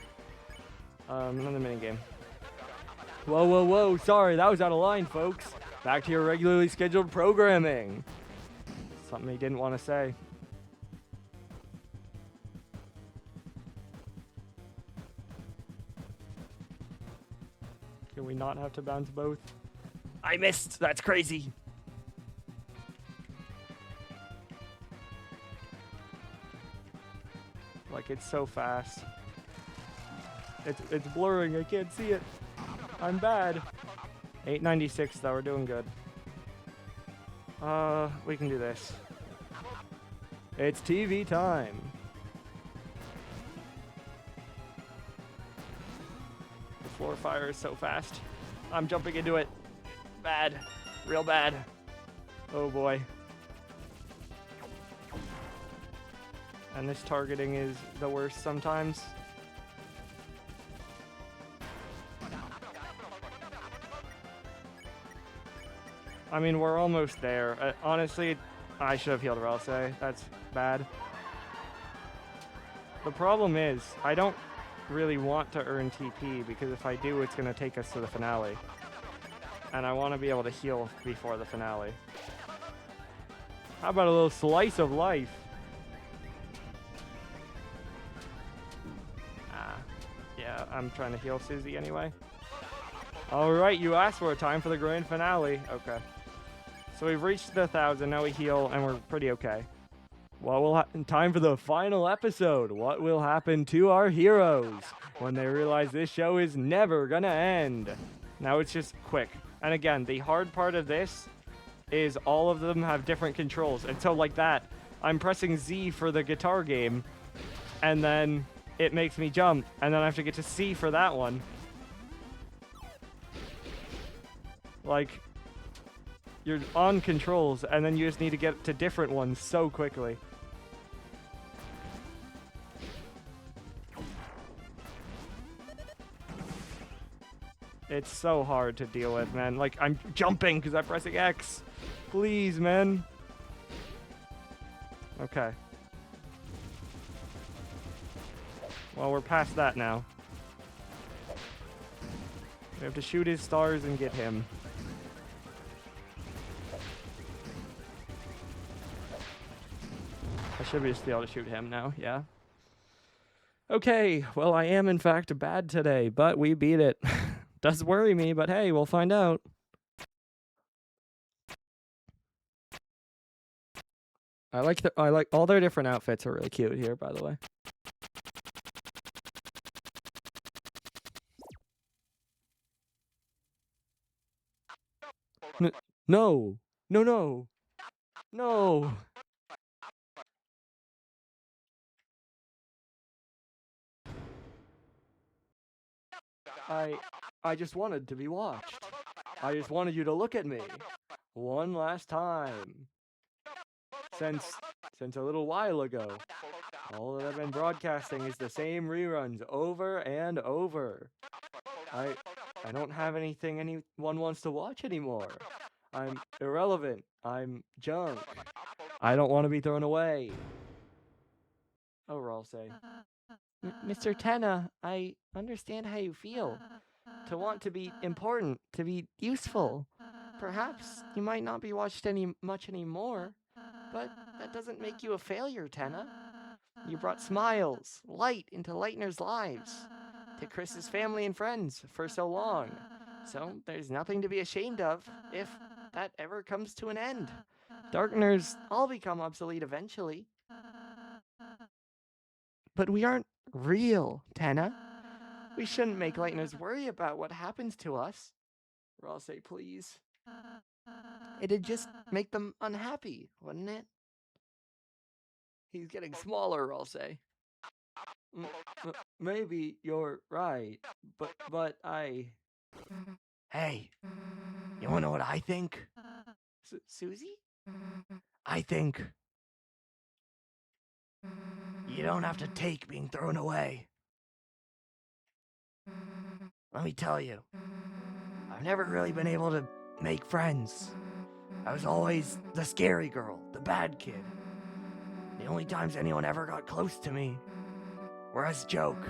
Another minigame. Whoa. Sorry, that was out of line, folks. Back to your regularly scheduled programming. Something he didn't want to say. Can we not have to bounce both? I missed! That's crazy! Like, it's so fast. It's blurring, I can't see it. I'm bad. 896 though, we're doing good. We can do this. It's TV time. The floor fire is so fast. I'm jumping into it. Bad. Real bad. Oh boy. And this targeting is the worst sometimes. I mean, we're almost there. Honestly, I should have healed Ralsei. That's bad. The problem is, I don't really want to earn TP, because if I do, it's going to take us to the finale. And I want to be able to heal before the finale. How about a little slice of life? Yeah, I'm trying to heal Susie anyway. Alright, you asked for a time for the grand finale. Okay. So we've reached the 1,000, now we heal, and we're pretty okay. What will time for the final episode? What will happen to our heroes when they realize this show is never gonna end? Now it's just quick. And again, the hard part of this is all of them have different controls. And so like that, I'm pressing Z for the guitar game, and then it makes me jump, and then I have to get to C for that one. Like, you're on controls, and then you just need to get to different ones so quickly. It's so hard to deal with, man. Like, I'm jumping because I'm pressing X. Please, man. Okay. Well, we're past that now. We have to shoot his stars and get him. I should just be able to shoot him now, yeah. Okay, well, I am in fact bad today, but we beat it. Does worry me, but hey, we'll find out. I like all their different outfits are really cute here, by the way. No. I just wanted to be watched. I just wanted you to look at me one last time. Since a little while ago, all that I've been broadcasting is the same reruns over and over. I don't have anything anyone wants to watch anymore. I'm irrelevant. I'm junk. I don't want to be thrown away. Oh, Ralsei. Mr. Tenna, I understand how you feel. To want to be important, to be useful. Perhaps you might not be watched much anymore, but that doesn't make you a failure, Tenna. You brought smiles, light into Lightner's lives, to Chris's family and friends for so long. So there's nothing to be ashamed of if that ever comes to an end. Darkners all become obsolete eventually. But we aren't real, Tenna. We shouldn't make Lightners worry about what happens to us. Ralsei, please. It'd just make them unhappy, wouldn't it? He's getting smaller, I'll say. Maybe you're right, but I... Hey, you wanna know what I think? Susie? I think you don't have to take being thrown away. Let me tell you, I've never really been able to make friends. I was always the scary girl, the bad kid. The only times anyone ever got close to me were as a joke.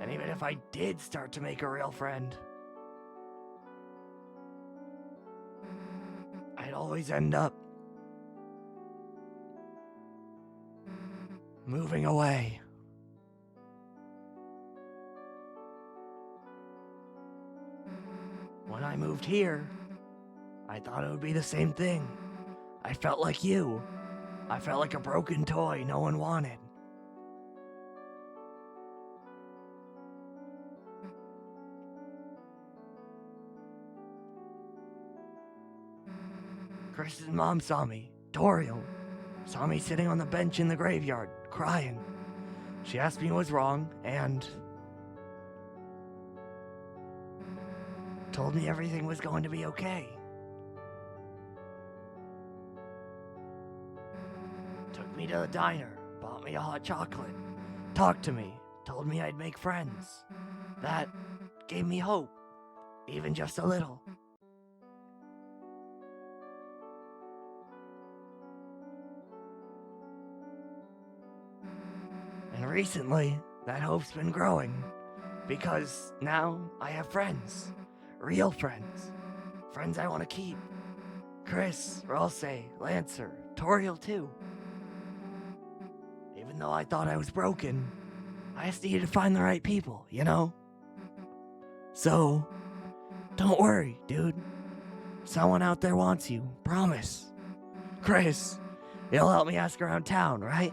And even if I did start to make a real friend, I'd always end up moving away. When I moved here, I thought it would be the same thing. I felt like you. I felt like a broken toy no one wanted. Chris's mom saw me, Toriel, saw me sitting on the bench in the graveyard, crying. She asked me what was wrong, and told me everything was going to be okay. Took me to the diner, bought me a hot chocolate, talked to me, told me I'd make friends. That gave me hope, even just a little. And recently, that hope's been growing, because now I have friends. Real friends. Friends I want to keep. Chris, Ralsei, Lancer, Toriel too. Even though I thought I was broken, I just needed to find the right people, you know? So, don't worry, dude. Someone out there wants you, promise. Chris, you'll help me ask around town, right?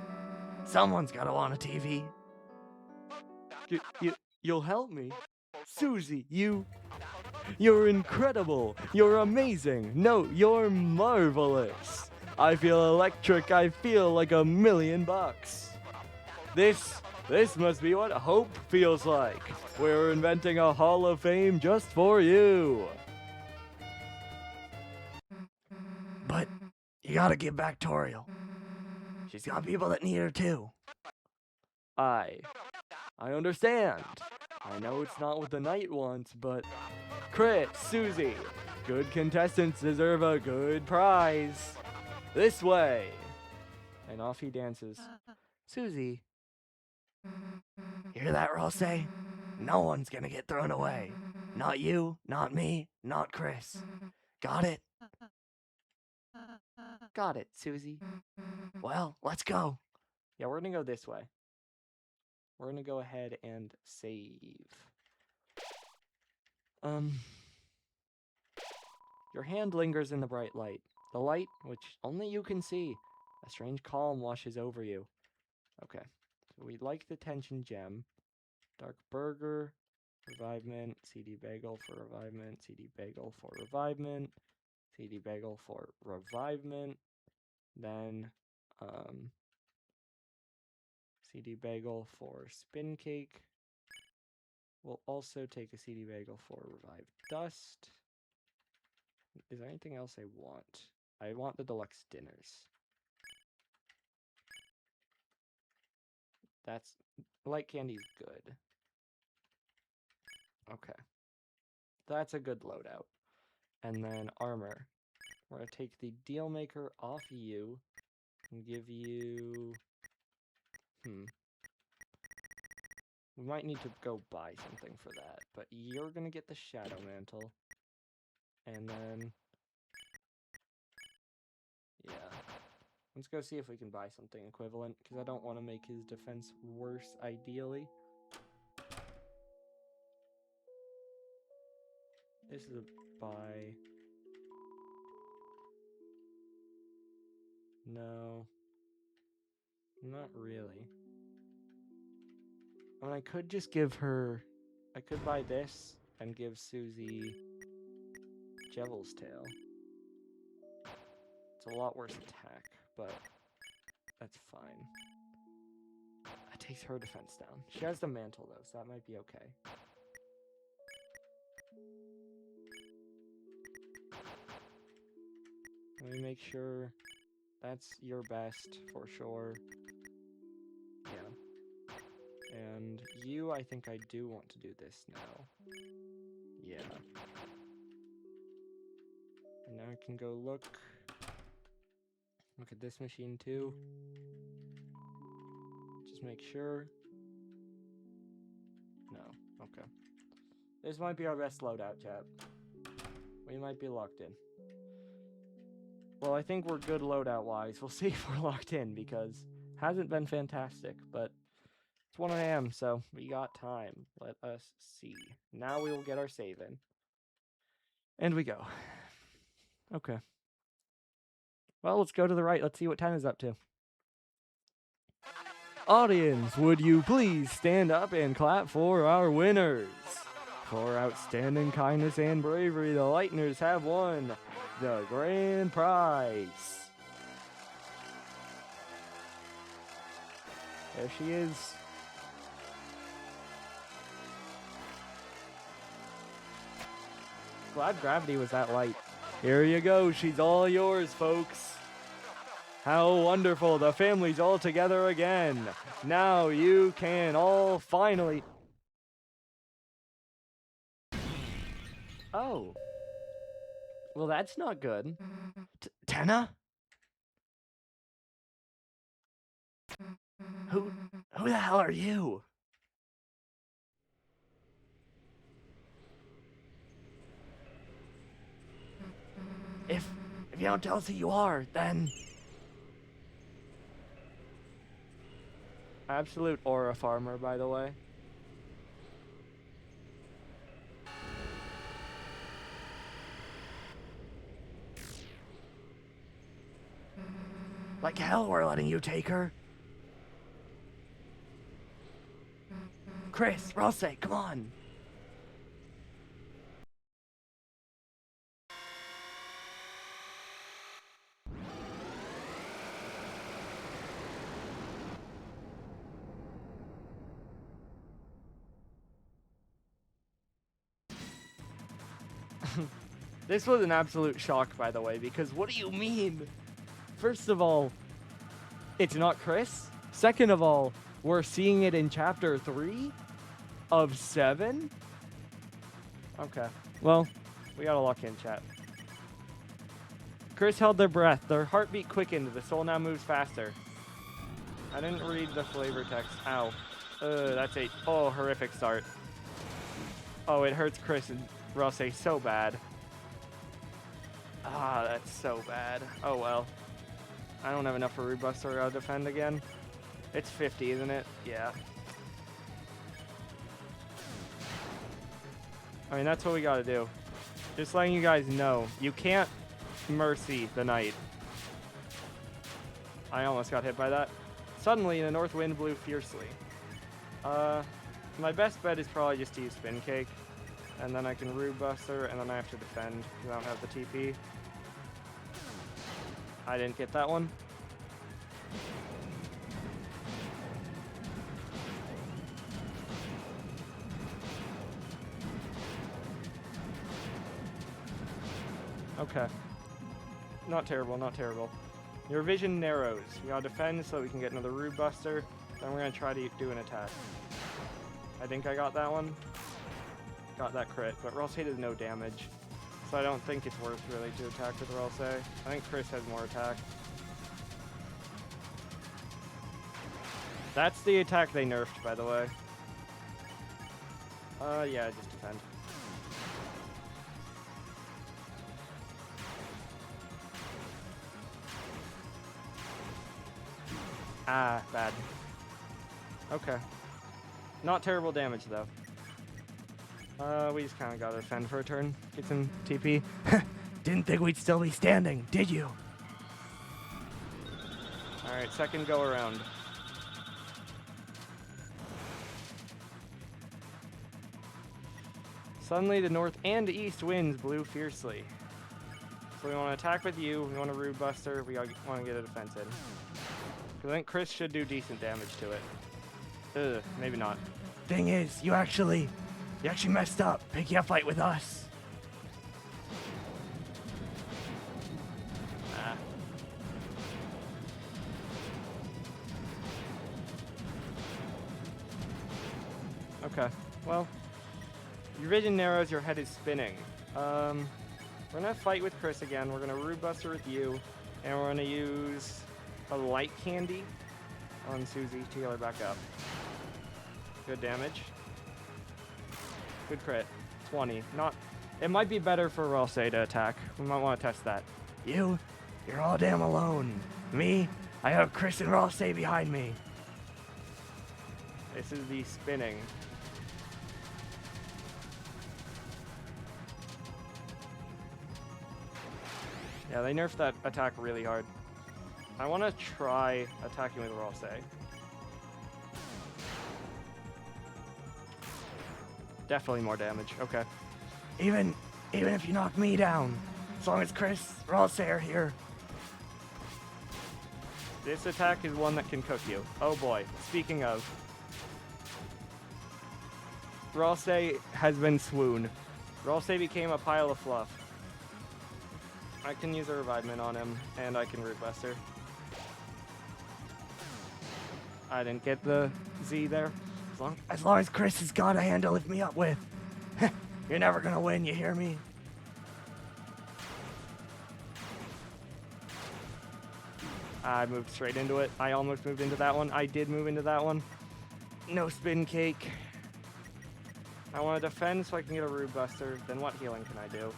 Someone's gotta want a TV. You'll help me? Susie, you're incredible. You're amazing. No, you're marvelous. I feel electric. I feel like $1,000,000. This must be what hope feels like. We're inventing a Hall of Fame just for you. But you gotta give back Toriel. She's got people that need her too. I understand. I know it's not what the knight wants, but Chris, Susie, good contestants deserve a good prize. This way. And off he dances. Susie. Hear that, Ralsei? No one's gonna get thrown away. Not you, not me, not Chris. Got it? Got it, Susie. Well, let's go. Yeah, we're gonna go this way. We're gonna go ahead and save. Your hand lingers in the bright light. The light, which only you can see. A strange calm washes over you. Okay, so we like the tension gem. Dark burger, revivement, CD bagel for revivement, CD bagel for revivement, CD bagel for revivement, then CD bagel for spin cake. We'll also take a CD bagel for revived dust. Is there anything else I want? I want the deluxe dinners. That's... light candy's good. Okay. That's a good loadout. And then armor. We're going to take the deal maker off you and give you... We might need to go buy something for that, but you're going to get the shadow mantle. And then... yeah. Let's go see if we can buy something equivalent, because I don't want to make his defense worse, ideally. This is a buy. No. Not really. I mean, I could just give her... I could buy this and give Susie Jevel's Tail. It's a lot worse attack, but That's fine. That takes her defense down. She has the mantle, though, so that might be okay. Let me make sure that's your best for sure. Yeah. And you, I think I do want to do this now. Yeah. And now I can go look at this machine too. Just make sure. No. Okay. This might be our best loadout, chat. We might be locked in. Well, I think we're good loadout-wise. We'll see if we're locked in, because hasn't been fantastic, but it's 1 a.m., so we got time. Let us see. Now we will get our save in. And we go. Okay. Well, let's go to the right. Let's see what 10 is up to. Audience, would you please stand up and clap for our winners? For outstanding kindness and bravery, the Lightners have won the grand prize. There she is. Glad gravity was that light. Here you go. She's all yours, folks. How wonderful. The family's all together again. Now you can all finally... Oh. Well, that's not good. Tenna? Who the hell are you? If you don't tell us who you are, then... Absolute aura farmer, by the way. Like hell we're letting you take her. Chris, Rosse, come on. This was an absolute shock, by the way, because what do you mean? First of all, it's not Chris. Second of all, we're seeing it in chapter 3 of 7. Okay. Well, we gotta lock in, chat. Chris held their breath. Their heartbeat quickened. The soul now moves faster. I didn't read the flavor text. Ow. That's a horrific start. Oh, it hurts Chris and Rosse so bad. Ah, that's so bad. Oh well. I don't have enough for Rebuster to defend again. It's 50, isn't it? Yeah. I mean, that's what we gotta do. Just letting you guys know, you can't mercy the knight. I almost got hit by that. Suddenly, the north wind blew fiercely. My best bet is probably just to use Spin Cake. And then I can Rube Buster, and then I have to defend, because I don't have the TP. I didn't get that one. Okay. Not terrible, not terrible. Your vision narrows. We gotta defend so that we can get another Rube Buster. Then we're gonna try to do an attack. I think I got that one. Got that crit, but Rosse does no damage. So I don't think it's worth really to attack with Rosse. I think Chris has more attack. That's the attack they nerfed, by the way. Yeah, just defend. Ah, bad. Okay. Not terrible damage, though. We just kind of gotta defend for a turn. Get some TP. Didn't think we'd still be standing, did you? Alright, second go around. Suddenly, the north and east winds blew fiercely. So we want to attack with you, we want to Rube Buster, we want to get a defense in. I think Chris should do decent damage to it. Ugh, maybe not. Thing is, you actually messed up picking a fight with us. Ah. Okay, well, your vision narrows, your head is spinning. We're gonna fight with Chris again. We're gonna Root Buster with you, and we're gonna use a light candy on Susie to heal her back up. Good damage. Good crit. 20. Not. It might be better for Ralsei to attack. We might want to test that. You're all damn alone. Me, I have Chris and Ralsei behind me. This is the spinning. Yeah, they nerfed that attack really hard. I want to try attacking with Ralsei. Definitely more damage. Okay. Even if you knock me down, as long as Chris, Ralsei are here. This attack is one that can cook you. Oh boy. Speaking of, Ralsei has been swooned. Ralsei became a pile of fluff. I can use a revivement on him, and I can Root Buster. I didn't get the Z there. As long as Chris has got a hand to lift me up with. You're never gonna win, you hear me? I moved straight into it. I almost moved into that one. I did move into that one. No spin cake. I want to defend so I can get a Root Buster. Then what healing can I do?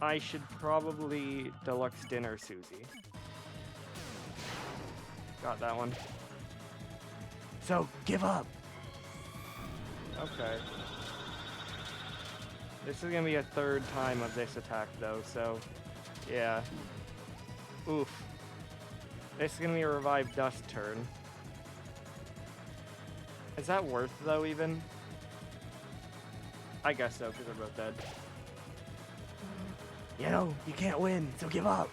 I should probably Deluxe Dinner Susie. Got that one. So, give up. Okay. This is gonna be a third time of this attack though, so yeah. Oof. This is gonna be a Revive Dust turn. Is that worth though even? I guess so, because they're both dead. You know, you can't win, so give up.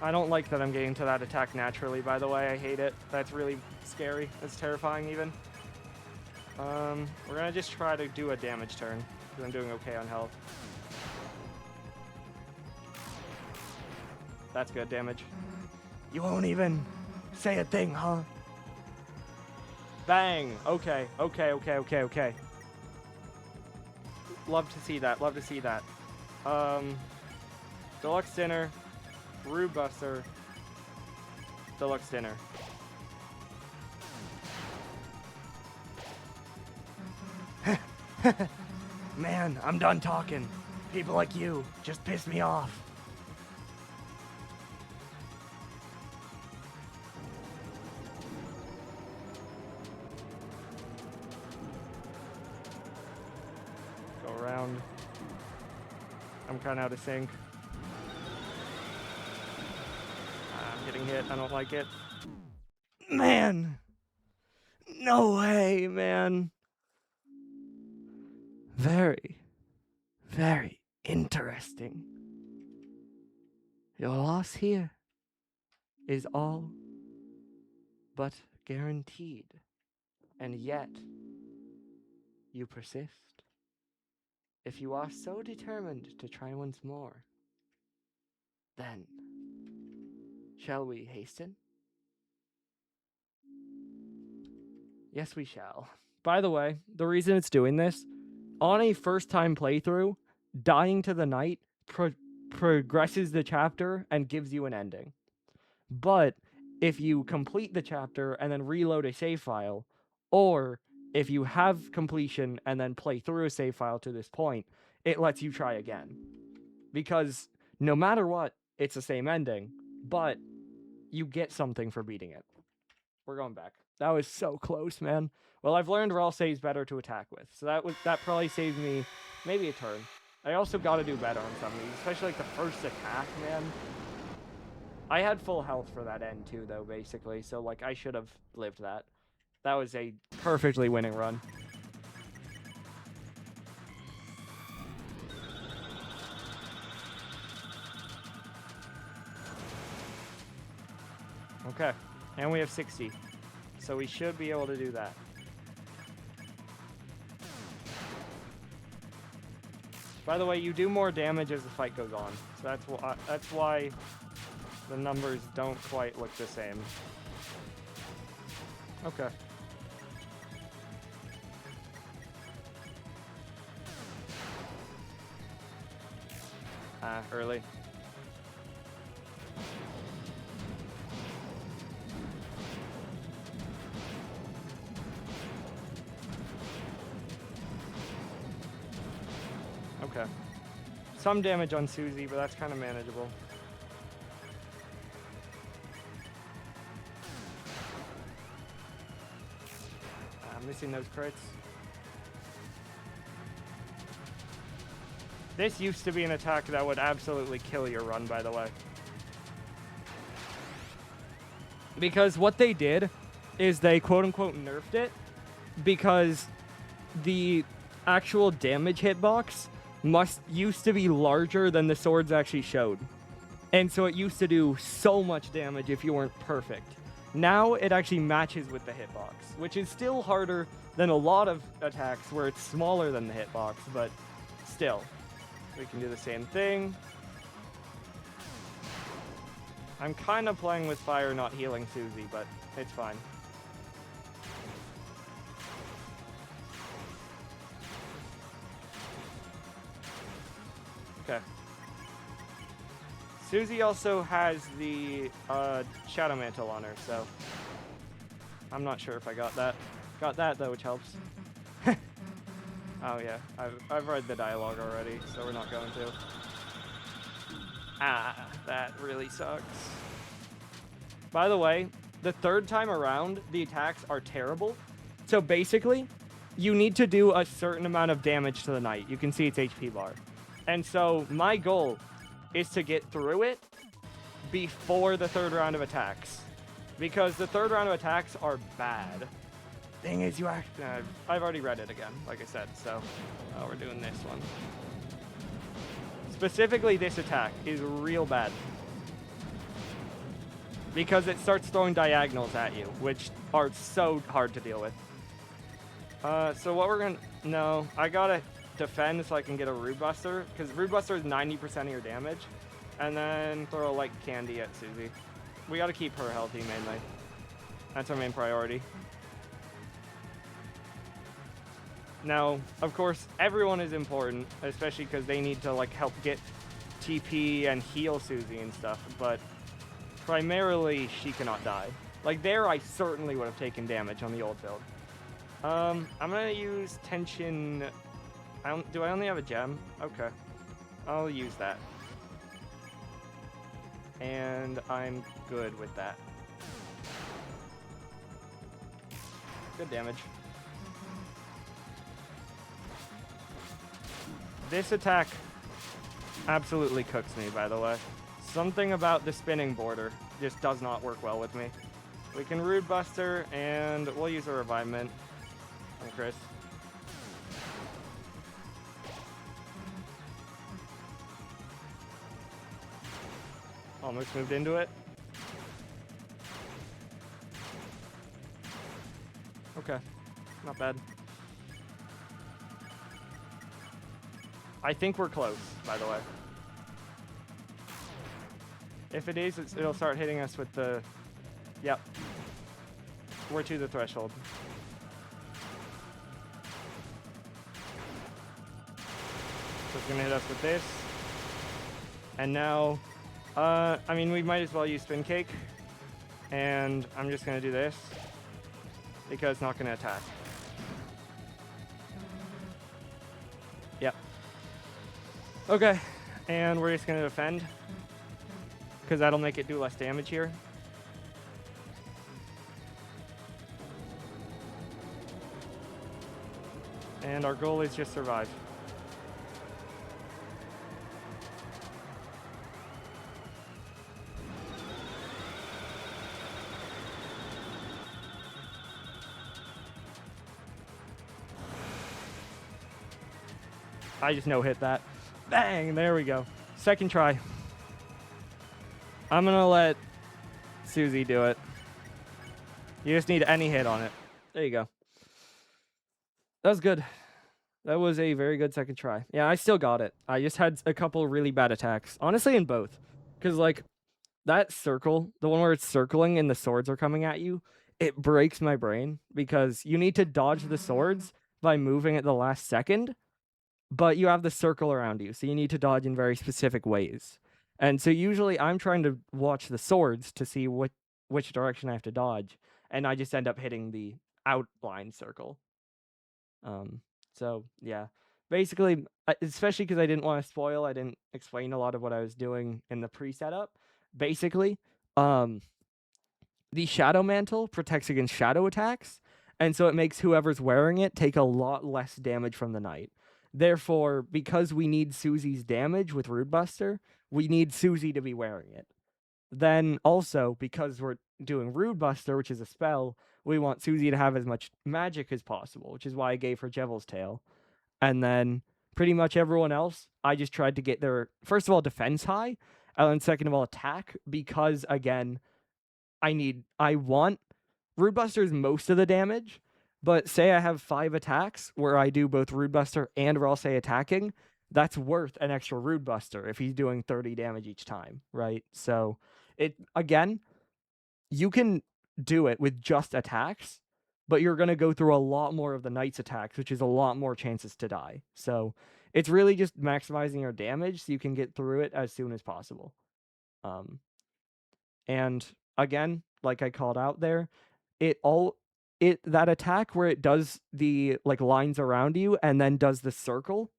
I don't like that I'm getting to that attack naturally, by the way. I hate it. That's really scary. That's terrifying, even. We're gonna just try to do a damage turn, because I'm doing okay on health. That's good damage. You won't even say a thing, huh? Bang! Okay, okay, okay, okay, okay. Love to see that, love to see that. Deluxe Dinner, Root Buster, Deluxe Dinner. Man, I'm done talking. People like you just piss me off. Go around. I'm kind of out of sync. I'm getting hit. I don't like it. Man! No way, man. Very, very interesting. Your loss here is all but guaranteed. And yet, you persist. If you are so determined to try once more, then shall we hasten? Yes, we shall. By the way, the reason it's doing this, on a first-time playthrough, dying to the knight progresses the chapter and gives you an ending. But if you complete the chapter and then reload a save file, or if you have completion and then play through a save file to this point, it lets you try again. Because no matter what, it's the same ending, but you get something for beating it. We're going back. That was so close, man. Well, I've learned Ralsei is better to attack with, so that probably saved me maybe a turn. I also got to do better on some of these, especially like the first attack, man. I had full health for that end too, though, basically, so like I should have lived that. That was a perfectly winning run. Okay, and we have 60, so we should be able to do that. By the way, you do more damage as the fight goes on, so that's why the numbers don't quite look the same. Okay. Early. Okay. Some damage on Susie, but that's kind of manageable. I'm missing those crits. This used to be an attack that would absolutely kill your run, by the way. Because what they did is they quote-unquote nerfed it because the actual damage hitbox used to be larger than the swords actually showed. And so it used to do so much damage if you weren't perfect. Now it actually matches with the hitbox, which is still harder than a lot of attacks where it's smaller than the hitbox, but still. We can do the same thing. I'm kind of playing with fire, not healing Susie, but it's fine. Okay. Susie also has the Shadow Mantle on her, so I'm not sure if I got that. Got that though, which helps. Oh yeah, I've read the dialogue already, so we're not going to. Ah, that really sucks. By the way, the third time around, the attacks are terrible. So basically, you need to do a certain amount of damage to the knight. You can see its HP bar. And so my goal is to get through it before the third round of attacks. Because the third round of attacks are bad. Thing is, I've already read it again, like I said, so we're doing this one. Specifically, this attack is real bad. Because it starts throwing diagonals at you, which are so hard to deal with. So what we're gonna... No, I gotta defend so I can get a Rude Buster, because Rude Buster is 90% of your damage. And then throw a light candy at Susie. We gotta keep her healthy, mainly. That's our main priority. Now, of course, everyone is important, especially because they need to like help get TP and heal Susie and stuff, but primarily she cannot die. Like there, I certainly would have taken damage on the old build. I'm gonna use tension. Do I only have a gem? Okay, I'll use that. And I'm good with that. Good damage. This attack absolutely cooks me, by the way. Something about the spinning border just does not work well with me. We can Rude Buster, and we'll use a Revivement on Chris. Almost moved into it. Okay, not bad. I think we're close, by the way. If it is, it'll start hitting us with the... Yep. We're to the threshold. So it's gonna hit us with this. And now, I mean, we might as well use Spin Cake. And I'm just gonna do this. Because it's not gonna attack. Yep. Okay, and we're just gonna defend. Because that'll make it do less damage here. And our goal is just survive. I just no-hit that. Bang! There we go. Second try. I'm gonna let Susie do it. You just need any hit on it. There you go. That was good. That was a very good second try. Yeah, I still got it. I just had a couple really bad attacks. Honestly, in both. Because, like, that circle, the one where it's circling and the swords are coming at you, it breaks my brain because you need to dodge the swords by moving at the last second, but you have the circle around you, so you need to dodge in very specific ways. And so usually I'm trying to watch the swords to see which direction I have to dodge, and I just end up hitting the outline circle. So yeah, basically, especially because I didn't want to spoil, I didn't explain a lot of what I was doing in the pre-setup. Basically, the Shadow Mantle protects against shadow attacks, and so it makes whoever's wearing it take a lot less damage from the knight. Therefore, because we need Susie's damage with Rude Buster, we need Susie to be wearing it. Then also, because we're doing Rude Buster, which is a spell, we want Susie to have as much magic as possible, which is why I gave her Devil's Tail. And then pretty much everyone else, I just tried to get their, first of all, defense high, and then second of all, attack, because again, I want Rude Buster's most of the damage, but say I have 5 attacks where I do both Rude Buster and Ralse attacking, that's worth an extra Rude Buster if he's doing 30 damage each time, right? So, again, you can do it with just attacks, but you're going to go through a lot more of the knight's attacks, which is a lot more chances to die. So, it's really just maximizing your damage so you can get through it as soon as possible. And again, like I called out there, that attack where it does the like lines around you and then does the circle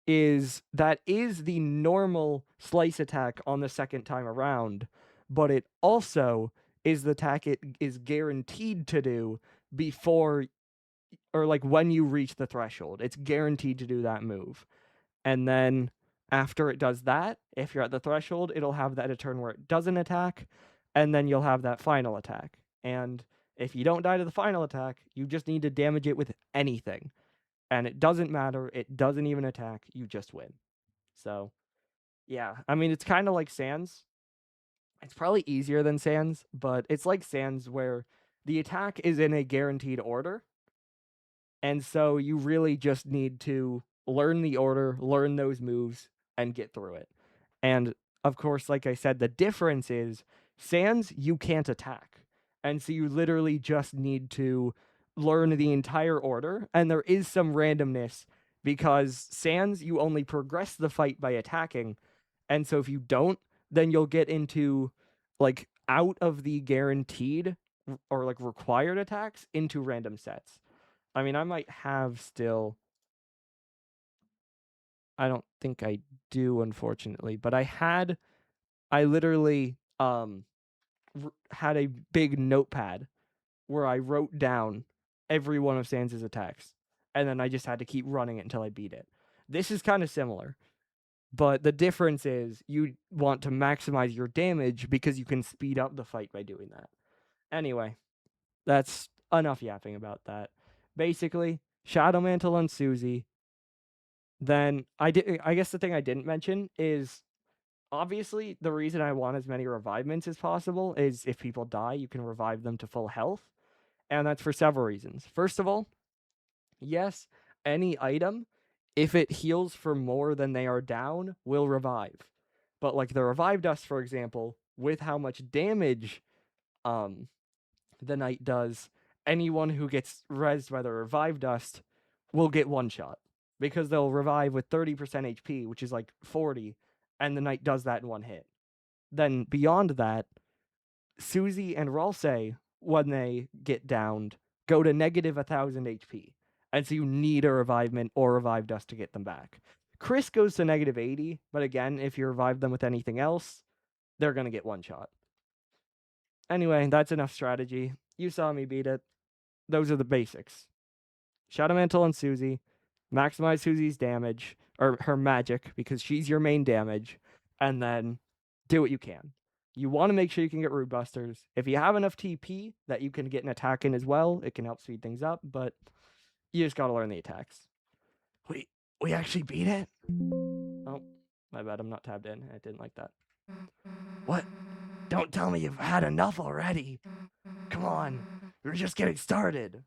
is the normal slice attack on the second time around, but it also is the attack it is guaranteed to do before or like when you reach the threshold. It's guaranteed to do that move. And then after it does that, if you're at the threshold, it'll have that a turn where it doesn't attack, and then you'll have that final attack. And if you don't die to the final attack, you just need to damage it with anything. And it doesn't matter, it doesn't even attack, you just win. So, yeah, I mean, it's kind of like Sans. It's probably easier than Sans, but it's like Sans where the attack is in a guaranteed order. And so you really just need to learn the order, learn those moves, and get through it. And of course, like I said, the difference is Sans, you can't attack. And so you literally just need to learn the entire order. And there is some randomness because Sans, you only progress the fight by attacking. And so if you don't, then you'll get into like out of the guaranteed or like required attacks into random sets. I mean, I might have still. I don't think I do, unfortunately, but I literally had a big notepad where I wrote down every one of Sans' attacks, and then I just had to keep running it until I beat it. This is kind of similar, but the difference is you want to maximize your damage because you can speed up the fight by doing that. Anyway, that's enough yapping about that. Basically, Shadow Mantle on Susie. Then I guess the thing I didn't mention is obviously the reason I want as many revivements as possible is if people die, you can revive them to full health. And that's for several reasons. First of all, yes, any item, if it heals for more than they are down, will revive. But like the Revive Dust, for example, with how much damage the knight does, anyone who gets rezzed by the Revive Dust will get one shot. Because they'll revive with 30% HP, which is like 40, and the knight does that in one hit. Then beyond that, Susie and Ralse, when they get downed, go to negative 1,000 HP. And so you need a revivement or Revive Dust to get them back. Chris goes to negative 80, but again, if you revive them with anything else, they're going to get one shot. Anyway, that's enough strategy. You saw me beat it. Those are the basics. Shadow Mantle on Susie. Maximize Susie's damage, or her magic, because she's your main damage, and then do what you can. You want to make sure you can get Rude Busters. If you have enough TP that you can get an attack in as well, it can help speed things up, but you just got to learn the attacks. Wait, We actually beat it? Oh, my bad. I'm not tabbed in. I didn't like that. What? Don't tell me you've had enough already. Come on. We're just getting started.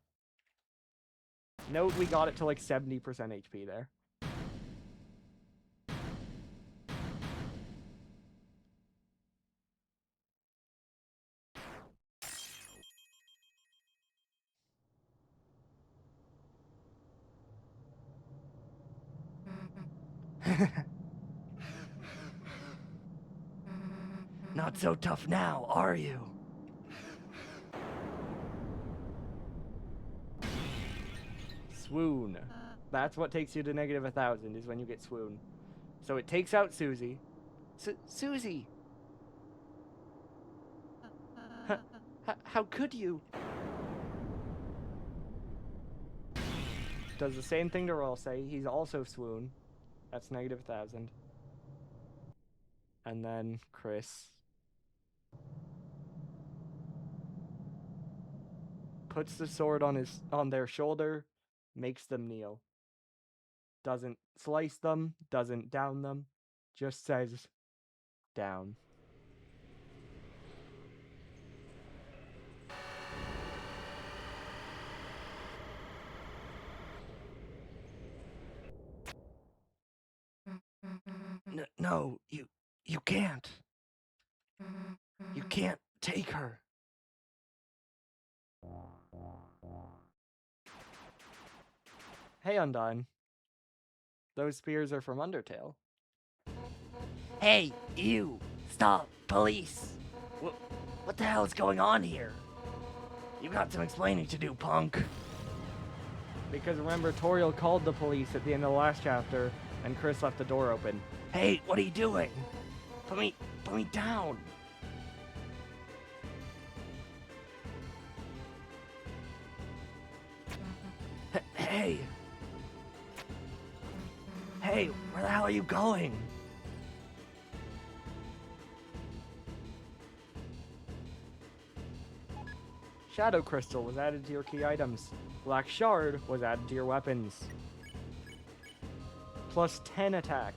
Note we got it to like 70% HP there. Not so tough now, are you? Swoon. That's what takes you to negative 1,000 is when you get swoon. So it takes out Susie. Susie! How could you? Does the same thing to Ralsei. He's also swoon. That's negative 1,000. And then Chris puts the sword on their shoulder, makes them kneel. Doesn't slice them, doesn't down them, just says down. No, you can't. You can't take her. Hey, Undyne. Those spears are from Undertale. Hey, you! Stop! Police! What the hell is going on here? You got some explaining to do, punk. Because remember, Toriel called the police at the end of the last chapter, and Chris left the door open. Hey, what are you doing? Put me down. Hey. Hey, where the hell are you going? Shadow Crystal was added to your key items. Black Shard was added to your weapons. Plus 10 attack.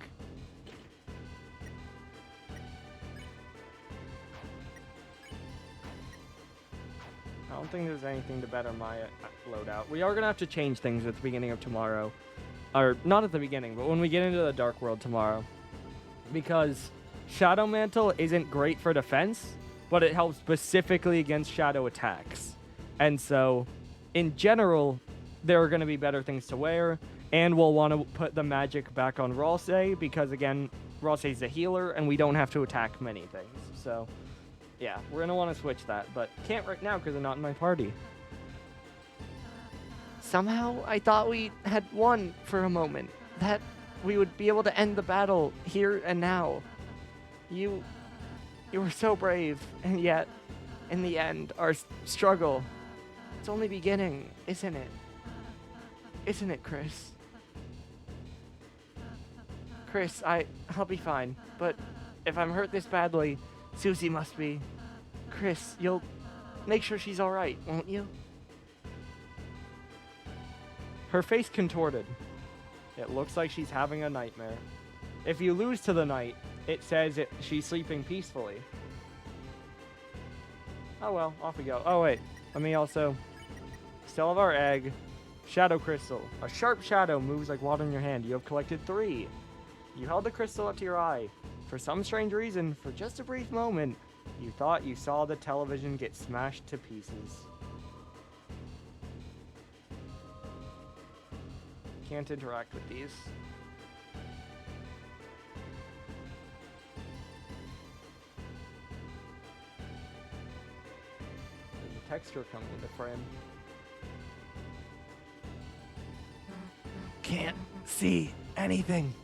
I don't think there's anything to better my loadout. We are going to have to change things at the beginning of tomorrow. Or, not at the beginning, but when we get into the Dark World tomorrow. Because Shadow Mantle isn't great for defense, but it helps specifically against shadow attacks. And so, in general, there are going to be better things to wear, and we'll want to put the magic back on Ralsei, because again, Ralsei's a healer, and we don't have to attack many things. So, yeah, we're going to want to switch that, but can't right now because they're not in my party. Somehow, I thought we had won for a moment. That we would be able to end the battle here and now. You were so brave, and yet, in the end, our struggle, it's only beginning, isn't it? Isn't it, Chris? Chris, I'll be fine, but if I'm hurt this badly, Susie must be. Chris, you'll make sure she's alright, won't you? Her face contorted. It looks like she's having a nightmare. If you lose to the night, it says she's sleeping peacefully. Oh well, off we go. Oh wait, let me also... Still have our egg. Shadow Crystal. A sharp shadow moves like water in your hand. You have collected 3. You held the crystal up to your eye. For some strange reason, for just a brief moment, you thought you saw the television get smashed to pieces. Can't interact with these. There's a texture coming into frame. Can't see anything.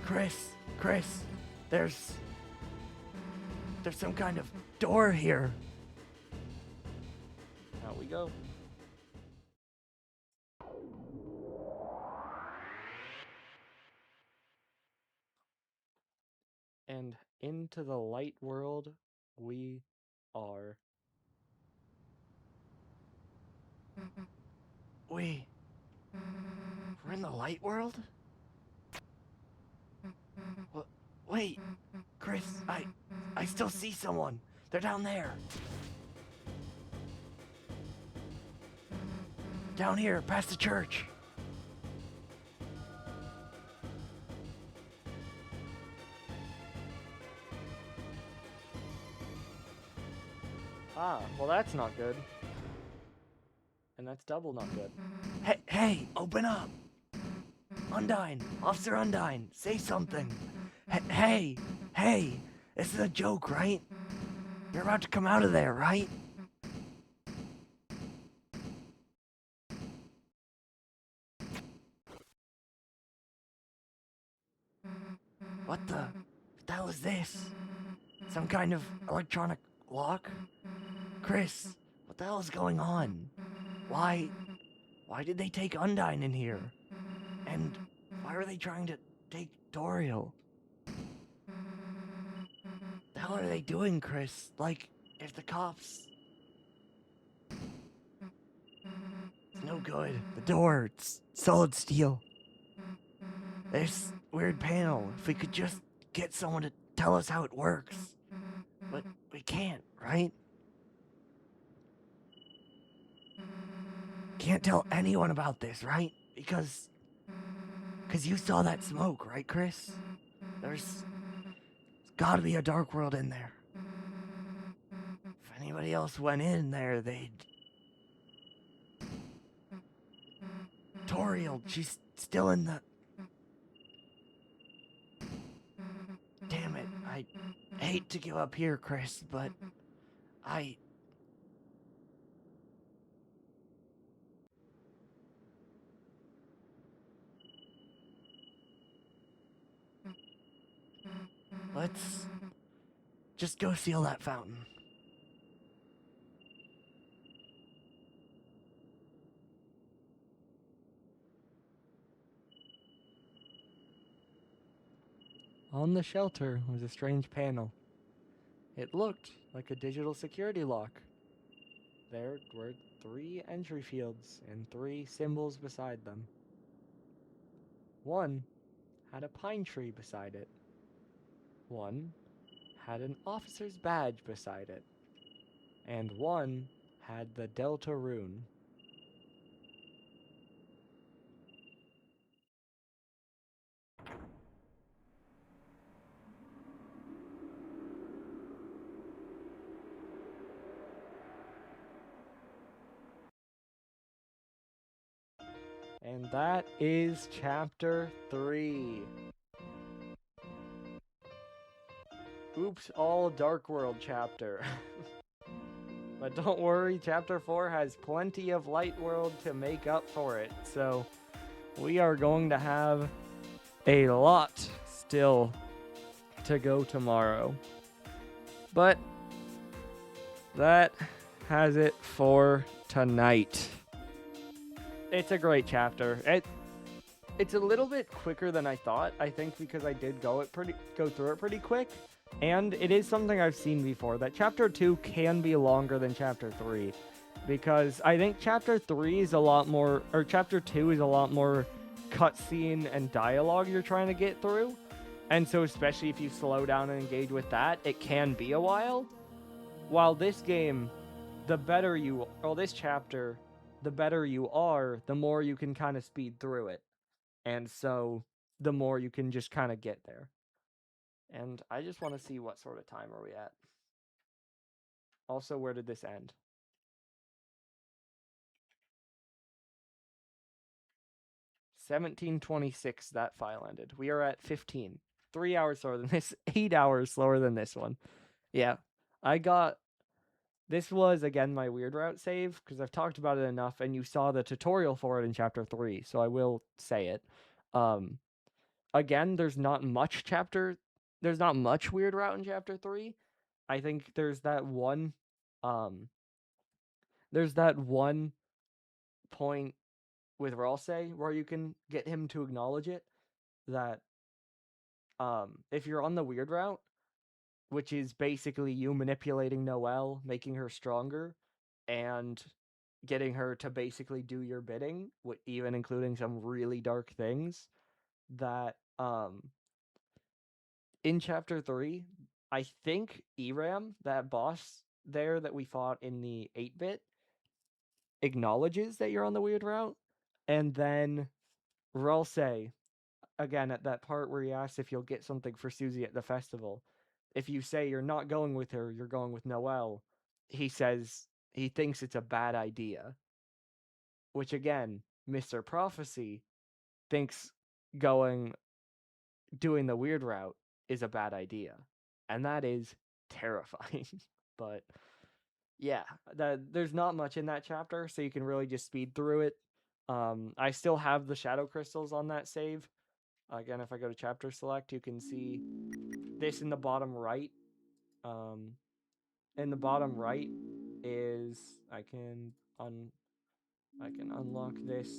Chris, there's some kind of door here. Out we go. And into the light world we are. We're in the light world? Wait, Chris, I still see someone. They're down there. Down here, past the church. Ah, well that's not good. And that's double not good. Hey, open up. Undine, Officer Undine, say something. Hey, this is a joke, right? You're about to come out of there, right? What the hell is this? Some kind of electronic lock? Chris, what the hell is going on? Why did they take Undine in here? And why are they trying to take Toriel? The hell are they doing, Chris? Like, if the cops... It's no good. The door, it's solid steel. This weird panel, if we could just get someone to tell us how it works. But we can't, right? Can't tell anyone about this, right? Because you saw that smoke, right, Chris? There's gotta be a dark world in there. If anybody else went in there, they'd... Toriel, she's still in the... Damn it, I hate to give up here, Chris, but let's just go seal that fountain. On the shelter was a strange panel. It looked like a digital security lock. There were 3 entry fields and 3 symbols beside them. One had a pine tree beside it. One had an officer's badge beside it. And one had the Deltarune. And that is chapter 3. Oops, all Dark World chapter. But don't worry, chapter 4 has plenty of Light World to make up for it. So we are going to have a lot still to go tomorrow. But that has it for tonight. It's a great chapter. It's a little bit quicker than I thought, I think, because I did go through it pretty quick. And it is something I've seen before, that chapter 2 can be longer than chapter 3. Because I think chapter 3 is a lot more, or chapter 2 is a lot more cutscene and dialogue you're trying to get through. And so especially if you slow down and engage with that, it can be a while. While this game, this chapter, the better you are, the more you can kind of speed through it. And so the more you can just kind of get there. And I just want to see what sort of time are we at. Also, where did this end? 17:26, that file ended. We are at 15. 3 hours slower than this, 8 hours slower than this one. Yeah, this was, again, my weird route save, because I've talked about it enough, and you saw the tutorial for it in chapter 3, so I will say it. Again, there's not much weird route in chapter 3. I think there's that one point with Ralsei where you can get him to acknowledge it, that if you're on the weird route, which is basically you manipulating Noelle, making her stronger, and getting her to basically do your bidding, even including some really dark things. That in chapter 3, I think Eram, that boss there that we fought in the 8-bit, acknowledges that you're on the weird route, and then Ralsei, again at that part where he asks if you'll get something for Susie at the festival, if you say you're not going with her, you're going with Noelle, he says he thinks it's a bad idea. Which again, Mr. Prophecy thinks doing the weird route is a bad idea. And that is terrifying. But yeah, there's not much in that chapter, so you can really just speed through it. I still have the shadow crystals on that save. Again, if I go to chapter select, you can see this in the bottom right. In the bottom right is I can unlock this,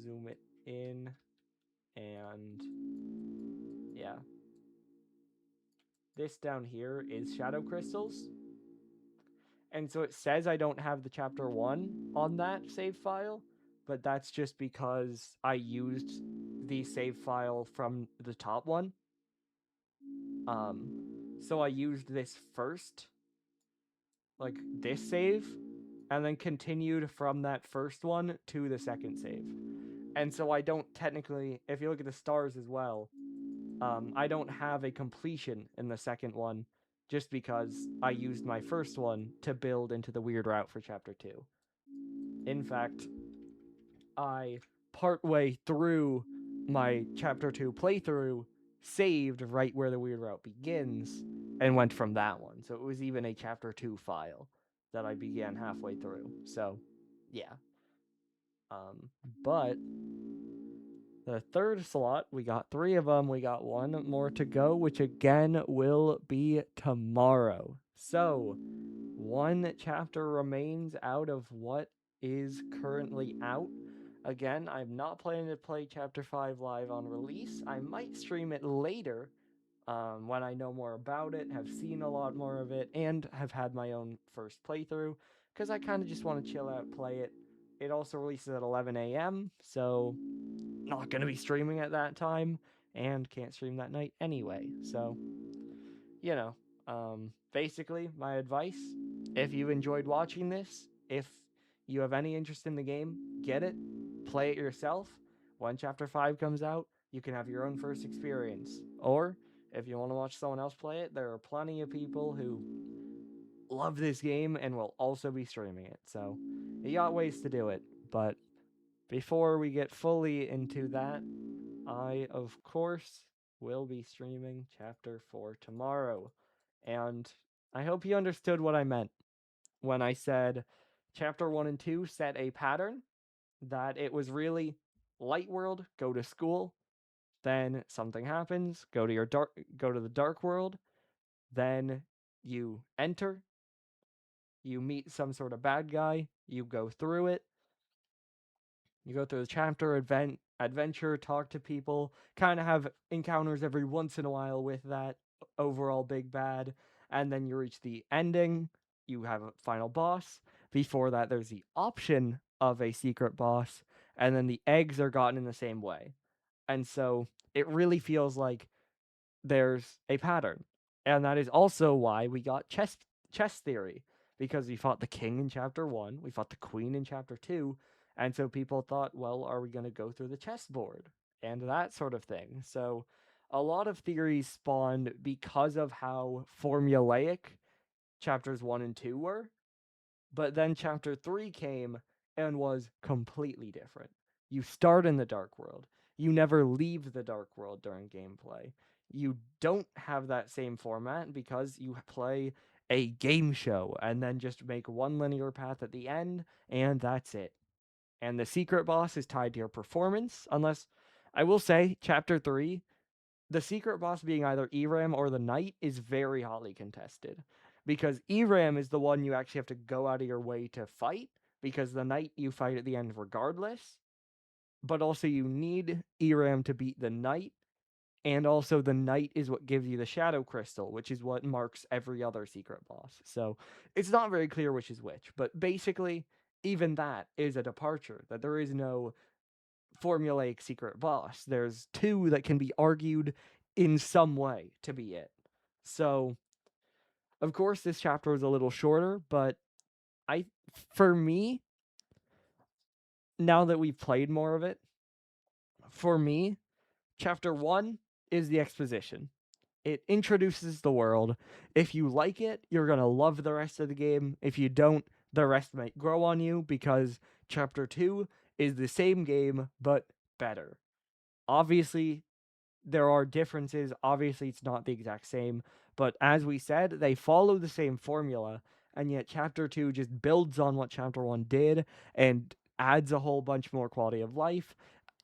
zoom it in, and yeah. This down here is shadow crystals. And so it says I don't have the chapter 1 on that save file, but that's just because I used the save file from the top one. So I used this first, like this save, and then continued from that first one to the second save. And so I don't technically, if you look at the stars as well, I don't have a completion in the second one just because I used my first one to build into the weird route for chapter 2. In fact, I partway through my chapter 2 playthrough saved right where the weird route begins and went from that one. So it was even a chapter 2 file that I began halfway through. So, yeah. But the third slot, we got 3 of them. We got 1 more to go, which again will be tomorrow. So, 1 chapter remains out of what is currently out. Again, I'm not planning to play chapter 5 live on release. I might stream it later when I know more about it, have seen a lot more of it, and have had my own first playthrough, because I kind of just want to chill out, play it. It also releases at 11 a.m., so not going to be streaming at that time, and can't stream that night anyway. So, you know, basically, my advice, if you enjoyed watching this, if you have any interest in the game, get it, play it yourself. When chapter 5 comes out, you can have your own first experience. Or, if you want to watch someone else play it, there are plenty of people who love this game and will also be streaming it. So, you got ways to do it. But before we get fully into that, I, of course, will be streaming chapter 4 tomorrow. And I hope you understood what I meant when I said chapter 1 and 2 set a pattern, that it was really light world, go to school, then something happens, go to the dark world, then you enter, you meet some sort of bad guy, you go through it, you go through the chapter, adventure, talk to people, kind of have encounters every once in a while with that overall big bad, and then you reach the ending, you have a final boss. Before that, there's the option of a secret boss, and then the eggs are gotten in the same way. And so it really feels like there's a pattern. And that is also why we got chess theory, because we fought the king in chapter 1, we fought the queen in chapter 2, and so people thought, well, are we going to go through the chessboard and that sort of thing. So a lot of theories spawned because of how formulaic chapters 1 and 2 were. But then chapter 3 came and was completely different. You start in the dark world. You never leave the dark world during gameplay. You don't have that same format because you play a game show and then just make one linear path at the end, and that's it. And the secret boss is tied to your performance, unless, I will say, chapter 3, the secret boss being either Eram or the knight is very hotly contested. Because Eram is the one you actually have to go out of your way to fight, because the knight you fight at the end regardless. But also you need Eram to beat the knight, and also the knight is what gives you the shadow crystal, which is what marks every other secret boss. So it's not very clear which is which, but basically even that is a departure, that there is no formulaic secret boss. There's two that can be argued in some way to be it. So, of course, this chapter was a little shorter, but for me, now that we've played more of it, for me, chapter 1 is the exposition. It introduces the world. If you like it, you're going to love the rest of the game. If you don't, the rest might grow on you because chapter 2 is the same game but better. Obviously, there are differences. Obviously, it's not the exact same. But as we said, they follow the same formula. And yet, chapter 2 just builds on what chapter 1 did and adds a whole bunch more quality of life,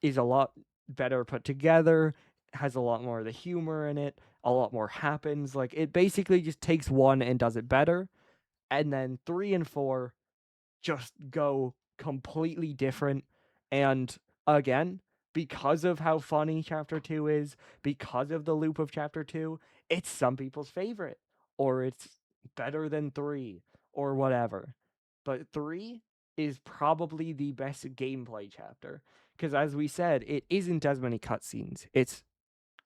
is a lot better put together, has a lot more of the humor in it, a lot more happens. Like, it basically just takes 1 and does it better. And then 3 and 4 just go completely different. And again, because of how funny chapter 2 is, because of the loop of chapter 2, it's some people's favorite, or it's better than 3, or whatever. But 3 is probably the best gameplay chapter, because as we said, it isn't as many cutscenes. It's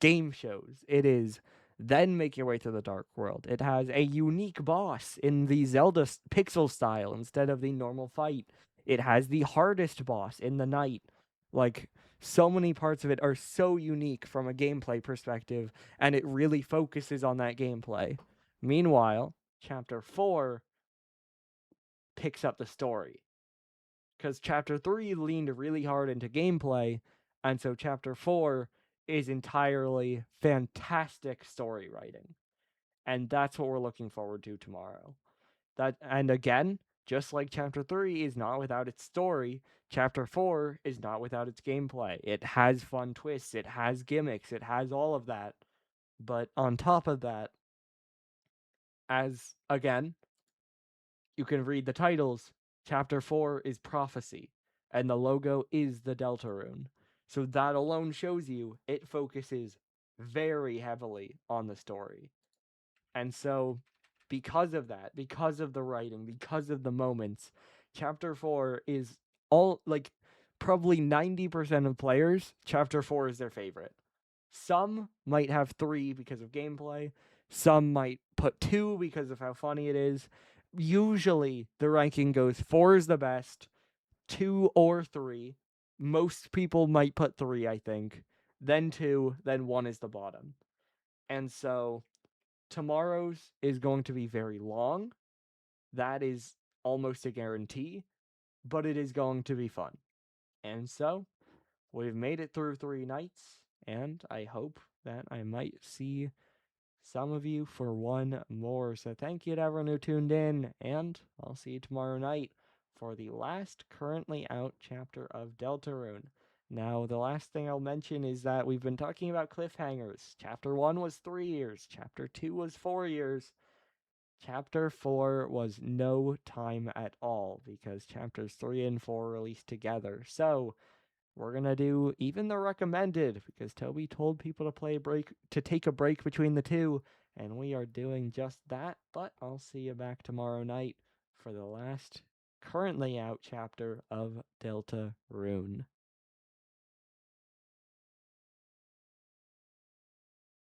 game shows. It is then make your way to the Dark World. It has a unique boss in the Zelda pixel style instead of the normal fight. It has the hardest boss in the night. Like, so many parts of it are so unique from a gameplay perspective, and it really focuses on that gameplay. Meanwhile, chapter 4 picks up the story. Because chapter 3 leaned really hard into gameplay, and so chapter 4 is entirely fantastic story writing. And that's what we're looking forward to tomorrow. And again, just like chapter 3 is not without its story, chapter 4 is not without its gameplay. It has fun twists, it has gimmicks, it has all of that. But on top of that, as again, you can read the titles, chapter 4 is prophecy, and the logo is the Deltarune. So that alone shows you it focuses very heavily on the story. And so, because of that, because of the writing, because of the moments, chapter 4 is all like probably 90% of players, chapter 4 is their favorite. Some might have 3 because of gameplay, some might put 2 because of how funny it is. Usually, the ranking goes 4 is the best, 2 or 3. Most people might put 3, I think. Then 2, then 1 is the bottom. And so, tomorrow's is going to be very long. That is almost a guarantee, but it is going to be fun. And so, we've made it through 3 nights, and I hope that I might see some of you for one more. So thank you to everyone who tuned in, and I'll see you tomorrow night for the last currently out chapter of Deltarune. Now, the last thing I'll mention is that we've been talking about cliffhangers. Chapter 1 was 3 years, Chapter 2 was 4 years, Chapter 4 was no time at all, because Chapters 3 and 4 released together. So, we're gonna do even the recommended, because Toby told people to take a break between the two, and we are doing just that. But I'll see you back tomorrow night for the last currently out chapter of Deltarune.